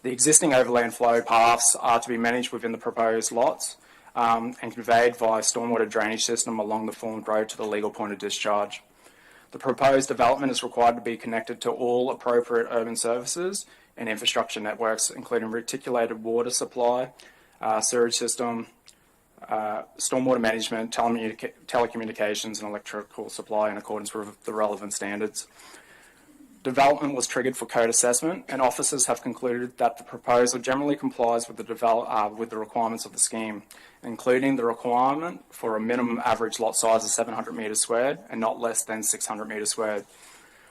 The existing overland flow paths are to be managed within the proposed lots and conveyed via stormwater drainage system along the formed road to the legal point of discharge. The proposed development is required to be connected to all appropriate urban services and infrastructure networks, including reticulated water supply, sewage system, stormwater management, telecommunications and electrical supply in accordance with the relevant standards. Development was triggered for code assessment, and officers have concluded that the proposal generally complies with the requirements of the scheme, including the requirement for a minimum average lot size of 700 metres squared and not less than 600 metres squared.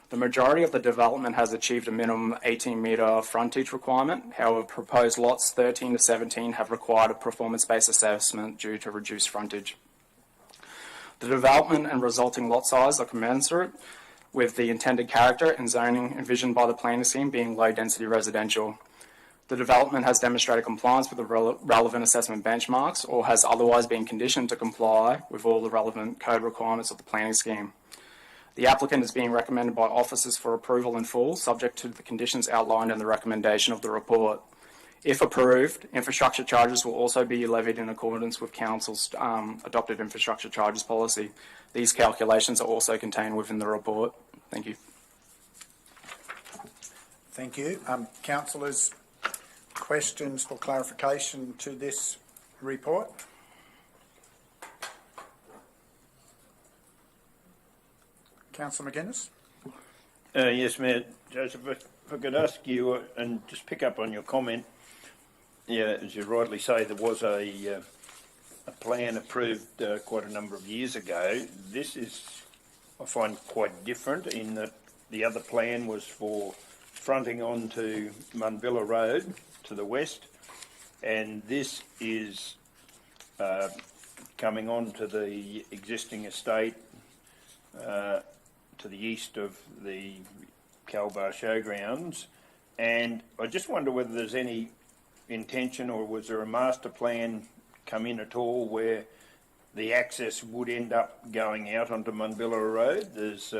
The majority of the development has achieved a minimum 18-metre frontage requirement. However, proposed lots 13 to 17 have required a performance-based assessment due to reduced frontage. The development and resulting lot size are commensurate with the intended character and zoning envisioned by the planning scheme being low-density residential. The development has demonstrated compliance with the relevant assessment benchmarks or has otherwise been conditioned to comply with all the relevant code requirements of the planning scheme. The applicant is being recommended by officers for approval in full, subject to the conditions outlined in the recommendation of the report. If approved, infrastructure charges will also be levied in accordance with Council's adopted infrastructure charges policy. These calculations are also contained within the report. Thank you. Thank you. Councillors, questions for clarification to this report? Councillor McGuinness? Yes, Mayor Joseph, if I could ask you and just pick up on your comment. Yeah, as you rightly say, there was a plan approved quite a number of years ago. This is, I find, quite different in that the other plan was for fronting onto Munbilla Road to the west, and this is coming on to the existing estate to the east of the Calabar Showgrounds. And I just wonder whether there's any intention, or was there a master plan come in at all where the access would end up going out onto Munbilla Road? There's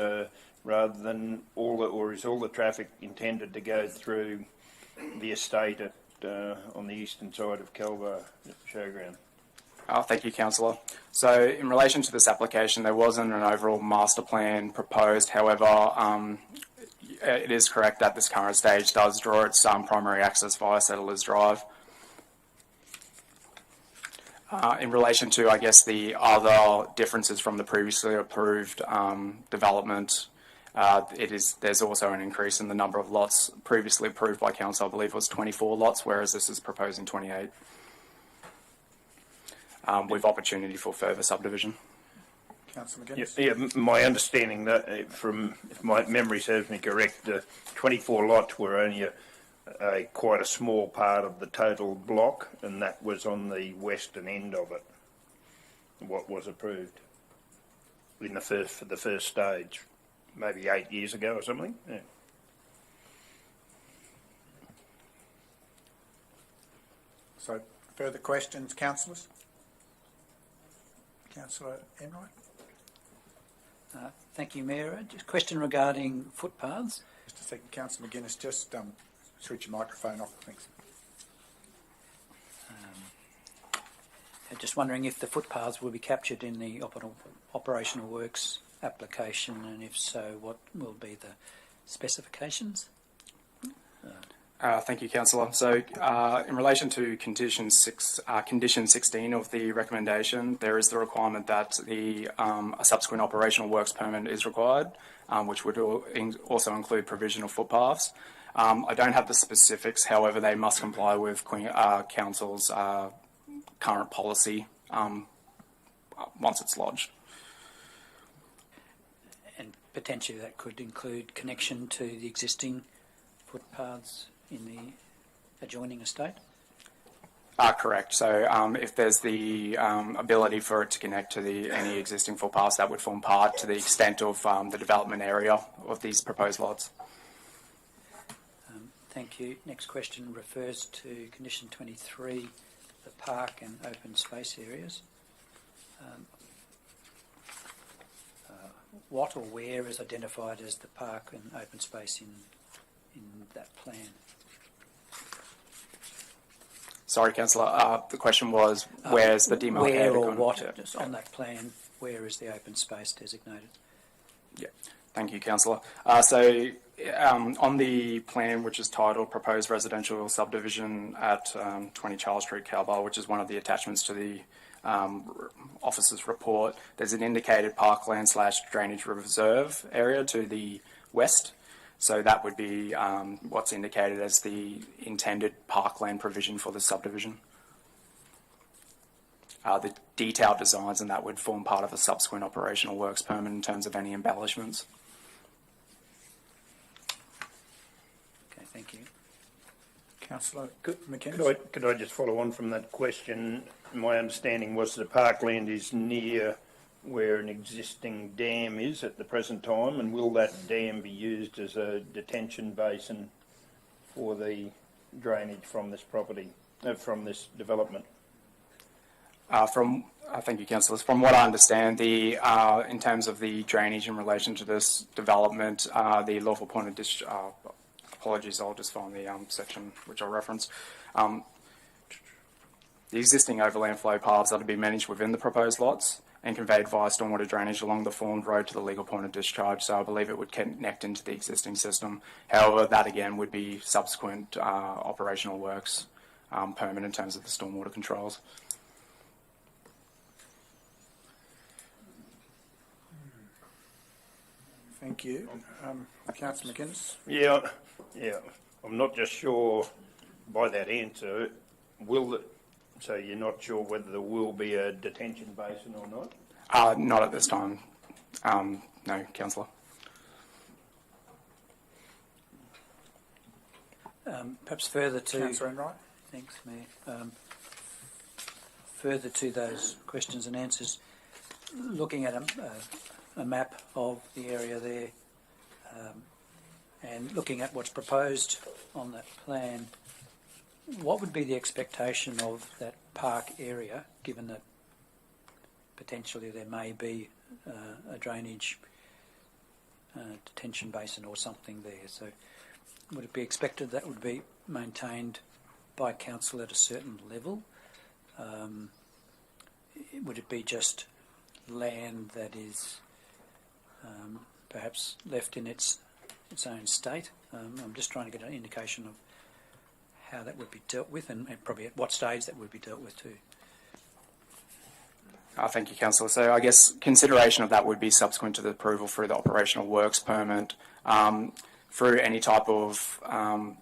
rather than is all the traffic intended to go through the estate at on the eastern side of Calabar Showground? Thank you, Councillor. So in relation to this application, there wasn't an overall master plan proposed. However, it is correct that this current stage does draw its primary access via Settlers Drive. In relation to, I guess, the other differences from the previously approved development, there's also an increase in the number of lots previously approved by council. I believe it was 24 lots, whereas this is proposing 28. With opportunity for further subdivision. Councillor McGuinness. Yeah, my understanding that, if my memory serves me correct, the 24 lots were only quite a small part of the total block, and that was on the western end of it. What was approved in for the first stage, maybe 8 years ago or something. Yeah. So, further questions, councillors? Councillor Enright. Thank you, Mayor. Just a question regarding footpaths. Just a second, Councillor McGuinness, just switch your microphone off, thanks. Just wondering if the footpaths will be captured in the operational works application, and if so, what will be the specifications? Thank you, Councillor. So, in relation to condition 16 of the recommendation, there is the requirement that a subsequent operational works permit is required, which would also include provision of footpaths. I don't have the specifics, however, they must comply with Council's current policy once it's lodged. And potentially that could include connection to the existing footpaths in the adjoining estate? Correct. So if there's the ability for it to connect to any existing footpaths, that would form part to the extent of the development area of these proposed lots. Thank you. Next question refers to condition 23, the park and open space areas. What or where is identified as the park and open space in that plan? Sorry, Councillor. The question was, where's the demarcated? Where or what? Just on that plan, where is the open space designated? Yeah. Thank you, Councillor. So on the plan, which is titled Proposed Residential Subdivision at 20 Charles Street, Cowbell, which is one of the attachments to the officer's report, there's an indicated parkland / drainage reserve area to the west. So that would be what's indicated as the intended parkland provision for the subdivision. The detailed designs and that would form part of a subsequent operational works permit in terms of any embellishments. Okay, thank you. Councillor McKenzie. Could I just follow on from that question? My understanding was the parkland is near where an existing dam is at the present time, and will that dam be used as a detention basin for the drainage from this property, from this development? Thank you, councillors. From what I understand, in terms of the drainage in relation to this development, the lawful point of discharge. Apologies, I'll just find the section which I'll reference. The existing overland flow paths are to be managed within the proposed lots and conveyed via stormwater drainage along the formed road to the legal point of discharge. So I believe it would connect into the existing system. However, that again would be subsequent operational works permit in terms of the stormwater controls. Thank you. Councillor McInnes. Yeah. I'm not just sure by that answer, so you're not sure whether there will be a detention basin or not? Not at this time. No, councillor. Perhaps further to... Councillor Enright. Thanks, Mayor. Further to those questions and answers, looking at a map of the area there and looking at what's proposed on that plan, what would be the expectation of that park area, given that potentially there may be a drainage detention basin or something there? So would it be expected that would be maintained by council at a certain level? would it be just land that is perhaps left in its own state? I'm just trying to get an indication of how that would be dealt with and probably at what stage that would be dealt with too. Thank you, Councillor. So I guess consideration of that would be subsequent to the approval through the operational works permit, through any type of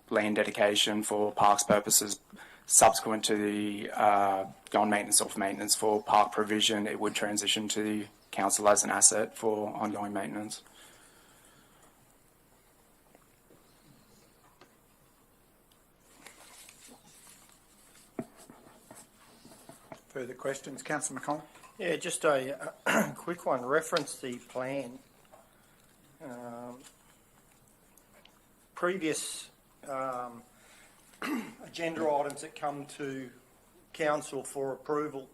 land dedication for parks purposes, subsequent to the on maintenance, off maintenance for park provision, it would transition to the council as an asset for ongoing maintenance. Further questions? Councillor McConnell? Yeah, just a quick one. Reference the plan. Previous agenda items that come to council for approval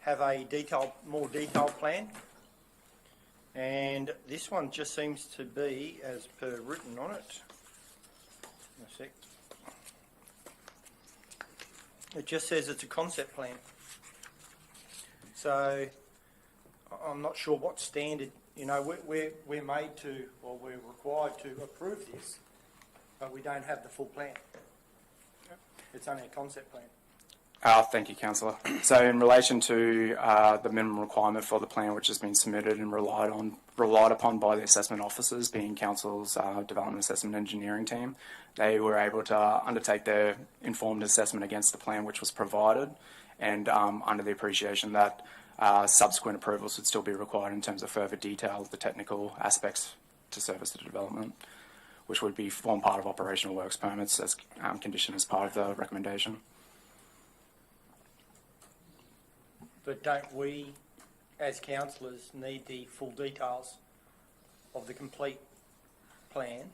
have a more detailed plan, and this one just seems to be as per written on it. A sec. It just says it's a concept plan. So I'm not sure what standard, we're made to, or we're required to approve this, but we don't have the full plan. It's only a concept plan. Thank you, Councillor. So in relation to the minimum requirement for the plan, which has been submitted and relied upon by the assessment officers, being Council's Development Assessment Engineering team, they were able to undertake their informed assessment against the plan which was provided, and under the appreciation that subsequent approvals would still be required in terms of further detail of the technical aspects to service the development, which would form part of operational works permits as conditioned as part of the recommendation. But don't we, as councillors, need the full details of the complete plan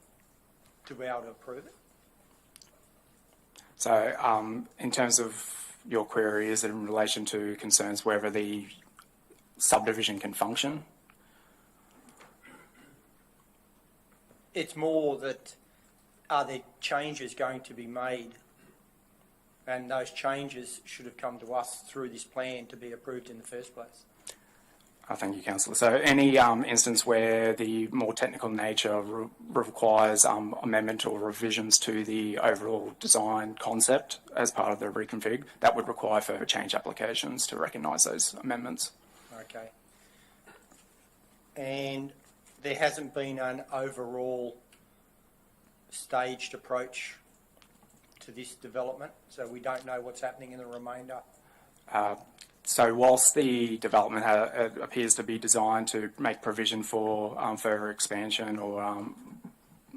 to be able to approve it? So in terms of your query, is it in relation to concerns whether the subdivision can function? It's more that, are there changes going to be made? And those changes should have come to us through this plan to be approved in the first place. Thank you, Councillor. So any instance where the more technical nature requires amendment or revisions to the overall design concept as part of the reconfig, that would require further change applications to recognise those amendments. Okay. And there hasn't been an overall staged approach to this development, so we don't know what's happening in the remainder. So whilst the development appears to be designed to make provision for further expansion or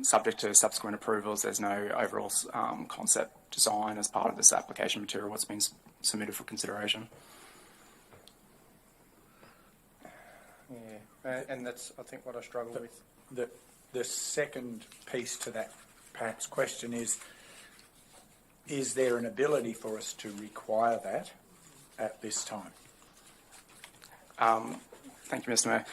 subject to subsequent approvals, there's no overall concept design as part of this application material what's been submitted for consideration. Yeah, and that's, I think, what I struggle with. The second piece to that perhaps question is there an ability for us to require that at this time? Thank you, Mr. Mayor.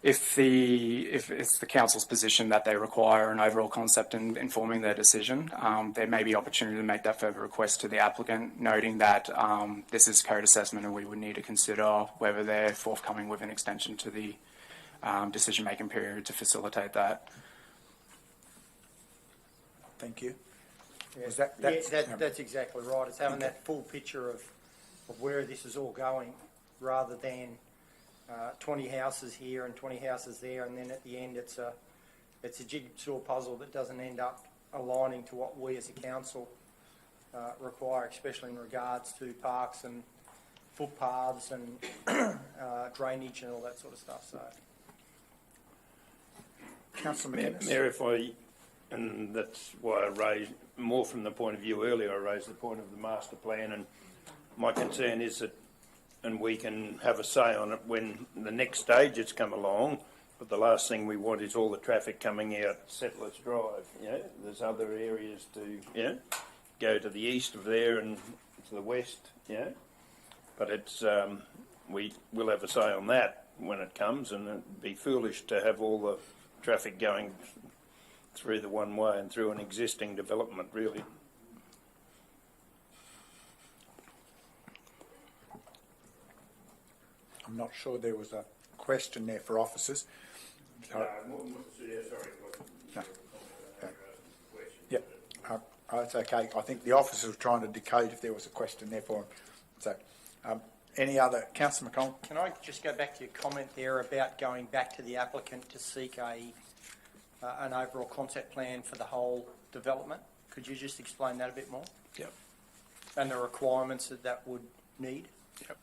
If it's the council's position that they require an overall concept in informing their decision, there may be opportunity to make that further request to the applicant, noting that this is code assessment and we would need to consider whether they're forthcoming with an extension to the decision-making period to facilitate that. Thank you. Yeah, that's exactly right. It's having that full picture of where this is all going, rather than 20 houses here and 20 houses there, and then at the end it's a jigsaw puzzle that doesn't end up aligning to what we as a council require, especially in regards to parks and footpaths and drainage and all that sort of stuff. So, Councillor McInnes. Mayor, and that's why I raised, more from the point of view earlier, I raised the point of the master plan, and my concern is that, and we can have a say on it when the next stage has come along, but the last thing we want is all the traffic coming out Settlers Drive. There's other areas to go to the east of there and to the west. But it's we will have a say on that when it comes, and it'd be foolish to have all the traffic going through the one way and through an existing development, really. I'm not sure there was a question there for officers. No. Yeah, it's okay. I think the officers were trying to decode if there was a question there for them. So, any other? Councillor McConnell? Can I just go back to your comment there about going back to the applicant to seek an overall concept plan for the whole development? Could you just explain that a bit more? Yep. And the requirements that would need? Yep.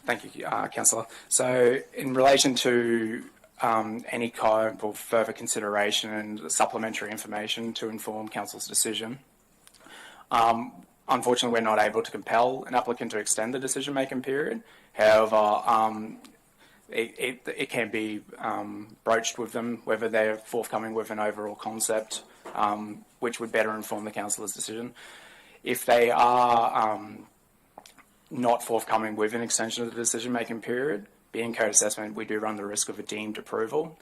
Thank you, Councillor. So in relation to any kind of further consideration and supplementary information to inform Council's decision, unfortunately we're not able to compel an applicant to extend the decision-making period. However, it can be broached with them whether they're forthcoming with an overall concept, which would better inform the councillor's decision. If they are not forthcoming with an extension of the decision-making period, being code assessment, we do run the risk of a deemed approval,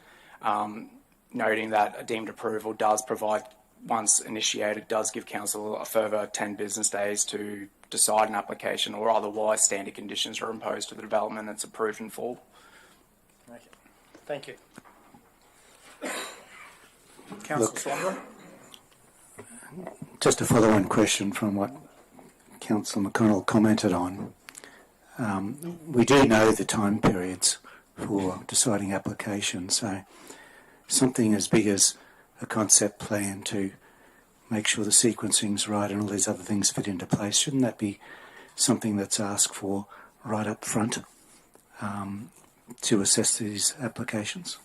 noting that a deemed approval does provide, once initiated, does give council a further 10 business days to decide an application, or otherwise standard conditions are imposed to the development that's approved in full. Okay. Thank you. Councillor Swander? Just a follow-on question from what Councillor McConnell commented on. We do know the time periods for deciding applications, so something as big as a concept plan to make sure the sequencing's right and all these other things fit into place, shouldn't that be something that's asked for right up front to assess these applications,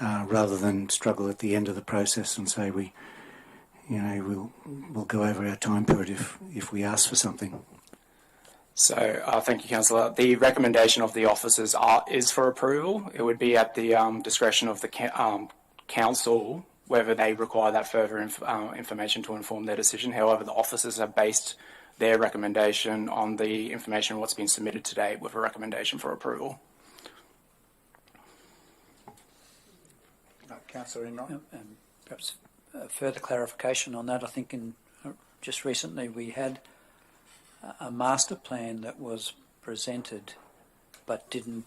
rather than struggle at the end of the process and say we'll go over our time period if we ask for something? So thank you, Councillor. The recommendation of the officers is for approval. It would be at the discretion of the council whether they require that further information to inform their decision. However, the officers have based their recommendation on the information what's been submitted today with a recommendation for approval. Councillor Enright? Perhaps further clarification on that. I think just recently we had a master plan that was presented but didn't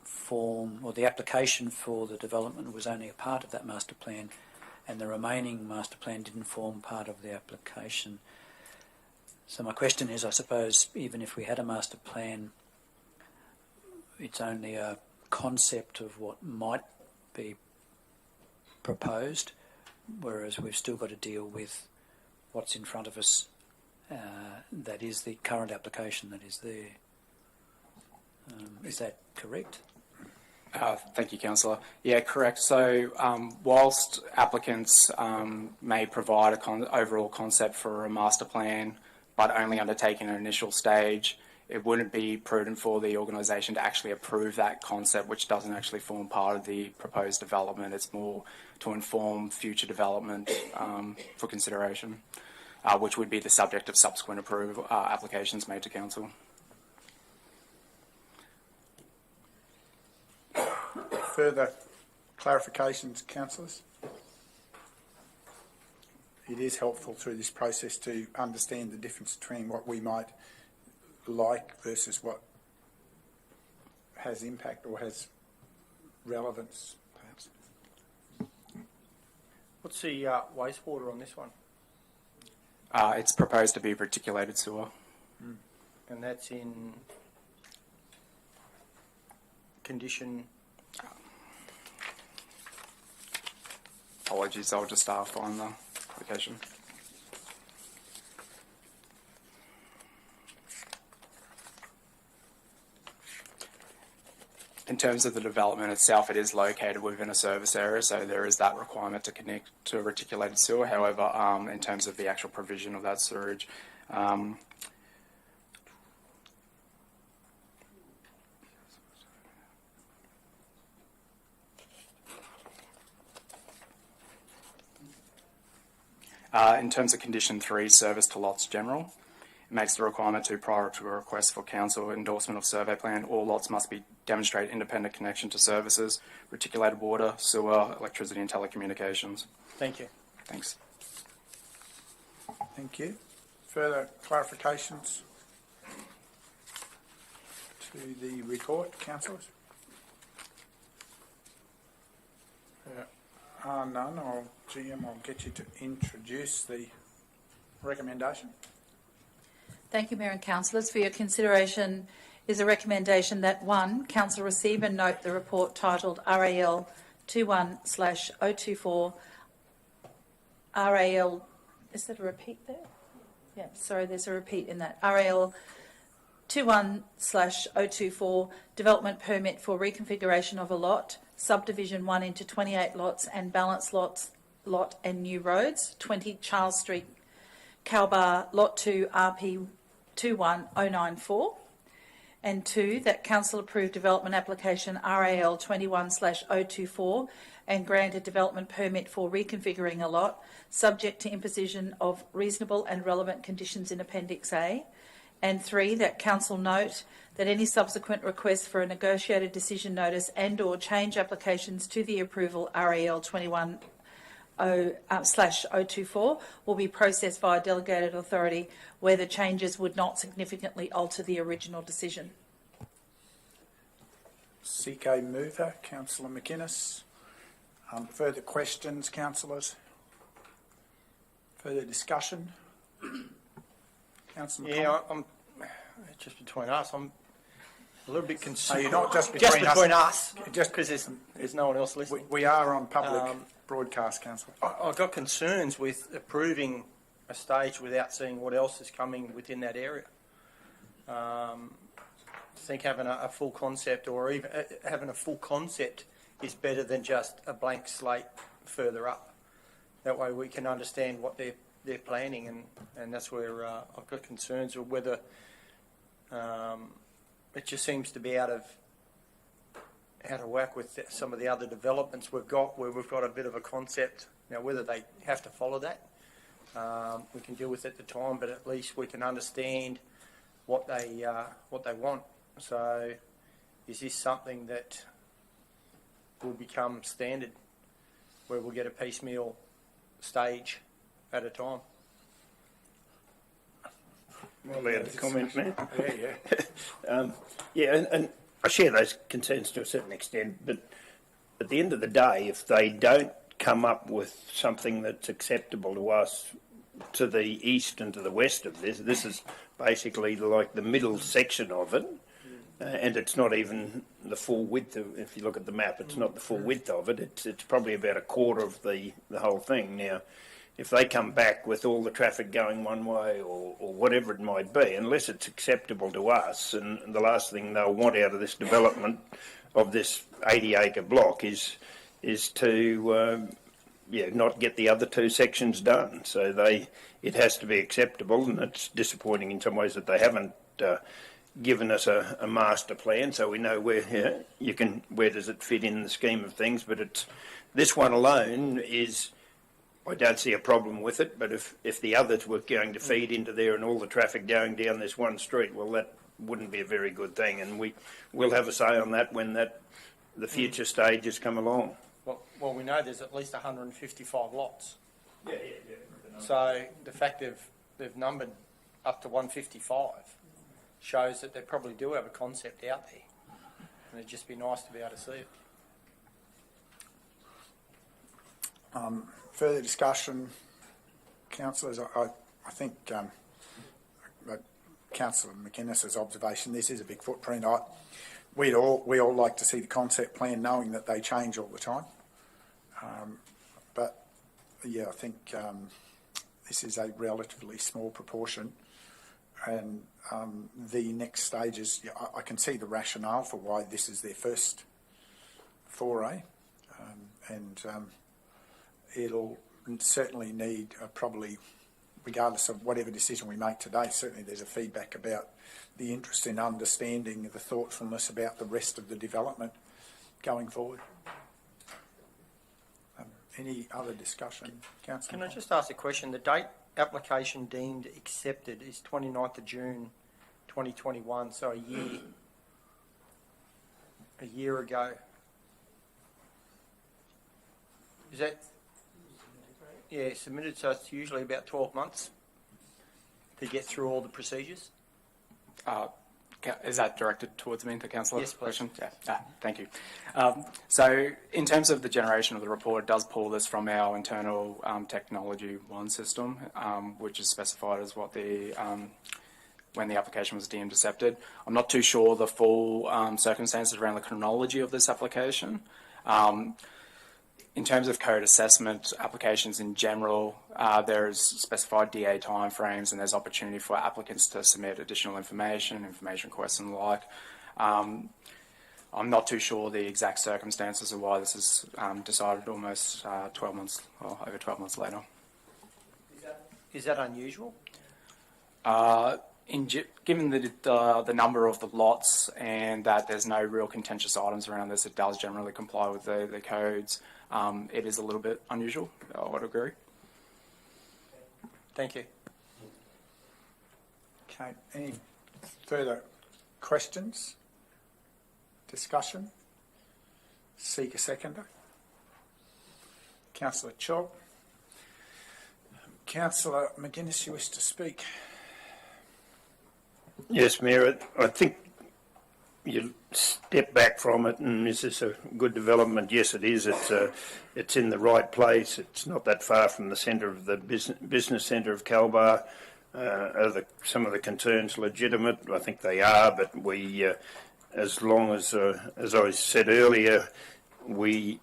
form, or the application for the development was only a part of that master plan, and the remaining master plan didn't form part of the application. So my question is, I suppose even if we had a master plan, it's only a concept of what might be proposed, whereas we've still got to deal with what's in front of us, that is the current application that is there. Is that correct? Thank you, Councillor. Yeah, correct. So whilst applicants may provide an overall concept for a master plan, but only undertaking an initial stage, it wouldn't be prudent for the organisation to actually approve that concept, which doesn't actually form part of the proposed development. It's more to inform future development for consideration, which would be the subject of subsequent approval applications made to council. Further clarifications, councillors? It is helpful through this process to understand the difference between what we might like versus what has impact or has relevance, perhaps. What's the wastewater on this one? It's proposed to be reticulated sewer. And that's in condition... Apologies, I'll just find the application. In terms of the development itself, it is located within a service area, so there is that requirement to connect to a reticulated sewer. However, in terms of the actual provision of that sewage, in terms of Condition 3, service to lots general, it makes the requirement prior to a request for council endorsement of survey plan, all lots must demonstrate independent connection to services, reticulated water, sewer, electricity and telecommunications. Thank you. Thanks. Thank you. Further clarifications? to the report, councillors? None. I'll get you to introduce the recommendation. Thank you, Mayor and Councillors. For your consideration is a recommendation that 1, Council receive and note the report titled RAL 21/024 RAL, is that a repeat there? Yeah, sorry, there's a repeat in that. RAL 21/024 development permit for reconfiguration of a lot, subdivision 1 into 28 lots and balance lot and new roads, 20 Charles Street, Calbar, Lot 2, RP 21094. And 2, that Council approve development application RAL 21/024 and grant a development permit for reconfiguring a lot, subject to imposition of reasonable and relevant conditions in Appendix A. And 3, that Council note that any subsequent request for a negotiated decision notice and or change applications to the approval RAL 21/024 will be processed via delegated authority where the changes would not significantly alter the original decision. CK mover, Councillor McInnes. Further questions, councillors? Further discussion? Councillor McConnell? I'm just between us. I'm a little bit concerned. So you're not just between us? Just because there's no one else listening. We are on public broadcast, councillor. I've got concerns with approving a stage without seeing what else is coming within that area. I think having a full concept, or even having a full concept, is better than just a blank slate further up. That way we can understand what they're planning, and that's where I've got concerns with whether it just seems to be out of whack with some of the other developments we've got, where we've got a bit of a concept. Now, whether they have to follow that, we can deal with it at the time, but at least we can understand what they want. So, is this something that will become standard, where we'll get a piecemeal stage at a time? Well, allowed to comment, man. Yeah. And I share those concerns to a certain extent, but at the end of the day, if they don't come up with something that's acceptable to us to the east and to the west of this is basically like the middle section of it, and it's not even the full width of, if you look at the map, it's not the full width of it, it's probably about a quarter of the whole thing. Now, if they come back with all the traffic going one way or whatever it might be, unless it's acceptable to us, and the last thing they'll want out of this development of this 80-acre block is to not get the other two sections done. So it has to be acceptable, and it's disappointing in some ways that they haven't given us a master plan, so we know where does it fit in the scheme of things. But it's this one alone is. I don't see a problem with it, but if the others were going to feed into there and all the traffic going down this one street, well, that wouldn't be a very good thing, and we'll have a say on that when the future stages come along. Well, we know there's at least 155 lots. Yeah. So the fact they've numbered up to 155 shows that they probably do have a concept out there, and it'd just be nice to be able to see it. Further discussion, councillors. I think Councillor McInnes's observation. This is a big footprint. We all like to see the concept plan, knowing that they change all the time. But yeah, I think this is a relatively small proportion, and the next stages. Yeah, I can see the rationale for why this is their first foray, and it'll certainly need probably, regardless of whatever decision we make today, certainly there's a feedback about the interest in understanding the thoughtfulness about the rest of the development going forward. Any other discussion, Councillor? Can I just ask a question? The date application deemed accepted is 29th of June 2021, so a year ago. Is that... Yeah, submitted, so it's usually about 12 months to get through all the procedures? Is that directed towards me, the councillor? Yes, please. Question? Yeah. Thank you. So in terms of the generation of the report, it does pull this from our internal Technology One system, which is specified as what the when the application was deemed accepted. I'm not too sure the full circumstances around the chronology of this application. In terms of code assessment applications in general, there's specified DA timeframes and there's opportunity for applicants to submit additional information requests and the like. I'm not too sure the exact circumstances of why this is decided almost 12 months or over 12 months later. Is that unusual? Given the number of the lots and that there's no real contentious items around this, it does generally comply with the codes. It is a little bit unusual, I would agree. Thank you. Okay, any further questions? Discussion? Seek a seconder. Councillor Chalk. Councillor McGuinness, you wish to speak? Yes, Mayor, I think you step back from it, and this is a good development. Yes, it is. It's in the right place. It's not that far from the centre of the business centre of Kalbar. Are some of the concerns legitimate? I think they are, but we, as long as I said earlier, we,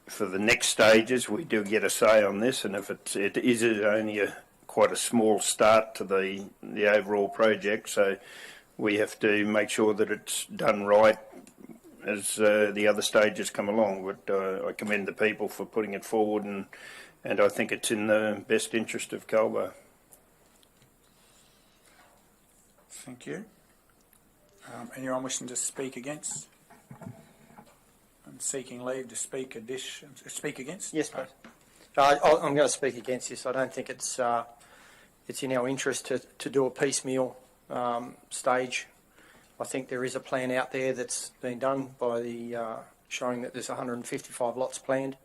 for the next stages, we do get a say on this, and if it is only quite a small start to the overall project, so we have to make sure that it's done right as the other stages come along. But I commend the people for putting it forward, and I think it's in the best interest of Kalbar. Thank you. Anyone wishing to speak against? And seeking leave to speak against? Yes, please. I'm going to speak against this. I don't think it's in our interest to do a piecemeal stage. I think there is a plan out there that's been done by the showing that there's 155 lots planned,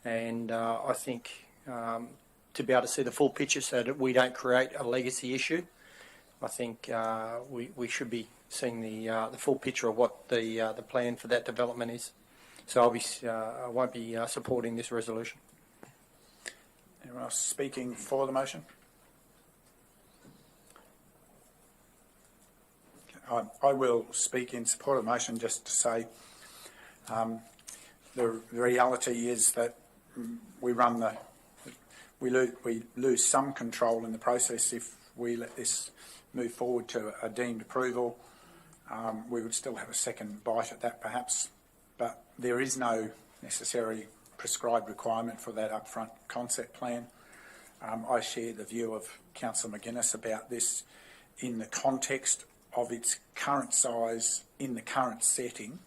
and I think to be able to see the full picture so that we don't create a legacy issue, I think we should be seeing the full picture of what the plan for that development is. So I won't be supporting this resolution. Anyone else speaking for the motion? I will speak in support of the motion just to say the reality is that we lose some control in the process if we let this move forward to a deemed approval. We would still have a second bite at that perhaps, but there is no necessary prescribed requirement for that upfront concept plan. I share the view of Councillor McGuinness about this in the context of its current size in the current setting,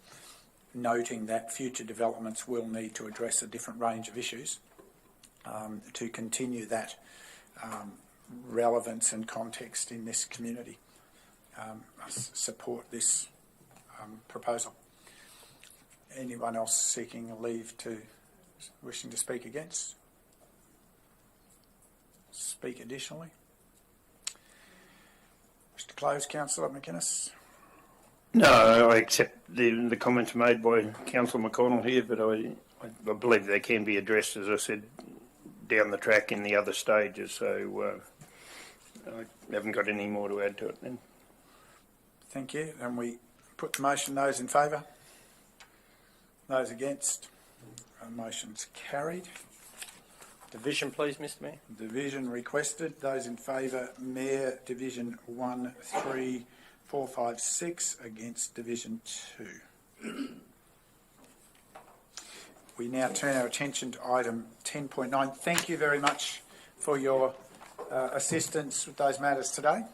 noting that future developments will need to address a different range of issues to continue that relevance and context in this community. I support this proposal. Anyone else seeking a leave wishing to speak against? Speak additionally? Wish to close, Councillor McInnes? No, I accept the comments made by Councillor McConnell here, but I believe they can be addressed, as I said, down the track in the other stages, so I haven't got any more to add to it then. Thank you. And we put the motion. Those in favour? Those against? Motion's carried. Division, please, Mr. Mayor. Division requested. Those in favour, Mayor, Division 1, 3, 4, 5, 6. Against Division 2. We now turn our attention to item 10.9. Thank you very much for your assistance with those matters today.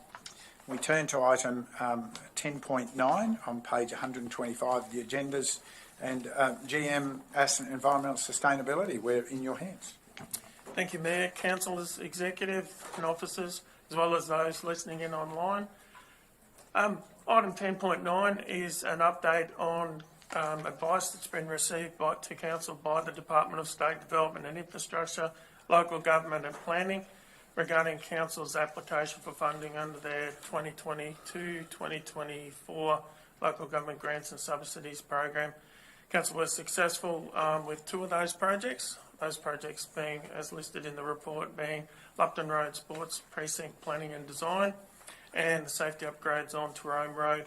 We turn to item 10.9 on page 125 of the agendas, and GM Asset Environmental Sustainability, we're in your hands. Thank you, Mayor, councillors, executive and officers, as well as those listening in online. Item 10.9 is an update on advice that's been received to Council by the Department of State Development and Infrastructure, Local Government and Planning, regarding Council's application for funding under their 2022-2024 Local Government Grants and Subsidies Program. Council was successful with 2 of those projects. Those projects being, as listed in the report, being Lupton Road Sports Precinct Planning and Design and the safety upgrades on Tyrone Road.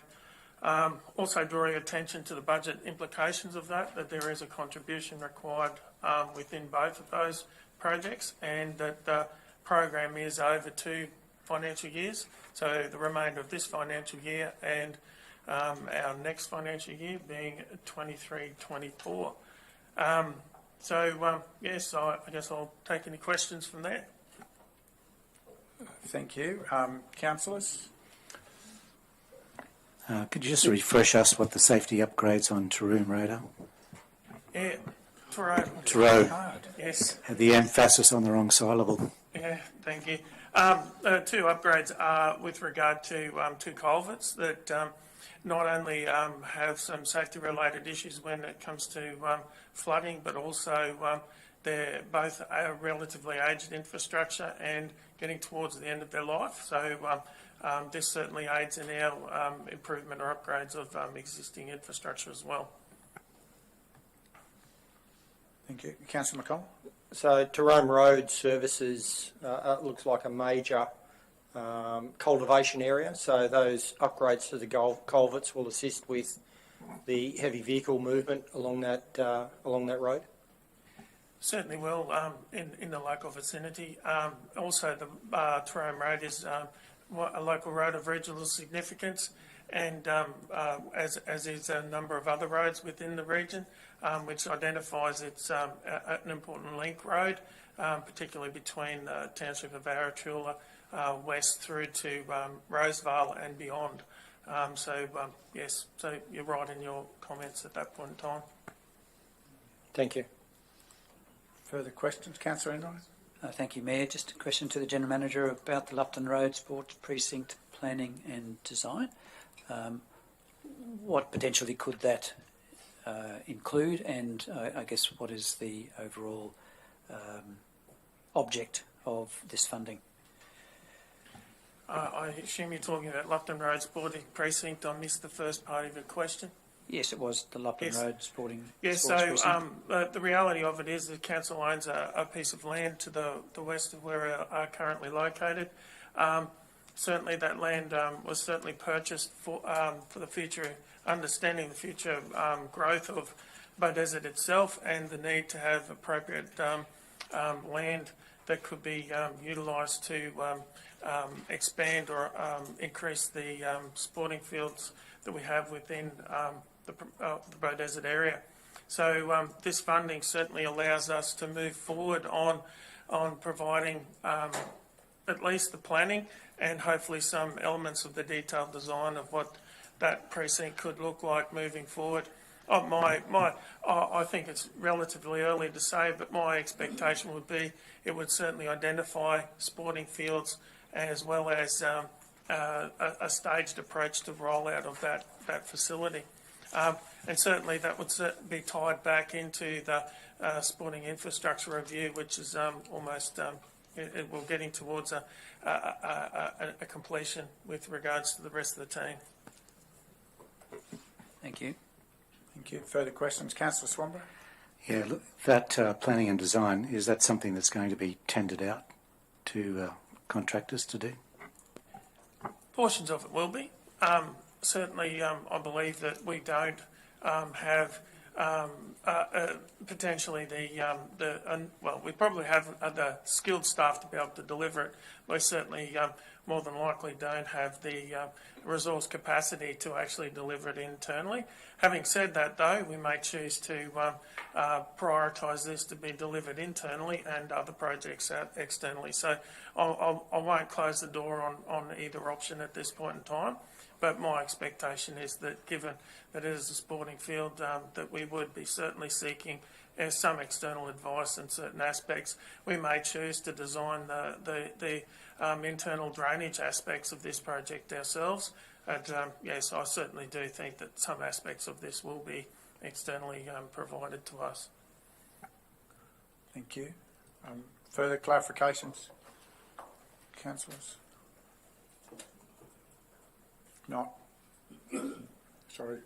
Also drawing attention to the budget implications of that there is a contribution required within both of those projects, and that the program is over 2 financial years, so the remainder of this financial year and our next financial year being 23-24. Yes, I guess I'll take any questions from there. Thank you. Councillors? Could you just refresh us what the safety upgrades on Tyrone Road are? Yeah, Tyrone. Tyrone. Yes. Had the emphasis on the wrong syllable. Yeah, thank you. 2 upgrades are with regard to 2 culverts that not only have some safety-related issues when it comes to flooding, but also they're both relatively aged infrastructure and getting towards the end of their life. So this certainly aids in our improvement or upgrades of existing infrastructure as well. Thank you. Councillor McConnell? So Tyrone Road services looks like a major cultivation area, so those upgrades to the culverts will assist with the heavy vehicle movement along that road? Certainly will, in the local vicinity. Also, the Tyrone Road is a local road of regional significance, and as is a number of other roads within the region, which identifies it's an important link road, particularly between the township of Arratula west through to Rosevale and beyond. Yes, so you're right in your comments at that point in time. Thank you. Further questions? Councillor Enright? Thank you, Mayor. Just a question to the General Manager about the Lupton Road Sports Precinct Planning and Design. What potentially could that include, and I guess what is the overall object of this funding? I assume you're talking about Lupton Road Sporting Precinct. I missed the first part of your question. Yes, it was the Lupton Road Sporting Yes, Sports so the reality of it is the council owns a piece of land to the west of where we are currently located. Certainly that land was certainly purchased for the future, understanding the future growth of Bow Desert itself and the need to have appropriate land that could be utilised to expand or increase the sporting fields that we have within the Bow Desert area. So this funding certainly allows us to move forward on providing at least the planning and hopefully some elements of the detailed design of what that precinct could look like moving forward. I think it's relatively early to say, but my expectation would be it would certainly identify sporting fields as well as a staged approach to rollout of that facility. And certainly that would be tied back into the sporting infrastructure review, which is almost we're getting towards a completion with regards to the rest of the team. Thank you. Thank you. Further questions? Councillor Swanborough? Yeah, look, that planning and design, is that something that's going to be tendered out to contractors to do? Portions of it will be. Certainly, I believe that we don't have potentially we probably have the skilled staff to be able to deliver it. We certainly more than likely don't have the resource capacity to actually deliver it internally. Having said that, though, we may choose to prioritise this to be delivered internally and other projects out externally. So I won't close the door on either option at this point in time. But my expectation is that, given that it is a sporting field, that we would be certainly seeking some external advice in certain aspects. We may choose to design the internal drainage aspects of this project ourselves. And yes, I certainly do think that some aspects of this will be externally provided to us. Thank you. Further clarifications? councillors? Not? Sorry,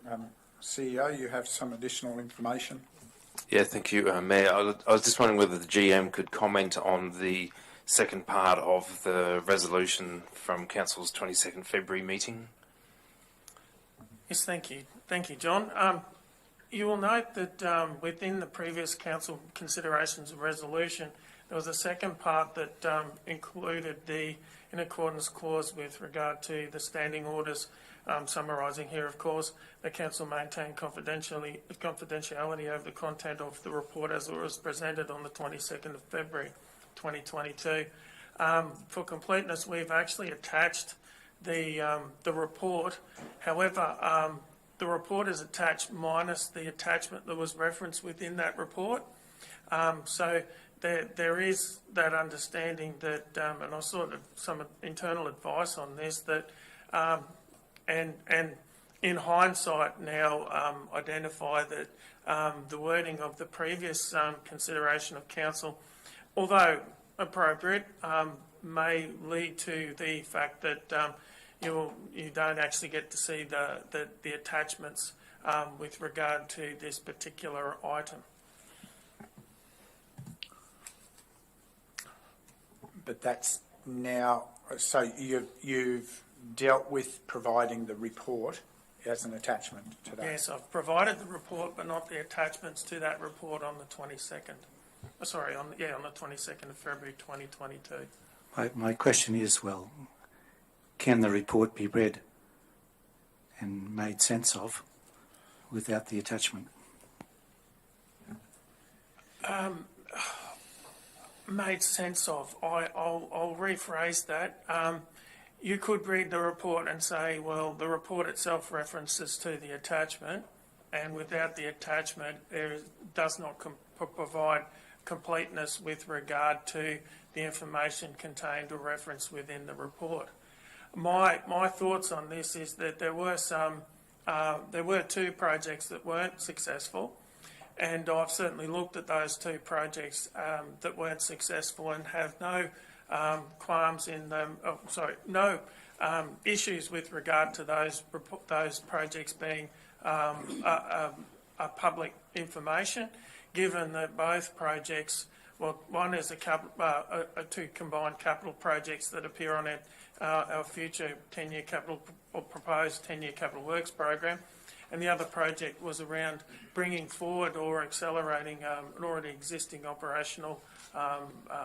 CEO, you have some additional information? Yeah, thank you, Mayor. I was just wondering whether the GM could comment on the second part of the resolution from Council's 22nd February meeting. Yes, thank you. Thank you, John. You will note that within the previous council considerations of resolution, there was a second part that included the in accordance clause with regard to the standing orders, summarising here, of course, the council maintained confidentiality over the content of the report as it was presented on the 22nd of February 2022. For completeness, we've actually attached the report. However, the report is attached minus the attachment that was referenced within that report. So there is that understanding that, and I sort of some internal advice on this, that and in hindsight now identify that the wording of the previous consideration of council, although appropriate, may lead to the fact that you don't actually get to see the attachments with regard to this particular item. But that's now, so you've dealt with providing the report as an attachment to that? Yes, I've provided the report, but not the attachments to that report on the 22nd. Sorry, on the 22nd of February 2022. My question is, well, can the report be read and made sense of without the attachment? Made sense of. I'll rephrase that. You could read the report and say, well, the report itself references to the attachment, and without the attachment, it does not provide completeness with regard to the information contained or referenced within the report. My thoughts on this is that there were two projects that weren't successful, and I've certainly looked at those two projects that weren't successful and have no qualms in them. No issues with regard to those projects being public information, given that both projects, well, one is two combined capital projects that appear on our future 10-year capital or proposed 10-year capital works program, and the other project was around bringing forward or accelerating an already existing operational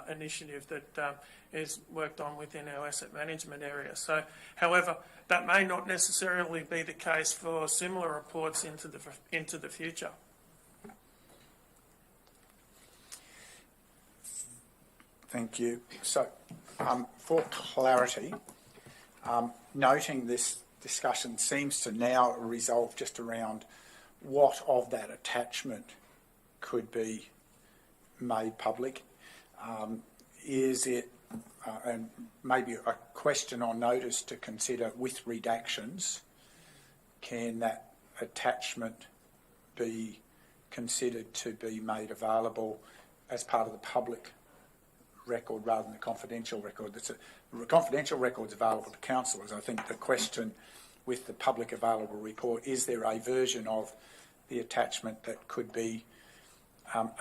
initiative that is worked on within our asset management area. So, however, that may not necessarily be the case for similar reports into the future. Thank you. So, for clarity, noting this discussion seems to now resolve just around what of that attachment could be made public. Is it, and maybe a question on notice to consider with redactions, can that attachment be considered to be made available as part of the public record rather than the confidential record? The confidential record's available to councillors. I think the question with the public available report, is there a version of the attachment that could be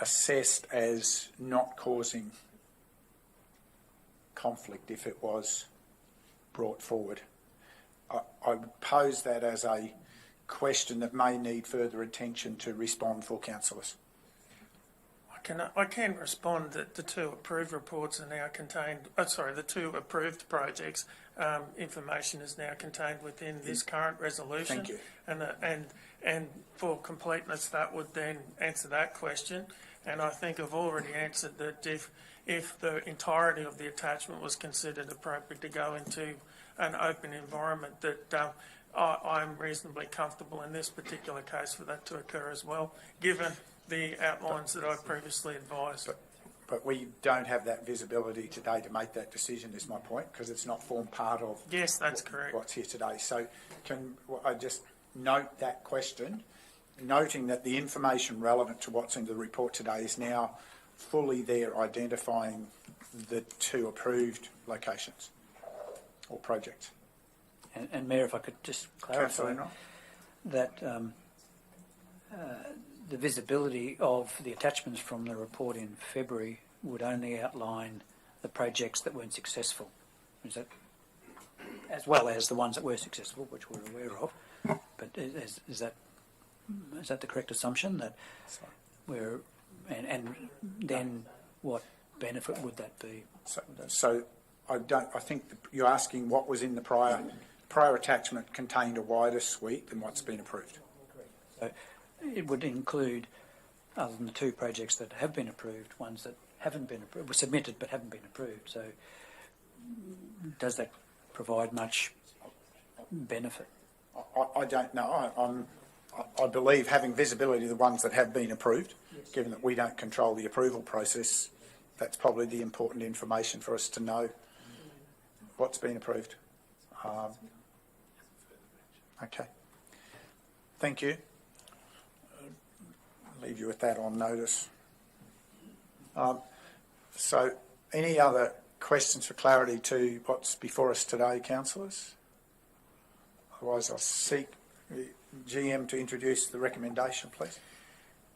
assessed as not causing conflict if it was brought forward? I would pose that as a question that may need further attention to respond for councillors. I can respond that the two approved reports are now contained. The two approved projects information is now contained within this current resolution. Thank you. And for completeness, that would then answer that question. And I think I've already answered that if the entirety of the attachment was considered appropriate to go into an open environment, that I'm reasonably comfortable in this particular case for that to occur as well, given the outlines that I previously advised. But we don't have that visibility today to make that decision, is my point, because it's not formed part of yes, that's correct. What's here today. So can I just note that question, noting that the information relevant to what's in the report today is now fully there identifying the two approved locations or projects. And Mayor, if I could just clarify that the visibility of the attachments from the report in February would only outline the projects that weren't successful. Is that, as well as the ones that were successful, which we're aware of? But is that the correct assumption that we're and then what benefit would that be? So I think you're asking what was in the prior attachment contained a wider suite than what's been approved. So it would include, other than the two projects that have been approved, ones that haven't been approved, were submitted but haven't been approved. So does that provide much benefit? I don't know. I believe having visibility of the ones that have been approved, given that we don't control the approval process, that's probably the important information for us to know what's been approved. Okay. Thank you. I'll leave you with that on notice. So any other questions for clarity to what's before us today, councillors? Otherwise, I'll seek the GM to introduce the recommendation, please.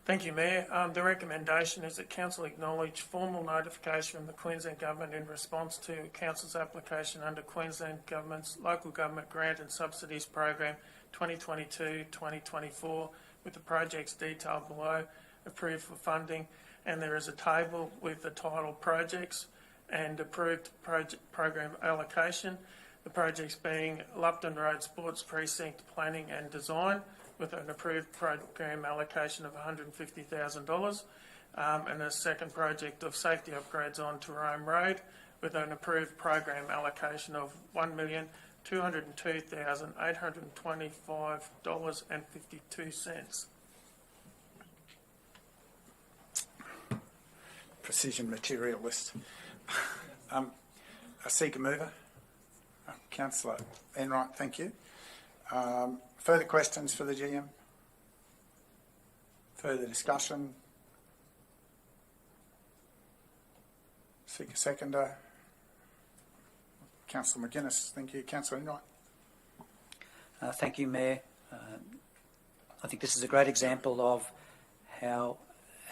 Thank you, Mayor. The recommendation is that Council acknowledge formal notification from the Queensland Government in response to Council's application under Queensland Government's Local Government Grant and Subsidies Program 2022-2024 with the projects detailed below, approved for funding, and there is a table with the title projects and approved program allocation. The projects being Lupton Road Sports Precinct Planning and Design with an approved program allocation of $150,000 and a second project of safety upgrades on Tyrone Road with an approved program allocation of $1,202,825.52. Precision materialist. I seek a mover. Councillor Enright, thank you. Further questions for the GM? Further discussion? Seek a seconder. Councillor McGuinness, thank you. Councillor Enright. Thank you, Mayor. I think this is a great example of how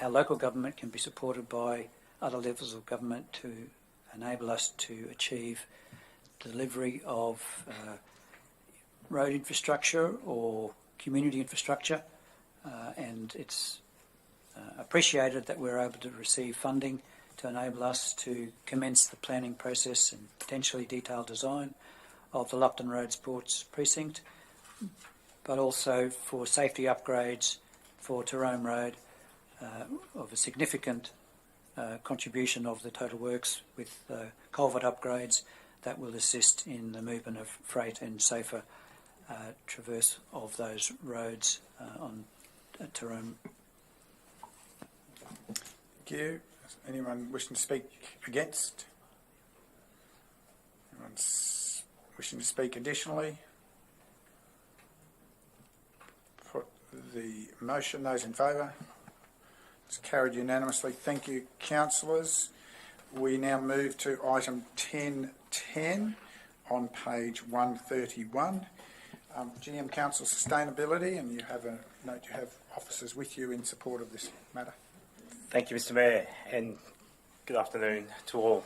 our local government can be supported by other levels of government to enable us to achieve delivery of road infrastructure or community infrastructure, and it's appreciated that we're able to receive funding to enable us to commence the planning process and potentially detailed design of the Lupton Road Sports Precinct, but also for safety upgrades for Tyrone Road of a significant contribution of the total works with culvert upgrades that will assist in the movement of freight and safer traverse of those roads on Tyrone. Thank you. Anyone wishing to speak against? Anyone wishing to speak additionally? Put the motion. Those in favour? It's carried unanimously. Thank you, councillors. We now move to item 10.10 on page 131. GM Council Sustainability, and you have a note, you have officers with you in support of this matter. Thank you, Mr. Mayor, and good afternoon to all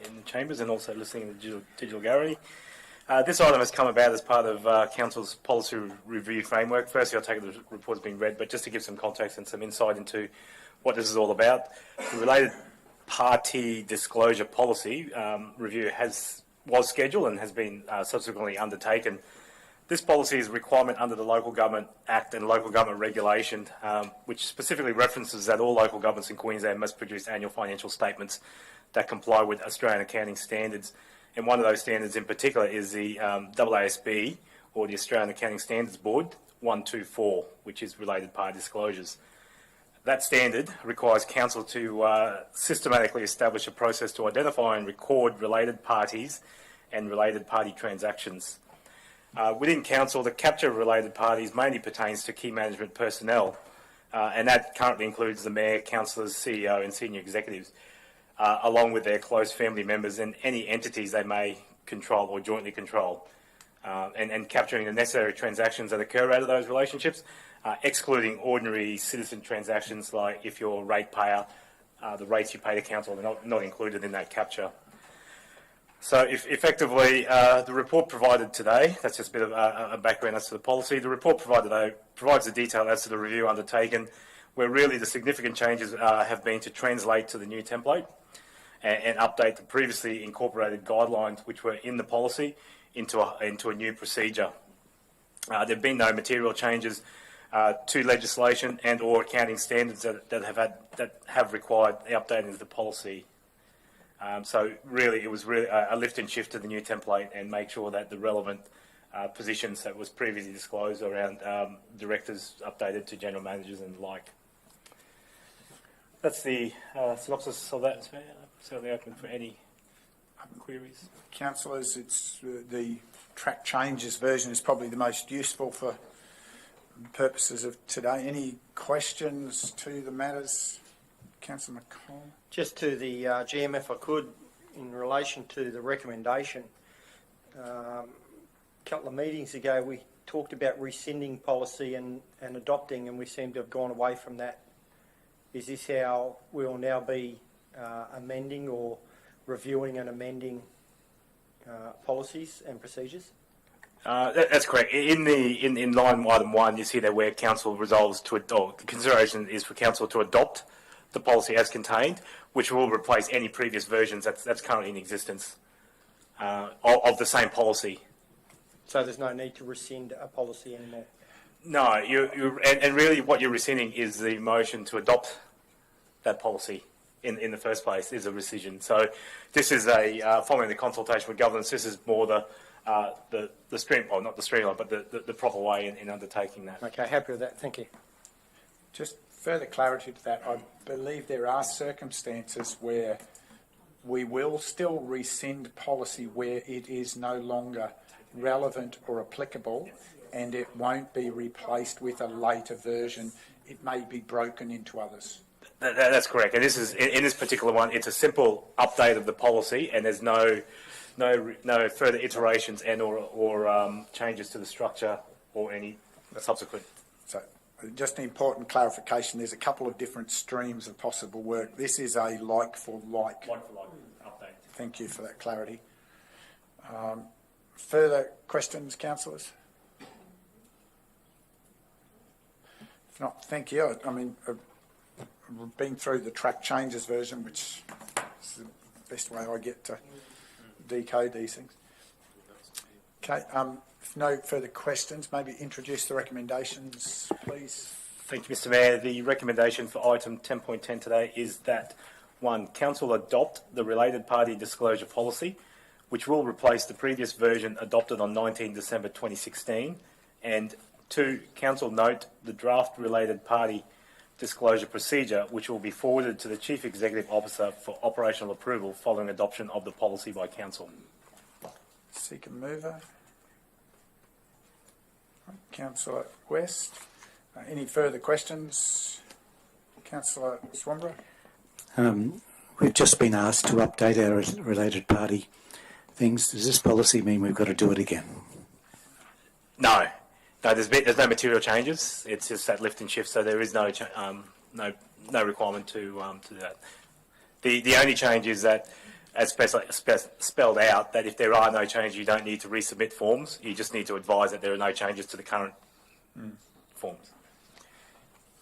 in the chambers and also listening in the digital gallery. This item has come about as part of Council's policy review framework. Firstly, I'll take the report has been read, but just to give some context and some insight into what this is all about. The related party disclosure policy review was scheduled and has been subsequently undertaken. This policy is a requirement under the Local Government Act and Local Government Regulation, which specifically references that all local governments in Queensland must produce annual financial statements that comply with Australian accounting standards. And one of those standards in particular is the AASB, or the Australian Accounting Standards Board 124, which is related party disclosures. That standard requires Council to systematically establish a process to identify and record related parties and related party transactions. Within Council, the capture of related parties mainly pertains to key management personnel, and that currently includes the Mayor, Councillors, CEO and Senior Executives, along with their close family members and any entities they may control or jointly control, and capturing the necessary transactions that occur out of those relationships, excluding ordinary citizen transactions like if you're a ratepayer, the rates you pay to council are not included in that capture. So effectively, the report provided today, that's just a bit of a background as to the policy, the report provided today provides the detail as to the review undertaken, where really the significant changes have been to translate to the new template and update the previously incorporated guidelines which were in the policy into a new procedure. There have been no material changes to legislation and or accounting standards that have required the updating of the policy. So really, it was really a lift and shift to the new template and make sure that the relevant positions that was previously disclosed around directors updated to general managers and the like. That's the synopsis of that. Certainly open for any queries. Councillors, it's the track changes version is probably the most useful for purposes of today. Any questions to the matters? Councillor McCall. Just to the GM, if I could, in relation to the recommendation. A couple of meetings ago, we talked about rescinding policy and adopting, and we seem to have gone away from that. Is this how we will now be amending or reviewing and amending policies and procedures? That's correct. In line item 1, you see that where council resolves to adopt, the consideration is for council to adopt the policy as contained, which will replace any previous versions that's currently in existence of the same policy. So there's no need to rescind a policy anymore? No, and really what you're rescinding is the motion to adopt that policy in the first place is a rescission. So this is following the consultation with governance, this is more the stream, or not the streamline, but the proper way in undertaking that. Okay, happy with that. Thank you. Just further clarity to that, I believe there are circumstances where we will still rescind policy where it is no longer relevant or applicable, and it won't be replaced with a later version. It may be broken into others. That's correct. And this is in this particular one, it's a simple update of the policy, and there's no further iterations and or changes to the structure or any subsequent. So, just an important clarification. There's a couple of different streams of possible work. This is a like for like update. Thank you for that clarity. Further questions, councillors? If not, thank you. I mean, we've been through the track changes version, which is the best way I get to decode these things. Okay, if no further questions, maybe introduce the recommendations, please. Thank you, Mr Mayor. The recommendation for item 10.10 today is that 1. Council adopt the related party disclosure policy, which will replace the previous version adopted on 19 December 2016, and 2. Council note the draft related party disclosure procedure, which will be forwarded to the Chief Executive Officer for operational approval following adoption of the policy by Council. Seek a mover. Councillor West. Any further questions? Councillor Swanborough. We've just been asked to update our related party things. Does this policy mean we've got to do it again? No. No, there's no material changes. It's just that lift and shift, so there is no requirement to do that. The only change is that, as spelled out, that if there are no changes, you don't need to resubmit forms. You just need to advise that there are no changes to the current forms.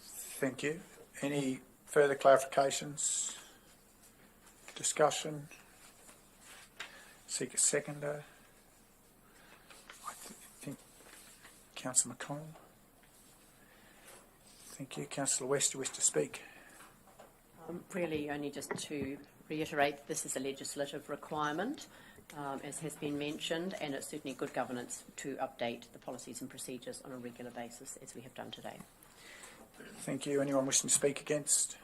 Thank you. Any further clarifications? Discussion? Seek a seconder. I think Councillor McConnell. Thank you. Councillor West, you wish to speak? Really only just to reiterate, this is a legislative requirement, as has been mentioned, and it's certainly good governance to update the policies and procedures on a regular basis, as we have done today. Thank you. Anyone wishing to speak against?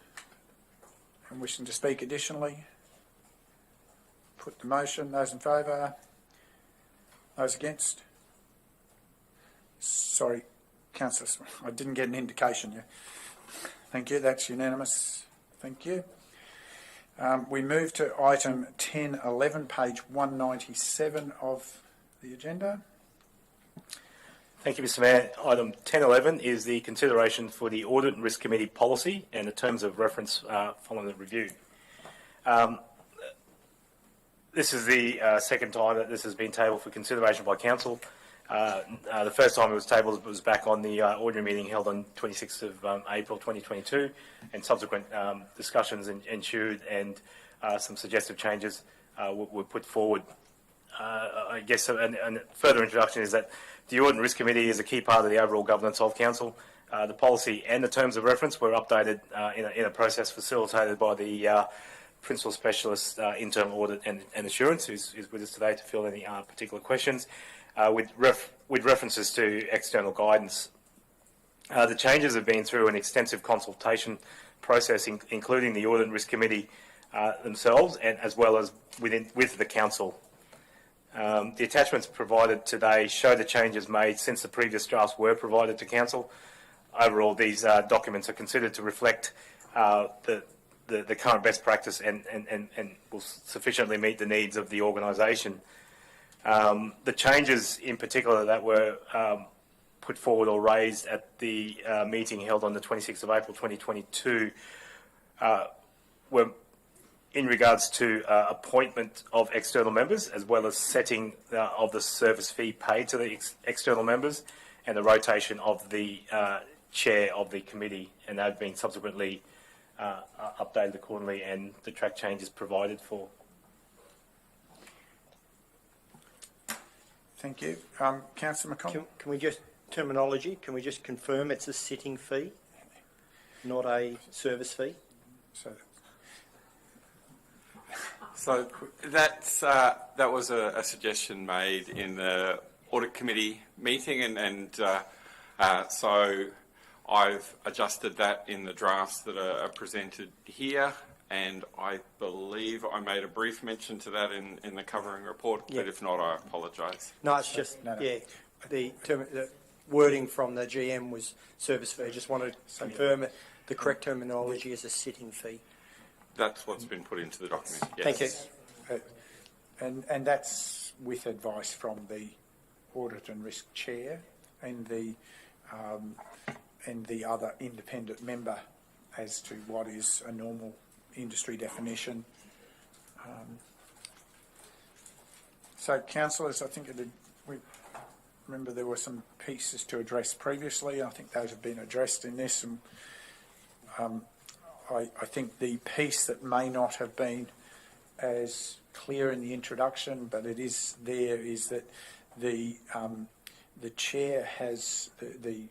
And wishing to speak additionally? Put the motion. Those in favour? Those against? Sorry, Councillor, I didn't get an indication yet. Thank you. That's unanimous. Thank you. We move to item 10.11, page 197 of the agenda. Thank you, Mr Mayor. Item 10.11 is the consideration for the Audit and Risk Committee policy and the terms of reference following the review. This is the second time that this has been tabled for consideration by Council. The first time it was tabled was back on the ordinary meeting held on 26th of April 2022, and subsequent discussions ensued, and some suggestive changes were put forward. I guess a further introduction is that the Audit and Risk Committee is a key part of the overall governance of Council. The policy and the terms of reference were updated in a process facilitated by the Principal Specialist Internal Audit and Assurance, who's with us today to fill any particular questions, with references to external guidance. The changes have been through an extensive consultation process, including the Audit and Risk Committee themselves, and as well as with the Council. The attachments provided today show the changes made since the previous drafts were provided to Council. Overall, these documents are considered to reflect the current best practice and will sufficiently meet the needs of the organisation. The changes in particular that were put forward or raised at the meeting held on the 26th of April 2022 were in regards to appointment of external members, as well as setting of the service fee paid to the external members, and the rotation of the chair of the committee, and they've been subsequently updated accordingly, and the track changes provided for. Thank you. Councillor McConnell? Can we just, terminology, can we just confirm it's a sitting fee, not a service fee? So that's, that was a suggestion made in the Audit Committee meeting, and so I've adjusted that in the drafts that are presented here, and I believe I made a brief mention to that in the covering report, but if not, I apologise. No, it's just, yeah, the wording from the GM was service fee. I just wanted to confirm it. The correct terminology is a sitting fee. That's what's been put into the document, yes. Thank you. And that's with advice from the Audit and Risk Chair and the other independent member as to what is a normal industry definition. So, councillors, I think we remember there were some pieces to address previously. I think those have been addressed in this, and I think the piece that may not have been as clear in the introduction, but it is there, is that the chair has, the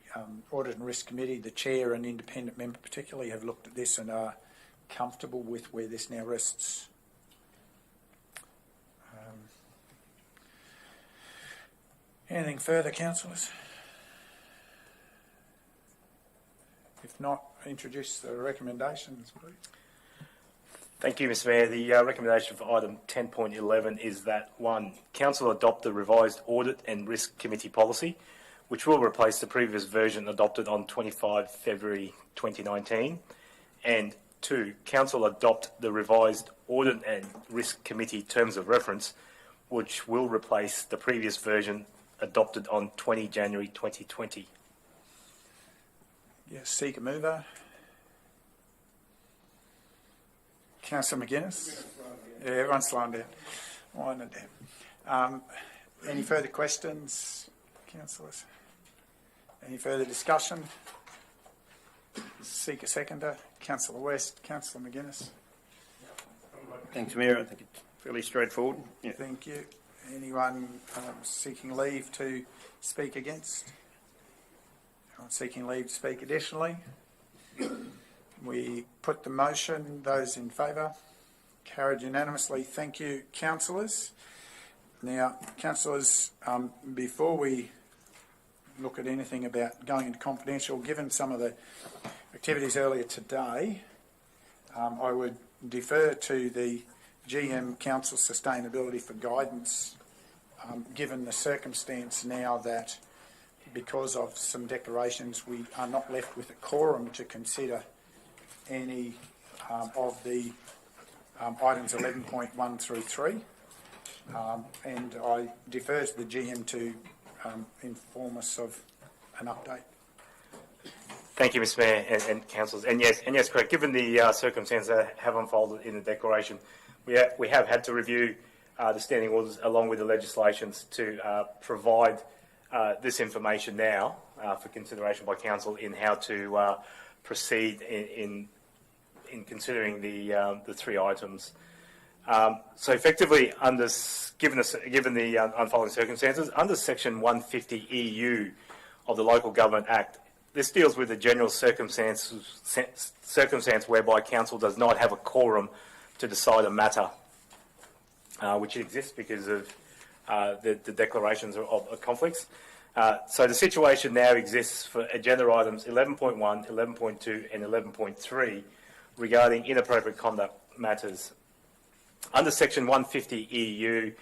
Audit and Risk Committee, the chair and independent member particularly, have looked at this and are comfortable with where this now rests. Anything further, councillors? If not, introduce the recommendations, please. Thank you, Mr Mayor. The recommendation for item 10.11 is that 1. Council adopt the revised Audit and Risk Committee policy, which will replace the previous version adopted on 25 February 2019. And 2. Council adopt the revised Audit and Risk Committee terms of reference, which will replace the previous version adopted on 20 January 2020. Yes, seek a mover. Councillor McGuinness? Yeah, everyone's slowing down. Wind it down. Any further questions, councillors? Any further discussion? Seek a seconder. Councillor West, Councillor McGuinness. Thanks, Mayor. I think it's fairly straightforward. Yeah. Thank you. Anyone seeking leave to speak against? Anyone seeking leave to speak additionally? We put the motion. Those in favour? Carried unanimously. Thank you, councillors. Now, councillors, before we look at anything about going into confidential, given some of the activities earlier today, I would defer to the GM Council Sustainability for guidance, given the circumstance now that because of some declarations we are not left with a quorum to consider any of the items 11.1 through 3, and I defer to the GM to inform us of an update. Thank you, Mr. Mayor and councillors. And yes, correct. Given the circumstances that have unfolded in the declaration, we have had to review the standing orders along with the legislations to provide this information now for consideration by council in how to proceed in considering the 3 items. So effectively, given the unfolding circumstances, under Section 150 EU of the Local Government Act, this deals with the general circumstance whereby council does not have a quorum to decide a matter, which exists because of the declarations of conflicts. So the situation now exists for agenda items 11.1, 11.2 and 11.3 regarding inappropriate conduct matters. Under Section 150 EU,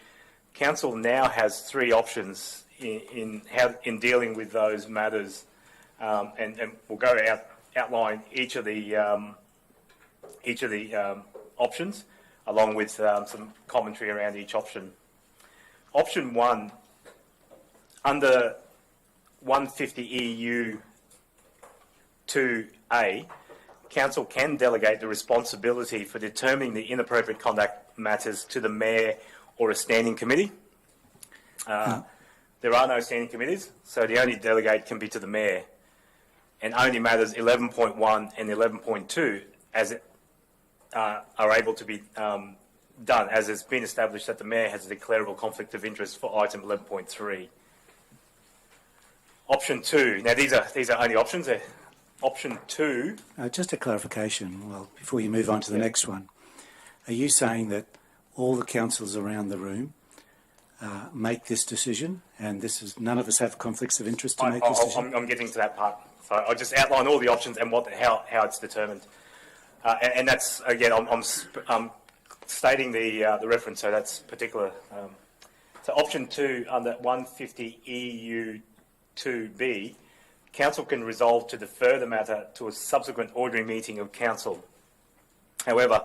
council now has 3 options in dealing with those matters. And we'll go outline each of the options, along with some commentary around each option. Option 1, under 150 EU 2A, council can delegate the responsibility for determining the inappropriate conduct matters to the mayor or a standing committee. There are no standing committees, so the only delegate can be to the mayor. And only matters 11.1 and 11.2 are able to be done, as has been established that the mayor has a declarable conflict of interest for item 11.3. Option 2. Now these are only options. Option 2. Just a clarification. Well, before you move on to the next one, are you saying that all the councillors around the room make this decision, and none of us have conflicts of interest to make this decision? I'm getting to that part. So I'll just outline all the options and how it's determined. And that's, again, I'm stating the reference, so that's particular. So option 2 under 150 EU 2B, council can resolve to defer the matter to a subsequent ordinary meeting of council. However,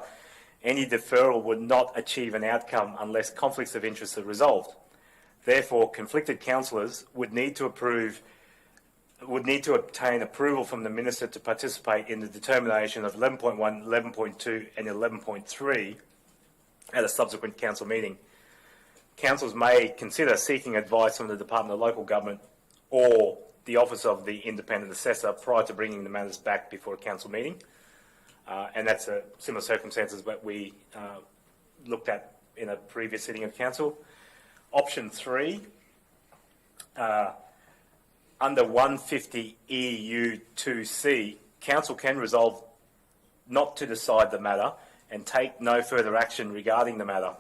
any deferral would not achieve an outcome unless conflicts of interest are resolved. Therefore, conflicted councillors would need to obtain approval from the Minister to participate in the determination of 11.1, 11.2 and 11.3 at a subsequent council meeting. Councils may consider seeking advice from the Department of Local Government or the Office of the Independent Assessor prior to bringing the matters back before a council meeting. And that's similar circumstances that we looked at in a previous sitting of council. Option 3, under 150 EU 2C, council can resolve not to decide the matter and take no further action regarding the matter.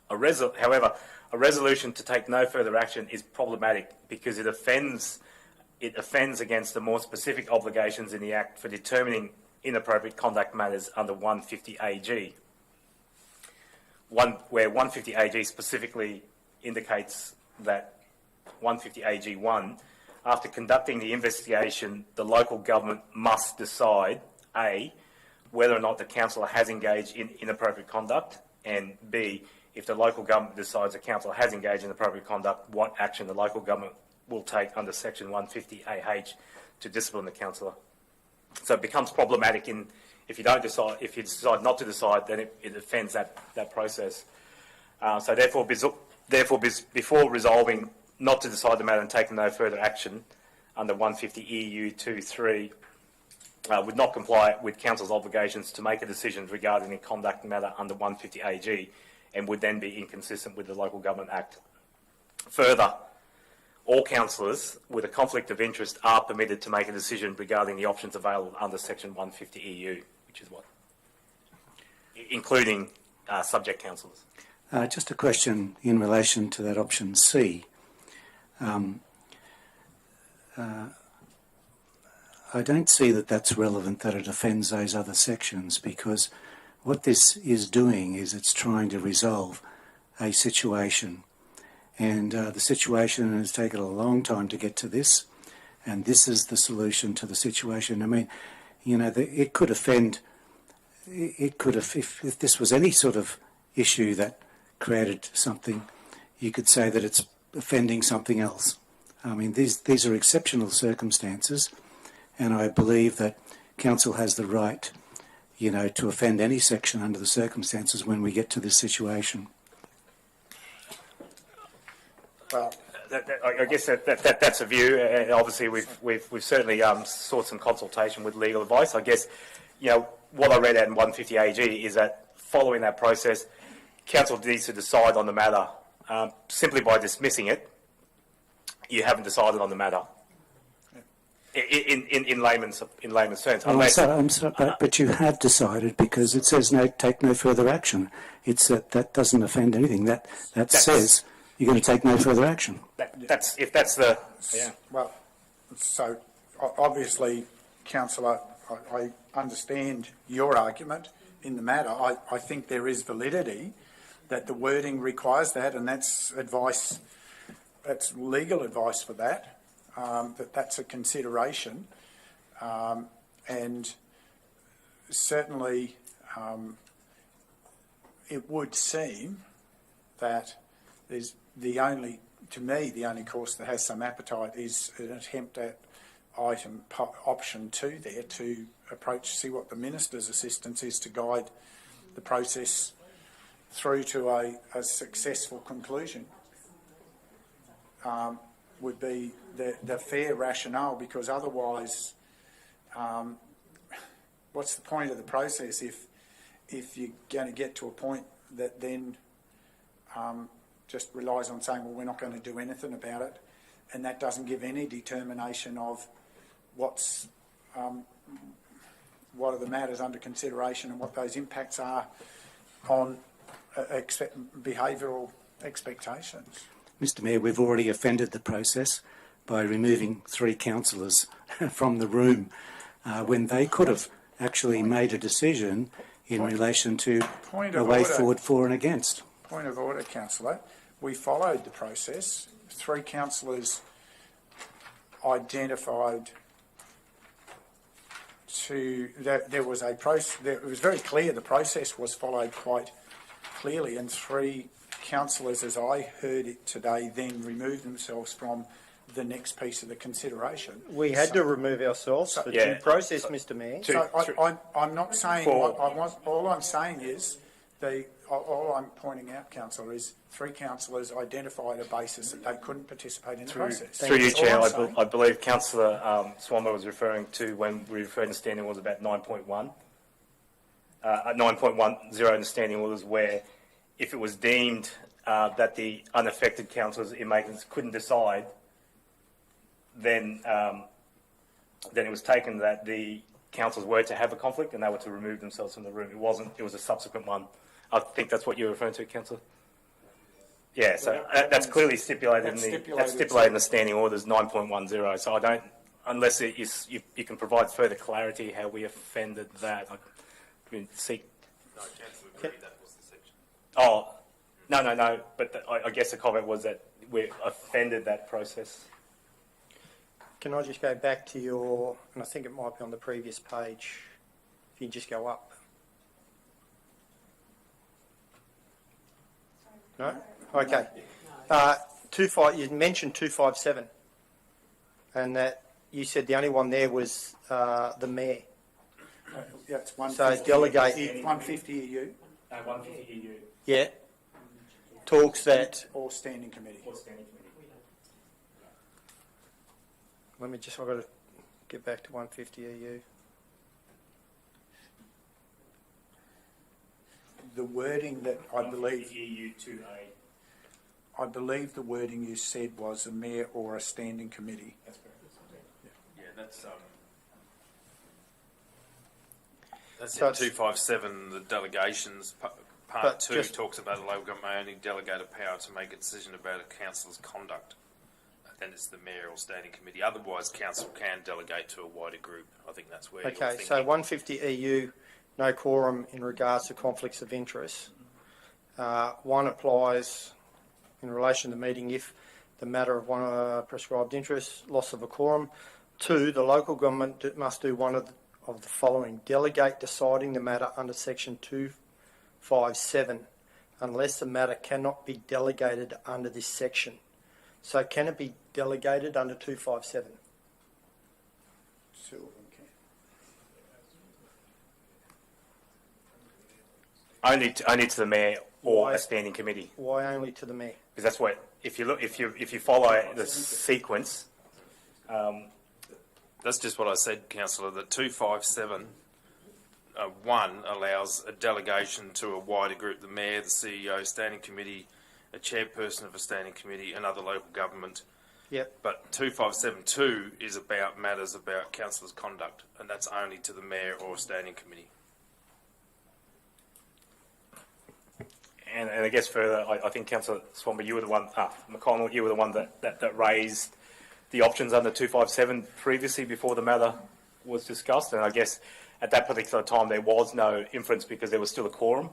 However, a resolution to take no further action is problematic because it offends against the more specific obligations in the Act for determining inappropriate conduct matters under 150 AG, where 150 AG specifically indicates that 150 AG 1, after conducting the investigation, the local government must decide, A, whether or not the councillor has engaged in inappropriate conduct, and B, if the local government decides the councillor has engaged in appropriate conduct, what action the local government will take under Section 150 AH to discipline the councillor. So it becomes problematic if you decide not to decide, then it offends that process. So therefore, before resolving not to decide the matter and taking no further action under 150 EU 2.3 would not comply with council's obligations to make a decision regarding a conduct matter under 150 AG and would then be inconsistent with the Local Government Act. Further, all councillors with a conflict of interest are permitted to make a decision regarding the options available under Section 150 EU, which is including subject councillors. Just a question in relation to that option C. I don't see that that's relevant, that it offends those other sections, because what this is doing is it's trying to resolve a situation. And the situation has taken a long time to get to this, and this is the solution to the situation. I mean, you know, it could offend. It could have, if this was any sort of issue that created something, you could say that it's offending something else. I mean, these are exceptional circumstances, and I believe that council has the right, you know, to offend any section under the circumstances when we get to this situation. Well, I guess that's a view, and obviously we've certainly sought some consultation with legal advice. I guess, you know, what I read out in 150 AG is that following that process, council needs to decide on the matter. Simply by dismissing it, you haven't decided on the matter. In layman's terms. Well, I'm sorry, but you have decided, because it says take no further action. It's that doesn't offend anything. That says you're going to take no further action. Well, so obviously, councillor, I understand your argument in the matter. I think there is validity that the wording requires that, and that's advice. That's legal advice for that. That's a consideration, and certainly it would seem that there's the only course that has some appetite is an attempt at option 2 there, to see what the Minister's assistance is to guide the process through to a successful conclusion. Would be the fair rationale, because otherwise, what's the point of the process if you're going to get to a point that then just relies on saying, well, we're not going to do anything about it, and that doesn't give any determination of what are the matters under consideration and what those impacts are on behavioural expectations. Mr Mayor, we've already offended the process by removing 3 councillors from the room when they could have actually made a decision in relation to a way forward for and against. Point of order, councillor. We followed the process. 3 councillors identified there was a process. It was very clear the process was followed quite clearly, and 3 councillors, as I heard it today, then removed themselves from the next piece of the consideration. We had to remove ourselves for due process, Mr Mayor. So I'm not saying what I want. All I'm saying is all I'm pointing out, councillor, is 3 councillors identified a basis that they couldn't participate in the process. Through you, Chair, I believe Councillor Swammer was referring to, when we referred to standing orders, about 9.1. 9.10 in the standing orders, where if it was deemed that the unaffected councillors in maintenance couldn't decide, then it was taken that the councillors were to have a conflict and they were to remove themselves from the room. It wasn't. It was a subsequent one. I think that's what you're referring to, councillor. Yeah. So that's clearly stipulated in the standing orders 9.10. So I don't, unless you can provide further clarity how we offended that. Seek. No, councillor agreed that was the section. Oh, no. But I guess the comment was that we offended that process. Can I just go back to your, and I think it might be on the previous page, if you just go up. No? Okay. You mentioned 257, and that you said the only one there was the Mayor. Yeah, it's 150. So delegate 150 EU. No, 150 EU. Yeah. Talks that. Or standing committee. I've got to get back to 150 EU. The wording that I believe EU 2A. I believe the wording you said was a mayor or a standing committee. That's correct. Yeah, that's So in 257. The delegations part 2 talks about a local government may only delegate a power to make a decision about a councillor's conduct. Then it's the mayor or standing committee. Otherwise, council can delegate to a wider group. I think that's where. Okay, so 150 EU, no quorum in regards to conflicts of interest. 1 applies in relation to the meeting if the matter of one prescribed interest, loss of a quorum. 2, the local government must do one of of the following: delegate deciding the matter under section 257 unless the matter cannot be delegated under this section. So can it be delegated under 257? Two of them can. Only to the mayor or Why? a standing committee. Why only to the mayor? Because that's what, if you follow the sequence, That's just what I said, councillor, that 257 1 allows a delegation to a wider group, the mayor, the CEO, standing committee, a chairperson of a standing committee and other local government. Yep. But 2572 is about matters about councillors' conduct, and that's only to the mayor or a standing committee. and I guess further, I think Councillor Swanby, you were the one, McConnell, you were the one that raised the options under 257 previously before the matter was discussed, and I guess at that particular time there was no inference because there was still a quorum.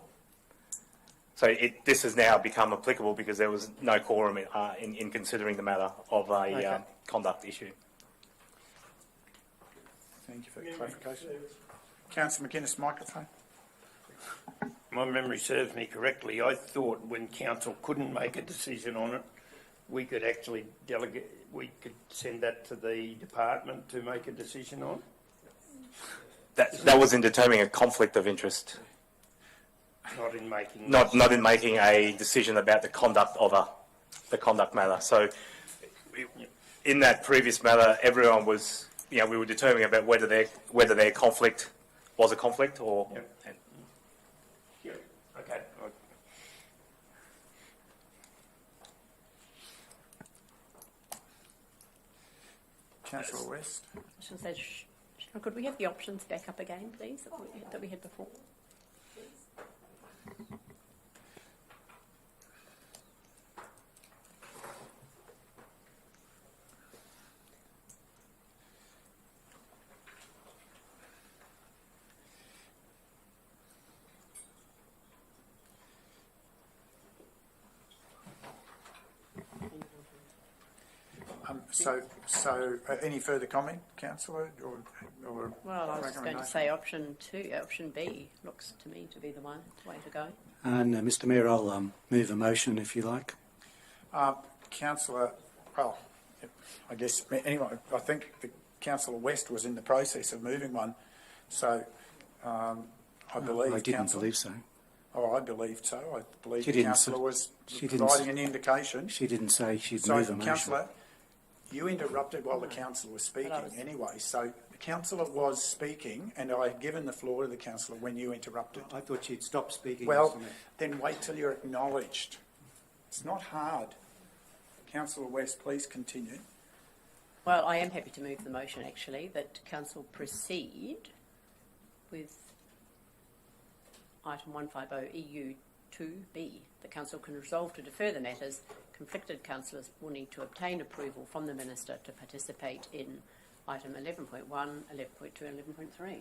So this has now become applicable because there was no quorum in considering the matter of a conduct issue. Thank you for the clarification. Councillor McInnes, microphone. My memory serves me correctly. I thought when council couldn't make a decision on it, we could actually delegate. We could send that to the department to make a decision on. That was in determining a conflict of interest. Not in making. Not in making a decision about the conduct of the conduct matter. So, in that previous matter, everyone was, we were determining about whether their conflict was a conflict or. Yep. Okay. Councillor West. Could we have the options back up again, please, that we had before? So any further comment, councillor, or Well, I was going to say option B looks to me to be the way to go. And Mr Mayor, I'll move a motion if you like. Councillor, well, I guess anyway. I think the Councillor West was in the process of moving one, so I believe. I didn't believe so. Oh, I believed so. I believe She the didn't councillor was she didn't providing an indication. She didn't say she'd So, move a motion. councillor, you interrupted while the councillor was speaking anyway. So the councillor was speaking, and I had given the floor to the councillor when you interrupted. I thought she'd stop speaking. Well, Mr Mayor. then wait till you're acknowledged. It's not hard. Councillor West, please continue. Well, I am happy to move the motion, actually, that council proceed with item 150 EU 2B. The council can resolve to defer the matters. Conflicted councillors will need to obtain approval from the minister to participate in item 11.1, 11.2 and 11.3.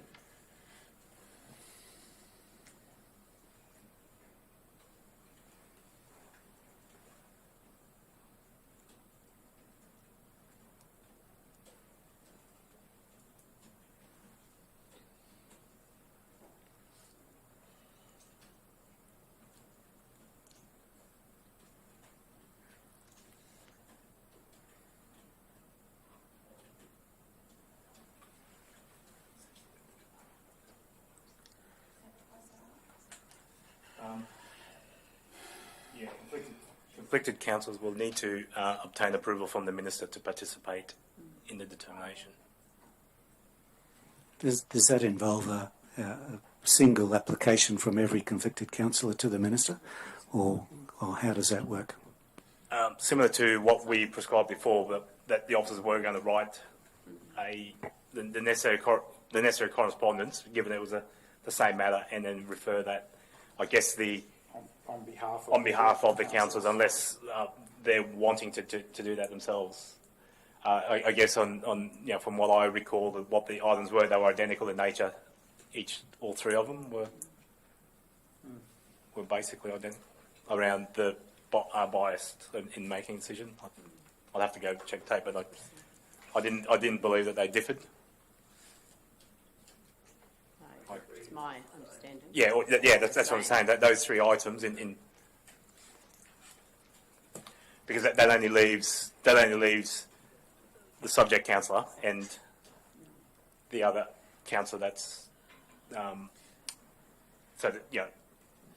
Conflicted councillors will need to obtain approval from the minister to participate in the determination. Does that involve a single application from every conflicted councillor to the minister, or how does that work? Similar to what we prescribed before, that the officers were going to write the necessary correspondence, given it was the same matter, and then refer that, I guess, on behalf of the councillors, unless they're wanting to do that themselves. I guess from what I recall, what the items were, they were identical in nature. All three of them were basically identical around the bias in making a decision. I'll have to go check tape, but I didn't believe that they differed. my understanding. Yeah, that's what I'm saying. That those three items in because that only leaves the subject councillor and the other councillor. That's so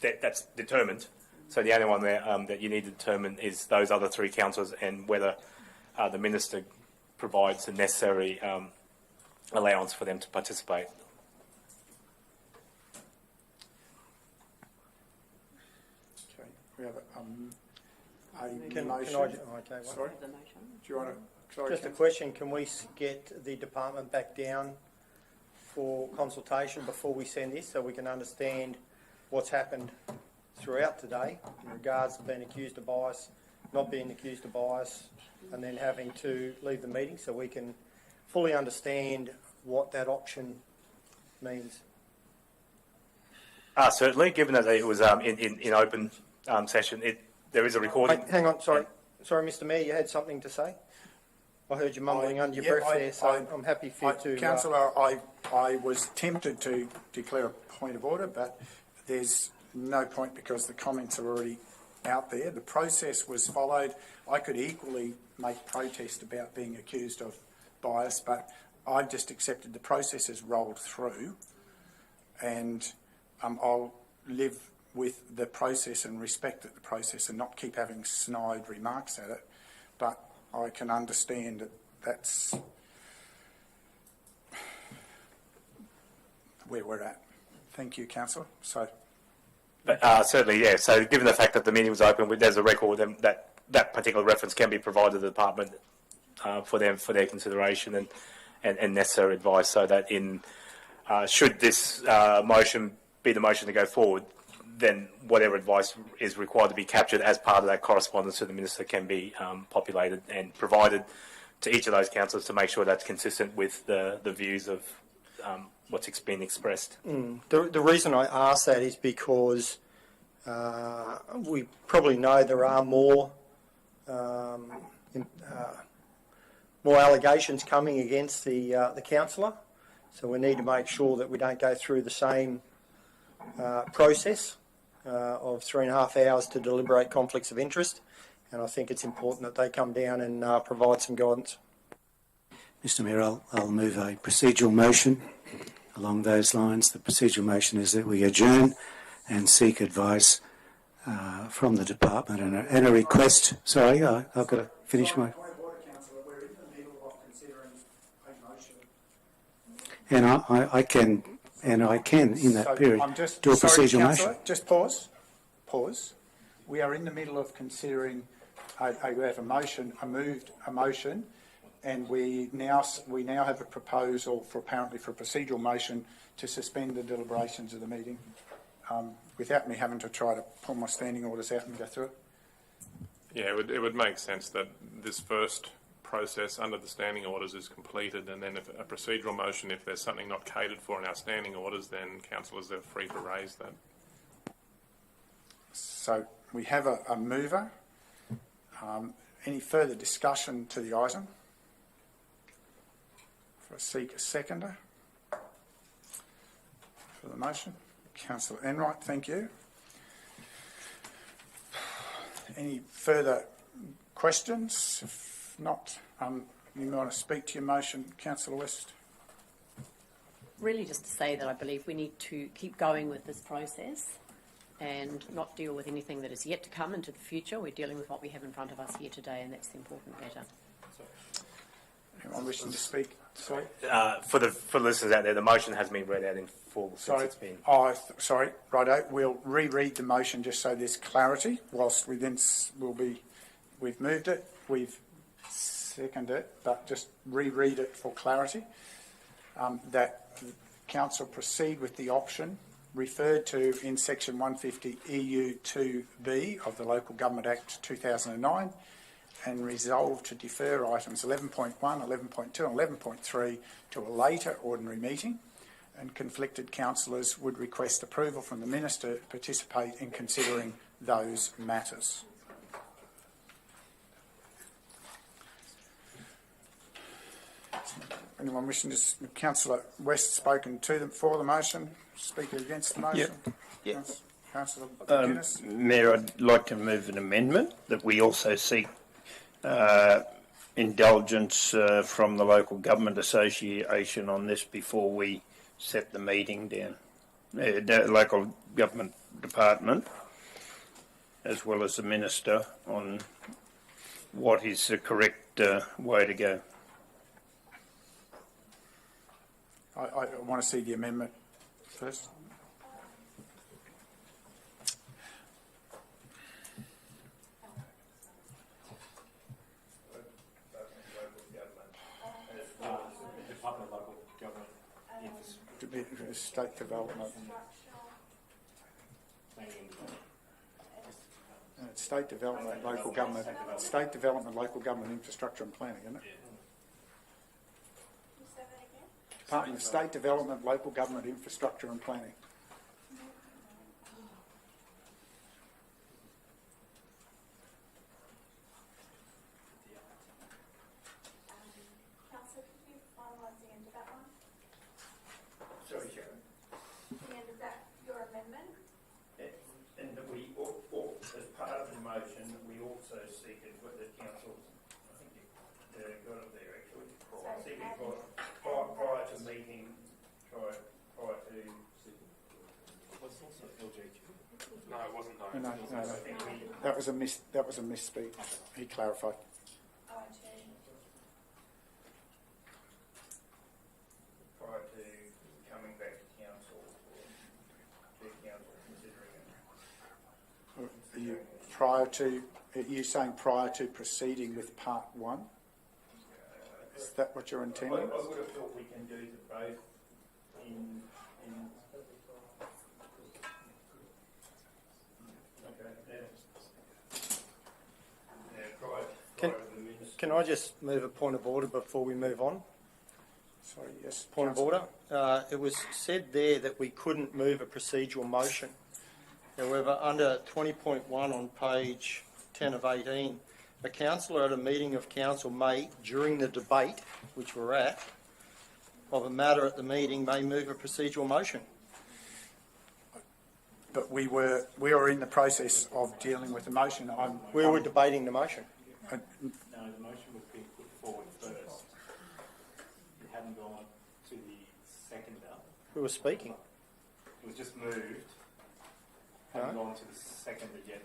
that, that's determined. So the only one there that you need to determine is those other three councillors and whether the minister provides the necessary allowance for them to participate. Okay, we have a Can motion. okay, Sorry? The motion. Do you want to? Sorry, just a question, can we get the department back down for consultation before we send this so we can understand what's happened throughout today in regards to being accused of bias, not being accused of bias, and then having to leave the meeting so we can fully understand what that option means? Certainly, given that it was in open session, there is a recording. Hang on, sorry, Mr. Mayor, you had something to say? I heard you mumbling under your breath there, so I'm happy for you to... Councillor, I was tempted to declare a point of order, but there's no point because the comments are already out there. The process was followed. I could equally make protest about being accused of bias, but I've just accepted the process has rolled through, and I'll live with the process and respect the process and not keep having snide remarks at it. But I can understand that that's where we're at. Thank you, Councillor. So, Certainly, yeah. So given the fact that the meeting was open, there's a record that particular reference can be provided to the department for their consideration and necessary advice, so that should this motion be the motion to go forward, then whatever advice is required to be captured as part of that correspondence to the minister can be populated and provided to each of those councillors to make sure that's consistent with the views of what's been expressed. The reason I ask that is because we probably know there are more allegations coming against the councillor, so we need to make sure that we don't go through the same process of 3.5 hours to deliberate conflicts of interest, and I think it's important that they come down and provide some guidance. Mr Mayor, I'll move a procedural motion along those lines. The procedural motion is that we adjourn and seek advice from the department and a request. Sorry, I've got to finish my... we're in the middle of considering a motion. And I can in that period do a procedural motion. Just pause. We are in the middle of considering we have a motion, and we now have a proposal for a procedural motion to suspend the deliberations of the meeting, without me having to try to pull my standing orders out and go through it. Yeah, it would make sense that this first process under the standing orders is completed, and then if a procedural motion, if there's something not catered for in our standing orders, then councillors are free to raise that. So we have a mover. Any further discussion to the item? Seek a seconder for the motion. Councillor Enright, thank you. Any further questions? If not, you want to speak to your motion, Councillor West? Really just to say that I believe we need to keep going with this process and not deal with anything that is yet to come into the future. We're dealing with what we have in front of us here today, and that's the important matter. Anyone wishing to speak? Sorry? For the listeners out there, the motion has been read out in full. Sorry. It's been... sorry, righto. We'll reread the motion just so there's clarity. Whilst we then we've moved it, we've seconded it, but just reread it for clarity. That council proceed with the option referred to in section 150 EU 2B of the Local Government Act 2009, and resolve to defer items 11.1, 11.2 and 11.3 to a later ordinary meeting, and conflicted councillors would request approval from the Minister to participate in considering those matters. Anyone wishing to... Councillor West spoken to them for the motion. Speaker against the motion. Yep. Councillor Guinness. Mayor, I'd like to move an amendment that we also seek indulgence from the Local Government Association on this before we set the meeting down. The Local Government Department, as well as the Minister, on what is the correct way to go. I want to see the amendment first. State development. State development, local government. State development, local government infrastructure and planning, isn't it? Department of State Development, Local Government Infrastructure and Planning. Councillor, could you finalise the end of that one? Sorry, Sharon. The end of that, your amendment? And that we, as part of the motion, we also seek it with the council. I think you got it there actually. I think it got prior to meeting, prior to. No, it wasn't. No. That was a misspeak. He clarified. Prior to coming back to council, or the council considering it. Are you saying prior to proceeding with part one? Is that what you're intending? I would have thought we can do the both in Can I just move a point of order before we move on? Sorry, yes. Point of order. It was said there that we couldn't move a procedural motion. However, under 20.1 on page 10 of 18, a councillor at a meeting of council may, during the debate, which we're at, of a matter at the meeting, may move a procedural motion. But we were in the process of dealing with the motion. We were debating the motion. No, the motion was being put forward first. It hadn't gone to the seconder. We were speaking. It was just moved. Hadn't gone to the seconder yet.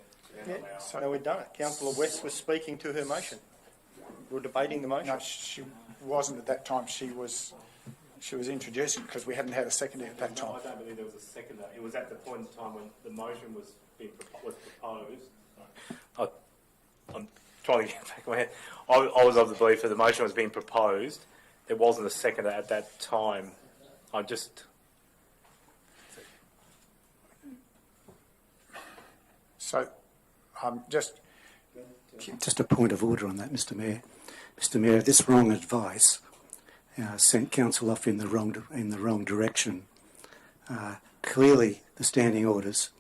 No, we'd done it. Councillor West was speaking to her motion. We were debating the motion. No, she wasn't at that time. She was introducing because we hadn't had a seconder at that time. No, I don't believe there was a seconder. It was at the point in time when the motion was proposed. I'm trying to get back in my head. I was of the belief that the motion was being proposed. There wasn't a seconder at that time. So, just a point of order on that, Mr. Mayor. Mr. Mayor, this wrong advice sent council off in the wrong direction. Clearly, the standing orders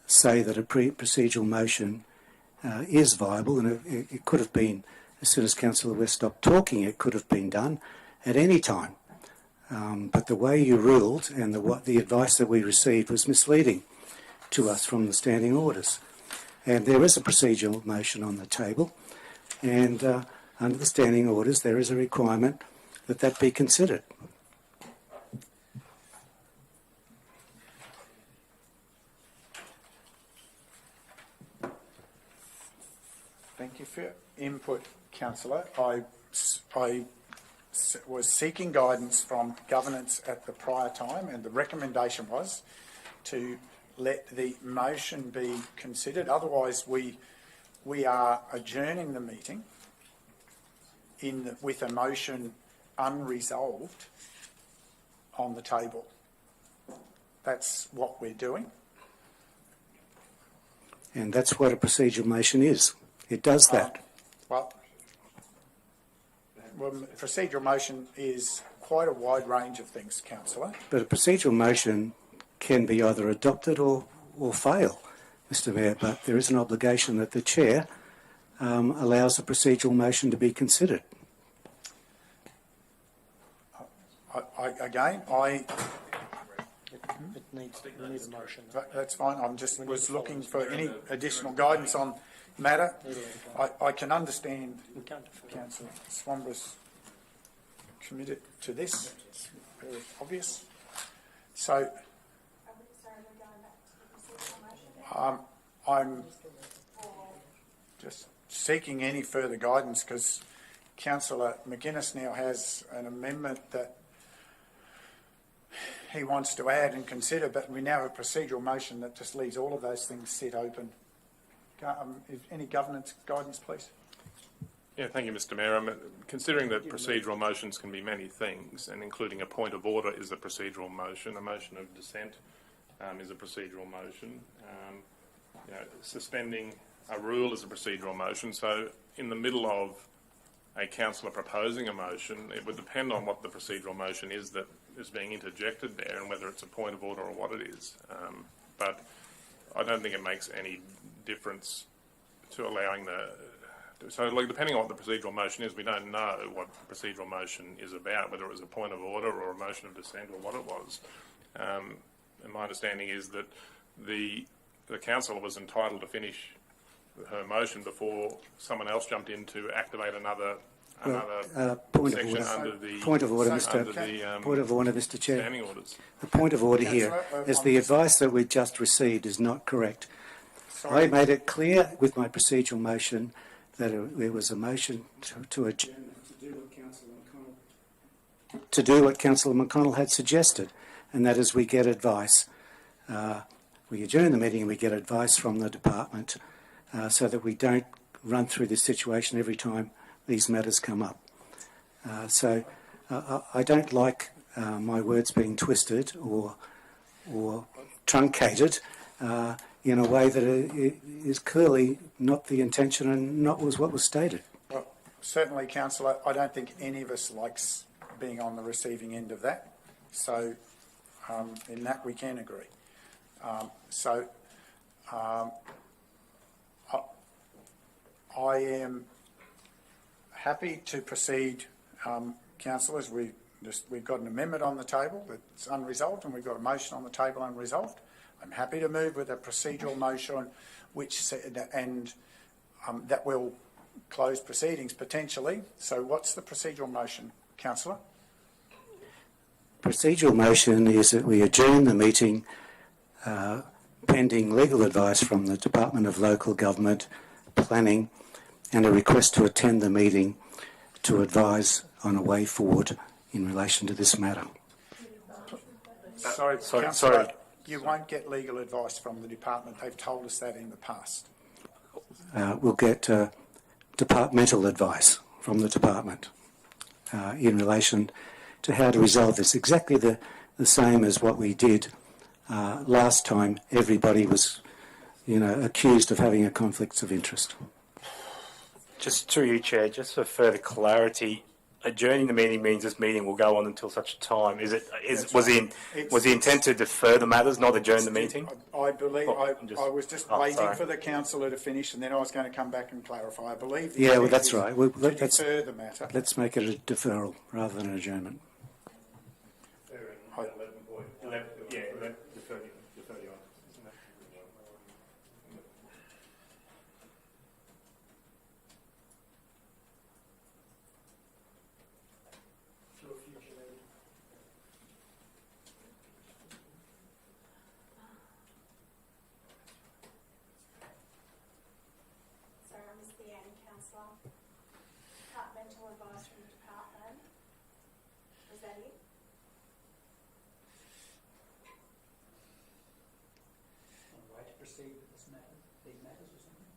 say that a procedural motion is viable, and it could have been, as soon as Councillor West stopped talking, it could have been done at any time. But the way you ruled and the advice that we received was misleading to us from the standing orders. And there is a procedural motion on the table, and under the standing orders there is a requirement that be considered. thank you for your input, Councillor. I was seeking guidance from governance at the prior time, and the recommendation was to let the motion be considered. Otherwise, we are adjourning the meeting with a motion unresolved on the table. That's what we're doing. And that's what a procedural motion is. It does that. Well, procedural motion is quite a wide range of things, Councillor. But a procedural motion can be either adopted or fail, Mr. Mayor, but there is an obligation that the Chair allows a procedural motion to be considered. It needs a motion. That's fine. I'm just was looking for any additional guidance on the matter. I can understand Councillor Swanborough's committed to this. It's very obvious. So I'm just seeking any further guidance because Councillor McGuinness now has an amendment that he wants to add and consider, but we now have a procedural motion that just leaves all of those things set open. Any governance guidance, please? Yeah, thank you, Mr Mayor. Considering that procedural motions can be many things, and including a point of order is a procedural motion, a motion of dissent is a procedural motion, suspending a rule is a procedural motion. So in the middle of a councillor proposing a motion, it would depend on what the procedural motion is that is being interjected there and whether it's a point of order or what it is. But I don't think it makes any difference to allowing depending on what the procedural motion is, we don't know what the procedural motion is about, whether it was a point of order or a motion of dissent or what it was. And my understanding is that the councillor was entitled to finish her motion before someone else jumped in to activate another section under the Point of order, Mr Chair. Standing orders. The point of order here is the advice that we've just received is not correct. I made it clear with my procedural motion that there was a motion to adjourn to do what Councillor McConnell had suggested, and that is we get advice. We adjourn the meeting and we get advice from the department so that we don't run through this situation every time these matters come up. So I don't like my words being twisted or truncated in a way that is clearly not the intention and not what was stated. Well, certainly, Councillor, I don't think any of us likes being on the receiving end of that. So in that we can agree. I am happy to proceed, councillors. We've got an amendment on the table that's unresolved, and we've got a motion on the table unresolved. I'm happy to move with a procedural motion, that will close proceedings potentially. So, what's the procedural motion, councillor? Procedural motion is that we adjourn the meeting pending legal advice from the Department of Local Government, Planning, and a request to attend the meeting to advise on a way forward in relation to this matter. Sorry, Councillor, you won't get legal advice from the department. They've told us that in the past. We'll get departmental advice from the department in relation to how to resolve this. Exactly the same as what we did last time. Everybody was, accused of having a conflict of interest. Just through you, Chair, just for further clarity, adjourning the meeting means this meeting will go on until such time. Was the intent to defer the matters, not adjourn the meeting? I believe I was just waiting for the councillor to finish, and then I was going to come back and clarify. I believe. That's right. Let's defer the matter. Let's make it a deferral rather than an adjournment. Departmental advice from the department. Was that it? Way to proceed with these matters or something?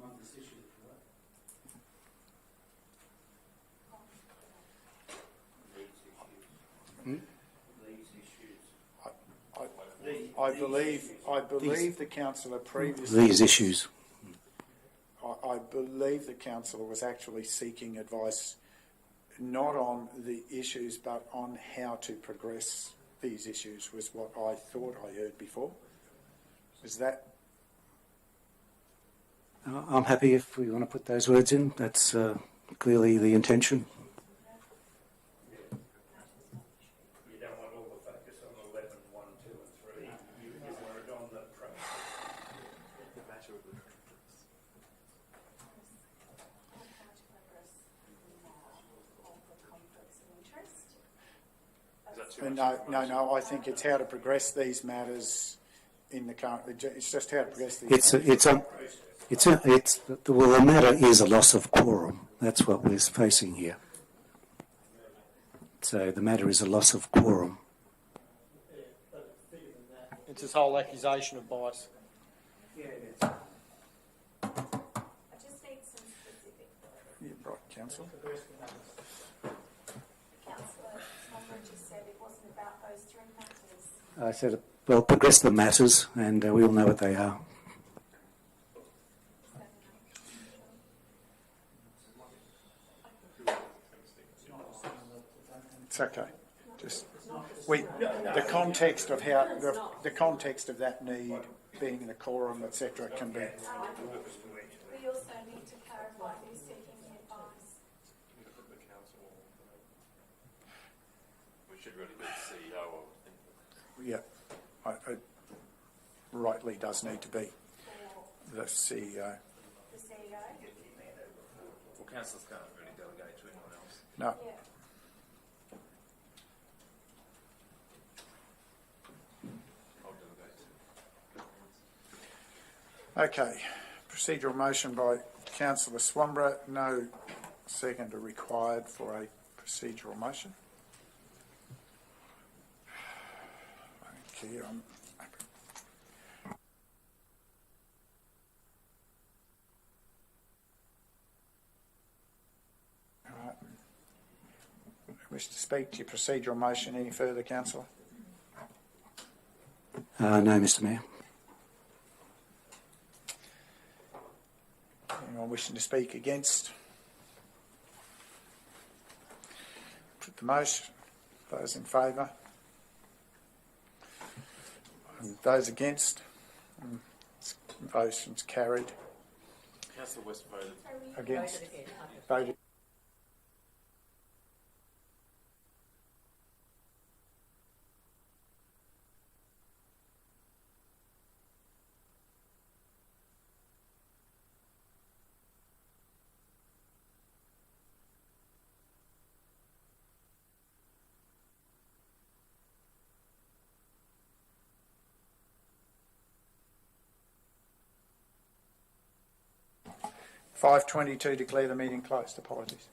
Like this issue, if you like. I believe the councillor previously. These issues. I believe the councillor was actually seeking advice not on the issues but on how to progress these issues was what I thought I heard before. Is that I'm happy if we want to put those words in. That's clearly the intention. You don't want all the focus on 11, 1, 2 and 3. You want it on the matter of the No. I think it's how to progress these matters in the current. It's just how to progress these. Well, the matter is a loss of quorum. That's what we're facing here. So the matter is a loss of quorum. It's this whole accusation of bias. I just need some specific. Yeah, right, Councillor. Councillor Swansborough just said it wasn't about those three matters. I said, well, progress the matters, and we all know what they are. It's okay. Just the context of how the context of that need being in a quorum, etc., can be. We also need to clarify who's seeking the advice. We should really be the CEO, I would think. Yeah, it rightly does need to be the CEO. The CEO? Well, councillors can't really delegate to anyone else. No. Yeah. Okay. Procedural motion by Councillor Swanborough. No second are required for a procedural motion. Okay, wish to speak to your procedural motion any further, Councillor? No, Mr Mayor. Anyone wishing to speak against? Put the motion. Those in favour? And those against? Motion's carried. Councillor West voted Against? Voted. (5:22) declare the meeting closed. Apologies.